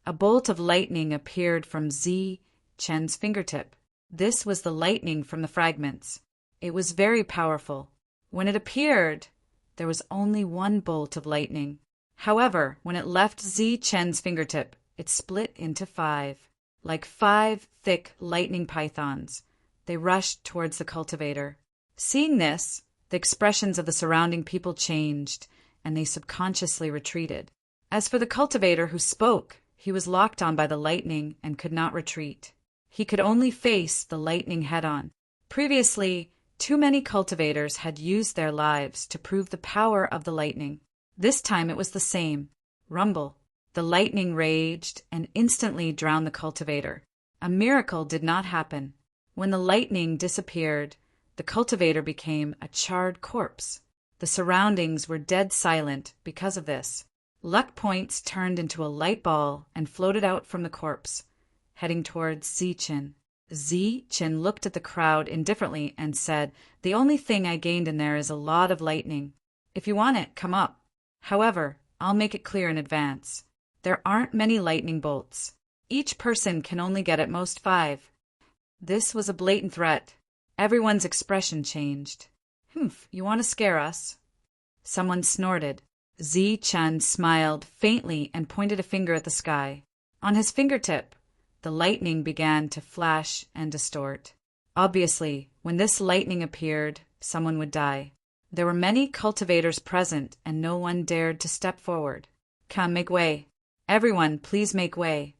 a bolt of lightning appeared from Zichen's fingertip. This was the lightning from the fragments. It was very powerful. When it appeared, there was only one bolt of lightning. However, when it left Zichen's fingertip, it split into 5. Like 5 thick lightning pythons, they rushed towards the cultivator. Seeing this, the expressions of the surrounding people changed, and they subconsciously retreated. As for the cultivator who spoke, he was locked on by the lightning and could not retreat. He could only face the lightning head-on. Previously, too many cultivators had used their lives to prove the power of the lightning. This time it was the same. Rumble. The lightning raged and instantly drowned the cultivator. A miracle did not happen. When the lightning disappeared, the cultivator became a charred corpse. The surroundings were dead silent because of this. Luck points turned into a light ball and floated out from the corpse, heading towards Zichen. Zichen looked at the crowd indifferently and said, "The only thing I gained in there is a lot of lightning. If you want it, come up. However, I'll make it clear in advance. There aren't many lightning bolts. Each person can only get at most 5. This was a blatant threat. Everyone's expression changed. "Humph, you want to scare us?" Someone snorted. Zichen smiled faintly and pointed a finger at the sky. On his fingertip, the lightning began to flash and distort. Obviously, when this lightning appeared, someone would die. There were many cultivators present, and no one dared to step forward. "Come, make way. Everyone, please make way."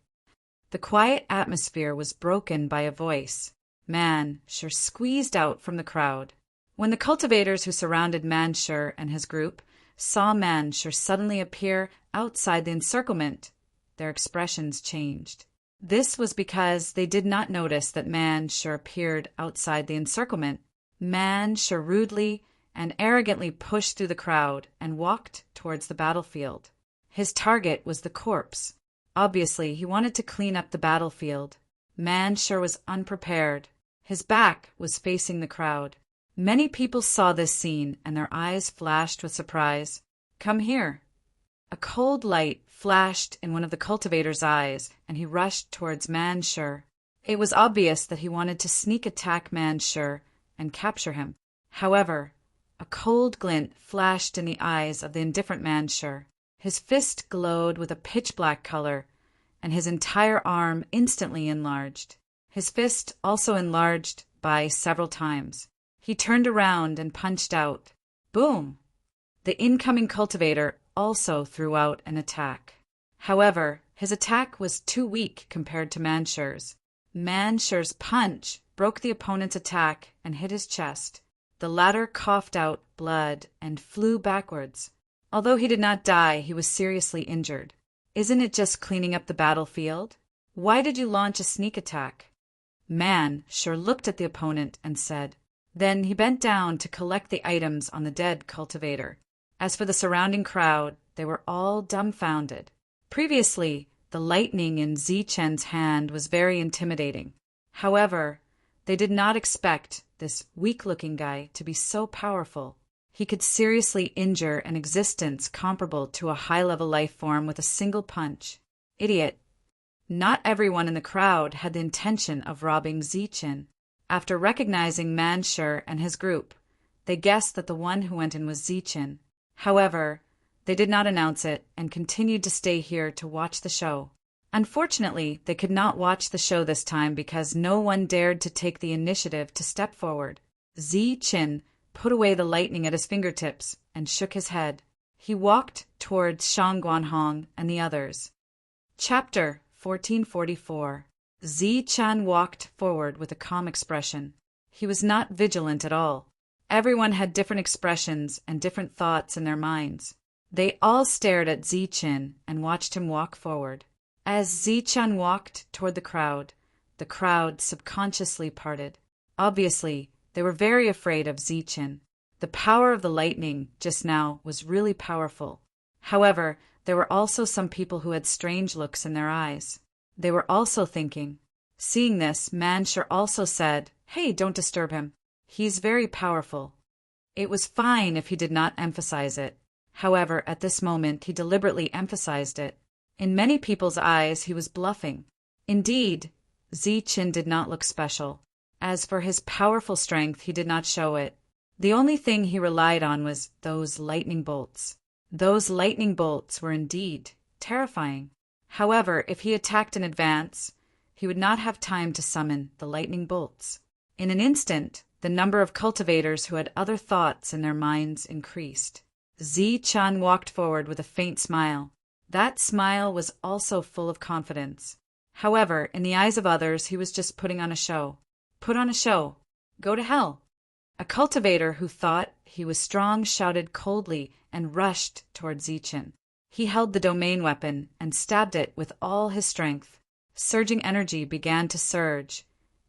The quiet atmosphere was broken by a voice. Manshur squeezed out from the crowd. When the cultivators who surrounded Manshur and his group saw Manshur suddenly appear outside the encirclement, their expressions changed. This was because they did not notice that Manshur appeared outside the encirclement. Manshur rudely and arrogantly pushed through the crowd and walked towards the battlefield. His target was the corpse. Obviously, he wanted to clean up the battlefield. Manshur was unprepared. His back was facing the crowd. Many people saw this scene, and their eyes flashed with surprise. "Come here." A cold light flashed in one of the cultivator's eyes, and he rushed towards Manshur. It was obvious that he wanted to sneak attack Manshur and capture him. However, a cold glint flashed in the eyes of the indifferent Manshur. His fist glowed with a pitch-black color, and his entire arm instantly enlarged. His fist also enlarged by several times. He turned around and punched out. Boom! The incoming cultivator also threw out an attack. However, his attack was too weak compared to Manshur's. Manshur's punch broke the opponent's attack and hit his chest. The latter coughed out blood and flew backwards. Although he did not die, he was seriously injured. "Isn't it just cleaning up the battlefield? Why did you launch a sneak attack?" Manshur looked at the opponent and said. Then he bent down to collect the items on the dead cultivator. As for the surrounding crowd, they were all dumbfounded. Previously, the lightning in Zichen's hand was very intimidating. However, they did not expect this weak-looking guy to be so powerful. He could seriously injure an existence comparable to a high-level life form with a single punch. Idiot. Not everyone in the crowd had the intention of robbing Zichen. After recognizing Manshur and his group, they guessed that the one who went in was Zichen. However, They did not announce it and continued to stay here to watch the show. Unfortunately, they could not watch the show this time because no one dared to take the initiative to step forward. Zi Qin put away the lightning at his fingertips and shook his head. He walked towards Shang Guanhong and the others. Chapter 1444. Zi Qian walked forward with a calm expression. He was not vigilant at all. Everyone had different expressions and different thoughts in their minds. They all stared at Zi Qin and watched him walk forward. As Zi Qian walked toward the crowd subconsciously parted. Obviously, they were very afraid of Zi Qin. The power of the lightning just now was really powerful. However, there were also some people who had strange looks in their eyes. They were also thinking. Seeing this, Manshur also said, "Hey, don't disturb him. He's very powerful." It was fine if he did not emphasize it. However, at this moment he deliberately emphasized it. In many people's eyes he was bluffing. Indeed, Zi Qin did not look special. As for his powerful strength, he did not show it. The only thing he relied on was those lightning bolts. Those lightning bolts were indeed terrifying. However, if he attacked in advance, he would not have time to summon the lightning bolts. In an instant, the number of cultivators who had other thoughts in their minds increased. Zi Qian walked forward with a faint smile. That smile was also full of confidence. However, in the eyes of others, he was just putting on a show. Put on a show. Go to hell. A cultivator who thought he was strong shouted coldly and rushed toward Zi Qin. He held the domain weapon and stabbed it with all his strength. Surging energy began to surge,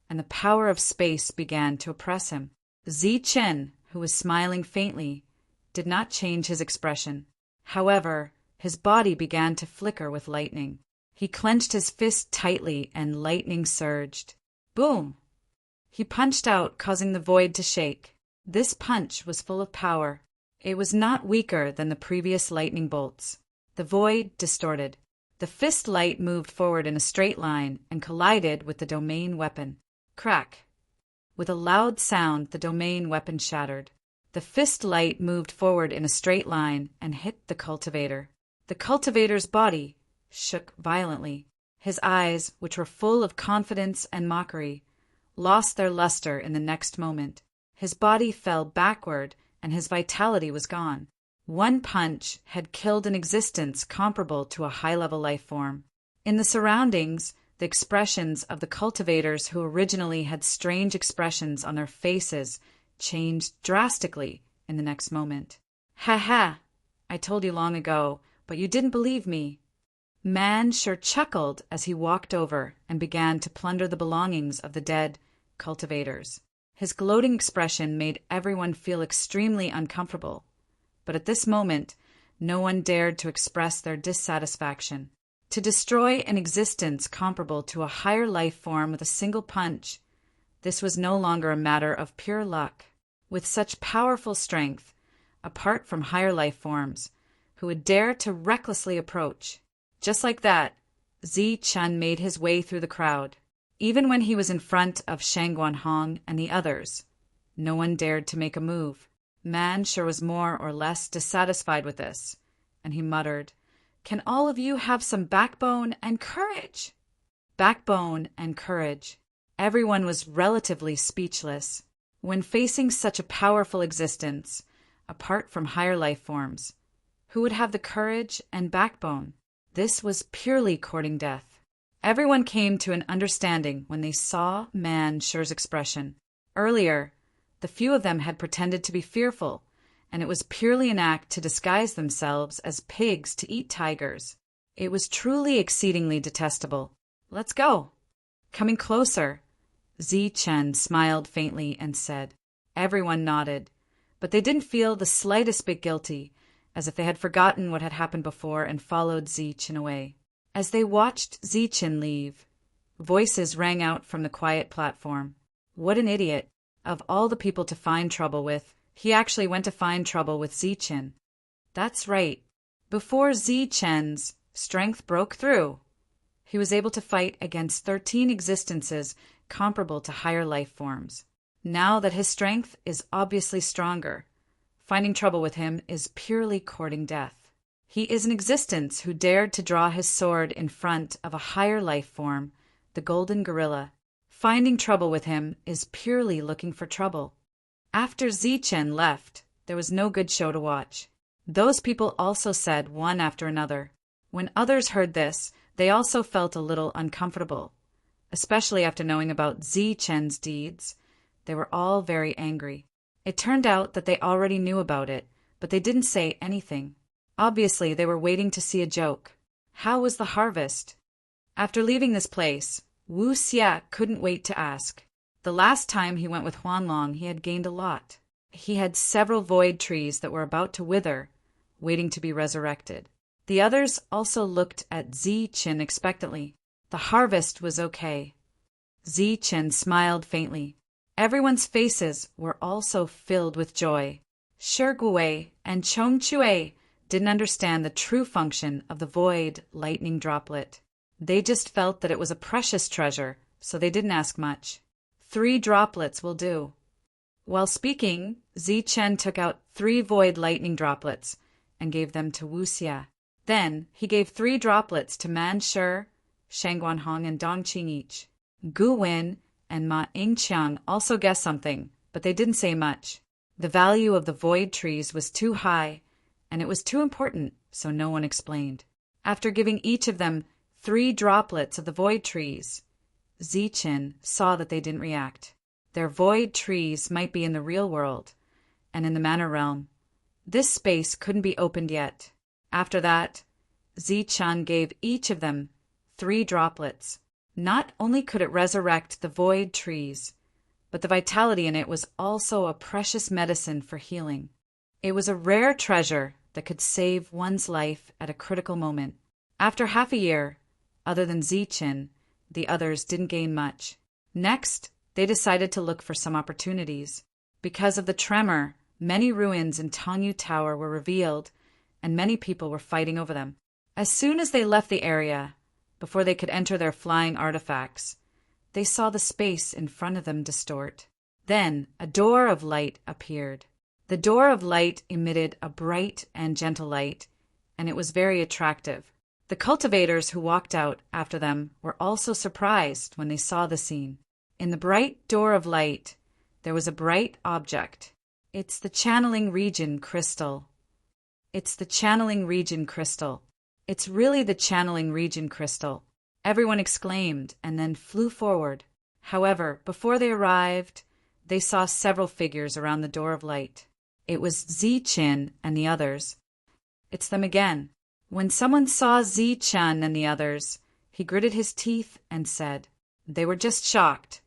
and the power of space began to oppress him. Zi Qin, who was smiling faintly, did not change his expression. However, his body began to flicker with lightning. He clenched his fist tightly and lightning surged. Boom! He punched out, causing the void to shake. This punch was full of power. It was not weaker than the previous lightning bolts. The void distorted. The fist light moved forward in a straight line and collided with the domain weapon. Crack! With a loud sound, the domain weapon shattered. The fist light moved forward in a straight line and hit the cultivator. The cultivator's body shook violently. His eyes, which were full of confidence and mockery, lost their luster in the next moment. His body fell backward and his vitality was gone. One punch had killed an existence comparable to a high-level life form. In the surroundings, the expressions of the cultivators who originally had strange expressions on their faces changed drastically in the next moment. "Ha ha! I told you long ago, but you didn't believe me." Manshur chuckled as he walked over and began to plunder the belongings of the dead cultivators. His gloating expression made everyone feel extremely uncomfortable. But at this moment, no one dared to express their dissatisfaction. To destroy an existence comparable to a higher life form with a single punch, this was no longer a matter of pure luck. With such powerful strength, apart from higher life forms, who would dare to recklessly approach? Just like that, Zi Qian made his way through the crowd. Even when he was in front of Shang Guanhong and the others, no one dared to make a move. Manshur was more or less dissatisfied with this, and he muttered, "Can all of you have some backbone and courage?" Backbone and courage. Everyone was relatively speechless. When facing such a powerful existence, apart from higher life forms, who would have the courage and backbone? This was purely courting death. Everyone came to an understanding when they saw Manshur's expression. Earlier, the few of them had pretended to be fearful, and it was purely an act to disguise themselves as pigs to eat tigers. It was truly exceedingly detestable. "Let's go." Coming closer, Zi Qian smiled faintly and said. Everyone nodded, but they didn't feel the slightest bit guilty, as if they had forgotten what had happened before and followed Zi Qian away. As they watched Zi Qian leave, voices rang out from the quiet platform. What an idiot. Of all the people to find trouble with, he actually went to find trouble with Zi Qian. That's right. Before Zi Qian's strength broke through, he was able to fight against 13 existences comparable to higher life forms. Now that his strength is obviously stronger, finding trouble with him is purely courting death. He is an existence who dared to draw his sword in front of a higher life form, the golden gorilla. Finding trouble with him is purely looking for trouble. After Zichen left, there was no good show to watch. Those people also said one after another. When others heard this, they also felt a little uncomfortable, especially after knowing about Zichen's deeds. They were all very angry. It turned out that they already knew about it, but they didn't say anything. Obviously, they were waiting to see a joke. How was the harvest? After leaving this place, Wu Xia couldn't wait to ask. The last time he went with Huanlong, he had gained a lot. He had several void trees that were about to wither, waiting to be resurrected. The others also looked at Zichen expectantly. The harvest was okay. Zichen smiled faintly. Everyone's faces were also filled with joy. Shi Guwei and Chong Chue didn't understand the true function of the void lightning droplet. They just felt that it was a precious treasure, so they didn't ask much. 3 droplets will do. While speaking, Zichen took out 3 void lightning droplets and gave them to Wu Xia. Then he gave 3 droplets to Man Shi, Shang Guanhong, and Dong Qing each. Gu Wen and Ma Yingqiang also guessed something, but they didn't say much. The value of the void trees was too high, and it was too important, so no one explained. After giving each of them 3 droplets of the void trees, Zichen saw that they didn't react. Their void trees might be in the real world, and in the Manor Realm. This space couldn't be opened yet. After that, Zichen gave each of them 3 droplets. Not only could it resurrect the void trees, but the vitality in it was also a precious medicine for healing. It was a rare treasure that could save one's life at a critical moment. After half a year, other than Zichen, the others didn't gain much. Next, they decided to look for some opportunities. Because of the tremor, many ruins in Tongyu Tower were revealed, and many people were fighting over them. As soon as they left the area, before they could enter their flying artifacts, they saw the space in front of them distort. Then a door of light appeared. The door of light emitted a bright and gentle light, and it was very attractive. The cultivators who walked out after them were also surprised when they saw the scene. In the bright door of light, there was a bright object. It's the channeling region crystal. It's the channeling region crystal. It's really the channeling region crystal. Everyone exclaimed and then flew forward. However, before they arrived, they saw several figures around the door of light. It was Zichen and the others. It's them again. When someone saw Zichen and the others, he gritted his teeth and said, they were just shocked,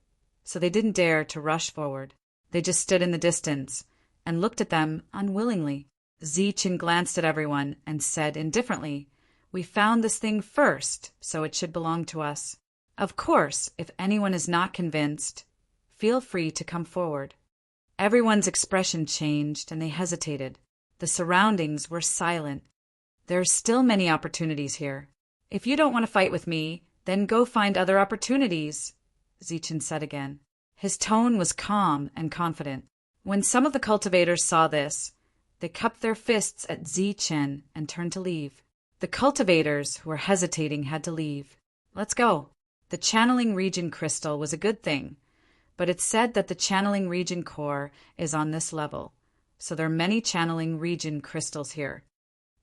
so they didn't dare to rush forward. They just stood in the distance and looked at them unwillingly. Zichen glanced at everyone and said indifferently, we found this thing first, so it should belong to us. Of course, if anyone is not convinced, feel free to come forward. Everyone's expression changed and they hesitated. The surroundings were silent. There are still many opportunities here. If you don't want to fight with me, then go find other opportunities, Zichen said again. His tone was calm and confident. When some of the cultivators saw this, they cupped their fists at Zichen and turned to leave. The cultivators who were hesitating had to leave. Let's go. The channeling region crystal was a good thing, but it's said that the channeling region core is on this level, so there are many channeling region crystals here.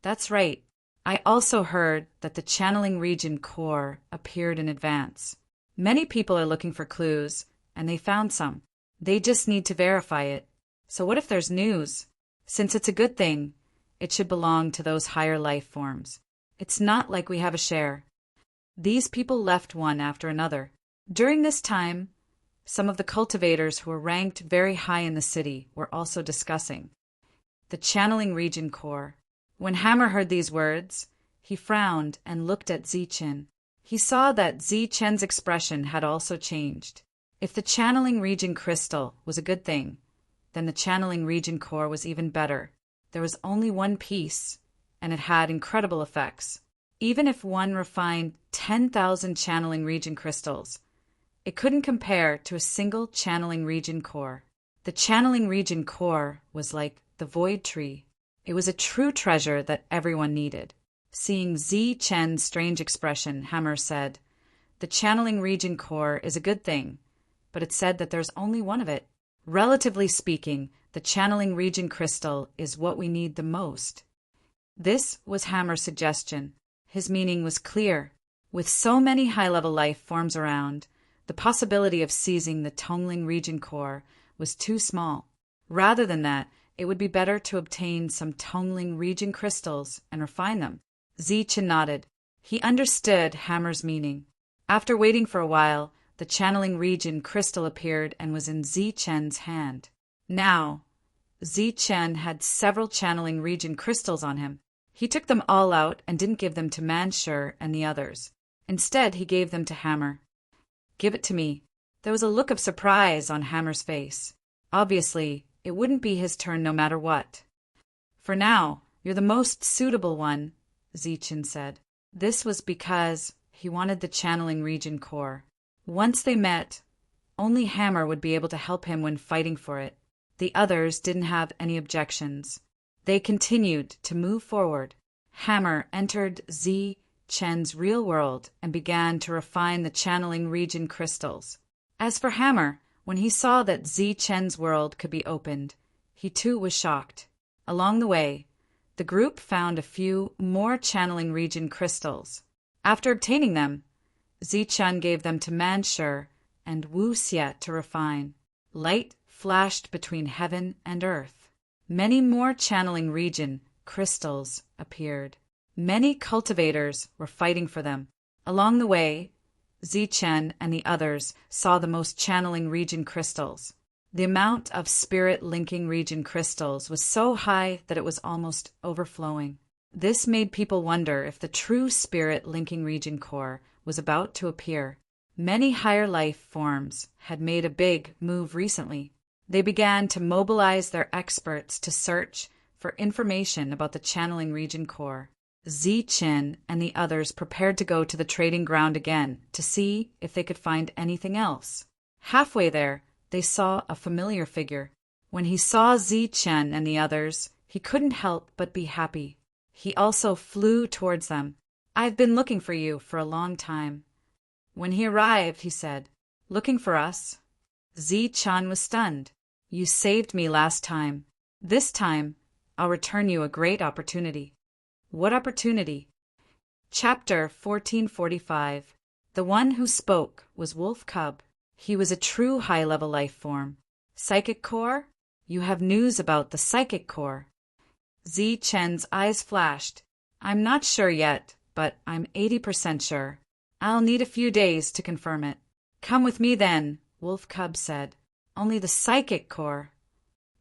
That's right. I also heard that the channeling region core appeared in advance. Many people are looking for clues, and they found some. They just need to verify it. So what if there's news? Since it's a good thing, it should belong to those higher life forms. It's not like we have a share. These people left one after another. During this time, some of the cultivators who were ranked very high in the city were also discussing the channeling region core. When Hammer heard these words, he frowned and looked at Zichen. He saw that Zichen's expression had also changed. If the channeling region crystal was a good thing, then the channeling region core was even better. There was only one piece, and it had incredible effects. Even if one refined 10,000 channeling region crystals, it couldn't compare to a single channeling region core. The channeling region core was like the void tree. It was a true treasure that everyone needed. Seeing Zi Chen's strange expression, Hammer said, "The channeling region core is a good thing, but it said that there's only one of it. Relatively speaking, the channeling region crystal is what we need the most." This was Hammer's suggestion. His meaning was clear. With so many high-level life forms around, the possibility of seizing the Tongling region core was too small. Rather than that, it would be better to obtain some Tongling region crystals and refine them. Zichen nodded. He understood Hammer's meaning. After waiting for a while, the channeling region crystal appeared and was in Zichen's hand. Now, Zichen had several channeling region crystals on him. He took them all out and didn't give them to Manshur and the others. Instead, he gave them to Hammer. "Give it to me." There was a look of surprise on Hammer's face. Obviously, it wouldn't be his turn no matter what. "For now, you're the most suitable one," Zichen said. This was because he wanted the channeling region core. Once they met, only Hammer would be able to help him when fighting for it. The others didn't have any objections. They continued to move forward. Hammer entered Zi Chen's real world and began to refine the channeling region crystals. As for Hammer, when he saw that Zi Chen's world could be opened, he too was shocked. Along the way, the group found a few more channeling region crystals. After obtaining them, Zi Chen gave them to Manshur and Wu Xie to refine. Light flashed between heaven and earth. Many more channeling region crystals appeared. Many cultivators were fighting for them. Along the way, Zichen and the others saw the most channeling region crystals. The amount of spirit-linking region crystals was so high that it was almost overflowing. This made people wonder if the true spirit-linking region core was about to appear. Many higher life forms had made a big move recently. They began to mobilize their experts to search for information about the channeling region core. Zichen and the others prepared to go to the trading ground again to see if they could find anything else. Halfway there, they saw a familiar figure. When he saw Zichen and the others, he couldn't help but be happy. He also flew towards them. "I've been looking for you for a long time." When he arrived, he said, "Looking for us?" Zichen was stunned. "You saved me last time. This time, I'll return you a great opportunity." "What opportunity?" Chapter 1445. The one who spoke was Wolf Cub. He was a true high-level life form. "Psychic core? You have news about the psychic core." Zi Chen's eyes flashed. "I'm not sure yet, but I'm 80% sure. I'll need a few days to confirm it." "Come with me then," Wolf Cub said. "Only the psychic core?"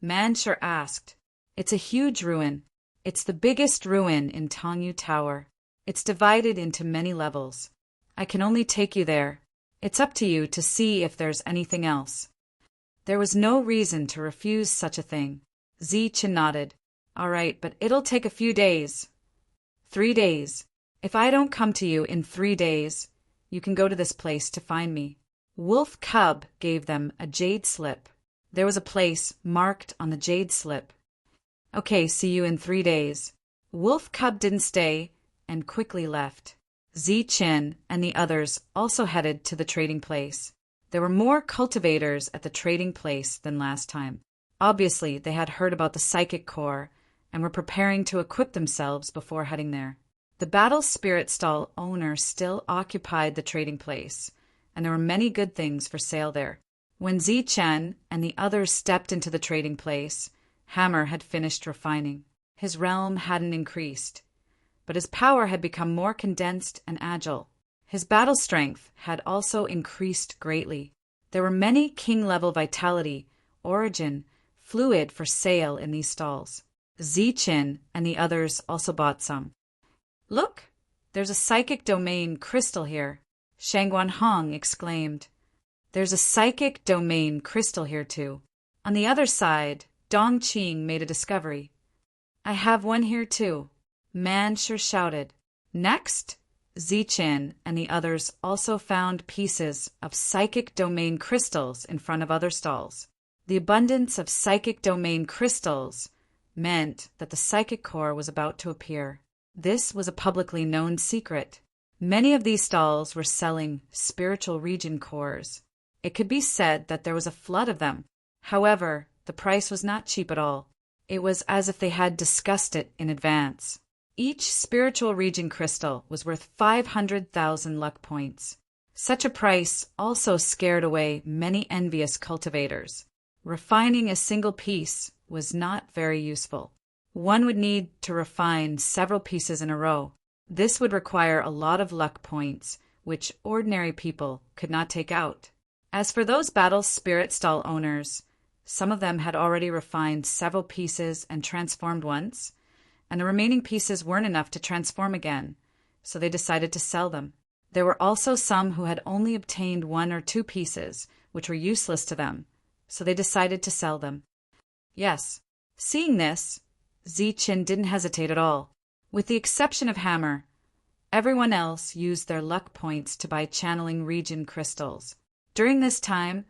Manshur asked. "It's a huge ruin. It's the biggest ruin in Tongyu Tower. It's divided into many levels. I can only take you there. It's up to you to see if there's anything else." There was no reason to refuse such a thing. Zichen nodded. "All right, but it'll take a few days." 3 days. If I don't come to you in 3 days, you can go to this place to find me." Wolf Cub gave them a jade slip. There was a place marked on the jade slip. "Okay, see you in 3 days." Wolf Cub didn't stay and quickly left. Zichen and the others also headed to the trading place. There were more cultivators at the trading place than last time. Obviously, they had heard about the psychic core and were preparing to equip themselves before heading there. The Battle Spirit Stall owner still occupied the trading place, and there were many good things for sale there. When Zichen and the others stepped into the trading place, Hammer had finished refining. His realm hadn't increased, but his power had become more condensed and agile. His battle strength had also increased greatly. There were many king-level vitality, origin, fluid for sale in these stalls. Zichen and the others also bought some. "Look, there's a psychic domain crystal here," Shangguan Hong exclaimed. "There's a psychic domain crystal here too." On the other side, Dong Qing made a discovery. "I have one here too," Manshur shouted. Next, Zichen and the others also found pieces of psychic domain crystals in front of other stalls. The abundance of psychic domain crystals meant that the psychic core was about to appear. This was a publicly known secret. Many of these stalls were selling spiritual region cores. It could be said that there was a flood of them. However, the price was not cheap at all. It was as if they had discussed it in advance. Each spiritual region crystal was worth 500,000 luck points. Such a price also scared away many envious cultivators. Refining a single piece was not very useful. One would need to refine several pieces in a row. This would require a lot of luck points, which ordinary people could not take out. As for those battle spirit stall owners, some of them had already refined several pieces and transformed once, and the remaining pieces weren't enough to transform again, so they decided to sell them. There were also some who had only obtained 1 or 2 pieces, which were useless to them, so they decided to sell them. Yes, seeing this, Ziqin didn't hesitate at all. With the exception of Hammer, everyone else used their luck points to buy channeling region crystals. During this time,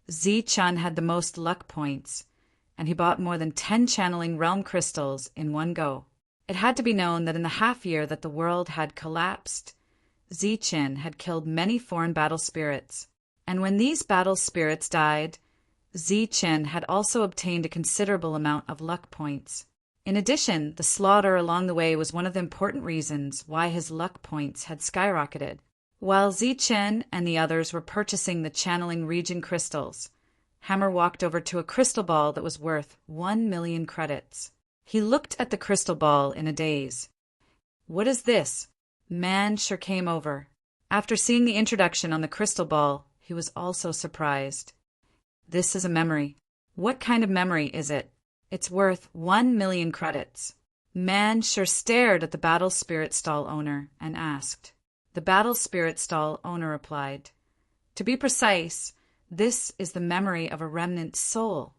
Ziqin had the most luck points, and he bought more than 10 channeling realm crystals in one go. It had to be known that in the half year that the world had collapsed, Ziqin had killed many foreign battle spirits, and when these battle spirits died, Ziqin had also obtained a considerable amount of luck points. In addition, the slaughter along the way was one of the important reasons why his luck points had skyrocketed. While Ziqin and the others were purchasing the channeling region crystals, Hammer walked over to a crystal ball that was worth 1 million credits. He looked at the crystal ball in a daze. "What is this?" Man sure came over. After seeing the introduction on the crystal ball, he was also surprised. "This is a memory." "What kind of memory is it?" "It's worth 1 million credits." Man sure stared at the battle spirit stall owner and asked. The battle spirit stall owner replied, "To be precise, this is the memory of a remnant soul."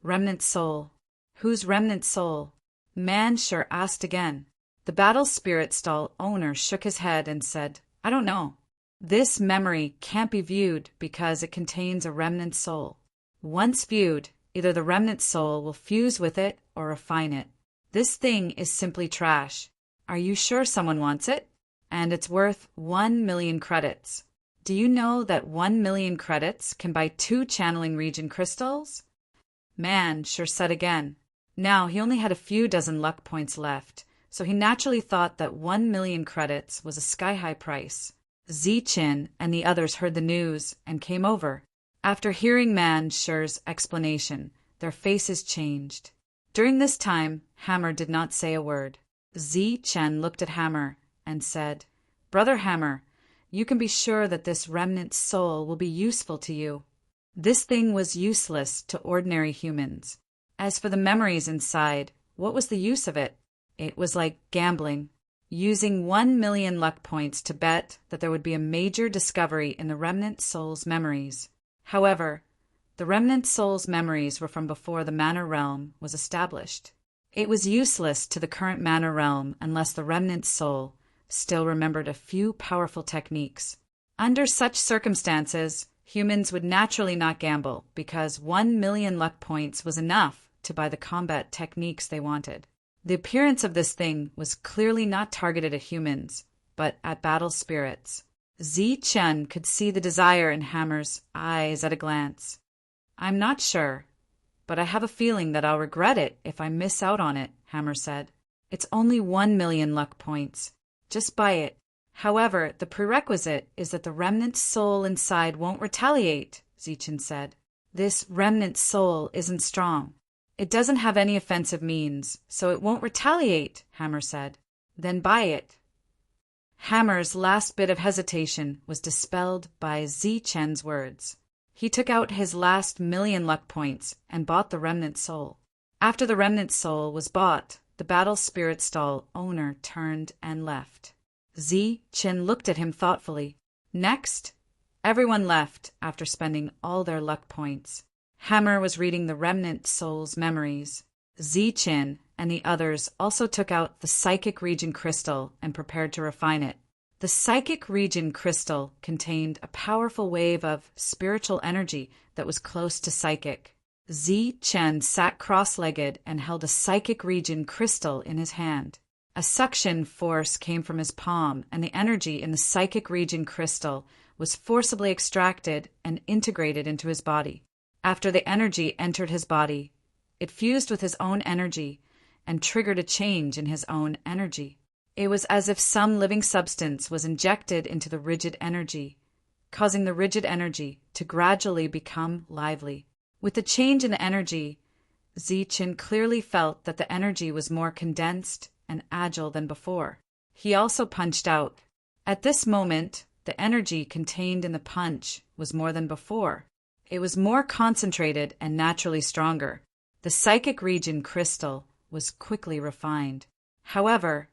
"Remnant soul? Whose remnant soul?" Man sure asked again. The battle spirit stall owner shook his head and said, "I don't know. This memory can't be viewed because it contains a remnant soul. Once viewed, either the remnant soul will fuse with it or refine it. This thing is simply trash. Are you sure someone wants it? And it's worth 1 million credits. Do you know that 1 million credits can buy 2 channeling region crystals?" Man sure said again. Now he only had a few dozen luck points left, so he naturally thought that 1 million credits was a sky-high price. Ziqin and the others heard the news and came over. After hearing Man Sure's explanation, their faces changed. During this time, Hammer did not say a word. Ziqin looked at Hammer and said, "Brother Hammer, you can be sure that this remnant soul will be useful to you." This thing was useless to ordinary humans. As for the memories inside, what was the use of it? It was like gambling, using 1 million luck points to bet that there would be a major discovery in the remnant soul's memories. However, the remnant soul's memories were from before the Manor Realm was established. It was useless to the current Manor Realm unless the remnant soul still remembered a few powerful techniques. Under such circumstances, humans would naturally not gamble because 1 million luck points was enough to buy the combat techniques they wanted. The appearance of this thing was clearly not targeted at humans, but at battle spirits. Ziqin could see the desire in Hammer's eyes at a glance. "I'm not sure, but I have a feeling that I'll regret it if I miss out on it," Hammer said. "It's only 1 million luck points. Just buy it. However, the prerequisite is that the remnant soul inside won't retaliate," Ziqin said. "This remnant soul isn't strong. It doesn't have any offensive means, so it won't retaliate," Hammer said. "Then buy it." Hammer's last bit of hesitation was dispelled by Ziqin's words. He took out his last 1 million luck points and bought the remnant soul. After the remnant soul was bought, the battle spirit stall owner turned and left. Ziqin looked at him thoughtfully. Next, everyone left after spending all their luck points. Hammer was reading the remnant soul's memories. Ziqin and the others also took out the psychic region crystal and prepared to refine it. The psychic region crystal contained a powerful wave of spiritual energy that was close to psychic. Zi Chen sat cross-legged and held a psychic region crystal in his hand. A suction force came from his palm, and the energy in the psychic region crystal was forcibly extracted and integrated into his body. After the energy entered his body, it fused with his own energy and triggered a change in his own energy. It was as if some living substance was injected into the rigid energy, causing the rigid energy to gradually become lively. With the change in the energy, Zichen clearly felt that the energy was more condensed and agile than before. He also punched out. At this moment, the energy contained in the punch was more than before. It was more concentrated and naturally stronger. The psychic region crystal was quickly refined. However,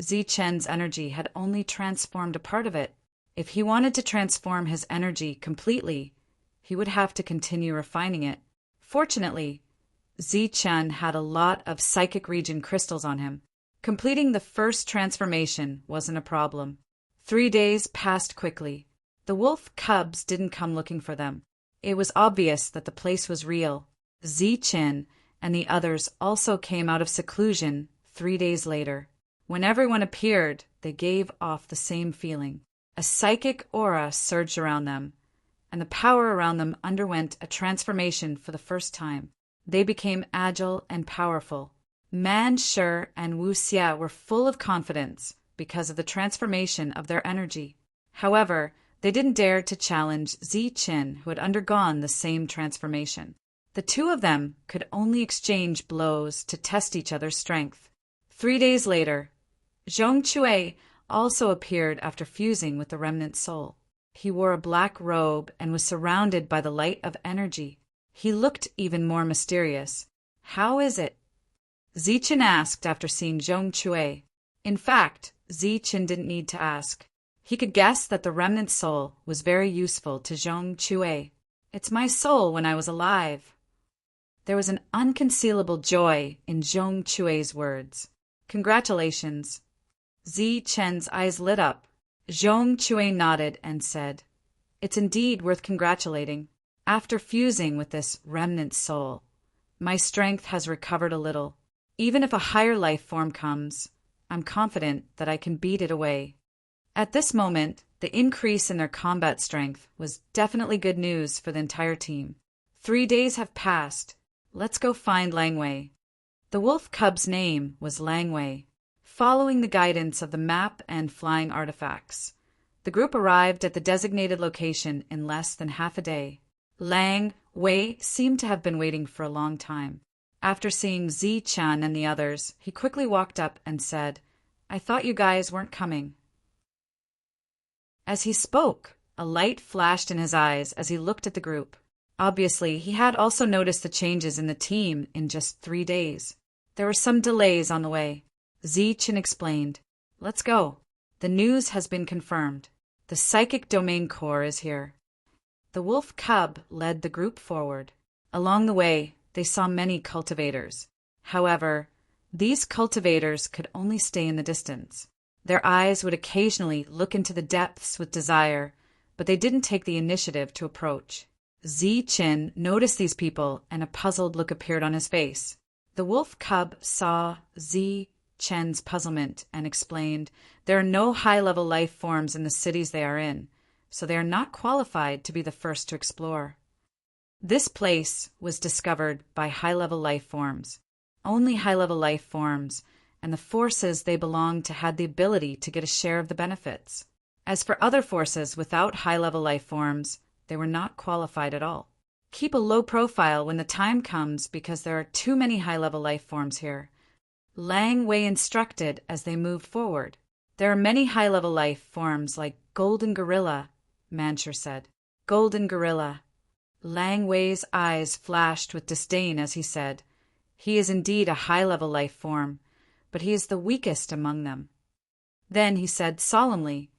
Zichen's energy had only transformed a part of it. If he wanted to transform his energy completely, he would have to continue refining it. Fortunately, Zichen had a lot of psychic region crystals on him. Completing the first transformation wasn't a problem. 3 days passed quickly. The wolf cubs didn't come looking for them. It was obvious that the place was real. Zichen and the others also came out of seclusion 3 days later. When everyone appeared, they gave off the same feeling. A psychic aura surged around them, and the power around them underwent a transformation for the first time. They became agile and powerful. Man Shi and Wu Xia were full of confidence because of the transformation of their energy. However, they didn't dare to challenge Zi Qin, who had undergone the same transformation. The two of them could only exchange blows to test each other's strength. 3 days later, Zhong Chue also appeared after fusing with the remnant soul. He wore a black robe and was surrounded by the light of energy. He looked even more mysterious. "How is it?" Zichen asked after seeing Zhong Chue. In fact, Zichen didn't need to ask. He could guess that the remnant soul was very useful to Zhong Chue. "It's my soul when I was alive." There was an unconcealable joy in Zhong Chue's words. "Congratulations." Zi Chen's eyes lit up. Zhong Chue nodded and said, "It's indeed worth congratulating. After fusing with this remnant soul, my strength has recovered a little. Even if a higher life form comes, I'm confident that I can beat it away." At this moment, the increase in their combat strength was definitely good news for the entire team. 3 days have passed. Let's go find Langwei. The wolf cub's name was Langwei. Following the guidance of the map and flying artifacts, the group arrived at the designated location in less than half a day. Lang Wei seemed to have been waiting for a long time. After seeing Zi Chan and the others, he quickly walked up and said, "I thought you guys weren't coming." As he spoke, a light flashed in his eyes as he looked at the group. Obviously, he had also noticed the changes in the team in just 3 days. There were some delays on the way. Zi Chen explained, "Let's go. The news has been confirmed. The Psychic Domain Core is here." The wolf cub led the group forward. Along the way, they saw many cultivators. However, these cultivators could only stay in the distance. Their eyes would occasionally look into the depths with desire, but they didn't take the initiative to approach. Zi Chen noticed these people, and a puzzled look appeared on his face. The wolf cub saw Zi Chen's puzzlement and explained, "There are no high-level life forms in the cities they are in, so they are not qualified to be the first to explore. This place was discovered by high-level life forms. Only high-level life forms and the forces they belonged to had the ability to get a share of the benefits. As for other forces without high-level life forms, they were not qualified at all. Keep a low profile when the time comes because there are too many high-level life forms here." Lang Wei instructed as they moved forward. "There are many high-level life forms like Golden Gorilla," Manshur said. "Golden Gorilla." Lang Wei's eyes flashed with disdain as he said, "He is indeed a high-level life form, but he is the weakest among them." Then he said solemnly,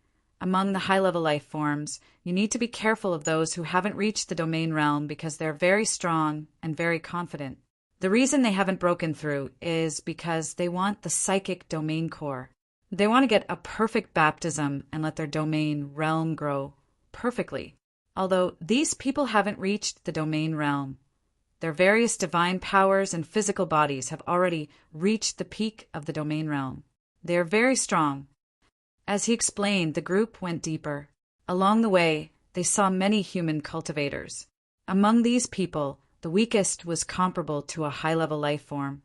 "Among the high-level life forms, you need to be careful of those who haven't reached the domain realm because they're very strong and very confident. The reason they haven't broken through is because they want the psychic domain core. They want to get a perfect baptism and let their domain realm grow perfectly. Although these people haven't reached the domain realm, Their various divine powers and physical bodies have already reached the peak of the domain realm. They are very strong. As he explained, the group went deeper. Along the way, they saw many human cultivators. Among these people, the weakest was comparable to a high-level life form.